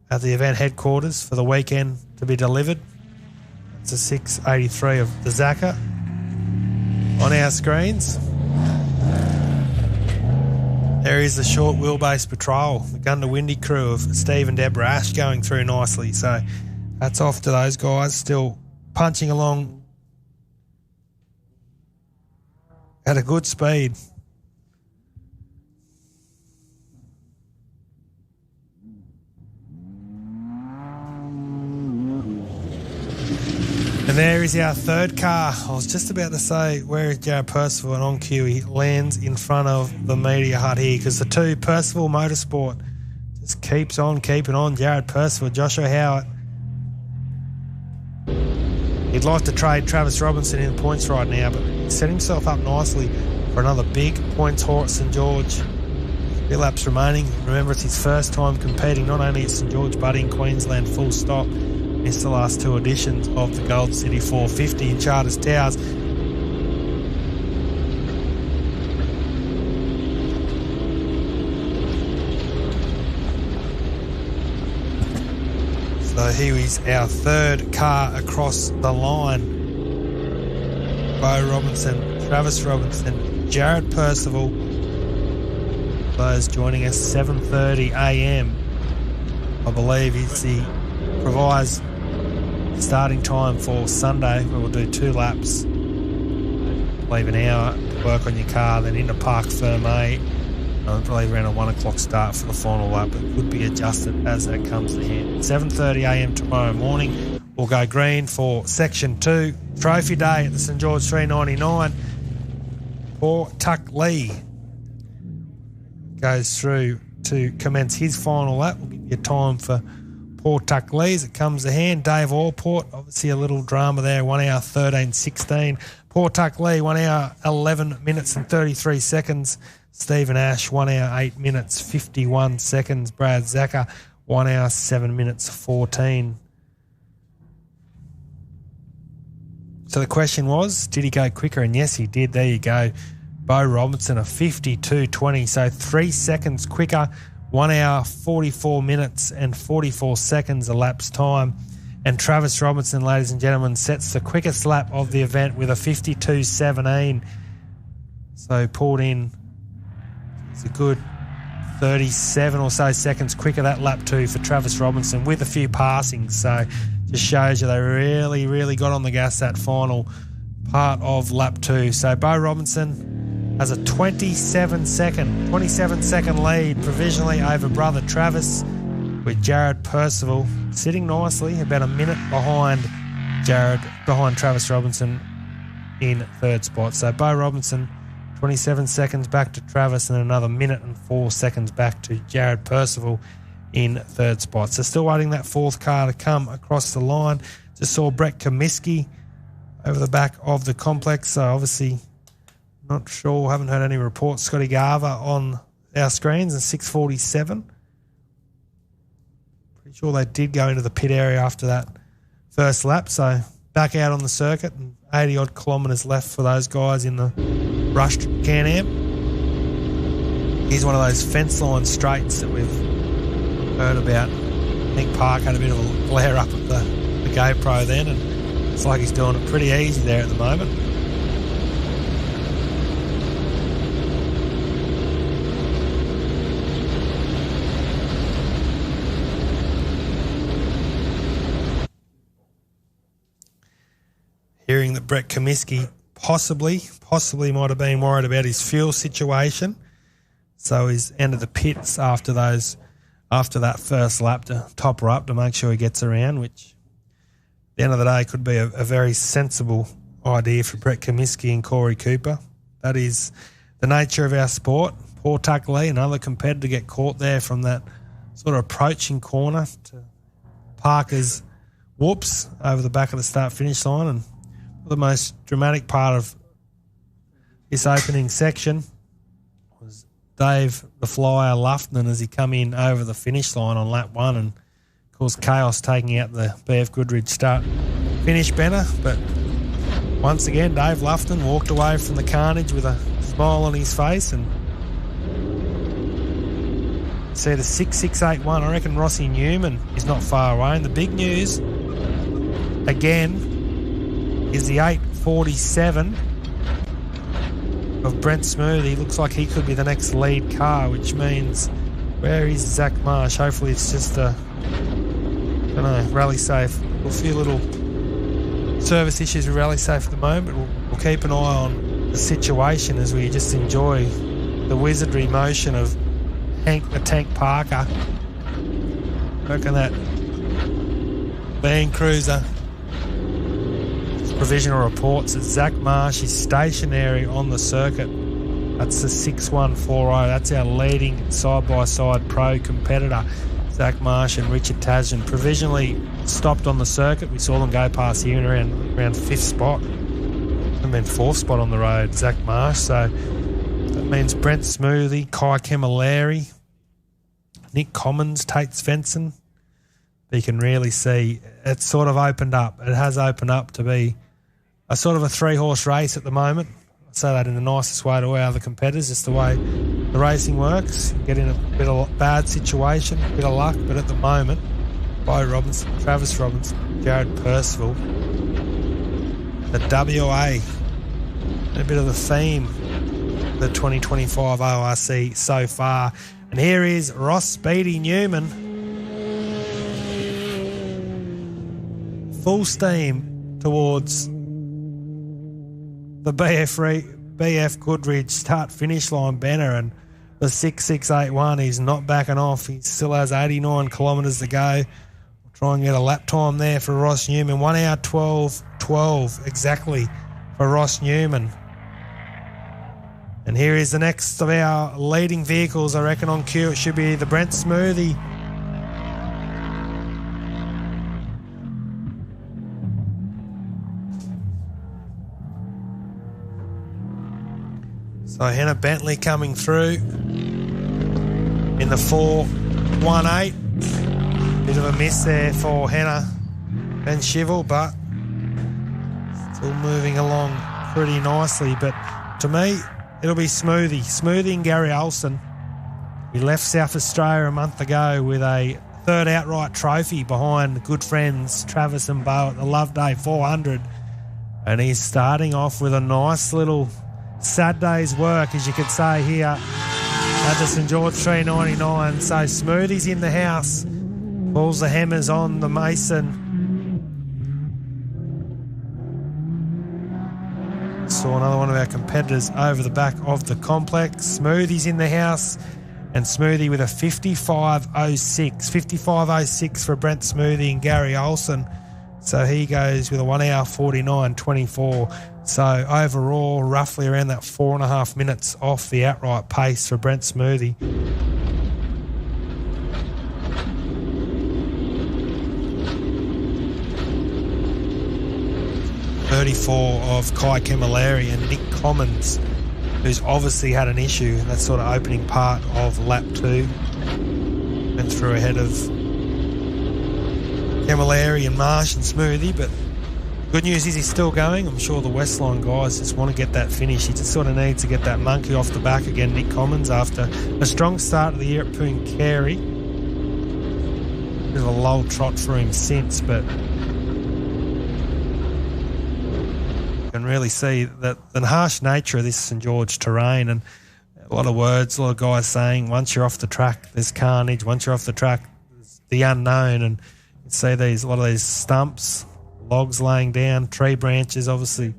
at the event headquarters for the weekend to be delivered. It's a 683 of the Zacher on our screens. There is the short wheelbase patrol, the Gundawindi crew of Steve and Deborah Ash going through nicely. So hats off to those guys, still punching along at a good speed. And there is our third car. I was just about to say, where is Jared Percival? And on cue, he lands in front of the media hut here because the two, Percival Motorsport, just keeps on keeping on. Jared Percival, Joshua Howard. He'd like to trade Travis Robinson in the points right now, but he's set himself up nicely for another big points haul at St George. 3 laps remaining. Remember, it's his first time competing not only at St George but in Queensland, full stop. Missed the last 2 editions of the Gold City 450 in Charters Towers. So here is our third car across the line. Bo Robinson, Travis Robinson, Jared Percival. Those joining us 7:30 a.m. I believe provides starting time for Sunday, where we'll do 2 laps. Leave an hour to work on your car, then into Park Ferme. I believe around a 1 o'clock start for the final lap. It could be adjusted as that comes to hand. 7:30 a.m. tomorrow morning, we'll go green for Section 2. Trophy Day at the StGeorge399. Poor Tuck Lee goes through to commence his final lap. We'll give you time for Poor Tuck Lee as it comes to hand. Dave Allport, obviously a little drama there, 1 hour 13:16. Poor Tuck Lee, 1 hour 11 minutes and 33 seconds. Stephen Ash, 1 hour 8 minutes 51 seconds. Brad Zacher, 1 hour 7 minutes 14. So the question was, did he go quicker? And yes, he did. There you go. Bo Robinson, a 52.20, so 3 seconds quicker. 1 hour, 44 minutes and 44 seconds elapsed time. And Travis Robinson, ladies and gentlemen, sets the quickest lap of the event with a 52.17. So pulled in, it's a good 37 or so seconds quicker that lap 2 for Travis Robinson with a few passings. So just shows you they really, really got on the gas that final part of lap 2. So Bo Robinson has a 27 second lead provisionally over brother Travis, with Jared Percival sitting nicely about a minute behind Travis Robinson in third spot. So Bo Robinson 27 seconds back to Travis and another minute and 4 seconds back to Jared Percival in third spot. So still waiting that fourth car to come across the line. Just saw Brett Comiskey over the back of the complex, so obviously not sure, haven't heard any reports. Scotty Garver on our screens at 6:47. Pretty sure they did go into the pit area after that first lap, so back out on the circuit and 80 odd kilometres left for those guys in the rushed Can-Am. Here's one of those fence line straights that we've heard about. I think Park had a bit of a glare up at the GoPro then, and it's like he's doing it pretty easy there at the moment. that Brett Kmc possibly might have been worried about his fuel situation. So he's entered the pits after that first lap to top her up to make sure he gets around, which at the end of the day could be a very sensible idea for Brett Kmc and Corey Cooper. That is the nature of our sport. Poor Tuck Lee, another competitor, get caught there from that sort of approaching corner to Parker's whoops over the back of the start-finish line. And the most dramatic part of this opening section was Dave the Flyer Lufton as he come in over the finish line on lap 1 and caused chaos, taking out the BFGoodrich start-finish banner. But once again, Dave Lufton walked away from the carnage with a smile on his face and see the 6681. I reckon Rossi Newman is not far away. And the big news, again, is the 847 of Brent Smoothie. Looks like he could be the next lead car, which means where is Zach Marsh? Hopefully it's just a, I don't know, rally safe. A few little service issues with rally safe at the moment, but we'll keep an eye on the situation as we just enjoy the wizardry motion of Hank the Tank Parker. I reckon that Land Cruiser provisional reports that Zach Marsh is stationary on the circuit. That's the 6140. That's our leading side-by-side pro competitor, Zach Marsh and Richard Tasman. Provisionally stopped on the circuit. We saw them go past here and around 5th spot and then 4th spot on the road, Zach Marsh. So that means Brent Smoothie, Kai Camilleri, Nick Commons, Tate Svensson. You can really see it's sort of opened up. It has opened up to be a sort of a 3-horse race at the moment. I say that in the nicest way to our other competitors, just the way the racing works. You get in a bit of a bad situation, a bit of luck, but at the moment, Bo Robinson, Travis Robinson, Jared Percival, the WA, a bit of the theme of the 2025 ORC so far. And here is Ross Speedy Newman, full steam towards the BFGoodrich start-finish line banner, and the 6681, he's not backing off. He still has 89 kilometres to go. We'll try and get a lap time there for Ross Newman. 1 hour 12 exactly for Ross Newman. And here is the next of our leading vehicles, I reckon, on cue. It should be the Brent Smoothie. So Hannah Bentley coming through in the 418. Bit of a miss there for Hannah Ben Shivel, but still moving along pretty nicely. But to me, it'll be Smoothie and Gary Olsen. He left South Australia a month ago with a third outright trophy behind good friends Travis and Bo at the Loveday 400. And he's starting off with a nice little Saturday's work, as you could say here at the StGeorge399. So Smoothie's in the house, pulls the hammers on the Mason. Saw another one of our competitors over the back of the complex. Smoothie's in the house, and Smoothie with a 55.06 for Brent Smoothie and Gary Olsen. So he goes with a 1 hour 49.24. So overall, roughly around that 4.5 minutes off the outright pace for Brent Smoothie. .34 of Kai Camilleri and Nick Commons, who's obviously had an issue in that sort of opening part of lap 2. Went through ahead of Camilleri and Marsh and Smoothie, but good news is he's still going. I'm sure the Westline guys just want to get that finish. He just sort of needs to get that monkey off the back again, Nick Commons, after a strong start of the year at Pooncarie. Bit of a lull trot for him since, but you can really see that the harsh nature of this St George terrain, and a lot of words, a lot of guys saying once you're off the track there's carnage, once you're off the track there's the unknown, and you see a lot of these stumps, logs laying down, tree branches, obviously,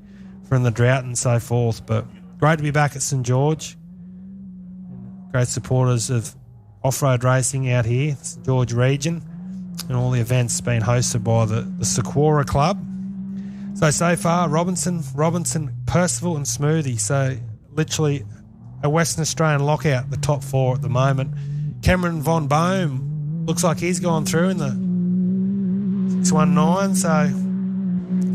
from the drought and so forth. But great to be back at St George. Great supporters of off-road racing out here, the St George region, and all the events being hosted by the SEQORRA Club. So far, Robinson, Percival and Smoothie. So literally a Western Australian lockout, the top four at the moment. Cameron Von Bohm looks like he's gone through in the 619. So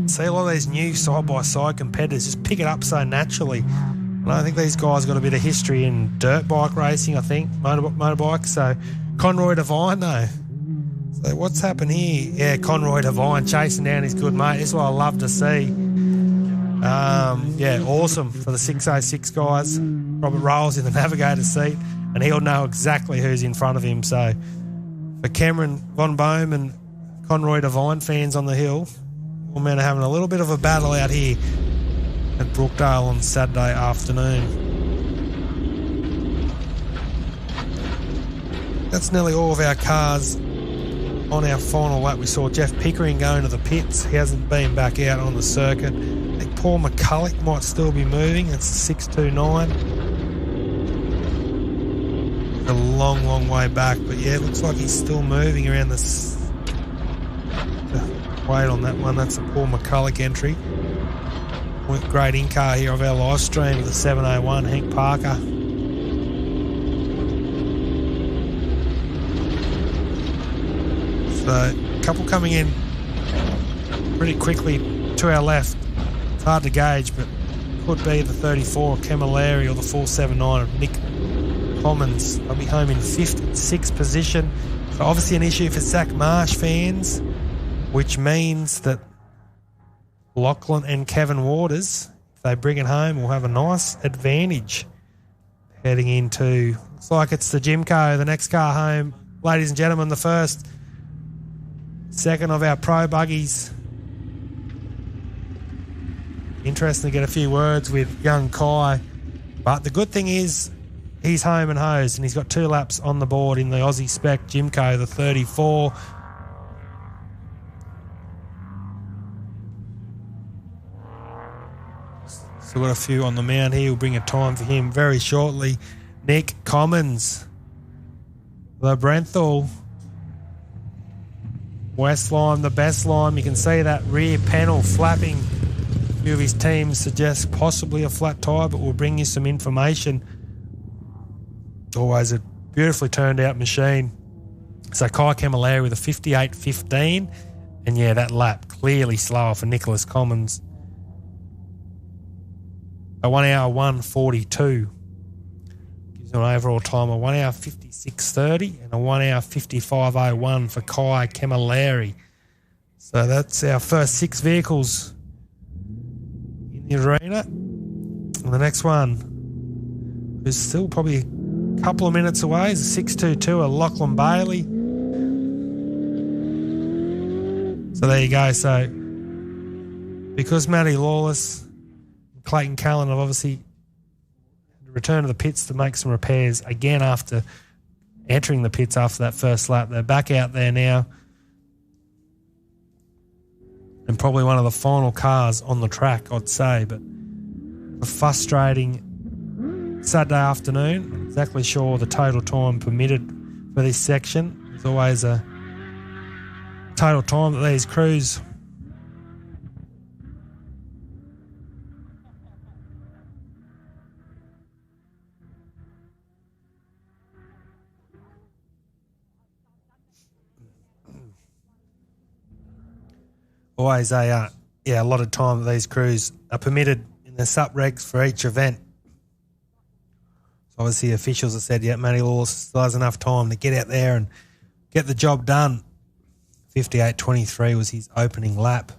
see a lot of these new side-by-side competitors just pick it up so naturally. And I think these guys got a bit of history in dirt bike racing, I think, motorbike. So Conroy Devine, though. So what's happened here? Yeah, Conroy Devine chasing down his good mate. This is what I love to see. Yeah, awesome for the 606 guys. Robert Rolls in the navigator seat, and he'll know exactly who's in front of him. So for Cameron Von Bohm and Conroy Devine fans on the hill, we're men are having a little bit of a battle out here at Brookdale on Saturday afternoon. That's nearly all of our cars on our final lap. We saw Jeff Pickering going to the pits. He hasn't been back out on the circuit. I think Paul McCulloch might still be moving. It's 629. A long way back, but yeah, it looks like he's still moving around this. Wait on that one. That's a Paul McCulloch entry. Great in-car here of our live stream, the 701, Hank Parker. So a couple coming in pretty quickly to our left. It's hard to gauge, but could be the 34 Camilleri or the 479 of Nick Commons. They'll be home in 5th and 6th position. So obviously an issue for Zach Marsh fans, which means that Lachlan and Kevin Waters, if they bring it home, will have a nice advantage heading into, looks like it's the Jimco, the next car home. Ladies and gentlemen, the second of our pro buggies. Interesting to get a few words with young Kai. But the good thing is he's home and hosed, and he's got 2 laps on the board in the Aussie spec Jimco, the 34. So we've got a few on the mount here. We'll bring a time for him very shortly. Nick Commons, the Brenthal, West Lime, the best Lime. You can see that rear panel flapping. A few of his teams suggest possibly a flat tyre, but we'll bring you some information. Always a beautifully turned out machine. So Kai Camilleri with a 58.15. And yeah, that lap clearly slower for Nicholas Commons. A 1 hour 1:42 gives an overall time of 1 hour 56:30 and a 1 hour 55:01 for Kai Camilleri. So that's our first 6 vehicles in the arena. And the next one, who's still probably a couple of minutes away, is a 622, a Lachlan Bailey. So there you go. So because Matty Lawless, Clayton Callan have obviously returned to the pits to make some repairs again after entering the pits after that first lap. They're back out there now, and probably one of the final cars on the track, I'd say. But a frustrating Saturday afternoon. Not exactly sure the total time permitted for this section. There's always a total time that these crews always a lot of time that these crews are permitted in the sup regs for each event. So obviously officials have said, Matty Lawless still has enough time to get out there and get the job done. 58.23 was his opening lap.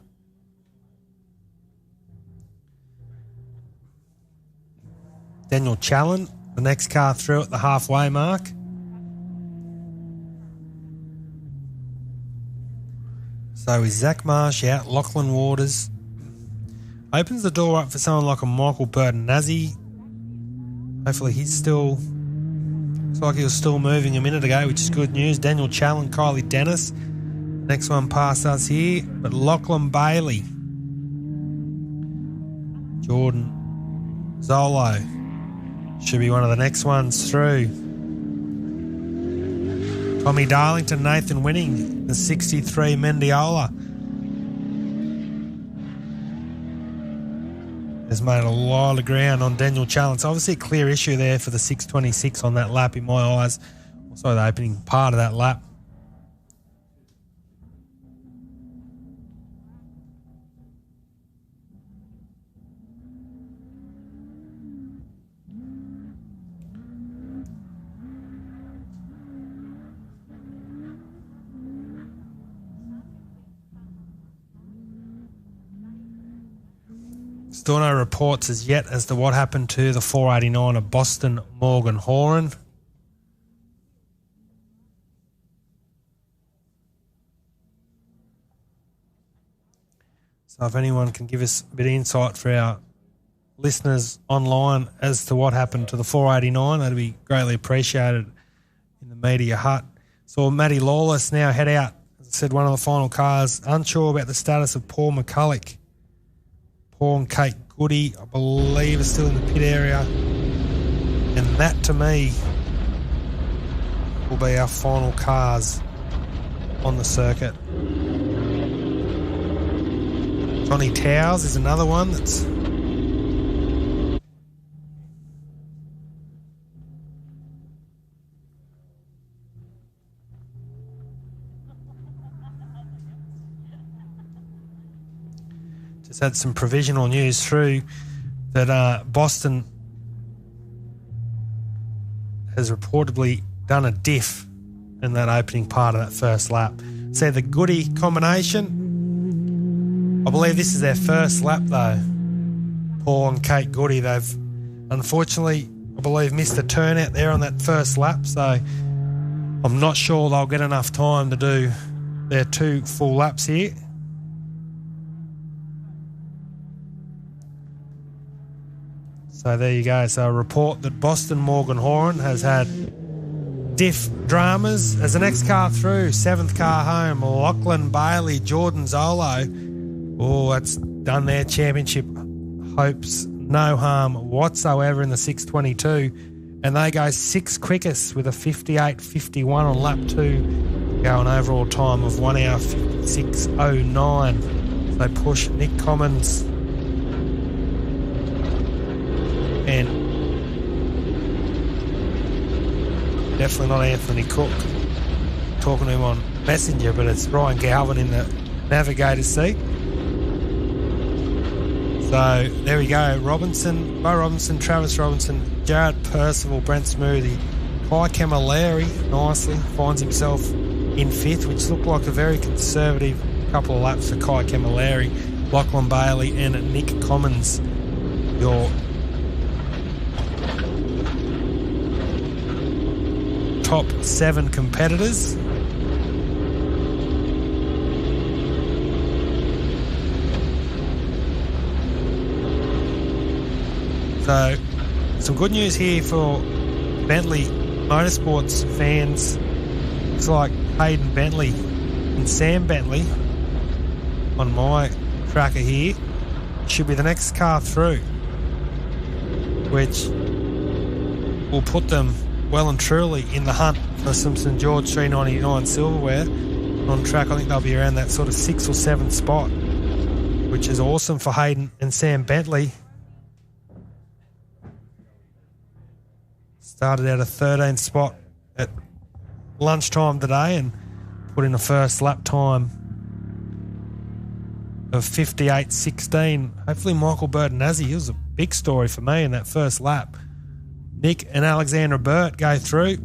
Daniel Challen, the next car through at the halfway mark. So is Zach Marsh out, Lachlan Waters. Opens the door up for someone like a Michael Burton-Nazzi. Hopefully he's still, looks like he was still moving a minute ago, which is good news. Daniel Challen, Kylie Dennis, Next one past us here, but Lachlan Bailey, Jordan Zolo should be one of the next ones through. Tommy Darlington, Nathan Winning, the 63 Mendiola has made a lot of ground on Daniel Challenge. Obviously a clear issue there for the 626 on that lap in my eyes. Also the opening part of that lap. Still no reports as yet as to what happened to the 489 of Boston Morgan Horan. So if anyone can give us a bit of insight for our listeners online as to what happened to the 489, that'd be greatly appreciated in the media hut. So Matty Lawless now head out. As I said, one of the final cars, unsure about the status of Paul McCulloch. Paul and Kate Goody, I believe, are still in the pit area. And that, to me, will be our final cars on the circuit. Johnny Towers is another one that's just had some provisional news through that Boston has reportedly done a diff in that opening part of that first lap. So the Goody combination, I believe this is their first lap though. Paul and Kate Goody, they've unfortunately, I believe, missed a turnout there on that first lap, so I'm not sure they'll get enough time to do their 2 full laps here. So there you go. So a report that Boston Morgan Horan has had diff dramas as the next car through, 7th car home, Lachlan Bailey, Jordan Zolo. Oh, that's done their championship hopes no harm whatsoever in the 622. And they go 6th quickest with a 58.51 on lap 2, go an overall time of 1 hour 56.09. So they push Nick Commons and definitely not Anthony Cook. Talking to him on Messenger, but it's Ryan Galvin in the navigator's seat. So there we go. Robinson, Bo Robinson, Travis Robinson, Jared Percival, Brent Smoothie, Kai Camilleri nicely finds himself in 5th, which looked like a very conservative couple of laps for Kai Camilleri, Lachlan Bailey and Nick Commons. Your top 7 competitors. So some good news here for Bentley Motorsports fans. Looks like Hayden Bentley and Sam Bentley on my tracker here should be the next car through, which will put them well and truly in the hunt for some StGeorge 399 silverware. On track, I think they'll be around that sort of 6th or 7th spot, which is awesome for Hayden and Sam Bentley. Started out a 13th spot at lunchtime today and put in a first lap time of 58.16. Hopefully Michael Bertinazzi, he was a big story for me in that first lap. Nick and Alexandra Burt go through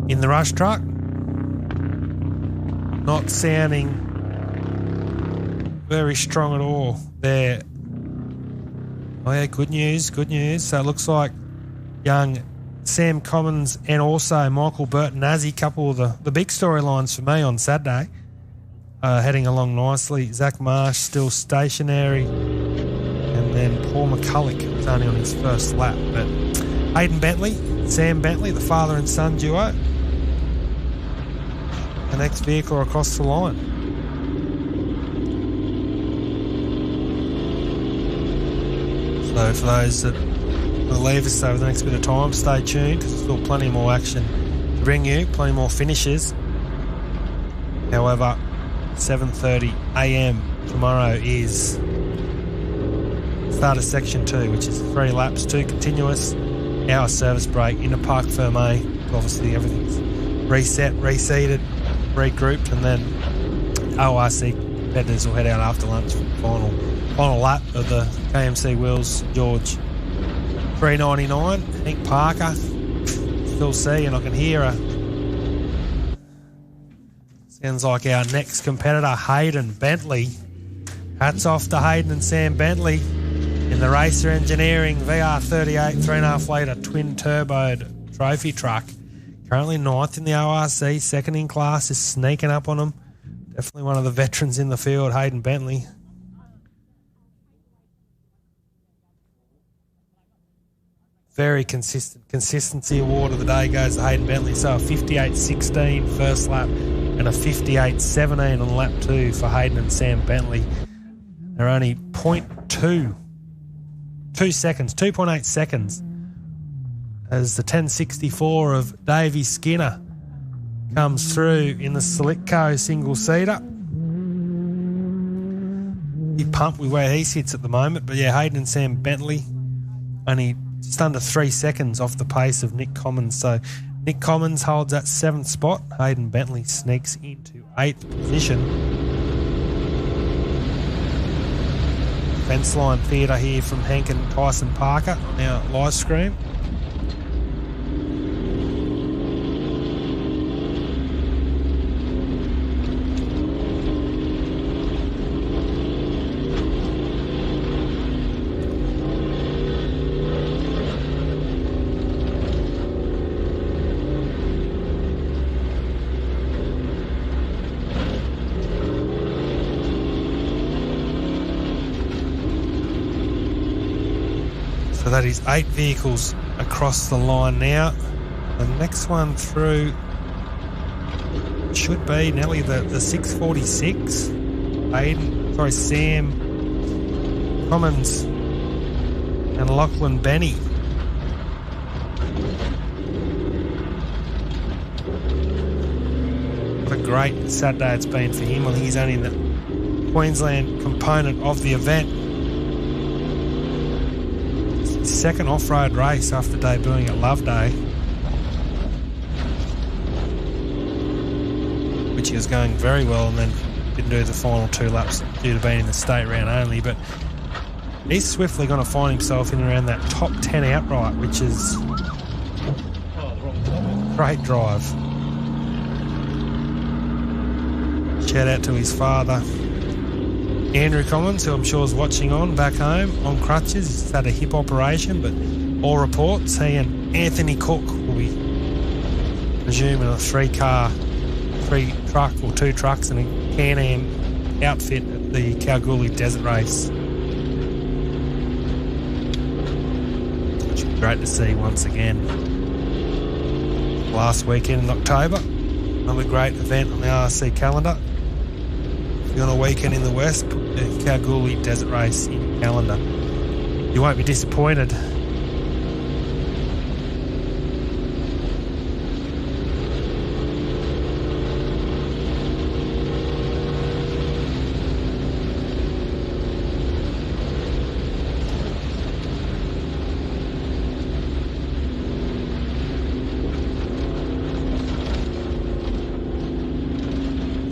in the rush truck. Not sounding very strong at all there. Oh yeah, good news, good news. So it looks like young Sam Commons and also Michael Bertinazzi, couple of the big storylines for me on Saturday, heading along nicely. Zach Marsh still stationary. And then Paul McCulloch was only on his first lap. But Hayden Bentley, Sam Bentley, the father and son duo, the next vehicle across the line. So for those that will leave us over the next bit of time, stay tuned because there's still plenty more action to bring you, plenty more finishes. However, 7:30 a.m. tomorrow is start of section 2, which is 3 laps, 2 continuous, hour service break into Parc Ferme. Obviously everything's reset, reseated, regrouped, and then ORC competitors will head out after lunch for the final lap of the Kmc Wheels StGeorge399. Hank Parker, still see, and I can hear her. Sounds like our next competitor, Hayden Bentley. Hats off to Hayden and Sam Bentley in the Racer Engineering VR38 3.5 litre twin-turboed trophy truck. Currently 9th in the ORC, second in class, is sneaking up on them. Definitely one of the veterans in the field, Hayden Bentley. Very consistency award of the day goes to Hayden Bentley. So a 58.16 first lap and a 58.17 on lap 2 for Hayden and Sam Bentley. They're only 2.8 seconds as the 1064 of Davey Skinner comes through in the Slickco single-seater. He pumped with where he sits at the moment, but yeah, Hayden and Sam Bentley only just under 3 seconds off the pace of Nick Commons. So Nick Commons holds that 7th spot. Hayden Bentley sneaks into 8th position. Fence line theatre here from Hank and Tyson Parker on our live stream. So that is 8 vehicles across the line now. The next one through should be Nelly the 646. Sam Commons and Lachlan Benny. What a great Saturday it's been for him. I think he's only in the Queensland component of the event. Second off-road race after debuting at Loveday, which he was going very well, and then didn't do the final 2 laps due to being in the state round only. But he's swiftly going to find himself in around that top 10 outright, which is great drive. Shout out to his father, Andrew Commons, who I'm sure is watching on back home on crutches. He's had a hip operation, but all reports he and Anthony Cook will be presuming a 3 truck or 2 trucks and a Can-Am outfit at the Kalgoorlie Desert Race. Which is great to see once again. Last weekend in October, another great event on the RC calendar. If you're on a weekend in the West, put the Kalgoorlie Desert Race in your calendar. You won't be disappointed.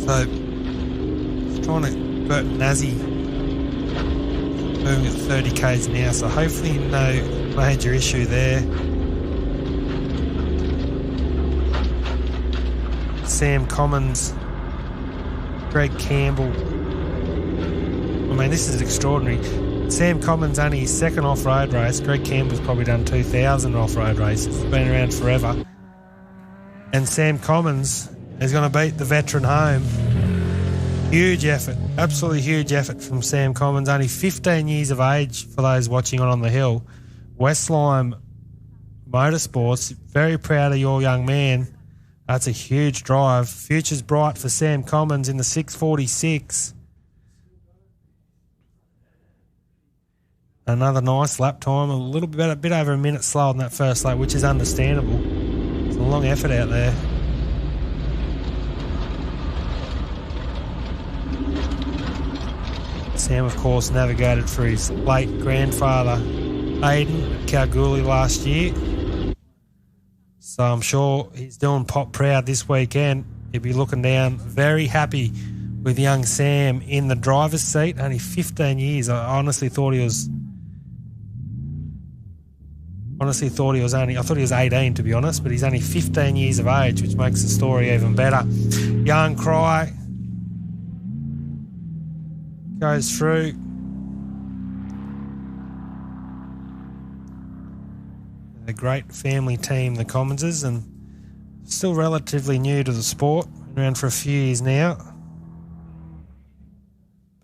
So, Bert Nazzy moving at 30 k's now, so hopefully no major issue there. Sam Commons, Greg Campbell. I mean, this is extraordinary. Sam Commons only his 2nd off-road race. Greg Campbell's probably done 2,000 off-road races. He's been around forever. And Sam Commons is going to beat the veteran home. Huge effort, absolutely huge effort from Sam Commons. Only 15 years of age for those watching on the hill. West Lyme Motorsports, very proud of your young man. That's a huge drive. Future's bright for Sam Commons in the 6:46. Another nice lap time. A bit over a minute slower than that first lap, which is understandable. It's a long effort out there. Sam, of course, navigated for his late grandfather, Aidan, at Kalgoorlie last year. So I'm sure he's doing Pop proud this weekend. He'll be looking down very happy with young Sam in the driver's seat. Only 15 years. I honestly thought he was 18, to be honest, but he's only 15 years of age, which makes the story even better. Young Cry goes through. A great family team, the Commonses, and still relatively new to the sport. Been around for a few years now.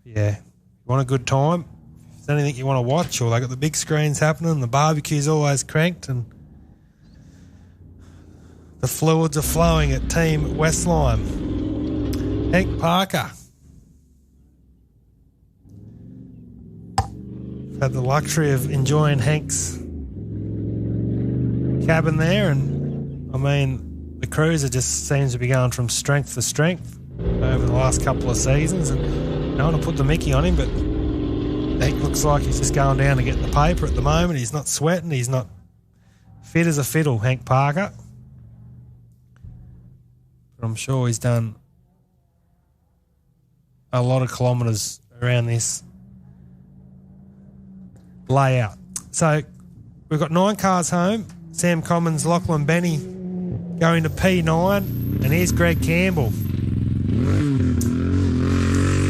Yeah, you want a good time? If there's anything you want to watch, or they got the big screens happening, the barbecue's always cranked, and the fluids are flowing at Team Westlime. Hank Parker. Had the luxury of enjoying Hank's cabin there, and I mean, the cruiser just seems to be going from strength to strength over the last couple of seasons, and I don't want to put the Mickey on him, but he looks like he's just going down to get the paper at the moment. He's not sweating, he's not fit as a fiddle, Hank Parker, but I'm sure he's done a lot of kilometres around this layout. So we've got 9 cars home. Sam Commons, Lachlan Benny going to P9, and here's Greg Campbell.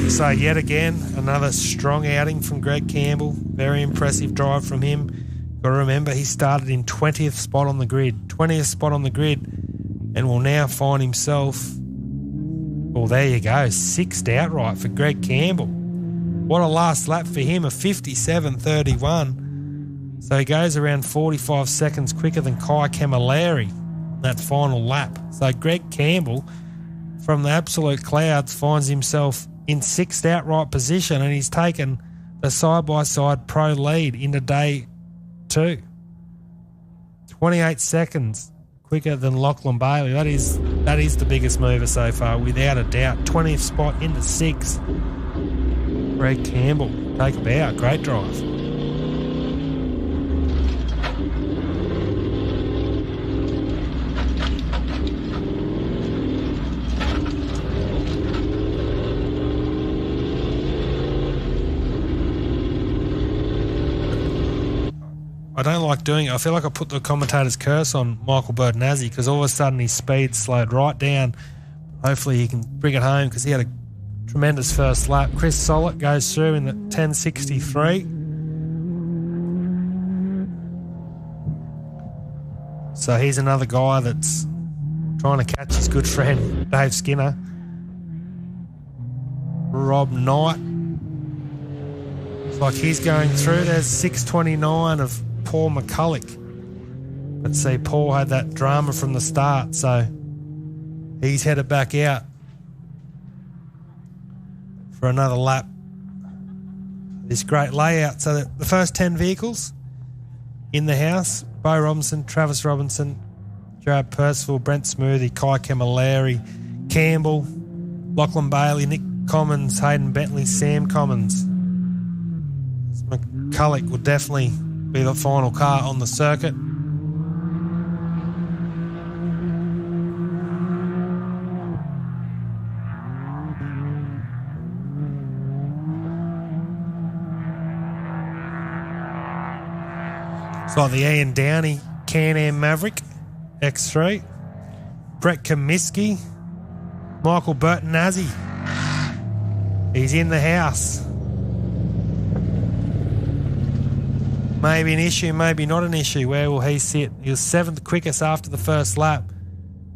So yet again, another strong outing from Greg Campbell. Very impressive drive from him. Got to remember, he started in 20th spot on the grid, and will now find himself, well, there you go, 6th outright for Greg Campbell. What a last lap for him, a 57.31. So he goes around 45 seconds quicker than Kai Camilleri that final lap. So Greg Campbell, from the absolute clouds, finds himself in 6th outright position, and he's taken the side-by-side pro lead into day 2. 28 seconds quicker than Lachlan Bailey. That is the biggest mover so far, without a doubt. 20th spot into 6th. Greg Campbell, take a bow. Great drive. I don't like doing it. I feel like I put the commentator's curse on Michael Bertinazzi, because all of a sudden his speed slowed right down. Hopefully he can bring it home, because he had a tremendous first lap. Chris Sollett goes through in the 10.63. So he's another guy that's trying to catch his good friend Dave Skinner. Rob Knight. Looks like he's going through. There's 6.29 of Paul McCulloch. Let's see, Paul had that drama from the start, so he's headed back out for another lap. This great layout. So the first 10 vehicles in the house: Bo Robinson, Travis Robinson, Gerard Percival, Brent Smoothie, Kai Camilleri, Campbell, Lachlan Bailey, Nick Commons, Hayden Bentley, Sam Commons. McCulloch will definitely be the final car on the circuit. It's like the Ian Downey Can-Am Maverick X3. Brett Comiskey, Michael Bertinazzi. He's in the house. Maybe an issue, maybe not an issue. Where will he sit? He was 7th quickest after the first lap.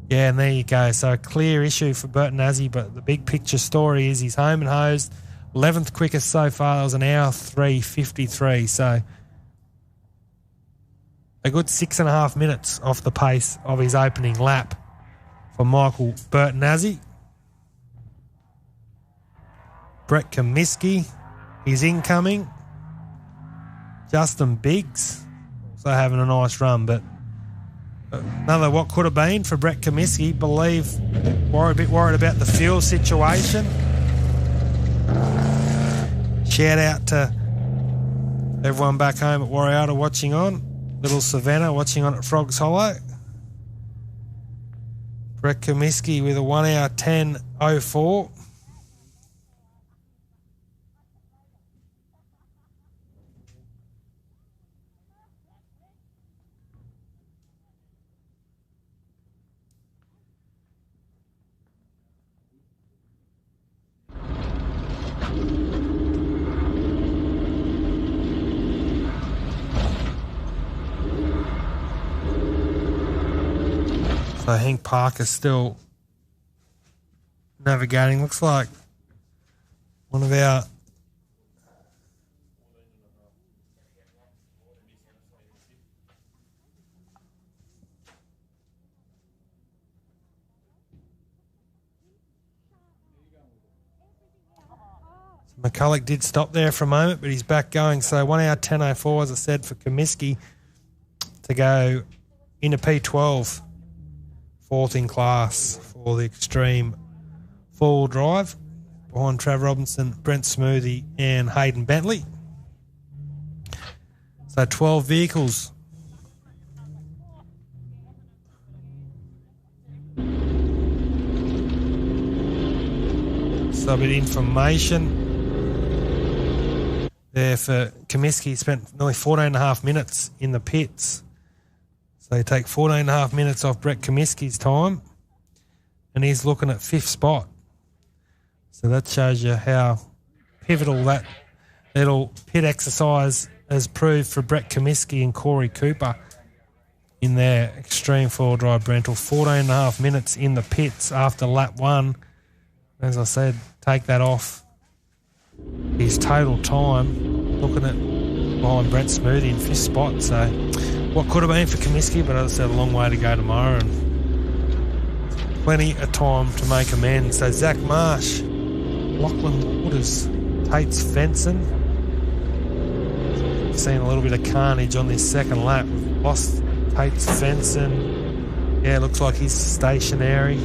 Yeah, and there you go. So a clear issue for Bertinazzi, but the big picture story is he's home and hosed. 11th quickest so far. That was an hour 3:53. So a good 6.5 minutes off the pace of his opening lap for Michael Bertinazzi. Brett Kmc, he's incoming. Justin Biggs, also having a nice run, but another what could have been for Brett Kmc. A bit worried about the fuel situation. Shout out to everyone back home at Warriata watching on. Little Savannah watching on at Frogs Hollow. Brett Kmc with a 1 hour 10:04. So Hank Parker's still navigating. Looks like one of our McCulloch did stop there for a moment, but he's back going. So 1 hour 10:04, as I said, for Kmc to go into P12. Fourth in class for the Extreme four-wheel drive behind Trav Robinson, Brent Smoothie and Hayden Bentley. So 12 vehicles. So a bit of information there for Kmc. He spent nearly 14 and a half minutes in the pits. So you take 14 and a half minutes off Brett Kmic's time, and he's looking at 5th spot. So that shows you how pivotal that little pit exercise has proved for Brett Kmc and Corey Cooper in their Extreme 4-drive rental. 14 and a half minutes in the pits after lap 1. As I said, take that off his total time, looking at behind Brent Smoothie in 5th spot. So what could have been for Kmc, but as I said, a long way to go tomorrow and plenty of time to make amends. So Zach Marsh, Lachlan Waters, Tate's Fenson. Seen a little bit of carnage on this second lap. We've lost Tate's Fenson. Yeah, looks like he's stationary.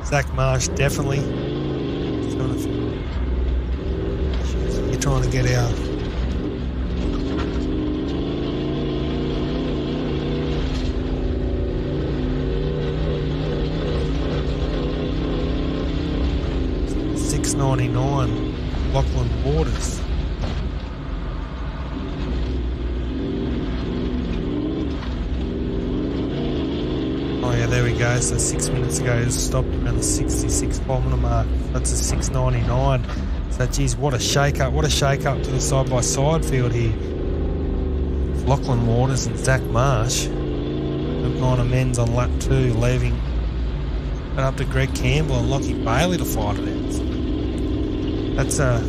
Zach Marsh definitely. You're trying to get out. $6.99, Lachlan Waters. Oh yeah, there we go. So 6 minutes ago, it stopped around the 66 kilometre mark. That's a $6.99. So geez, what a shake-up. What a shake-up to the side-by-side field here. Lachlan Waters and Zach Marsh have gone amends on lap 2, leaving it up to Greg Campbell and Lockie Bailey to fight it out. That's a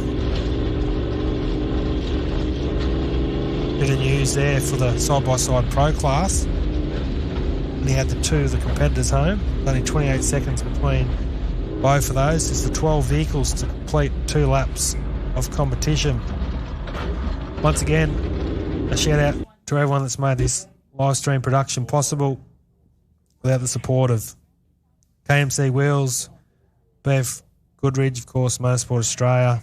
bit of news there for the side-by-side pro class. And he had the two of the competitors home. Only 28 seconds between both of those. It's the 12 vehicles to complete 2 laps of competition. Once again, a shout out to everyone that's made this live stream production possible. Without the support of Kmc Wheels, BFGoodrich, of course, Motorsports Australia,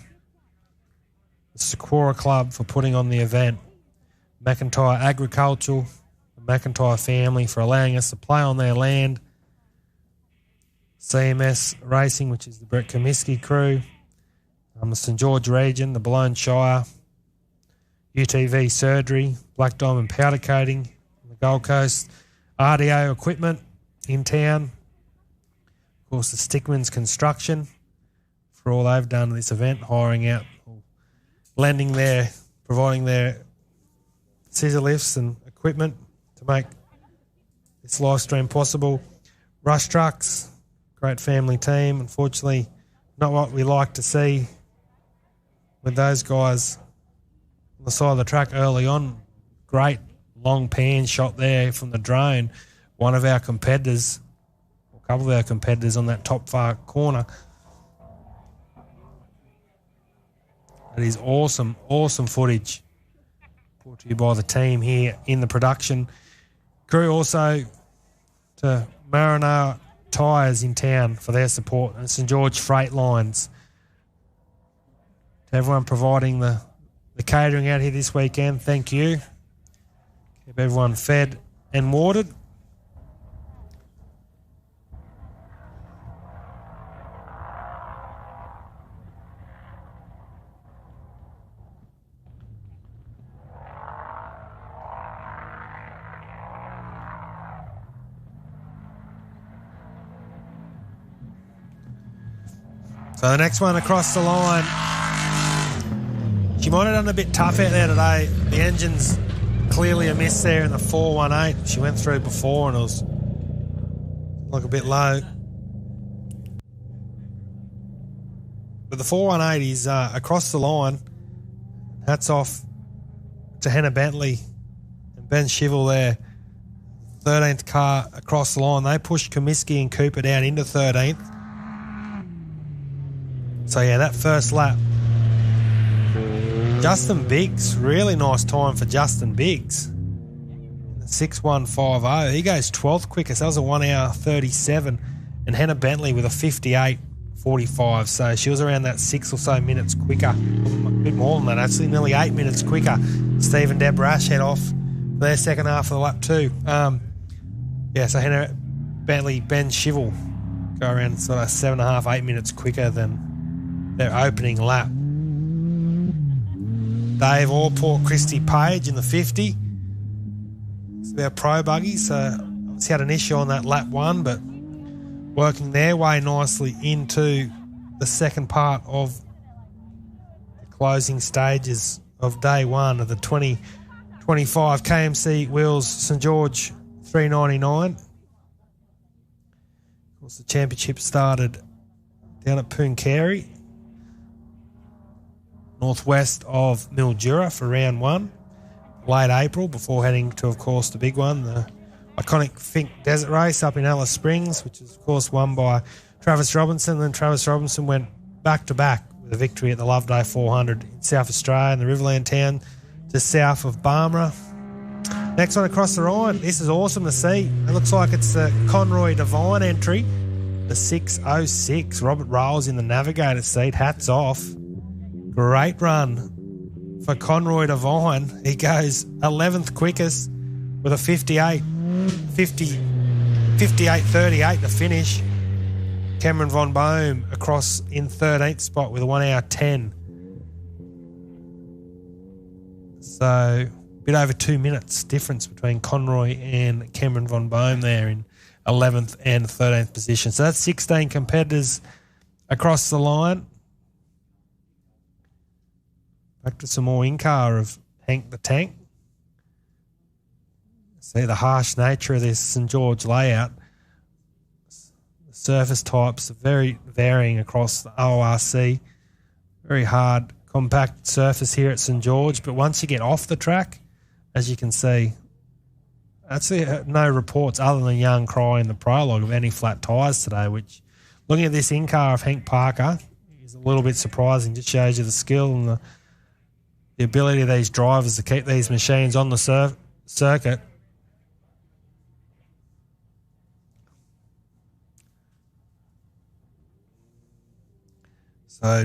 the SEQORRA Club for putting on the event, McIntyre Agricultural, the McIntyre family for allowing us to play on their land, CMS Racing, which is the Brett Kmc crew, the St George region, the Boulogne Shire, UTV Surgery, Black Diamond Powder Coating, the Gold Coast, RDO Equipment in town, of course the Stickman's Construction for all they've done at this event, hiring out, providing their scissor lifts and equipment to make this live stream possible. Rush Trucks, great family team. Unfortunately, not what we like to see with those guys on the side of the track early on. Great long pan shot there from the drone. One of our competitors, or a couple of our competitors on that top far corner. That is awesome, awesome footage. Brought to you by the team here in the production crew. Also to Marinara Tyres in town for their support, and St George Freight Lines. To everyone providing the catering out here this weekend, thank you. Keep everyone fed and watered. So the next one across the line. She might have done a bit tough out there today. The engine's clearly a miss there in the 418. She went through before and it was like a bit low. But the 418 is across the line. Hats off to Hannah Bentley and Ben Shivel there. 13th car across the line. They pushed Kmc and Cooper down into 13th. So yeah, that first lap. Justin Biggs, really nice time for Justin Biggs. 6:150. He goes 12th quickest. That was a 1 hour 37. And Hannah Bentley with a 58:45. So she was around that 6 or so minutes quicker. A bit more than that, actually. Nearly 8 minutes quicker. Steve and Deb Rash head off for their second half of the lap too. So Hannah Bentley, Ben Shivel go around sort of 7.5, 8 minutes quicker than their opening lap. Dave Allport, Christy Page in the 50. It's their pro buggy, so obviously had an issue on that lap one, but working their way nicely into the second part of the closing stages of day one of the 2025 Kmc Wheels StGeorge399. Of course, the championship started down at Pooncarie, northwest of Mildura for round one, late April, before heading to, of course, the big one, the iconic Fink Desert Race up in Alice Springs, which is, of course, won by Travis Robinson. Then Travis Robinson went back-to-back with a victory at the Loveday 400 in South Australia, in the Riverland town just south of Barmera. Next one across the line. This is awesome to see. It looks like it's the Conroy Devine entry, the 6:06. Robert Rolls in the navigator seat. Hats off. Great run for Conroy Devine. He goes 11th quickest with a 58:38 to finish. Cameron Von Bohm across in 13th spot with a 1 hour 10. So a bit over 2 minutes difference between Conroy and Cameron Von Bohm there in 11th and 13th position. So that's 16 competitors across the line. Back to some more in-car of Hank the Tank. See the harsh nature of this St George layout. The surface types are very varying across the ORC. Very hard, compact surface here at St George. But once you get off the track, as you can see, actually no reports other than Young Cry in the prologue of any flat tyres today, which, looking at this in-car of Hank Parker, is a little bit surprising. Just shows you the skill and the ability of these drivers to keep these machines on the circuit. So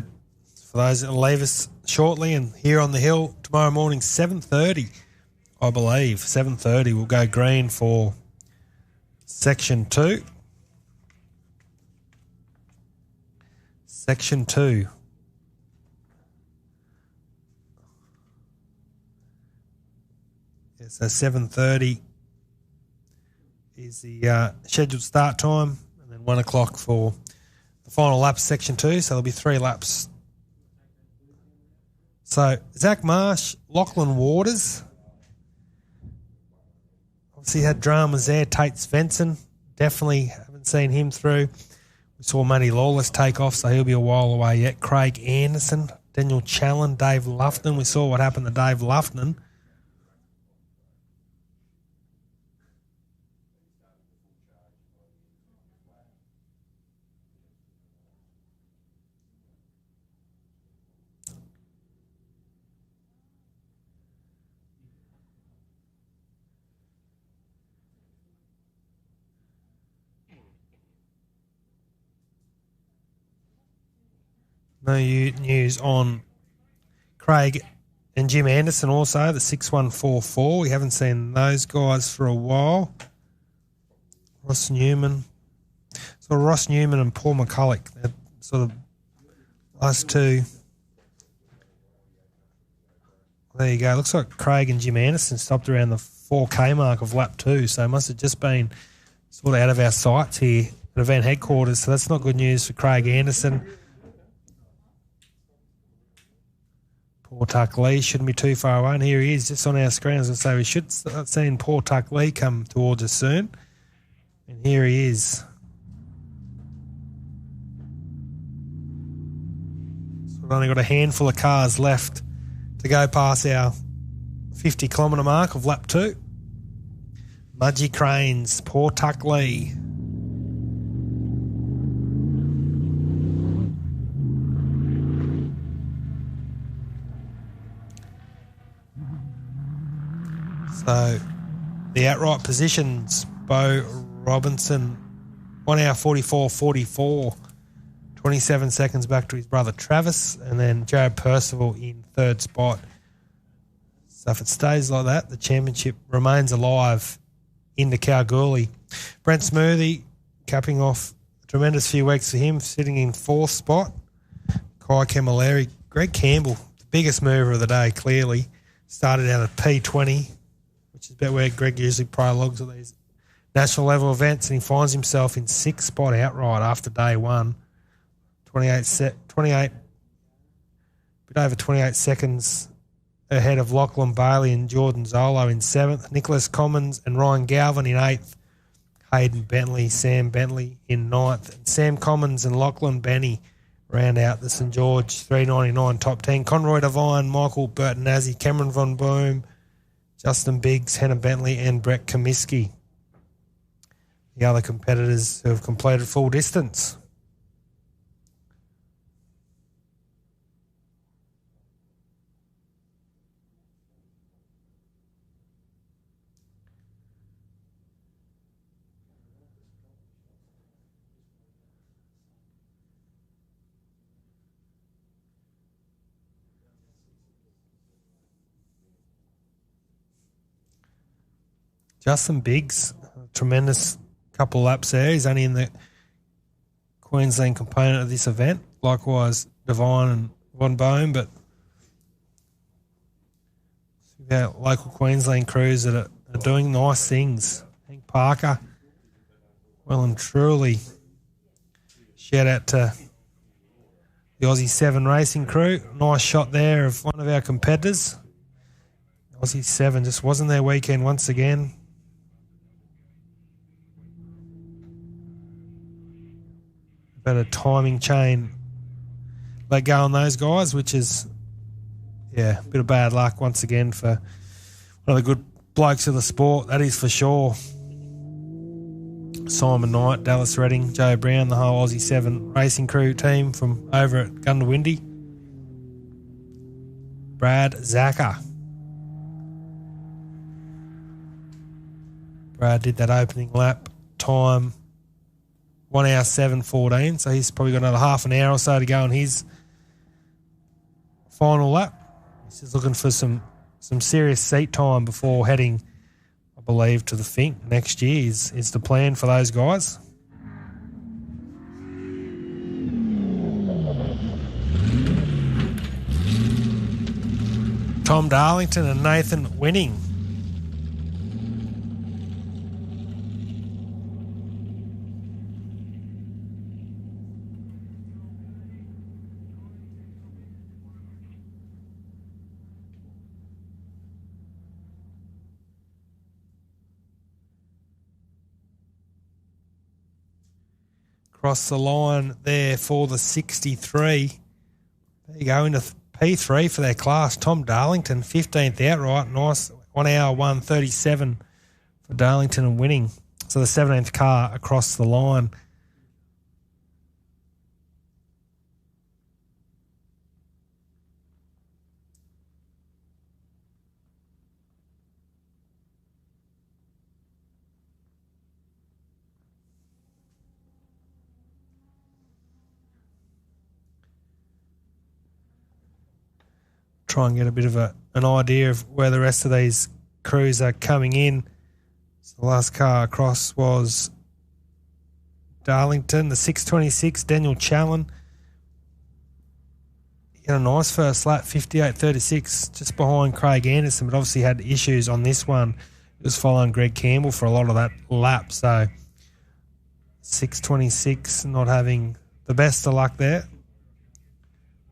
for those that will leave us shortly and here on the hill tomorrow morning, 7:30, I believe. 7:30 we'll go green for Section 2. Section 2. So 7:30 is the scheduled start time, and then 1 o'clock for the final lap, Section 2. So there'll be 3 laps. So Zach Marsh, Lachlan Waters. Obviously had dramas there. Tate Svensson, definitely haven't seen him through. We saw Matty Lawless take off, so he'll be a while away yet. Craig Anderson, Daniel Challen, Dave Lufton. We saw what happened to Dave Lufton. No news on Craig and Jim Anderson also, the 6144. We haven't seen those guys for a while. Ross Newman. So Ross Newman and Paul McCulloch, they're sort of last two. There you go. Looks like Craig and Jim Anderson stopped around the 4K mark of lap 2, so it must have just been sort of out of our sights here at event headquarters, so that's not good news for Craig Anderson. Poor Tuck Lee shouldn't be too far away, and here he is just on our screen. As I say, we should start seeing poor Tuck Lee come towards us soon. And here he is. So we've only got a handful of cars left to go past our 50 kilometre mark of lap 2. Mudgee Cranes, poor Tuck Lee. So the outright positions, Bo Robinson, 1 hour 44.44, 27 seconds back to his brother Travis, and then Jared Percival in third spot. So if it stays like that, the championship remains alive into Kalgoorlie. Brent Smoothie capping off a tremendous few weeks for him, sitting in fourth spot. Kai Camilleri, Greg Campbell, the biggest mover of the day, clearly. Started out at P20, which is about where Greg usually prologues all these national level events, and he finds himself in sixth spot outright after day one. 28, bit over 28 seconds ahead of Lachlan Bailey and Jordan Zolo in seventh. Nicholas Commons and Ryan Galvin in eighth. Hayden Bentley, Sam Bentley in ninth. And Sam Commons and Lachlan Benny round out the St George 399 top 10. Conroy Devine, Michael Bertonazzi, Cameron Von Boom, Justin Biggs, Hannah Bentley and Brett Comiskey. The other competitors who have completed full distance. Justin Biggs, tremendous couple laps there. He's only in the Queensland component of this event. Likewise, Devine and Von Bohm, but our local Queensland crews that are doing nice things. Hank Parker, well and truly. Shout out to the Aussie 7 racing crew. Nice shot there of one of our competitors. Aussie 7 just wasn't their weekend once again. About a timing chain let go on those guys, which is, a bit of bad luck once again for one of the good blokes of the sport, that is for sure. Simon Knight, Dallas Redding, Joe Brown, the whole Aussie 7 racing crew team from over at Gundawindi. Brad Zacher. Brad did that opening lap time 1 hour 7:14, so he's probably got another half an hour or so to go on his final lap. He's just looking for some serious seat time before heading, I believe, to the Fink next year is the plan for those guys. Tom Darlington and Nathan Winning. Across the line there for the 63. There you go, into P3 for their class. Tom Darlington, 15th outright. Nice 1 hour 1:37 for Darlington and Winning. So the 17th car across the line. try and get a bit of an idea of where the rest of these crews are coming in. So the last car across was Darlington, the 626, Daniel Challen. He had a nice first lap, 58.36, just behind Craig Anderson, but obviously had issues on this one. He was following Greg Campbell for a lot of that lap, so 626 not having the best of luck there.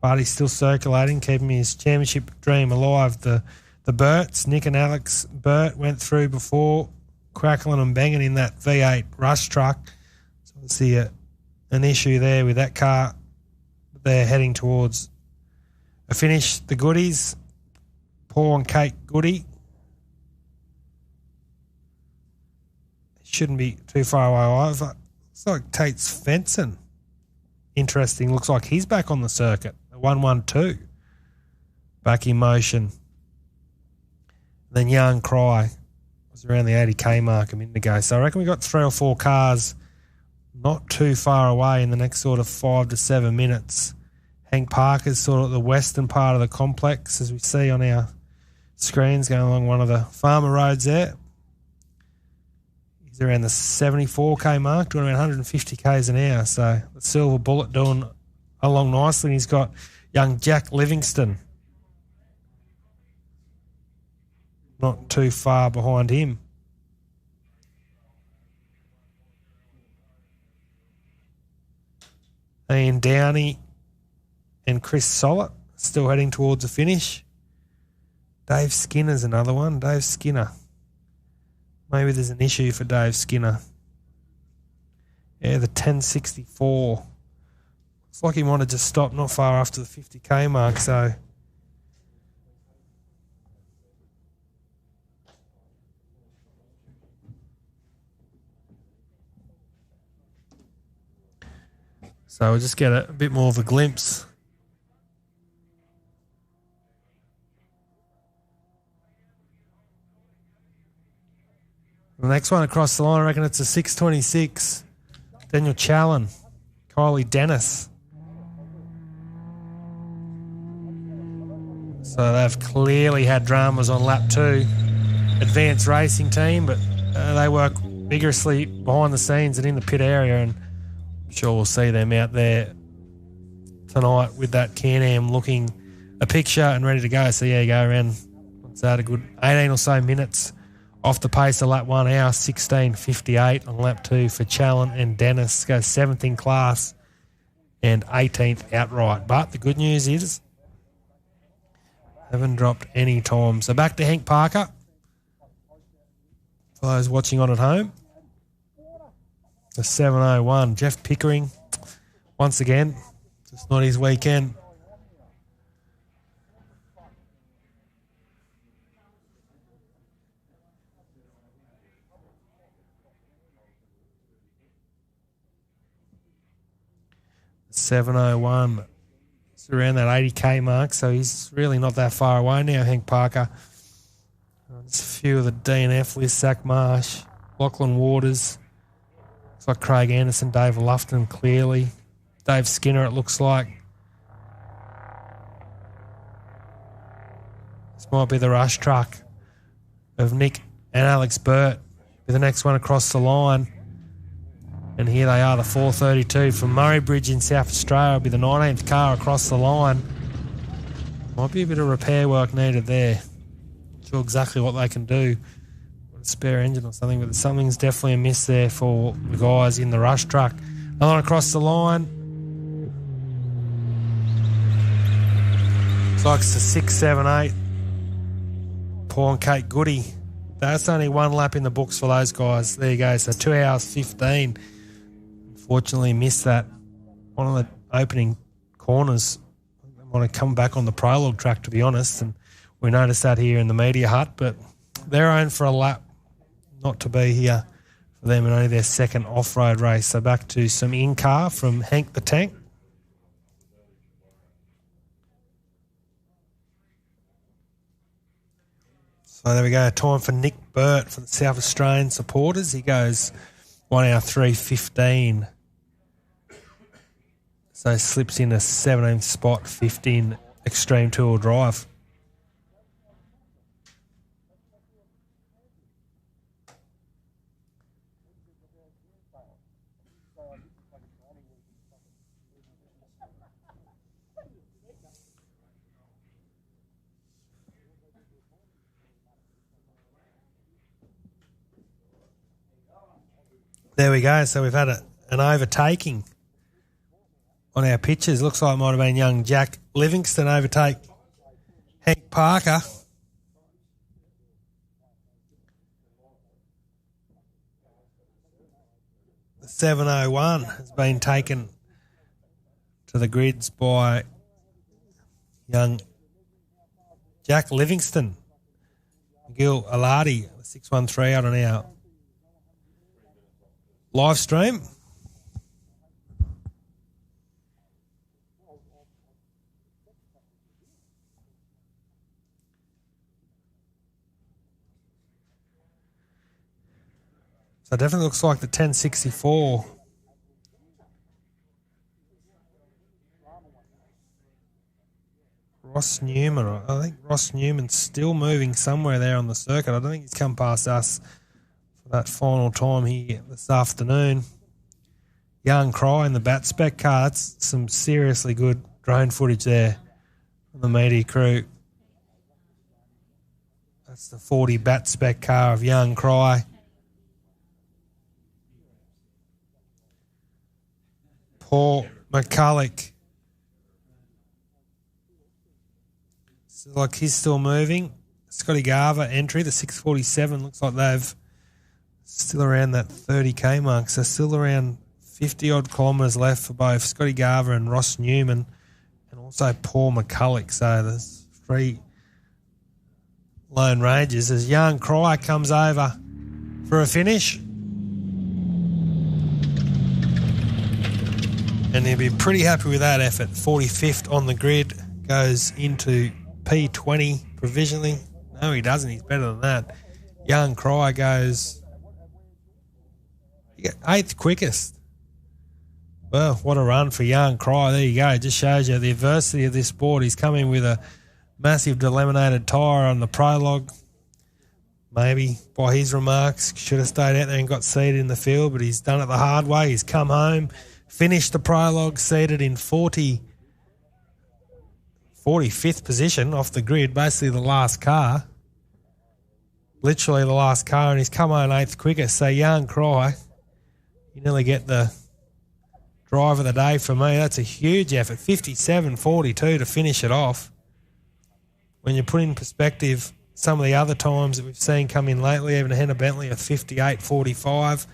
But he's still circulating, keeping his championship dream alive. The Burts, Nick and Alex Burt, went through before, crackling and banging in that V8 rush truck. So I see an issue there with that car. They're heading towards a finish. The Goodies, Paul and Kate Goody. Shouldn't be too far away either. Looks like Tate's Fenson. Interesting. Looks like he's back on the circuit. 112. Back in motion. Then Yarn Cry was around the 80k mark a minute ago. So I reckon we got 3 or 4 cars not too far away in the next sort of 5 to 7 minutes. Hank Parker's sort of the western part of the complex, as we see on our screens going along one of the farmer roads there. He's around the 74k mark, doing around 150 k's an hour. So the Silver Bullet doing along nicely. And he's got young Jack Livingston not too far behind him. Ian Downey and Chris Sollett still heading towards the finish. Dave Skinner's another one. Dave Skinner. Maybe there's an issue for Dave Skinner. Yeah, the 1064. Looks like he might have just stopped not far after the 50k mark, so we'll just get a bit more of a glimpse. The next one across the line, I reckon it's a 626. Daniel Challen, Kylie Dennis. So they've clearly had dramas on lap 2. Advanced racing team, but they work vigorously behind the scenes and in the pit area, and I'm sure we'll see them out there tonight with that Can-Am looking a picture and ready to go. So yeah, you go around, what's that, a good 18 or so minutes off the pace of lap 1 hour, 16.58 on lap 2 for Challen and Dennis. Goes 7th in class and 18th outright. But the good news is haven't dropped any time. So back to Hank Parker. For those watching on at home, the 701. Jeff Pickering, once again, just not his weekend. The 701. It's around that 80k mark, so he's really not that far away now, Hank Parker. Just a few of the DNF lists: Zach Marsh, Lachlan Waters, looks like Craig Anderson, Dave Lufton clearly, Dave Skinner it looks like. This might be the rush truck of Nick and Alex Burt with the next one across the line. And here they are, the 432 from Murray Bridge in South Australia. Will be the 19th car across the line. Might be a bit of repair work needed there. Not sure exactly what they can do. Got a spare engine or something, but something's definitely amiss there for the guys in the rush truck. Another one across the line. Looks like it's a 6, 7, 8. Paul and Kate Goody. That's only one lap in the books for those guys. There you go. So 2 hours 15. Unfortunately missed that one of the opening corners. I want to come back on the prologue track, to be honest, and we noticed that here in the media hut, but they're owned for a lap not to be here for them, and only their second off-road race. So back to some in-car from Hank the Tank. So there we go, time for Nick Burt for the South Australian supporters. He goes 1 hour 3:15. So slips in a 17th spot, 15 extreme two-wheel drive. There we go. So we've had an overtaking on our pictures. Looks like it might have been young Jack Livingston overtake Hank Parker. The 701 has been taken to the grids by young Jack Livingston. Gil Aladi, 613 out on our live stream. So it definitely looks like the 1064. Ross Newman. I think Ross Newman's still moving somewhere there on the circuit. I don't think he's come past us for that final time here this afternoon. Young Cry in the bat spec car. That's some seriously good drone footage there from the media crew. That's the 40 bat spec car of Young Cry. Paul McCulloch. So like he's still moving. Scotty Garver entry, the 647. Looks like they've still around that 30k mark. So still around 50 odd kilometres left for both Scotty Garver and Ross Newman, and also Paul McCulloch. So there's 3 Lone Rangers as Young Cry comes over for a finish. And he'll be pretty happy with that effort. 45th on the grid, goes into P20 provisionally. No, he doesn't. He's better than that. Young Cry goes 8th quickest. Well, what a run for Young Cry. There you go. It just shows you the adversity of this sport. He's coming with a massive delaminated tyre on the Prologue. Maybe, by his remarks, should have stayed out there and got seated in the field, but he's done it the hard way. He's come home, finished the Prologue, seated in 45th position off the grid, basically the last car. Literally the last car, and he's come home 8th quickest. So Young Cry, you nearly get the drive of the day for me. That's a huge effort. 57.42 to finish it off. When you put in perspective some of the other times that we've seen come in lately, even Hannah Bentley at 58.45.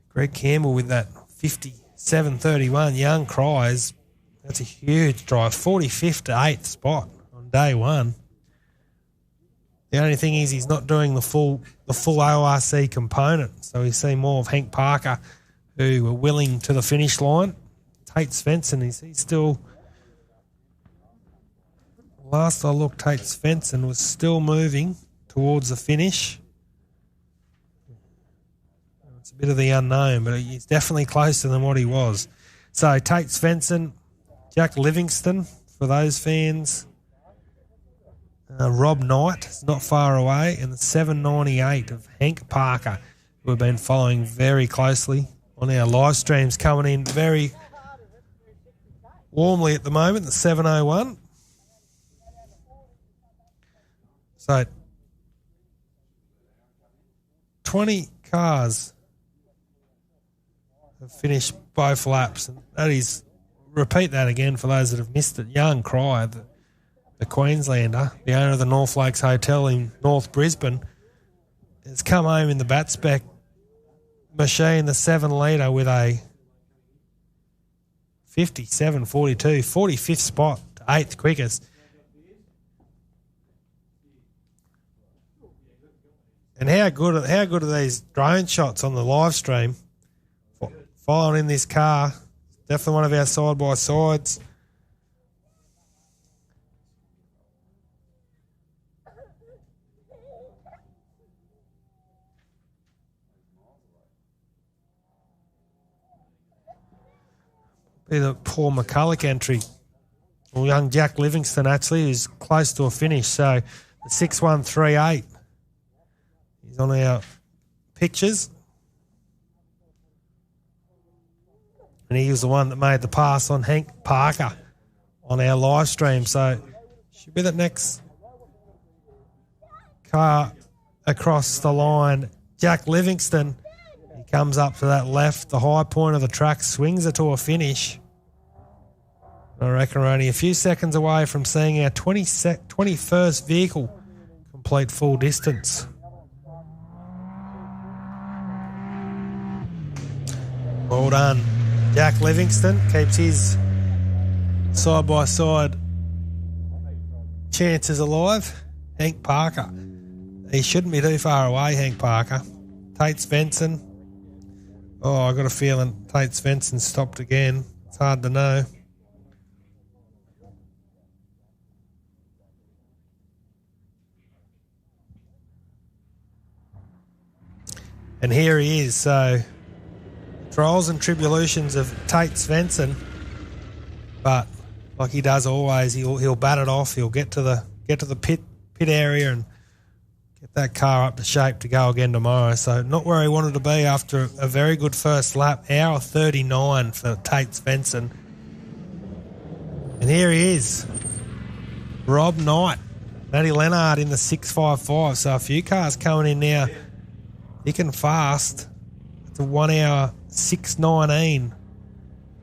Greg Campbell with that 57.31. Young Cries, that's a huge drive. 45th to 8th spot on day one. The only thing is he's not doing the full ORC component. So we see more of Hank Parker, who were willing to the finish line. Tate Svensson, he's still... Last I looked, Tate Svensson was still moving towards the finish. It's a bit of the unknown, but he's definitely closer than what he was. So Tate Svensson, Jack Livingston, for those fans. Rob Knight is not far away, and the 798 of Hank Parker, who we've been following very closely on our live streams, coming in very warmly at the moment, the 701. So 20 cars have finished both laps. And that is, repeat that again for those that have missed it. Young Cry, the Queenslander, the owner of the North Lakes Hotel in North Brisbane, has come home in the bat spec machine, the 7 litre, with a 57.42, 45th spot to 8th quickest. And how good are these drone shots on the live stream? Following in this car, definitely one of our side by sides. Be the Paul McCulloch entry, or young Jack Livingston actually, who's close to a finish. So the 6138. He's on our pictures. And he was the one that made the pass on Hank Parker on our live stream. So should be the next car across the line. Jack Livingston, he comes up to that left, the high point of the track, swings it to a finish. I reckon we're only a few seconds away from seeing our 21st vehicle complete full distance. Well done. Jack Livingston keeps his side-by-side chances alive. Hank Parker. He shouldn't be too far away, Hank Parker. Tate Svensson. Oh, I got a feeling Tate Svensson stopped again. It's hard to know. And here he is. So, trials and tribulations of Tate Svensson, but like he does always, he'll bat it off. He'll get to the pit area and get that car up to shape to go again tomorrow. So not where he wanted to be after a very good first lap. Hour 39 for Tate Svensson. And here he is, Rob Knight, Matty Leonard in the 655. So a few cars coming in now. Thick and fast. It's a 1 hour 6:19.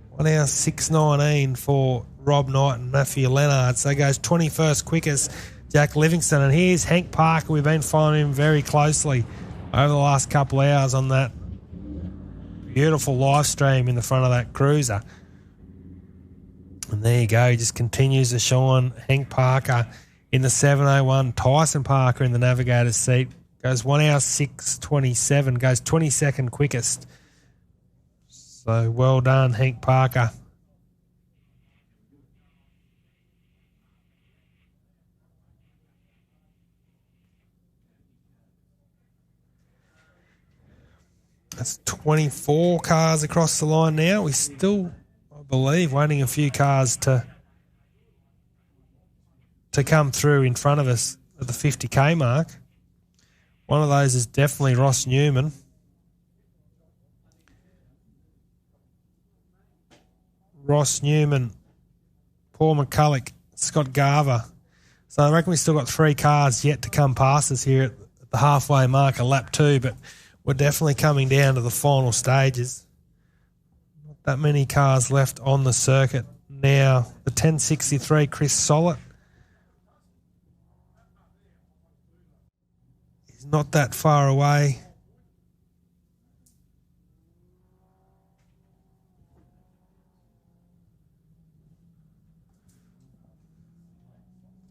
1 hour 6:19 for Rob Knight and Matthew Leonard. So he goes 21st quickest, Jack Livingston. And here's Hank Parker. We've been following him very closely over the last couple of hours on that beautiful live stream in the front of that cruiser. And there you go. He just continues to shine. Hank Parker in the 701. Tyson Parker in the navigator's seat. Goes 1 hour 6:27. Goes 22nd quickest. So well done, Hank Parker. That's 24 cars across the line now. We still, I believe, waiting a few cars to come through in front of us at the 50k mark. One of those is definitely Ross Newman. Ross Newman, Paul McCulloch, Scott Garver. So I reckon we still got 3 cars yet to come past us here at the halfway mark of lap 2, but we're definitely coming down to the final stages. Not that many cars left on the circuit now. The 1063, Chris Sollett. He's not that far away.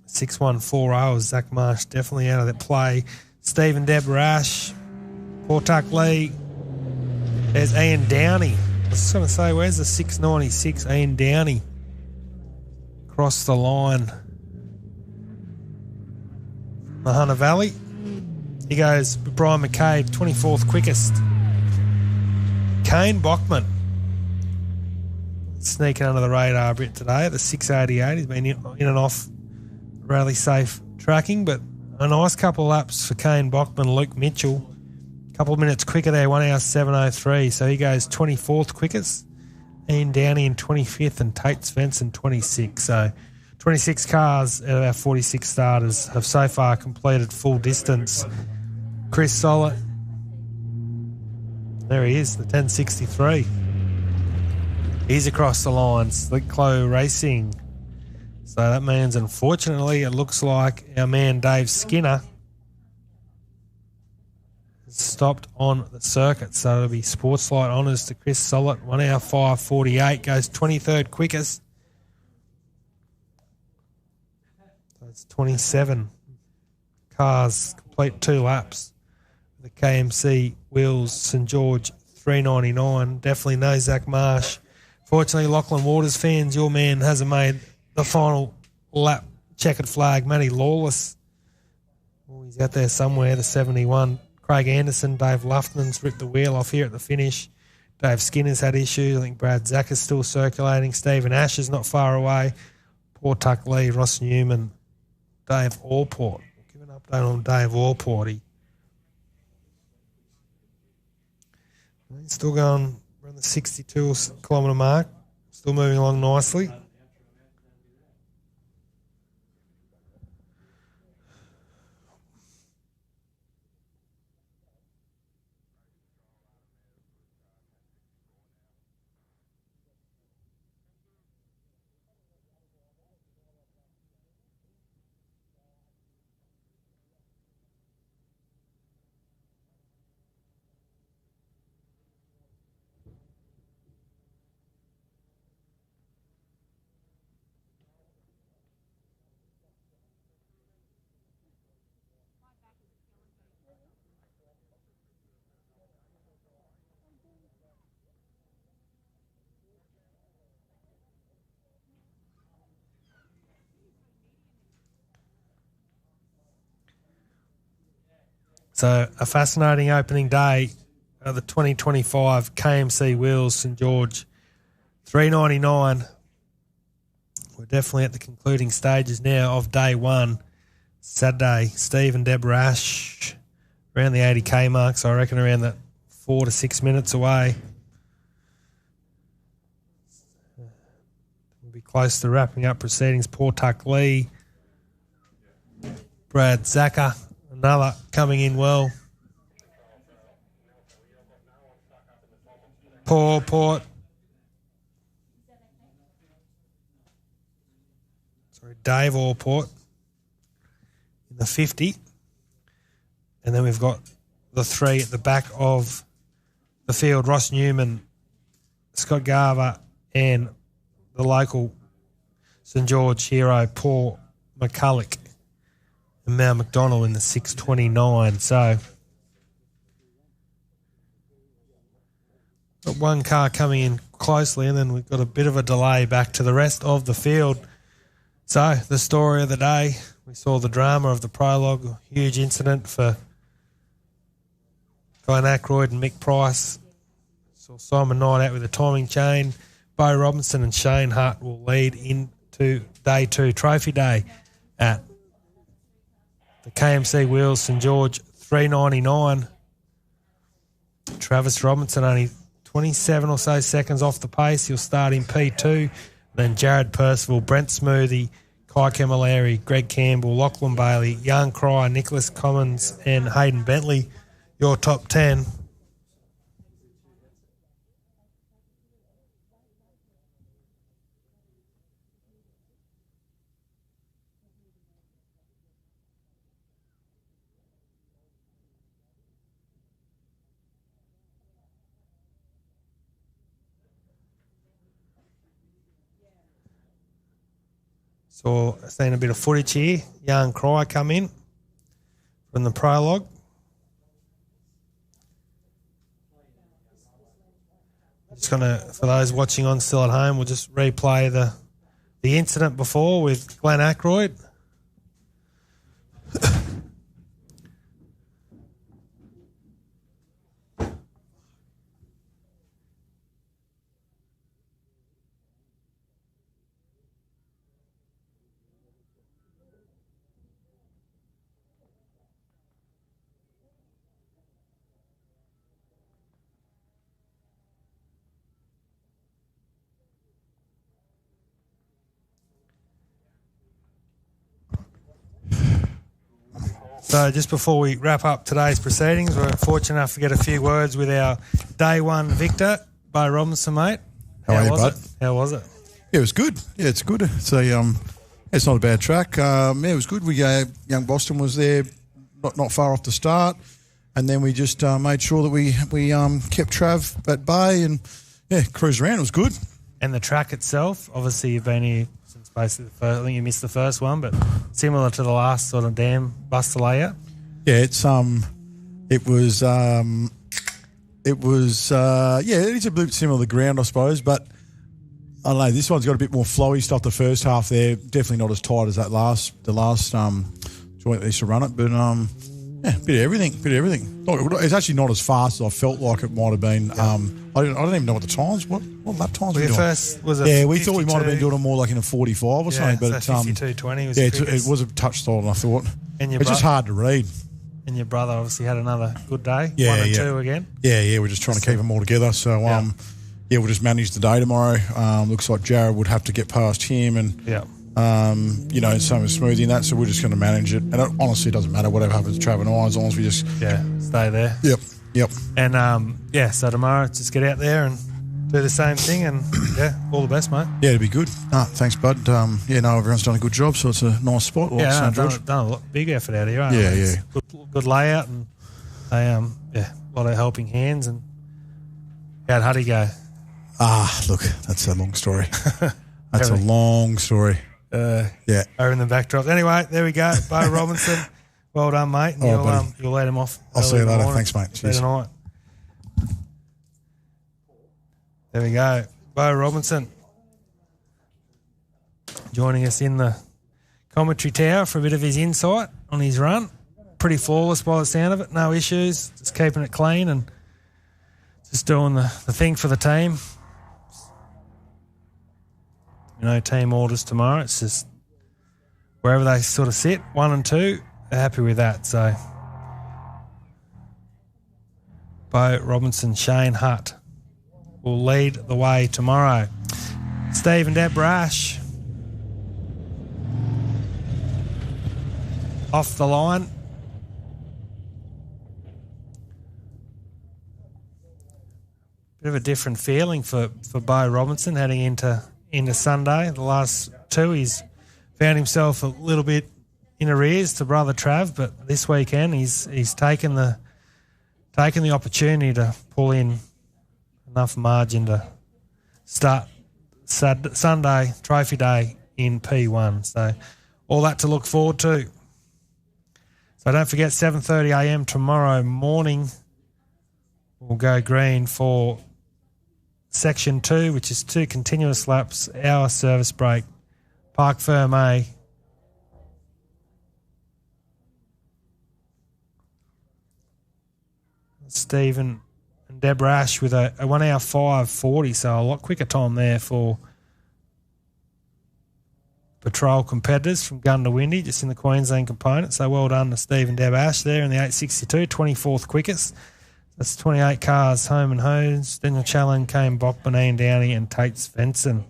$614 Zach Marsh definitely out of that play. Stephen Debarash, Paul Tuck Lee. There's Ian Downey. I was just going to say, where's the 696 Ian Downey? Across the line. The Hunter Valley. He goes Brian McCabe, 24th quickest. Kane Bockman sneaking under the radar a bit today at the 688. He's been in and off rally safe tracking, but a nice couple of laps for Kane Bockman. Luke Mitchell, a couple of minutes quicker there, 1 hour 7:03. So he goes 24th quickest. Ian Downey in 25th and Tate Svensson 26th. So 26 cars out of our 46 starters have so far completed full distance. Chris Sollett, there he is, the 1063. He's across the line. Slick Clo Racing. So that means, unfortunately, it looks like our man Dave Skinner has stopped on the circuit. So it'll be Sportslight honours to Chris Sollett. 1 hour 5:48, goes 23rd quickest. So it's 27 cars complete 2 laps. The KMC Wheels StGeorge399. Definitely no Zach Marsh. Fortunately, Lachlan Waters fans, your man hasn't made the final lap. Checkered flag, Matty Lawless. Oh, he's out there somewhere, the 71. Craig Anderson, Dave Luftman's ripped the wheel off here at the finish. Dave Skinner's had issues. I think Brad Zack is still circulating. Stephen Ash is not far away. Paul Tuck Lee, Ross Newman, Dave Allport. Give an update on Dave Allport. He's still going around the 62 kilometre mark. Still moving along nicely. So a fascinating opening day of the 2025 KMC Wheels StGeorge399. We're definitely at the concluding stages now of day one. Saturday, Steve and Deborah Ash around the 80k mark, so I reckon around that 4 to 6 minutes away. We'll be close to wrapping up proceedings. Paul Tuck Lee, Brad Zaka, another coming in well. Paul Port. Dave Allport in the 50. And then we've got the three at the back of the field, Ross Newman, Scott Garver, and the local St George hero, Paul McCulloch, and Mal McDonald in the 629. So got one car coming in closely, and then we've got a bit of a delay back to the rest of the field. So, the story of the day, we saw the drama of the prologue, a huge incident for Glenn Ackroyd and Mick Price. Saw Simon Knight out with a timing chain. Bo Robinson and Shane Hart will lead into day two, trophy day, at the KMC Wheels StGeorge399. Travis Robinson only 27 or so seconds off the pace. He'll start in P2. Then Jared Percival, Brent Smoothie, Kai Camilleri, Greg Campbell, Lachlan Bailey, Jan Cryer, Nicholas Commons, and Hayden Bentley, your top 10. So, seeing a bit of footage here. Jan Cryer come in from the prologue. Just going to, for those watching on still at home, we'll just replay the incident before with Glenn Ackroyd. So just before we wrap up today's proceedings, we're fortunate enough to get a few words with our day one victor, Bo Robinson, mate. How are you, bud? How was it? Yeah, it was good. Yeah, it's good. It's it's not a bad track. Yeah, it was good. Young Boston was there, not far off the start, and then we just made sure that we kept Trav at bay and cruised around. It was good. And the track itself, obviously you've been here since basically the first, I think you missed the first one, but similar to the last sort of dam buster layout. Yeah, it's it is a bit similar to the ground, I suppose, but I don't know, this one's got a bit more flowy stuff. The first half there, definitely not as tight as the last joint they used to run it, but bit of everything. It's actually not as fast as I felt like it might have been. Yeah. I don't even know what the times. What lap times were we doing? First was it? We thought we might have been doing it more like in a 45 or something. But so 52.20 was it was a touch slower than I thought. And it's just hard to read. And your brother obviously had another good day. 1 and 2 again. Yeah. We're just trying to keep them all together. So we'll just manage the day tomorrow. Looks like Jared would have to get past him, and same with Smoothie and that. So we're just going to manage it. And it honestly doesn't matter whatever happens to Trav and I, as long as we just stay there. Yep. And so tomorrow just get out there and do the same thing, and all the best, mate. Yeah, it'll be good. Thanks, bud. Everyone's done a good job, so it's a nice spot. Done a lot, big effort out here. Good layout, and a lot of helping hands. And how'd Huddy go? Look, that's a long story. That's a long story. Over in the backdrop. Anyway, there we go. Bo Robinson, well done, mate. And you'll let him off. I'll see you later. Thanks, mate. Cheers. Tonight. There we go. Bo Robinson joining us in the commentary tower for a bit of his insight on his run. pretty flawless by the sound of it. No issues. Just keeping it clean and just doing the thing for the team. No team orders tomorrow. It's just wherever they sort of sit, 1 and 2, they're happy with that. So, Bo Robinson, Shane Hutt will lead the way tomorrow. Steve and Deb Rash off the line. Bit of a different feeling for Bo Robinson heading into Sunday. The last two, he's found himself a little bit in arrears to brother Trav, but this weekend he's taken the opportunity to pull in enough margin to start Sunday Trophy Day in P1. So all that to look forward to. So don't forget, 7:30 a.m. tomorrow morning, we'll go green for Section 2, which is 2 continuous laps, hour service break, Parc Fermé. Stephen and Deb Rash with a 1 hour 5:40, so a lot quicker time there for patrol competitors from Gun to Windy, just in the Queensland component. So well done to Steve and Deb Ash there in the 862, 24th quickest. That's 28 cars, home and hose. Daniel Challen, Kane Bock, Benine Downey and Tate Svensson.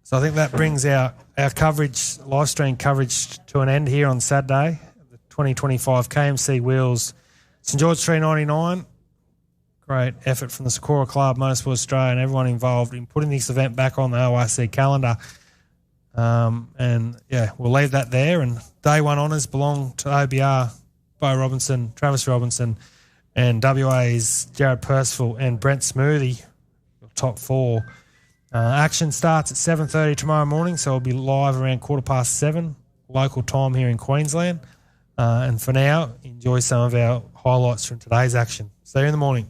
So I think that brings our coverage, live stream coverage, to an end here on Saturday, the 2025 Kmc Wheels StGeorge399. Great effort from the SEQORRA Club, Motorsports Australia, and everyone involved in putting this event back on the OIC calendar. And yeah, we'll leave that there. And day one honours belong to OBR, Bo Robinson, Travis Robinson, and WA's Jared Percival and Brent Smoothie, top 4. Action starts at 7:30 tomorrow morning, so it'll be live around 7:15 local time here in Queensland. And for now, enjoy some of our highlights from today's action. See you in the morning.